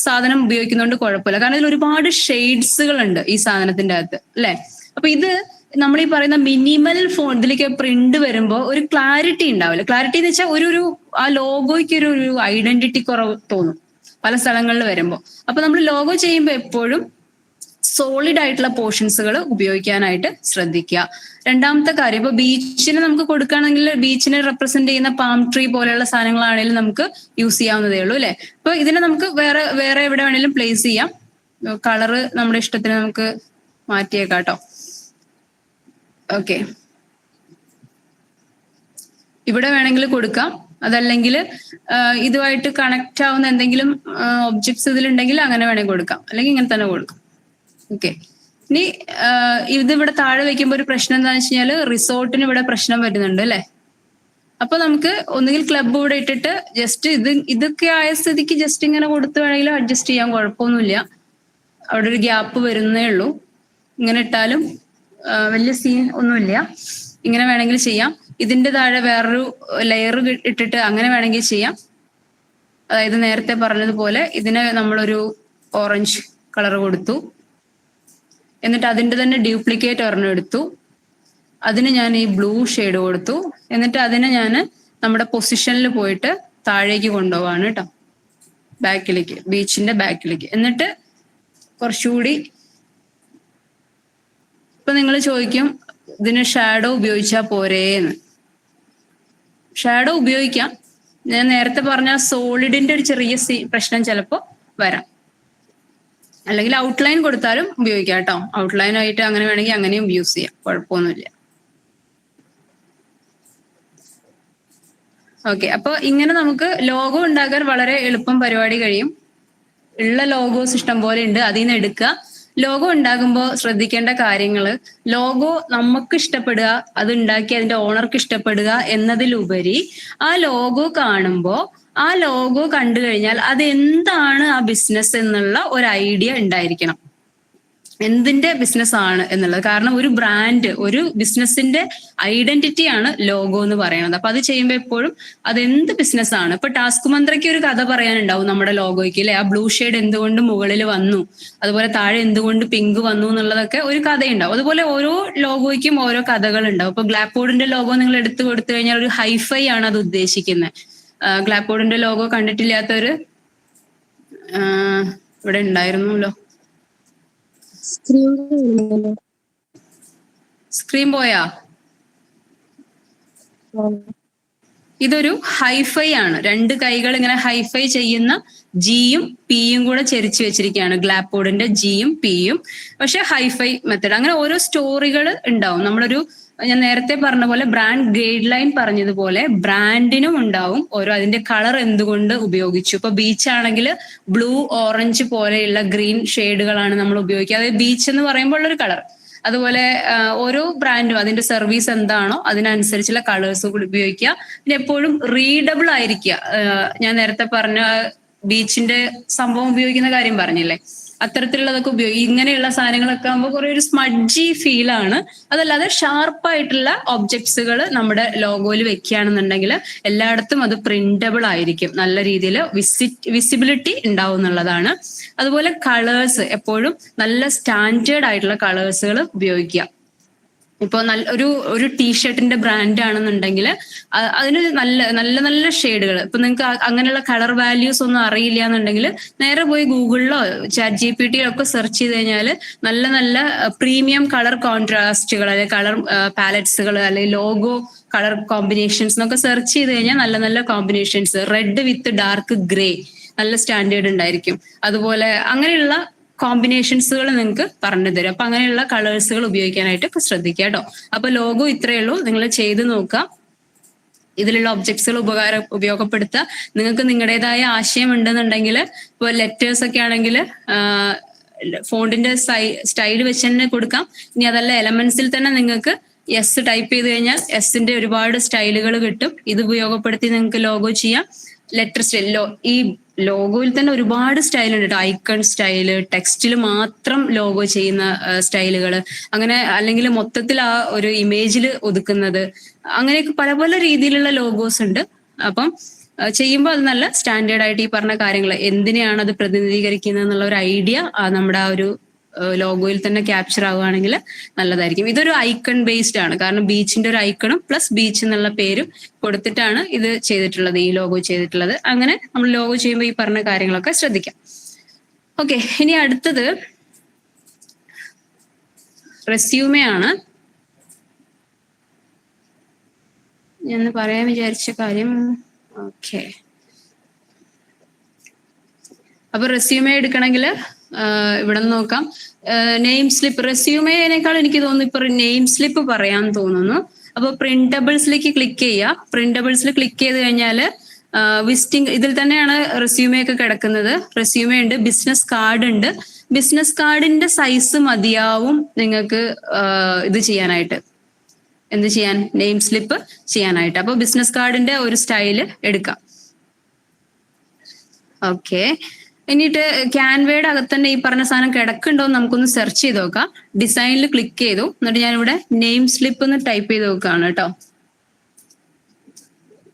സാധനം ഉപയോഗിക്കുന്നതുകൊണ്ട് കുഴപ്പമില്ല. കാരണം ഇതിൽ ഒരുപാട് ഷെയ്ഡ്സുകൾ ഉണ്ട് ഈ സാധനത്തിന്റെ അകത്ത് അല്ലെ. അപ്പൊ ഇത് നമ്മൾ ഈ പറയുന്ന മിനിമൽ ഇതിലേക്ക് പ്രിന്റ് വരുമ്പോൾ ഒരു ക്ലാരിറ്റി ഉണ്ടാവില്ല. ക്ലാരിറ്റി എന്ന് വെച്ചാൽ ഒരു ആ ലോഗോയ്ക്ക് ഒരു ഐഡന്റിറ്റി കുറവ് തോന്നും പല സ്ഥലങ്ങളിൽ വരുമ്പോൾ. അപ്പൊ നമ്മൾ ലോഗോ ചെയ്യുമ്പോൾ എപ്പോഴും സോളിഡ് ആയിട്ടുള്ള പോർഷൻസുകൾ ഉപയോഗിക്കാനായിട്ട് ശ്രദ്ധിക്കുക. രണ്ടാമത്തെ കാര്യം, ഇപ്പൊ ബീച്ചിന് നമുക്ക് കൊടുക്കുകയാണെങ്കിൽ ബീച്ചിനെ റെപ്രസെന്റ് ചെയ്യുന്ന പാം ട്രീ പോലെയുള്ള സാധനങ്ങളാണെങ്കിലും നമുക്ക് യൂസ് ചെയ്യാവുന്നതേ ഉള്ളൂ അല്ലെ. അപ്പൊ ഇതിനെ നമുക്ക് വേറെ എവിടെ വേണേലും പ്ലേസ് ചെയ്യാം. കളറ് നമ്മുടെ ഇഷ്ടത്തിന് നമുക്ക് മാറ്റിയേക്കാം കേട്ടോ. ഓക്കെ, ഇവിടെ വേണമെങ്കിൽ കൊടുക്കാം. അതല്ലെങ്കിൽ ഇതുമായിട്ട് കണക്ട് ആവുന്ന എന്തെങ്കിലും ഒബ്ജക്ട്സ് ഇതിലുണ്ടെങ്കിൽ അങ്ങനെ വേണമെങ്കിൽ കൊടുക്കാം, അല്ലെങ്കിൽ ഇങ്ങനെ തന്നെ കൊടുക്കാം. ഓക്കെ, ഇനി ഇതിവിടെ താഴെ വെക്കുമ്പോൾ ഒരു പ്രശ്നം എന്താണെന്ന് വെച്ച് കഴിഞ്ഞാൽ റിസോർട്ടിന് ഇവിടെ പ്രശ്നം വരുന്നുണ്ട് അല്ലെ. അപ്പൊ നമുക്ക് ഒന്നുകിൽ ക്ലബ് ഇവിടെ ഇട്ടിട്ട് ജസ്റ്റ് ഇതൊക്കെ ആയ സ്ഥിതിക്ക് ജസ്റ്റ് ഇങ്ങനെ കൊടുത്ത് വേണമെങ്കിലും അഡ്ജസ്റ്റ് ചെയ്യാൻ, കുഴപ്പമൊന്നുമില്ല. അവിടെ ഒരു ഗ്യാപ്പ് വരുന്നേ ഉള്ളൂ. ഇങ്ങനെ ഇട്ടാലും വലിയ സീൻ ഒന്നുമില്ല. ഇങ്ങനെ വേണമെങ്കിൽ ചെയ്യാം. ഇതിന്റെ താഴെ വേറൊരു ലെയർ ഇട്ടിട്ട് അങ്ങനെ വേണമെങ്കിൽ ചെയ്യാം. അതായത് നേരത്തെ പറഞ്ഞതുപോലെ ഇതിനെ നമ്മളൊരു ഓറഞ്ച് കളർ കൊടുത്തു, എന്നിട്ട് അതിന്റെ തന്നെ ഡ്യൂപ്ലിക്കേറ്റ് ഒരെണ്ണം എടുത്തു, അതിന് ഞാൻ ഈ ബ്ലൂ ഷെയ്ഡ് കൊടുത്തു, എന്നിട്ട് അതിനെ ഞാൻ നമ്മുടെ പൊസിഷനിൽ പോയിട്ട് താഴേക്ക് കൊണ്ടുപോവാണ് കേട്ടോ, ബാക്കിലേക്ക്, ബീച്ചിന്റെ ബാക്കിലേക്ക്. എന്നിട്ട് കുറച്ചുകൂടി, ഇപ്പൊ നിങ്ങൾ ചോദിക്കും ഇതിന് ഷാഡോ ഉപയോഗിച്ചാൽ പോരേന്ന്. ഷാഡോ ഉപയോഗിക്കാം. ഞാൻ നേരത്തെ പറഞ്ഞ സോളിഡിന്റെ ഒരു ചെറിയ പ്രശ്നം ചിലപ്പോൾ വരാം. അല്ലെങ്കിൽ ഔട്ട്ലൈൻ കൊടുത്താലും ഉപയോഗിക്കാം കേട്ടോ. ഔട്ട്ലൈൻ ആയിട്ട് അങ്ങനെ വേണമെങ്കിൽ അങ്ങനെയും യൂസ് ചെയ്യാം, കുഴപ്പമൊന്നുമില്ല. ഓക്കെ, അപ്പൊ ഇങ്ങനെ നമുക്ക് ലോഗോ ഉണ്ടാക്കാൻ വളരെ എളുപ്പം പരിപാടി കഴിയും. ഉള്ള ലോഗോസ് ഇഷ്ടം പോലെ ഉണ്ട്, അതിൽ നിന്ന് എടുക്കുക. ലോഗോ ഉണ്ടാകുമ്പോൾ ശ്രദ്ധിക്കേണ്ട കാര്യങ്ങള്, ലോഗോ നമുക്ക് ഇഷ്ടപ്പെടുക, അത് ഉണ്ടാക്കി അതിന്റെ ഓണർക്ക് ഇഷ്ടപ്പെടുക എന്നതിലുപരി ആ ലോഗോ കാണുമ്പോൾ ആ ലോഗോ കണ്ടു കഴിഞ്ഞാൽ അത് എന്താണ് ആ ബിസിനസ് എന്നുള്ള ഒരു ഐഡിയ ഉണ്ടായിരിക്കണം. എന്തിന്റെ ബിസിനസ് ആണ് എന്നുള്ളത്. കാരണം ഒരു ബ്രാൻഡ്, ഒരു ബിസിനസിന്റെ ഐഡന്റിറ്റിയാണ് ലോഗോ എന്ന് പറയുന്നത്. അപ്പൊ അത് ചെയ്യുമ്പോൾ എപ്പോഴും അത് എന്ത് ബിസിനസ് ആണ്. ഇപ്പൊ ടാസ്ക് മന്ത്രയ്ക്ക് ഒരു കഥ പറയാനുണ്ടാവും നമ്മുടെ ലോഗോയ്ക്ക് അല്ലെ. ആ ബ്ലൂ ഷെയ്ഡ് എന്തുകൊണ്ട് മുകളിൽ വന്നു, അതുപോലെ താഴെ എന്തുകൊണ്ട് പിങ്ക് വന്നു എന്നുള്ളതൊക്കെ ഒരു കഥയുണ്ടാവും. അതുപോലെ ഓരോ ലോഗോയ്ക്കും ഓരോ കഥകൾ ഉണ്ടാവും. ഇപ്പൊ ഗ്ലാപ്പോഡിന്റെ ലോഗോ നിങ്ങൾ എടുത്തു കൊടുത്തു കഴിഞ്ഞാൽ ഒരു ഹൈഫൈ ആണ് അത് ഉദ്ദേശിക്കുന്നത്. ഗ്ലാപ്പോഡിന്റെ ലോഗോ കണ്ടിട്ടില്ലാത്തവര് ഇവിടെ ഉണ്ടായിരുന്നല്ലോ. സ്ക്രീൻ പോയാ? ഇതൊരു ഹൈഫൈ ആണ്. രണ്ട് കൈകൾ ഇങ്ങനെ ഹൈഫൈ ചെയ്യുന്ന ജിയും പിയും കൂടെ ചെരിച്ചു വെച്ചിരിക്കുകയാണ്. ഗ്ലാപ്പോഡിന്റെ ജിയും പിയും. പക്ഷെ ഹൈഫൈ മെത്തഡ്. അങ്ങനെ ഓരോ സ്റ്റോറികൾ ഉണ്ടാവും. ഞാൻ നേരത്തെ പറഞ്ഞ പോലെ ബ്രാൻഡ് ഗൈഡ് ലൈൻ പറഞ്ഞതുപോലെ ബ്രാൻഡിനും ഉണ്ടാവും ഓരോ അതിന്റെ കളർ എന്തുകൊണ്ട് ഉപയോഗിച്ചു. ഇപ്പൊ ബീച്ച് ആണെങ്കിൽ ബ്ലൂ, ഓറഞ്ച് പോലെയുള്ള ഗ്രീൻ ഷെയ്ഡുകളാണ് നമ്മൾ ഉപയോഗിക്കുക. അതായത് ബീച്ച് എന്ന് പറയുമ്പോൾ ഉള്ളൊരു കളർ. അതുപോലെ ഓരോ ബ്രാൻഡും അതിന്റെ സർവീസ് എന്താണോ അതിനനുസരിച്ചുള്ള കളേഴ്സ് കൂടി ഉപയോഗിക്കുക. പിന്നെ എപ്പോഴും റീഡബിൾ ആയിരിക്കുക. ഞാൻ നേരത്തെ പറഞ്ഞ ബീച്ചിന്റെ സംഭവം ഉപയോഗിക്കുന്ന കാര്യം പറഞ്ഞില്ലേ, അത്തരത്തിലുള്ളതൊക്കെ ഇങ്ങനെയുള്ള സാധനങ്ങളൊക്കെ ആകുമ്പോൾ കുറെ ഒരു സ്മഡ്ജി ഫീലാണ്. അതല്ലാതെ ഷാർപ്പായിട്ടുള്ള ഒബ്ജക്ട്സുകൾ നമ്മുടെ ലോഗോയിൽ വെക്കുകയാണെന്നുണ്ടെങ്കിൽ എല്ലായിടത്തും അത് പ്രിന്റബിൾ ആയിരിക്കും. നല്ല രീതിയിൽ വിസിബിലിറ്റി ഉണ്ടാവും എന്നുള്ളതാണ്. അതുപോലെ കളേഴ്സ് എപ്പോഴും നല്ല സ്റ്റാൻഡേർഡ് ആയിട്ടുള്ള കളേഴ്സുകൾ ഉപയോഗിക്കുക. ഇപ്പൊ ഒരു ടീഷർട്ടിന്റെ ബ്രാൻഡ് ആണെന്നുണ്ടെങ്കിൽ അതിന് നല്ല ഷെയ്ഡുകൾ. ഇപ്പൊ നിങ്ങൾക്ക് അങ്ങനെയുള്ള കളർ വാല്യൂസ് ഒന്നും അറിയില്ല എന്നുണ്ടെങ്കിൽ നേരെ പോയി ഗൂഗിളിലോ ChatGPT ഒക്കെ സെർച്ച് ചെയ്ത് കഴിഞ്ഞാൽ നല്ല പ്രീമിയം കളർ കോൺട്രാസ്റ്റുകൾ അല്ലെങ്കിൽ കളർ പാലറ്റ്സുകൾ അല്ലെങ്കിൽ ലോഗോ കളർ കോമ്പിനേഷൻസ് എന്നൊക്കെ സെർച്ച് ചെയ്ത് കഴിഞ്ഞാൽ നല്ല combinations, read with dark grey നല്ല സ്റ്റാൻഡേർഡ് ഉണ്ടായിരിക്കും. അതുപോലെ അങ്ങനെയുള്ള കോമ്പിനേഷൻസുകൾ നിങ്ങൾക്ക് പറഞ്ഞു തരും. അപ്പൊ അങ്ങനെയുള്ള കളേഴ്സുകൾ ഉപയോഗിക്കാനായിട്ട് ശ്രദ്ധിക്കുക കേട്ടോ. അപ്പൊ ലോഗോ ഇത്രയേ ഉള്ളൂ. നിങ്ങൾ ചെയ്ത് നോക്കുക. ഇതിലുള്ള ഒബ്ജക്ട്സുകൾ ഉപയോഗപ്പെടുത്തുക. നിങ്ങൾക്ക് നിങ്ങളുടേതായ ആശയം ഉണ്ടെന്നുണ്ടെങ്കിൽ ഇപ്പൊ ലെറ്റേഴ്സ് ഒക്കെ ആണെങ്കിൽ ഫോണ്ടിന്റെ സ്റ്റൈൽ വെച്ച് തന്നെ കൊടുക്കാം. ഇനി അതല്ല എലമെന്റ്സിൽ തന്നെ നിങ്ങൾക്ക് എസ് ടൈപ്പ് ചെയ്ത് കഴിഞ്ഞാൽ എസിന്റെ ഒരുപാട് സ്റ്റൈലുകൾ കിട്ടും. ഇത് ഉപയോഗപ്പെടുത്തി നിങ്ങൾക്ക് ലോഗോ ചെയ്യാം. ലെറ്റർ സ്റ്റൈൽ ഈ ലോഗോയിൽ തന്നെ ഒരുപാട് സ്റ്റൈൽ ഉണ്ട് കേട്ടോ. ഐക്കൺ സ്റ്റൈല്, ടെക്സ്റ്റിൽ മാത്രം ലോഗോ ചെയ്യുന്ന സ്റ്റൈലുകൾ, അങ്ങനെ അല്ലെങ്കിൽ മൊത്തത്തിൽ ആ ഒരു ഇമേജിൽ ഒതുക്കുന്നത്, അങ്ങനെയൊക്കെ പല രീതിയിലുള്ള ലോഗോസ് ഉണ്ട്. അപ്പം ചെയ്യുമ്പോൾ അത് നല്ല സ്റ്റാൻഡേർഡ് ആയിട്ട് ഈ പറഞ്ഞ കാര്യങ്ങൾ എന്തിനെയാണ് അത് പ്രതിനിധീകരിക്കുന്നത് എന്നുള്ള ഒരു ഐഡിയ നമ്മുടെ ആ ഒരു ലോഗോയിൽ തന്നെ ക്യാപ്ചർ ആവുകയാണെങ്കിൽ നല്ലതായിരിക്കും. ഇതൊരു ഐക്കൺ ബേസ്ഡ് ആണ്. കാരണം ബീച്ചിന്റെ ഒരു ഐക്കണും പ്ലസ് ബീച്ച് എന്നുള്ള പേരും കൊടുത്തിട്ടാണ് ഇത് ചെയ്തിട്ടുള്ളത്, ഈ ലോഗോ ചെയ്തിട്ടുള്ളത്. അങ്ങനെ നമ്മൾ ലോഗോ ചെയ്യുമ്പോൾ ഈ പറഞ്ഞ കാര്യങ്ങളൊക്കെ ശ്രദ്ധിക്കാം. ഓക്കെ, ഇനി അടുത്തത് റെസ്യൂമേ ആണ്. ഞാൻ പറയാൻ വിചാരിച്ച കാര്യം. ഓക്കെ, അപ്പൊ റെസ്യൂമേ എടുക്കണമെങ്കിൽ ഇവിടെ നിന്ന് നോക്കാം. നെയിം സ്ലിപ്പ്, റെസ്യൂമേനേക്കാൾ എനിക്ക് തോന്നുന്നു ഇപ്പൊ നെയിം സ്ലിപ്പ് പറയാൻ തോന്നുന്നു. അപ്പൊ പ്രിന്റബിൾസിലേക്ക് ക്ലിക്ക് ചെയ്യുക. പ്രിന്റബിൾസിൽ ക്ലിക്ക് ചെയ്ത് കഴിഞ്ഞാൽ വിസിറ്റിംഗ് ഇതിൽ തന്നെയാണ് റെസ്യൂമേ ഒക്കെ കിടക്കുന്നത്. റെസ്യൂമേ ഉണ്ട്, ബിസിനസ് കാർഡ് ഉണ്ട്. ബിസിനസ് കാർഡിന്റെ സൈസ് മതിയാവും നിങ്ങൾക്ക് ഇത് ചെയ്യാനായിട്ട്. എന്ത് ചെയ്യാൻ? നെയിം സ്ലിപ്പ് ചെയ്യാനായിട്ട്. അപ്പൊ ബിസിനസ് കാർഡിന്റെ ഒരു സ്റ്റൈല് എടുക്കാം. ഓക്കെ, എന്നിട്ട് ക്യാൻവയുടെ അകത്ത് തന്നെ ഈ പറഞ്ഞ സാധനം കിടക്കുന്നുണ്ടോ എന്ന് നമുക്കൊന്ന് സെർച്ച് ചെയ്ത് നോക്കാം. ഡിസൈനിൽ ക്ലിക്ക് ചെയ്തു. എന്നിട്ട് ഞാനിവിടെ നെയിം സ്ലിപ്പ് എന്ന് ടൈപ്പ് ചെയ്ത് നോക്കുകയാണ് കേട്ടോ.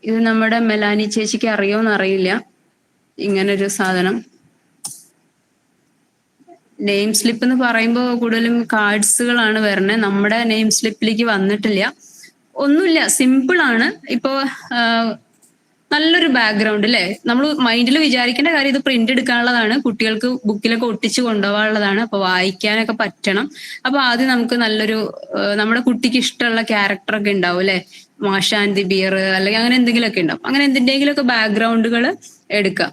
ഇത് നമ്മുടെ മെലാനി ചേച്ചിക്ക് അറിയോന്ന് അറിയില്ല ഇങ്ങനൊരു സാധനം. നെയിം സ്ലിപ്പ് എന്ന് പറയുമ്പോൾ കൂടുതലും കാർഡ്സുകളാണ് വരുന്നത്. നമ്മുടെ നെയിം സ്ലിപ്പിലേക്ക് വന്നിട്ടില്ല. ഒന്നുമില്ല, സിമ്പിൾ ആണ്. ഇപ്പോ നല്ലൊരു ബാക്ക്ഗ്രൗണ്ട് അല്ലേ. നമ്മൾ മൈൻഡിൽ വിചാരിക്കേണ്ട കാര്യം ഇത് പ്രിന്റ് എടുക്കാനുള്ളതാണ്, കുട്ടികൾക്ക് ബുക്കിലൊക്കെ ഒട്ടിച്ച് കൊണ്ടുപോകാനുള്ളതാണ്. അപ്പൊ വായിക്കാനൊക്കെ പറ്റണം. അപ്പൊ ആദ്യം നമുക്ക് നല്ലൊരു നമ്മുടെ കുട്ടിക്ക് ഇഷ്ടമുള്ള ക്യാരക്ടറൊക്കെ ഉണ്ടാവും അല്ലെ, മാഷ ആൻഡ് ദി ബിയർ അല്ലെങ്കിൽ അങ്ങനെ എന്തെങ്കിലുമൊക്കെ ഉണ്ടാവും. അങ്ങനെ എന്തിന്റെങ്കിലുമൊക്കെ ബാക്ക്ഗ്രൗണ്ടുകൾ എടുക്കാം.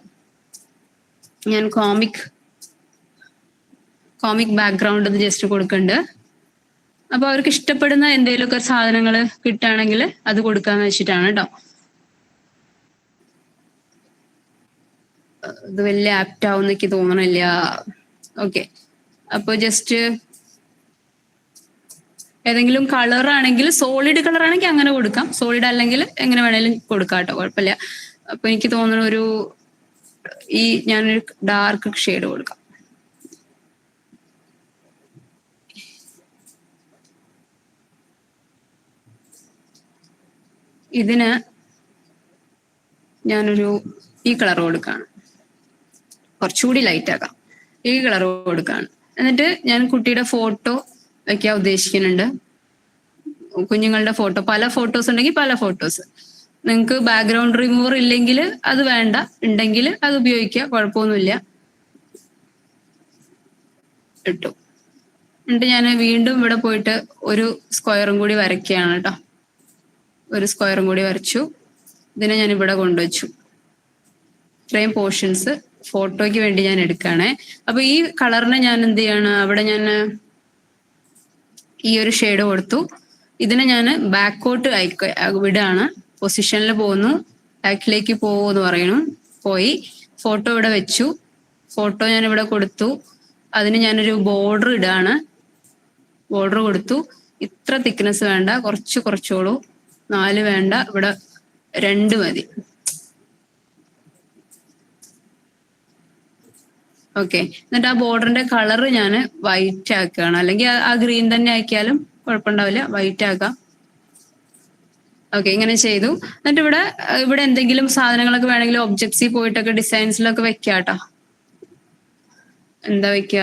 ഞാൻ കോമിക് ബാക്ക്ഗ്രൗണ്ട് എന്ന് ജസ്റ്റ് കൊടുക്കുന്നുണ്ട്. അപ്പൊ അവർക്ക് ഇഷ്ടപ്പെടുന്ന എന്തെങ്കിലുമൊക്കെ സാധനങ്ങൾ കിട്ടുകയാണെങ്കിൽ അത് കൊടുക്കാന്ന് വെച്ചിട്ടാണ് കേട്ടോ. ഇത് വലിയ ആപ്റ്റ് ആവും എനിക്ക് തോന്നണില്ല. ഓക്കെ, അപ്പൊ ജസ്റ്റ് ഏതെങ്കിലും കളർ ആണെങ്കിൽ, സോളിഡ് കളർ ആണെങ്കിൽ അങ്ങനെ കൊടുക്കാം, സോളിഡ് അല്ലെങ്കിൽ എങ്ങനെ വേണേലും കൊടുക്കാം കേട്ടോ, കുഴപ്പമില്ല. അപ്പൊ എനിക്ക് തോന്നുന്നു ഞാനൊരു ഡാർക്ക് ഷെയ്ഡ് കൊടുക്കാം. ഇതിന് ഞാനൊരു ഈ കളർ കൊടുക്കാണ്, കുറച്ചുകൂടി ലൈറ്റ് ആക്കാം. ഈ കളർ കൊടുക്കാണ്. എന്നിട്ട് ഞാൻ കുട്ടിയുടെ ഫോട്ടോ വെക്കാൻ ഉദ്ദേശിക്കുന്നുണ്ട്. കുഞ്ഞുങ്ങളുടെ ഫോട്ടോ, പല ഫോട്ടോസ് ഉണ്ടെങ്കിൽ പല ഫോട്ടോസ്. നിങ്ങൾക്ക് ബാക്ക്ഗ്രൗണ്ട് റിമൂവർ ഇല്ലെങ്കിൽ അത് വേണ്ട, ഉണ്ടെങ്കിൽ അത് ഉപയോഗിക്കുക, കുഴപ്പമൊന്നുമില്ല. ഇട്ടു. എന്നിട്ട് ഞാൻ വീണ്ടും ഇവിടെ പോയിട്ട് ഒരു സ്ക്വയറും കൂടി വരയ്ക്കുകയാണ് കേട്ടോ. ഒരു സ്ക്വയറും കൂടി വരച്ചു. ഇതിനെ ഞാൻ ഇവിടെ കൊണ്ടുവച്ചു. ഇത്രയും പോർഷൻസ് ഫോട്ടോയ്ക്ക് വേണ്ടി ഞാൻ എടുക്കുകയാണേ. അപ്പൊ ഈ കളറിനെ ഞാൻ എന്ത് ചെയ്യാണ്, അവിടെ ഞാൻ ഈ ഒരു ഷെയ്ഡ് കൊടുത്തു. ഇതിനെ ഞാൻ ബാക്കോട്ട് വിടാണ്. പൊസിഷനിൽ പോകുന്നു, ബാക്കിലേക്ക് പോകുമെന്ന് പറയണു. പോയി ഫോട്ടോ ഇവിടെ വെച്ചു. ഫോട്ടോ ഞാൻ ഇവിടെ കൊടുത്തു. അതിന് ഞാനൊരു ബോർഡർ ഇടാണ്. ബോർഡർ കൊടുത്തു. ഇത്ര തിക്നെസ് വേണ്ട, കുറച്ചോളൂ. 4 വേണ്ട, ഇവിടെ 2 മതി. ഓക്കെ. എന്നിട്ട് ആ ബോർഡറിന്റെ കളർ ഞാൻ വൈറ്റ് ആക്കുകയാണ്. അല്ലെങ്കിൽ ആ ഗ്രീൻ തന്നെ ആക്കിയാലും കുഴപ്പമുണ്ടാവില്ല, വൈറ്റ് ആക്കാം. ഓക്കെ, ഇങ്ങനെ ചെയ്തു. എന്നിട്ട് ഇവിടെ എന്തെങ്കിലും സാധനങ്ങളൊക്കെ വേണമെങ്കിൽ ഒബ്ജക്ട്സിൽ പോയിട്ടൊക്കെ ഡിസൈൻസിലൊക്കെ വെക്കാം കേട്ടോ. എന്താ വെക്ക?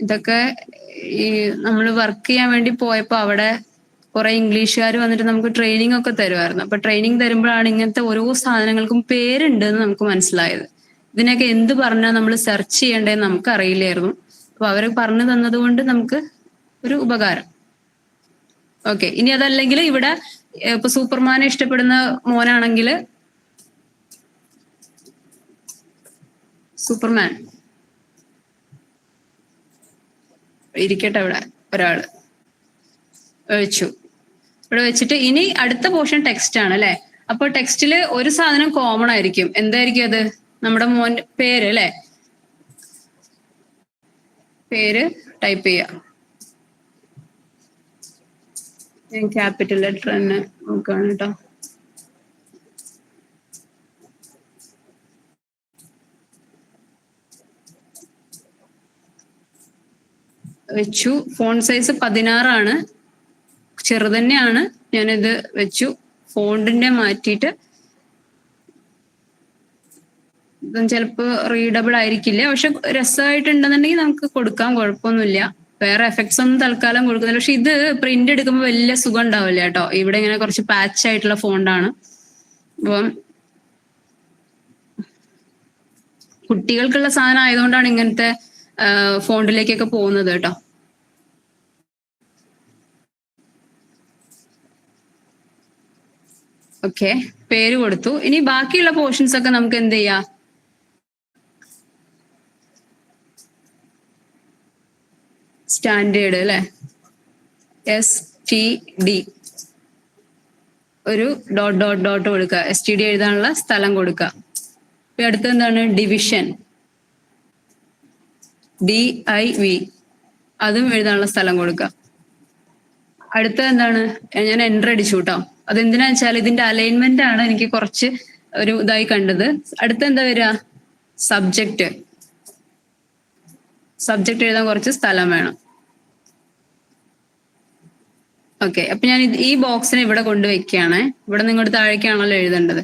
ഇതൊക്കെ ഈ നമ്മൾ വർക്ക് ചെയ്യാൻ വേണ്ടി പോയപ്പോ അവിടെ കുറെ ഇംഗ്ലീഷുകാർ വന്നിട്ട് നമുക്ക് ട്രെയിനിങ് ഒക്കെ തരുമായിരുന്നു. അപ്പൊ ട്രെയിനിങ് തരുമ്പോഴാണ് ഇങ്ങനത്തെ ഓരോ സാധനങ്ങൾക്കും പേരുണ്ട് എന്ന് നമുക്ക് മനസ്സിലായത്. ഇതിനൊക്കെ എന്ത് പറഞ്ഞാൽ നമ്മൾ സെർച്ച് ചെയ്യേണ്ടതെന്ന് നമുക്ക് അറിയില്ലായിരുന്നു. അപ്പൊ അവർ പറഞ്ഞു തന്നത് കൊണ്ട് നമുക്ക് ഒരു ഉപകാരം. ഓക്കെ, ഇനി അതല്ലെങ്കിൽ ഇവിടെ ഇപ്പൊ സൂപ്പർമാനെ ഇഷ്ടപ്പെടുന്ന മോനാണെങ്കിൽ സൂപ്പർമാൻ ഇരിക്കട്ടെ. ഇവിടെ ഒരാള് വെച്ചു. ഇവിടെ വെച്ചിട്ട് ഇനി അടുത്ത പോർഷൻ ടെക്സ്റ്റ് ആണ് അല്ലെ. അപ്പൊ ടെക്സ്റ്റില് ഒരു സാധനം കോമൺ ആയിരിക്കും. എന്തായിരിക്കും അത്? നമ്മുടെ മോന്റെ പേര് അല്ലെ. പേര് ടൈപ്പ് ചെയ്യാം. ഞാൻ ക്യാപിറ്റൽ ലെറ്റർ തന്നെ നോക്കുകയാണ് കേട്ടോ. വെച്ചു. ഫോൺ സൈസ് 16 ആണ്, ചെറുതന്നെയാണ്. ഞാനിത് വെച്ചു. ഫോണ്ടിന്റെ മാറ്റിയിട്ട് ചിലപ്പോ റീഡബിൾ ആയിരിക്കില്ല, പക്ഷെ രസമായിട്ടുണ്ടെന്നുണ്ടെങ്കിൽ നമുക്ക് കൊടുക്കാം, കുഴപ്പമൊന്നുമില്ല. വേറെ എഫക്ട്സ് ഒന്നും തൽക്കാലം കൊടുക്കുന്നില്ല. പക്ഷെ ഇത് പ്രിന്റ് എടുക്കുമ്പോൾ വലിയ സുഖം ഉണ്ടാവില്ല കേട്ടോ. ഇവിടെ ഇങ്ങനെ കുറച്ച് പാച്ച് ആയിട്ടുള്ള ഫോണ്ടാണ്. അപ്പം കുട്ടികൾക്കുള്ള സാധനം ആയതുകൊണ്ടാണ് ഇങ്ങനത്തെ ഫോണ്ടിലേക്കൊക്കെ പോകുന്നത് കേട്ടോ. ഓക്കെ, പേര് കൊടുത്തു. ഇനി ബാക്കിയുള്ള പോർഷൻസ് ഒക്കെ നമുക്ക് എന്ത് ചെയ്യാം? സ്റ്റാൻഡേർഡ് അല്ലെ, STD ഒരു ഡോട്ട് കൊടുക്കുക. STD എഴുതാനുള്ള സ്ഥലം കൊടുക്കുക. അടുത്ത എന്താണ്? ഡിവിഷൻ, DIV, അതും എഴുതാനുള്ള സ്ഥലം കൊടുക്കുക. അടുത്ത എന്താണ്? ഞാൻ എൻ്റർ അടിച്ചു കേട്ടോ. അതെന്തിനാ വെച്ചാൽ ഇതിന്റെ അലൈൻമെന്റ് ആണ് എനിക്ക് കുറച്ച് ഒരു ഇതായി കണ്ടത്. അടുത്ത എന്താ വരിക? സബ്ജക്റ്റ് എഴുതാൻ കുറച്ച് സ്ഥലം വേണം. ഓക്കെ, അപ്പൊ ഞാൻ ഈ ബോക്സിനെ ഇവിടെ കൊണ്ടുവയ്ക്കുകയാണ്. ഇവിടെ നിങ്ങളുടെ താഴേക്കാണല്ലോ എഴുതേണ്ടത്.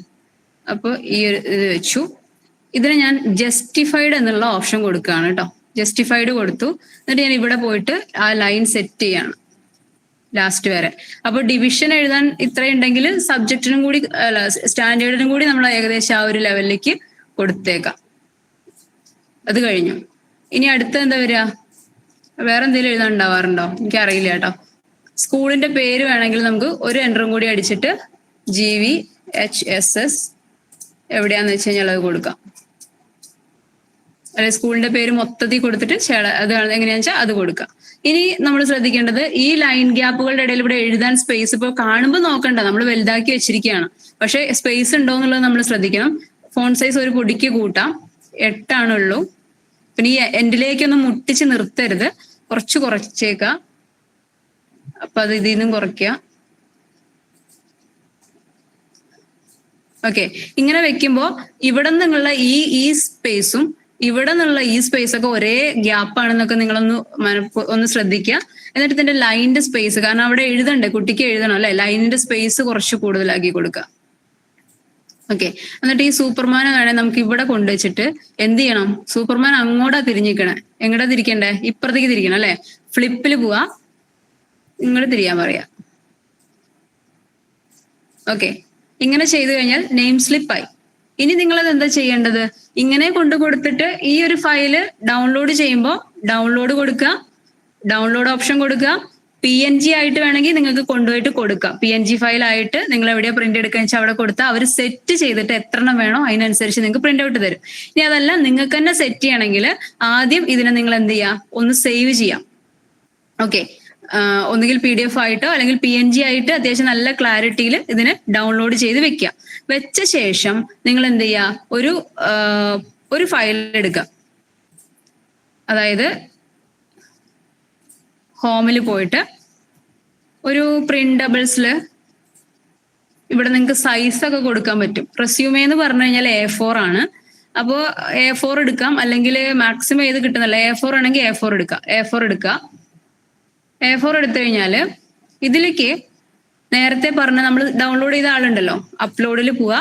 അപ്പൊ ഈ ഒരു ഇത് വെച്ചു. ഇതിന് ഞാൻ ജസ്റ്റിഫൈഡ് എന്നുള്ള ഓപ്ഷൻ കൊടുക്കുകയാണ് കേട്ടോ. ജസ്റ്റിഫൈഡ് കൊടുത്തു. എന്നിട്ട് ഞാൻ ഇവിടെ പോയിട്ട് ആ ലൈൻ സെറ്റ് ചെയ്യാണ് ലാസ്റ്റ് വരെ. അപ്പൊ ഡിവിഷൻ എഴുതാൻ ഇത്രയുണ്ടെങ്കിൽ സബ്ജക്റ്റിനും കൂടി അല്ല സ്റ്റാൻഡേർഡിനും കൂടി നമ്മൾ ഏകദേശം ആ ഒരു ലെവലിലേക്ക് കൊടുത്തേക്കാം. അത് കഴിഞ്ഞു. ഇനി അടുത്ത എന്താ വരിക? വേറെ എന്തെങ്കിലും എഴുതാൻ ഉണ്ടാവാറുണ്ടോ? എനിക്കറിയില്ല കേട്ടോ. സ്കൂളിന്റെ പേര് വേണമെങ്കിൽ നമുക്ക് ഒരു എൻ്ററും കൂടി അടിച്ചിട്ട് GVHSS എവിടെയാന്ന് വെച്ച് കഴിഞ്ഞാൽ അത് കൊടുക്കാം. അല്ലെ സ്കൂളിന്റെ പേര് മൊത്തത്തിൽ കൊടുത്തിട്ട് അത് എങ്ങനെയാണെന്ന് വെച്ചാൽ അത് കൊടുക്കാം. ഇനി നമ്മൾ ശ്രദ്ധിക്കേണ്ടത് ഈ ലൈൻ ഗ്യാപ്പുകളുടെ ഇടയിൽ ഇവിടെ എഴുതാൻ സ്പേസ് ഇപ്പോൾ കാണുമ്പോൾ നോക്കണ്ട, നമ്മൾ വലുതാക്കി വെച്ചിരിക്കുകയാണ്. പക്ഷെ സ്പേസ് ഉണ്ടോ എന്നുള്ളത് നമ്മൾ ശ്രദ്ധിക്കണം. ഫോൺ സൈസ് ഒരു പൊടിക്ക് കൂട്ടാം, 8 ആണുള്ളൂ. പിന്നെ ഈ എൻഡിലേക്കൊന്നും മുട്ടിച്ച് നിർത്തരുത്, കുറച്ചേക്കാം. അപ്പൊ അത് ഇതിൽ നിന്നും കുറയ്ക്കുക. ഓക്കെ, ഇങ്ങനെ വെക്കുമ്പോ ഇവിടെ നിന്നുള്ള ഈ സ്പേസും ഇവിടെ നിന്നുള്ള ഈ സ്പേസ് ഒക്കെ ഒരേ ഗ്യാപ്പ് ആണെന്നൊക്കെ നിങ്ങളൊന്ന് ഒന്ന് ശ്രദ്ധിക്കുക. എന്നിട്ട് ഇതിന്റെ ലൈനിന്റെ സ്പേസ്, കാരണം അവിടെ എഴുതണ്ടേ, കുട്ടിക്ക് എഴുതണം അല്ലെ, ലൈനിന്റെ സ്പേസ് കുറച്ച് കൂടുതലാക്കി കൊടുക്കുക. ഓക്കെ, എന്നിട്ട് ഈ സൂപ്പർമാനെ വേണേ നമുക്ക് ഇവിടെ കൊണ്ടുവച്ചിട്ട് എന്ത് ചെയ്യണം, സൂപ്പർമാൻ അങ്ങോട്ടാ തിരിഞ്ഞിരിക്കണേ. എങ്ങോട്ടാ തിരിക്കണ്ടേ? ഇപ്പുറത്തേക്ക് തിരിക്കണം അല്ലെ. ഫ്ലിപ്പിൽ പോവാ, ഇങ്ങോട്ട് തിരിയാൻ പറയാ. ഓക്കെ, ഇങ്ങനെ ചെയ്തു കഴിഞ്ഞാൽ നെയിം സ്ലിപ്പായി. ഇനി നിങ്ങളത് എന്താ ചെയ്യേണ്ടത്? ഇങ്ങനെ കൊണ്ടു കൊടുത്തിട്ട് ഈ ഒരു ഫയല് ഡൗൺലോഡ് ചെയ്യുമ്പോൾ ഡൗൺലോഡ് കൊടുക്കുക, ഡൗൺലോഡ് ഓപ്ഷൻ കൊടുക്കുക. PNG ആയിട്ട് വേണമെങ്കിൽ നിങ്ങൾക്ക് കൊണ്ടുപോയിട്ട് കൊടുക്കാം. PNG ഫയൽ ആയിട്ട് നിങ്ങൾ എവിടെയാ പ്രിന്റ് എടുക്കുക വെച്ചാൽ അവിടെ കൊടുത്താൽ അവർ സെറ്റ് ചെയ്തിട്ട് എത്രണ്ണം വേണോ അതിനനുസരിച്ച് നിങ്ങൾക്ക് പ്രിന്റ് ഔട്ട് തരും. ഇനി അതല്ല നിങ്ങൾക്ക് തന്നെ സെറ്റ് ചെയ്യണമെങ്കിൽ ആദ്യം ഇതിനെ നിങ്ങൾ എന്ത് ചെയ്യാം, ഒന്ന് സേവ് ചെയ്യാം. ഓക്കെ, ഒന്നുകിൽ PDF ആയിട്ടോ അല്ലെങ്കിൽ PNG ആയിട്ട് അത്യാവശ്യം നല്ല ക്ലാരിറ്റിയിൽ ഇതിനെ ഡൗൺലോഡ് ചെയ്ത് വെക്കുക. വെച്ച ശേഷം നിങ്ങൾ എന്ത് ചെയ്യുക, ഒരു ഫയൽ എടുക്കുക. അതായത് ഹോമിൽ പോയിട്ട് ഒരു പ്രിന്റബിൾസിൽ ഇവിടെ നിങ്ങൾക്ക് സൈസ് ഒക്കെ കൊടുക്കാൻ പറ്റും. റെസ്യൂമേ എന്ന് പറഞ്ഞു കഴിഞ്ഞാൽ A4 ആണ്. അപ്പോൾ A4 എടുക്കാം, അല്ലെങ്കിൽ മാക്സിമം ഏത് കിട്ടുന്നല്ല, A4 ആണെങ്കിൽ A4 എടുക്കാം. A4 എടുക്കുക. A4 എടുത്തു കഴിഞ്ഞാൽ ഇതിലേക്ക് നേരത്തെ പറഞ്ഞ നമ്മൾ ഡൗൺലോഡ് ചെയ്ത ആളുണ്ടല്ലോ, അപ്ലോഡിൽ പോവുക,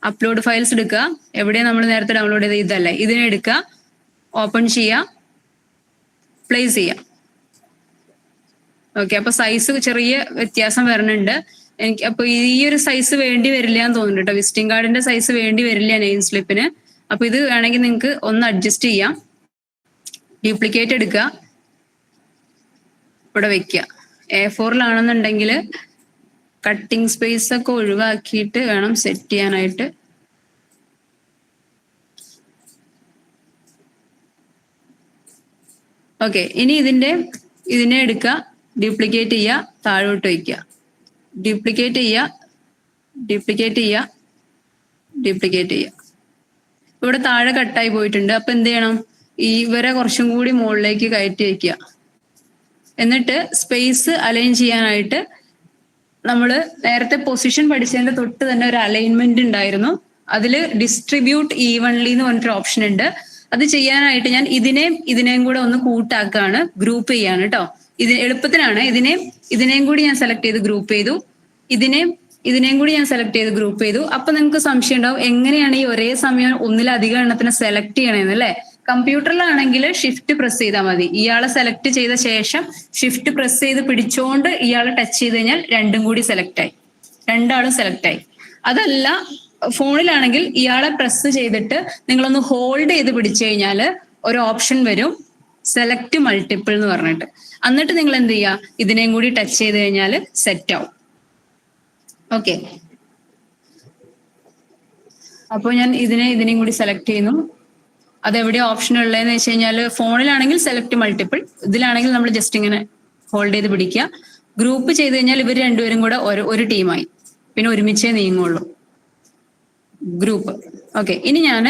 അപ്ലോഡ് ഫയൽസ് എടുക്കുക. എവിടെയാണ് നമ്മൾ നേരത്തെ ഡൗൺലോഡ് ചെയ്ത ഇതല്ലേ, ഇതിനെ എടുക്കുക, ഓപ്പൺ ചെയ്യുക, പ്ലേസ് ചെയ്യുക. ഓക്കെ, അപ്പൊ സൈസ് ചെറിയ വ്യത്യാസം വരുന്നുണ്ട് എനിക്ക്. അപ്പൊ ഈ ഒരു സൈസ് വേണ്ടി വരില്ല എന്ന് തോന്നുന്നു കേട്ടോ, വിസിറ്റിംഗ് കാർഡിന്റെ സൈസ് വേണ്ടി വരില്ല നെയിം സ്ലിപ്പിന്. അപ്പൊ ഇത് വേണമെങ്കിൽ നിങ്ങൾക്ക് ഒന്ന് അഡ്ജസ്റ്റ് ചെയ്യാം. ഡ്യൂപ്ലിക്കേറ്റ് എടുക്കുക, ഇവിടെ വെക്കുക. A4-ലാണെന്നുണ്ടെങ്കിൽ കട്ടിങ് സ്പേസ് ഒക്കെ ഒഴിവാക്കിയിട്ട് വേണം സെറ്റ് ചെയ്യാനായിട്ട്. ഓക്കെ, ഇനി ഇതിനെ എടുക്കുക, ഡ്യൂപ്ലിക്കേറ്റ് ചെയ്യുക, താഴോട്ട് വയ്ക്കുക, ഡ്യൂപ്ലിക്കേറ്റ് ചെയ്യുക, ഡ്യൂപ്ലിക്കേറ്റ് ചെയ്യുക, ഡ്യൂപ്ലിക്കേറ്റ് ചെയ്യുക. ഇവിടെ താഴെ കട്ടായി പോയിട്ടുണ്ട്. അപ്പൊ എന്ത് ചെയ്യണം, ഇവരെ കുറച്ചും കൂടി മുകളിലേക്ക് കയറ്റി വയ്ക്കുക. എന്നിട്ട് സ്പേസ് അലൈൻ ചെയ്യാനായിട്ട് നമ്മൾ നേരത്തെ പൊസിഷൻ പഠിച്ചതിന്റെ തൊട്ട് തന്നെ ഒരു അലൈൻമെന്റ് ഉണ്ടായിരുന്നു. അതിൽ ഡിസ്ട്രിബ്യൂട്ട് ഈവൺലി എന്ന് പറഞ്ഞിട്ടൊരു ഓപ്ഷൻ ഉണ്ട്. അത് ചെയ്യാനായിട്ട് ഞാൻ ഇതിനെയും കൂടെ ഒന്ന് കൂട്ടാക്കാണ്, ഗ്രൂപ്പ് ചെയ്യാണ് കേട്ടോ. ഇത് എളുപ്പത്തിനാണ്. ഇതിനെയും കൂടി ഞാൻ സെലക്ട് ചെയ്ത് ഗ്രൂപ്പ് ചെയ്തു, ഇതിനെയും കൂടി ഞാൻ സെലക്ട് ചെയ്ത് ഗ്രൂപ്പ് ചെയ്തു. അപ്പൊ നിങ്ങൾക്ക് സംശയം ഉണ്ടാവും, എങ്ങനെയാണ് ഈ ഒരേ സമയം ഒന്നിലധികം എണ്ണത്തിനെ സെലക്ട് ചെയ്യണമെന്ന് അല്ലേ. കമ്പ്യൂട്ടറിലാണെങ്കിൽ ഷിഫ്റ്റ് പ്രസ് ചെയ്താൽ മതി. ഇയാളെ സെലക്ട് ചെയ്ത ശേഷം ഷിഫ്റ്റ് പ്രസ് ചെയ്ത് പിടിച്ചോണ്ട് ഇയാളെ ടച്ച് ചെയ്ത് കഴിഞ്ഞാൽ രണ്ടും കൂടി സെലക്ട് ആയി, രണ്ടാളും സെലക്ട് ആയി. അതല്ല ഫോണിലാണെങ്കിൽ ഇയാളെ പ്രസ് ചെയ്തിട്ട് നിങ്ങളൊന്ന് ഹോൾഡ് ചെയ്ത് പിടിച്ചു കഴിഞ്ഞാൽ ഒരു ഓപ്ഷൻ വരും, സെലക്ട് മൾട്ടിപ്പിൾ എന്ന് പറഞ്ഞിട്ട്. എന്നിട്ട് നിങ്ങൾ എന്ത് ചെയ്യുക, ഇതിനെയും കൂടി ടച്ച് ചെയ്ത് കഴിഞ്ഞാൽ സെറ്റ് ആവും. ഓക്കെ, അപ്പോൾ ഞാൻ ഇതിനെയും കൂടി സെലക്ട് ചെയ്യുന്നു. അതെവിടെ ഓപ്ഷൻ ഉള്ളതെന്ന് വെച്ച് കഴിഞ്ഞാൽ ഫോണിലാണെങ്കിൽ സെലക്ട് മൾട്ടിപ്പിൾ, ഇതിലാണെങ്കിൽ നമ്മൾ ജസ്റ്റ് ഇങ്ങനെ ഹോൾഡ് ചെയ്ത് പിടിക്കുക. ഗ്രൂപ്പ് ചെയ്ത് കഴിഞ്ഞാൽ ഇവർ രണ്ടുപേരും കൂടെ ഒരു ടീമായി, പിന്നെ ഒരുമിച്ചേ നീങ്ങുള്ളൂ. ഗ്രൂപ്പ്. ഓക്കെ, ഇനി ഞാൻ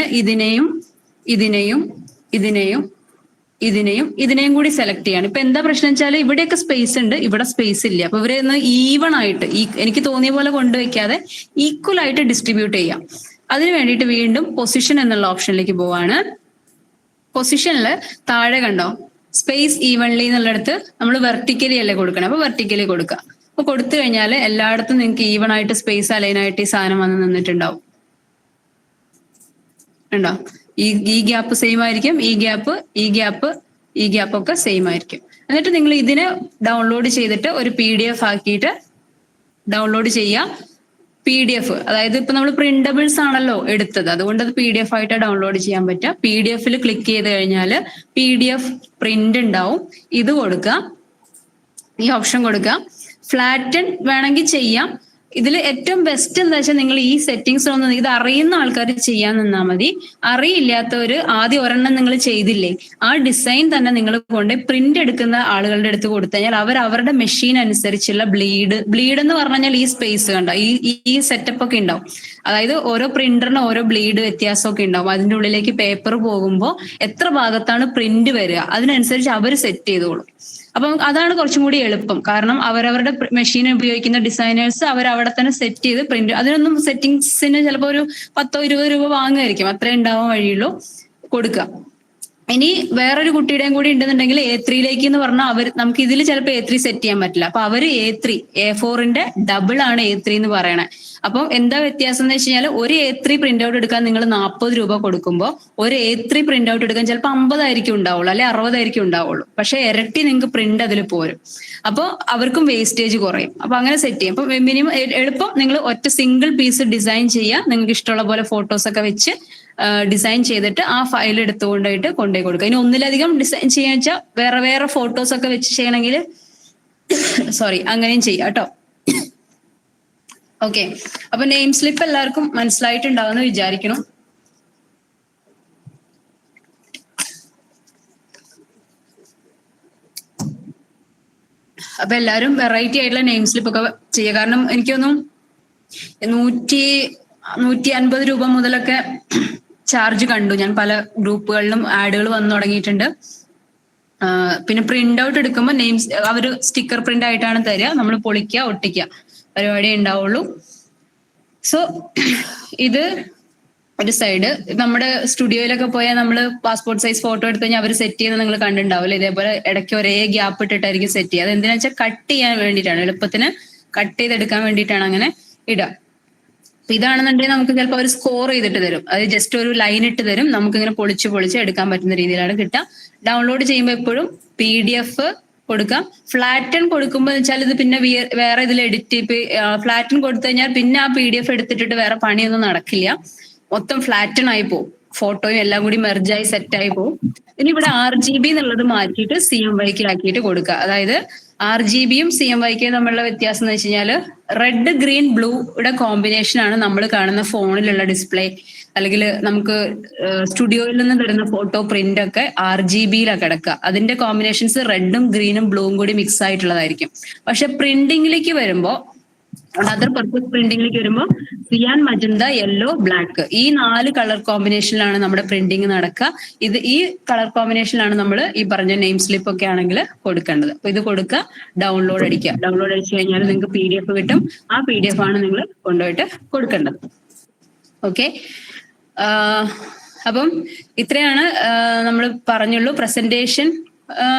ഇതിനെയും കൂടി സെലക്ട് ചെയ്യാണ്. ഇപ്പൊ എന്താ പ്രശ്നം വെച്ചാൽ ഇവിടെയൊക്കെ സ്പേസ് ഉണ്ട്, ഇവിടെ സ്പേസ് ഇല്ല. അപ്പൊ ഇവരെ ഒന്ന് ഈവൺ ആയിട്ട് എനിക്ക് തോന്നിയ പോലെ കൊണ്ടുവയ്ക്കാതെ ഈക്വൽ ആയിട്ട് ഡിസ്ട്രിബ്യൂട്ട് ചെയ്യാം. അതിന് വേണ്ടിയിട്ട് വീണ്ടും പൊസിഷൻ എന്നുള്ള ഓപ്ഷനിലേക്ക് പോവാണ്. പൊസിഷനിൽ താഴെ കണ്ടോ സ്പേസ് ഈവൺലി എന്നുള്ളിടത്ത് നമ്മൾ വെർട്ടിക്കലി അല്ലേ കൊടുക്കണം. അപ്പൊ വെർട്ടിക്കലി കൊടുക്കുക. അപ്പൊ കൊടുത്തു കഴിഞ്ഞാൽ എല്ലായിടത്തും നിങ്ങൾക്ക് ഈവൺ ആയിട്ട് സ്പേസ് അലൈൻ ആയിട്ട് ഈ സാധനം വന്ന് നിന്നിട്ടുണ്ടാവും. ഉണ്ടോ? ഈ ഗ്യാപ്പ് സെയിം ആയിരിക്കും, ഈ ഗ്യാപ്പ് ഒക്കെ സെയിം ആയിരിക്കും. എന്നിട്ട് നിങ്ങൾ ഇതിനെ ഡൗൺലോഡ് ചെയ്തിട്ട് ഒരു PDF ആക്കിയിട്ട് ഡൗൺലോഡ് ചെയ്യാം. PDF, അതായത് ഇപ്പൊ നമ്മൾ പ്രിന്റബിൾസ് ആണല്ലോ എടുത്തത്, അതുകൊണ്ട് അത് PDF ആയിട്ട് ഡൗൺലോഡ് ചെയ്യാൻ പറ്റുക. PDF ക്ലിക്ക് ചെയ്ത് കഴിഞ്ഞാൽ PDF പ്രിന്റ് ഉണ്ടാവും. ഇത് കൊടുക്കുക, ഈ ഓപ്ഷൻ കൊടുക്കുക. ഫ്ലാറ്റൻ വേണമെങ്കിൽ ചെയ്യാം. ഇതിൽ ഏറ്റവും ബെസ്റ്റ് എന്താ വെച്ചാൽ നിങ്ങൾ ഈ സെറ്റിംഗ്സ് ഒന്ന് ഇത് അറിയുന്ന ആൾക്കാർ ചെയ്യാൻ നിന്നാൽ മതി. അറിയില്ലാത്തവര് ആദ്യം ഒരെണ്ണം നിങ്ങൾ ചെയ്തില്ലേ, ആ ഡിസൈൻ തന്നെ നിങ്ങൾ കൊണ്ട് പ്രിന്റ് എടുക്കുന്ന ആളുകളുടെ അടുത്ത് കൊടുത്തു കഴിഞ്ഞാൽ അവർ അവരുടെ മെഷീൻ അനുസരിച്ചുള്ള ബ്ലീഡ് എന്ന് പറഞ്ഞു കഴിഞ്ഞാൽ ഈ സ്പേസ് കണ്ടോ, ഈ സെറ്റപ്പ് ഒക്കെ ഉണ്ടാവും. അതായത് ഓരോ പ്രിന്ററിന് ഓരോ ബ്ലീഡ് വ്യത്യാസമൊക്കെ ഉണ്ടാവും. അതിന്റെ ഉള്ളിലേക്ക് പേപ്പർ പോകുമ്പോൾ എത്ര ഭാഗത്താണ് പ്രിന്റ് വരിക അതിനനുസരിച്ച് അവർ സെറ്റ് ചെയ്തോളും. അപ്പം അതാണ് കുറച്ചും കൂടി എളുപ്പം. കാരണം അവരവരുടെ മെഷീൻ ഉപയോഗിക്കുന്ന ഡിസൈനേഴ്സ് അവരവിടെ തന്നെ സെറ്റ് ചെയ്ത് പ്രിന്റ്, അതിനൊന്നും സെറ്റിങ്സിന് ചിലപ്പോൾ ഒരു 10-20 രൂപ വാങ്ങുമായിരിക്കും, അത്രേ ഉണ്ടാവാൻ വഴിയുള്ളൂ, കൊടുക്കുക. ഇനി വേറൊരു കുട്ടിയുടെയും കൂടി ഉണ്ടെന്നുണ്ടെങ്കിൽ A3 എന്ന് പറഞ്ഞാൽ നമുക്ക് ഇതിൽ ചിലപ്പോൾ A3 സെറ്റ് ചെയ്യാൻ പറ്റില്ല. അപ്പൊ അവര് A3 A4ന്റെ ഡബിൾ ആണ് A3 എന്ന് പറയണേ. അപ്പം എന്താ വ്യത്യാസം എന്ന് വെച്ച് കഴിഞ്ഞാൽ ഒരു A3 പ്രിന്റ് ഔട്ട് എടുക്കാൻ നിങ്ങൾ 40 രൂപ കൊടുക്കുമ്പോൾ ഒരു A3 പ്രിന്റ് ഔട്ട് എടുക്കാൻ ചിലപ്പോൾ 50 ആയിരിക്കും ഉണ്ടാവുള്ളൂ, അല്ലെ 60 ആയിരിക്കും ഉണ്ടാവുള്ളൂ. പക്ഷെ ഇരട്ടി നിങ്ങൾക്ക് പ്രിന്റ് അതിൽ പോരും. അപ്പോൾ അവർക്കും വേസ്റ്റേജ് കുറയും. അപ്പൊ അങ്ങനെ സെറ്റ് ചെയ്യും. അപ്പൊ മിനിമം എളുപ്പം നിങ്ങൾ ഒറ്റ സിംഗിൾ പീസ് ഡിസൈൻ ചെയ്യുക, നിങ്ങൾക്ക് ഇഷ്ടമുള്ള പോലെ ഫോട്ടോസ് ഒക്കെ വെച്ച് ഡിസൈൻ ചെയ്തിട്ട് ആ ഫയൽ എടുത്തുകൊണ്ടായിട്ട് കൊണ്ടുപോയി കൊടുക്കുക. ഇനി ഒന്നിലധികം ഡിസൈൻ ചെയ്യാൻ വെച്ചാൽ വേറെ വേറെ ഫോട്ടോസ് ഒക്കെ വെച്ച് ചെയ്യണമെങ്കിൽ അങ്ങനെയും ചെയ്യാം കേട്ടോ. ഓക്കെ, അപ്പൊ നെയിം സ്ലിപ്പ് എല്ലാവർക്കും മനസ്സിലായിട്ടുണ്ടാവുമെന്ന് വിചാരിക്കണം. അപ്പൊ എല്ലാവരും വെറൈറ്റി ആയിട്ടുള്ള നെയിം സ്ലിപ്പ് ഒക്കെ ചെയ്യുക. കാരണം എനിക്കൊന്നും 150 രൂപ മുതലൊക്കെ ചാർജ് കണ്ടു ഞാൻ. പല ഗ്രൂപ്പുകളിലും ആഡുകൾ വന്നു തുടങ്ങിയിട്ടുണ്ട്. പിന്നെ പ്രിന്റ് ഔട്ട് എടുക്കുമ്പോൾ നെയിംസ് അവർ സ്റ്റിക്കർ പ്രിന്റ് ആയിട്ടാണ് തരിക, നമ്മൾ പൊളിക്കുക ഒട്ടിക്കുക പരിപാടി ഉണ്ടാവുള്ളൂ. സോ ഇത് ഒരു സൈഡ്. നമ്മുടെ സ്റ്റുഡിയോയിലൊക്കെ പോയാൽ നമ്മൾ പാസ്പോർട്ട് സൈസ് ഫോട്ടോ എടുത്തു കഴിഞ്ഞാൽ അവർ സെറ്റ് ചെയ്യുന്നത് നിങ്ങൾ കണ്ടിട്ടുണ്ടാവില്ല. ഇതേപോലെ ഇടയ്ക്ക് ഒരേ ഗ്യാപ്പ് ഇട്ടിട്ടായിരിക്കും സെറ്റ് ചെയ്യുക. അത് എന്തിനാ വെച്ചാൽ കട്ട് ചെയ്യാൻ വേണ്ടിയിട്ടാണ്, എളുപ്പത്തിന് കട്ട് ചെയ്തെടുക്കാൻ വേണ്ടിയിട്ടാണ് അങ്ങനെ ഇടുക. അപ്പൊ ഇതാണെന്നുണ്ടെങ്കിൽ നമുക്ക് ചിലപ്പോൾ അവർ സ്കോർ ചെയ്തിട്ട് തരും, അത് ജസ്റ്റ് ഒരു ലൈൻ ഇട്ട് തരും, നമുക്ക് ഇങ്ങനെ പൊളിച്ച് എടുക്കാൻ പറ്റുന്ന രീതിയിലാണ് കിട്ടുക. ഡൗൺലോഡ് ചെയ്യുമ്പോൾ എപ്പോഴും PDF കൊടുക്കാം. ഫ്ലാറ്റൺ കൊടുക്കുമ്പോൾ വെച്ചാൽ ഇത് പിന്നെ വേറെ ഇതിൽ എഡിറ്റ് ഫ്ലാറ്റൺ കൊടുത്തു കഴിഞ്ഞാൽ പിന്നെ ആ PDF എടുത്തിട്ടിട്ട് വേറെ പണിയൊന്നും നടക്കില്ല, മൊത്തം ഫ്ലാറ്റൺ ആയി പോകും, ഫോട്ടോയും എല്ലാം കൂടി മെർജായി സെറ്റായി പോകും. ഇനി ഇവിടെ RGB എന്നുള്ളത് മാറ്റിയിട്ട് CMYK ആക്കിയിട്ട് കൊടുക്കുക. അതായത് RGBയും CMYK തമ്മിലുള്ള വ്യത്യാസം എന്ന് വെച്ച് കഴിഞ്ഞാൽ റെഡ് ഗ്രീൻ ബ്ലൂയുടെ കോമ്പിനേഷൻ ആണ് നമ്മൾ കാണുന്ന ഫോണിലുള്ള ഡിസ്പ്ലേ അല്ലെങ്കിൽ നമുക്ക് സ്റ്റുഡിയോയിൽ നിന്ന് തരുന്ന ഫോട്ടോ പ്രിന്റ് ഒക്കെ RGBയിലാണ് കിടക്കുക. അതിന്റെ കോമ്പിനേഷൻസ് റെഡും ഗ്രീനും ബ്ലൂവും കൂടി മിക്സ് ആയിട്ടുള്ളതായിരിക്കും. പക്ഷെ പ്രിന്റിംഗിലേക്ക് വരുമ്പോൾ അതർ പർപ്പസ് പ്രിന്റിംഗിലേക്ക് വരുമ്പോൾ സിയാൻ, മജന്ത, യെല്ലോ, ബ്ലാക്ക് ഈ 4 കളർ കോമ്പിനേഷനിലാണ് നമ്മുടെ പ്രിന്റിംഗ് നടക്കുക. ഈ കളർ കോമ്പിനേഷനിലാണ് നമ്മൾ ഈ പറഞ്ഞ നെയിം സ്ലിപ്പ് ഒക്കെ ആണെങ്കിൽ കൊടുക്കേണ്ടത്. അപ്പൊ ഇത് കൊടുക്കുക, ഡൗൺലോഡ് അടിക്കുക. ഡൗൺലോഡ് അടിച്ചു കഴിഞ്ഞാൽ നിങ്ങൾക്ക് PDF കിട്ടും. ആ PDF ആണ് നിങ്ങൾ കൊണ്ടുപോയിട്ട് കൊടുക്കേണ്ടത്. ഓക്കെ, അപ്പം ഇത്രയാണ് നമ്മൾ പറഞ്ഞുള്ളൂ. പ്രസന്റേഷൻ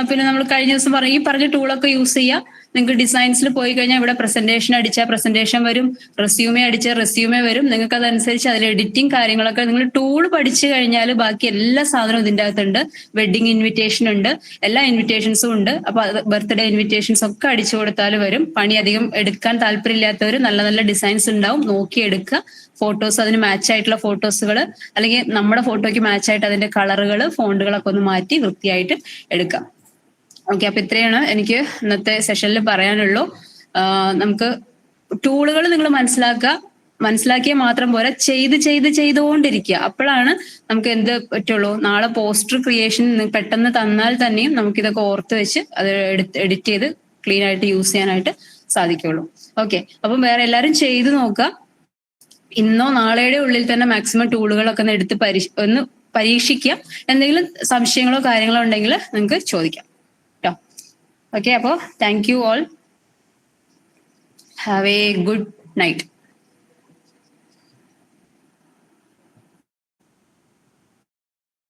പിന്നെ നമ്മൾ കഴിഞ്ഞ ദിവസം ഈ പറഞ്ഞ ടൂളൊക്കെ യൂസ് ചെയ്യുക. നിങ്ങൾക്ക് ഡിസൈൻസിൽ പോയി കഴിഞ്ഞാൽ ഇവിടെ പ്രസന്റേഷൻ അടിച്ചാൽ പ്രസന്റേഷൻ വരും, റെസ്യൂമെ അടിച്ചാൽ റെസ്യൂമെ വരും. നിങ്ങൾക്ക് അതനുസരിച്ച് അതിൽ എഡിറ്റിംഗ് കാര്യങ്ങളൊക്കെ നിങ്ങൾ ടൂൾ പഠിച്ചു കഴിഞ്ഞാൽ ബാക്കി എല്ലാ സാധനവും ഇതിൻ്റെ അകത്തുണ്ട്. വെഡിങ് ഇൻവിറ്റേഷൻ ഉണ്ട്, എല്ലാ ഇൻവിറ്റേഷൻസും ഉണ്ട്. അപ്പൊ ബർത്ത്ഡേ ഇൻവിറ്റേഷൻസ് ഒക്കെ അടിച്ചു കൊടുത്താൽ വരും. പണി അധികം എടുക്കാൻ താല്പര്യമില്ലാത്തവർ നല്ല നല്ല ഡിസൈൻസ് ഉണ്ടാവും, നോക്കി എടുക്കുക. ഫോട്ടോസ് അതിന് മാച്ച് ആയിട്ടുള്ള ഫോട്ടോസുകൾ അല്ലെങ്കിൽ നമ്മുടെ ഫോട്ടോയ്ക്ക് മാച്ച് ആയിട്ട് അതിന്റെ കളറുകൾ ഫോണ്ടുകളൊക്കെ ഒന്ന് മാറ്റി വൃത്തിയായിട്ട് എടുക്കാം. ഓക്കെ, അപ്പൊ ഇത്രയാണ് എനിക്ക് ഇന്നത്തെ സെഷനിൽ പറയാനുള്ളൂ. നമുക്ക് ടൂളുകൾ നിങ്ങൾ മനസ്സിലാക്കിയാൽ മാത്രം പോരാ, ചെയ്തുകൊണ്ടിരിക്കുക. അപ്പോഴാണ് നമുക്ക് എന്ത് പറ്റുള്ളൂ. നാളെ പോസ്റ്റർ ക്രിയേഷൻ പെട്ടെന്ന് തന്നാൽ തന്നെയും നമുക്ക് ഇതൊക്കെ ഓർത്ത് വെച്ച് അത് എഡിറ്റ് ചെയ്ത് ക്ലീൻ ആയിട്ട് യൂസ് ചെയ്യാനായിട്ട് സാധിക്കുള്ളൂ. ഓക്കെ, അപ്പം വേറെ എല്ലാവരും ചെയ്തു നോക്കുക. ഇന്നോ നാളെയുടെ ഉള്ളിൽ തന്നെ മാക്സിമം ടൂളുകളൊക്കെ ഒന്ന് എടുത്ത് ഒന്ന് പരീക്ഷിക്കുക. എന്തെങ്കിലും സംശയങ്ങളോ കാര്യങ്ങളോ ഉണ്ടെങ്കിൽ നിങ്ങൾക്ക് ചോദിക്കാം കേട്ടോ. ഓക്കെ, അപ്പോൾ thank you all. Have A good night.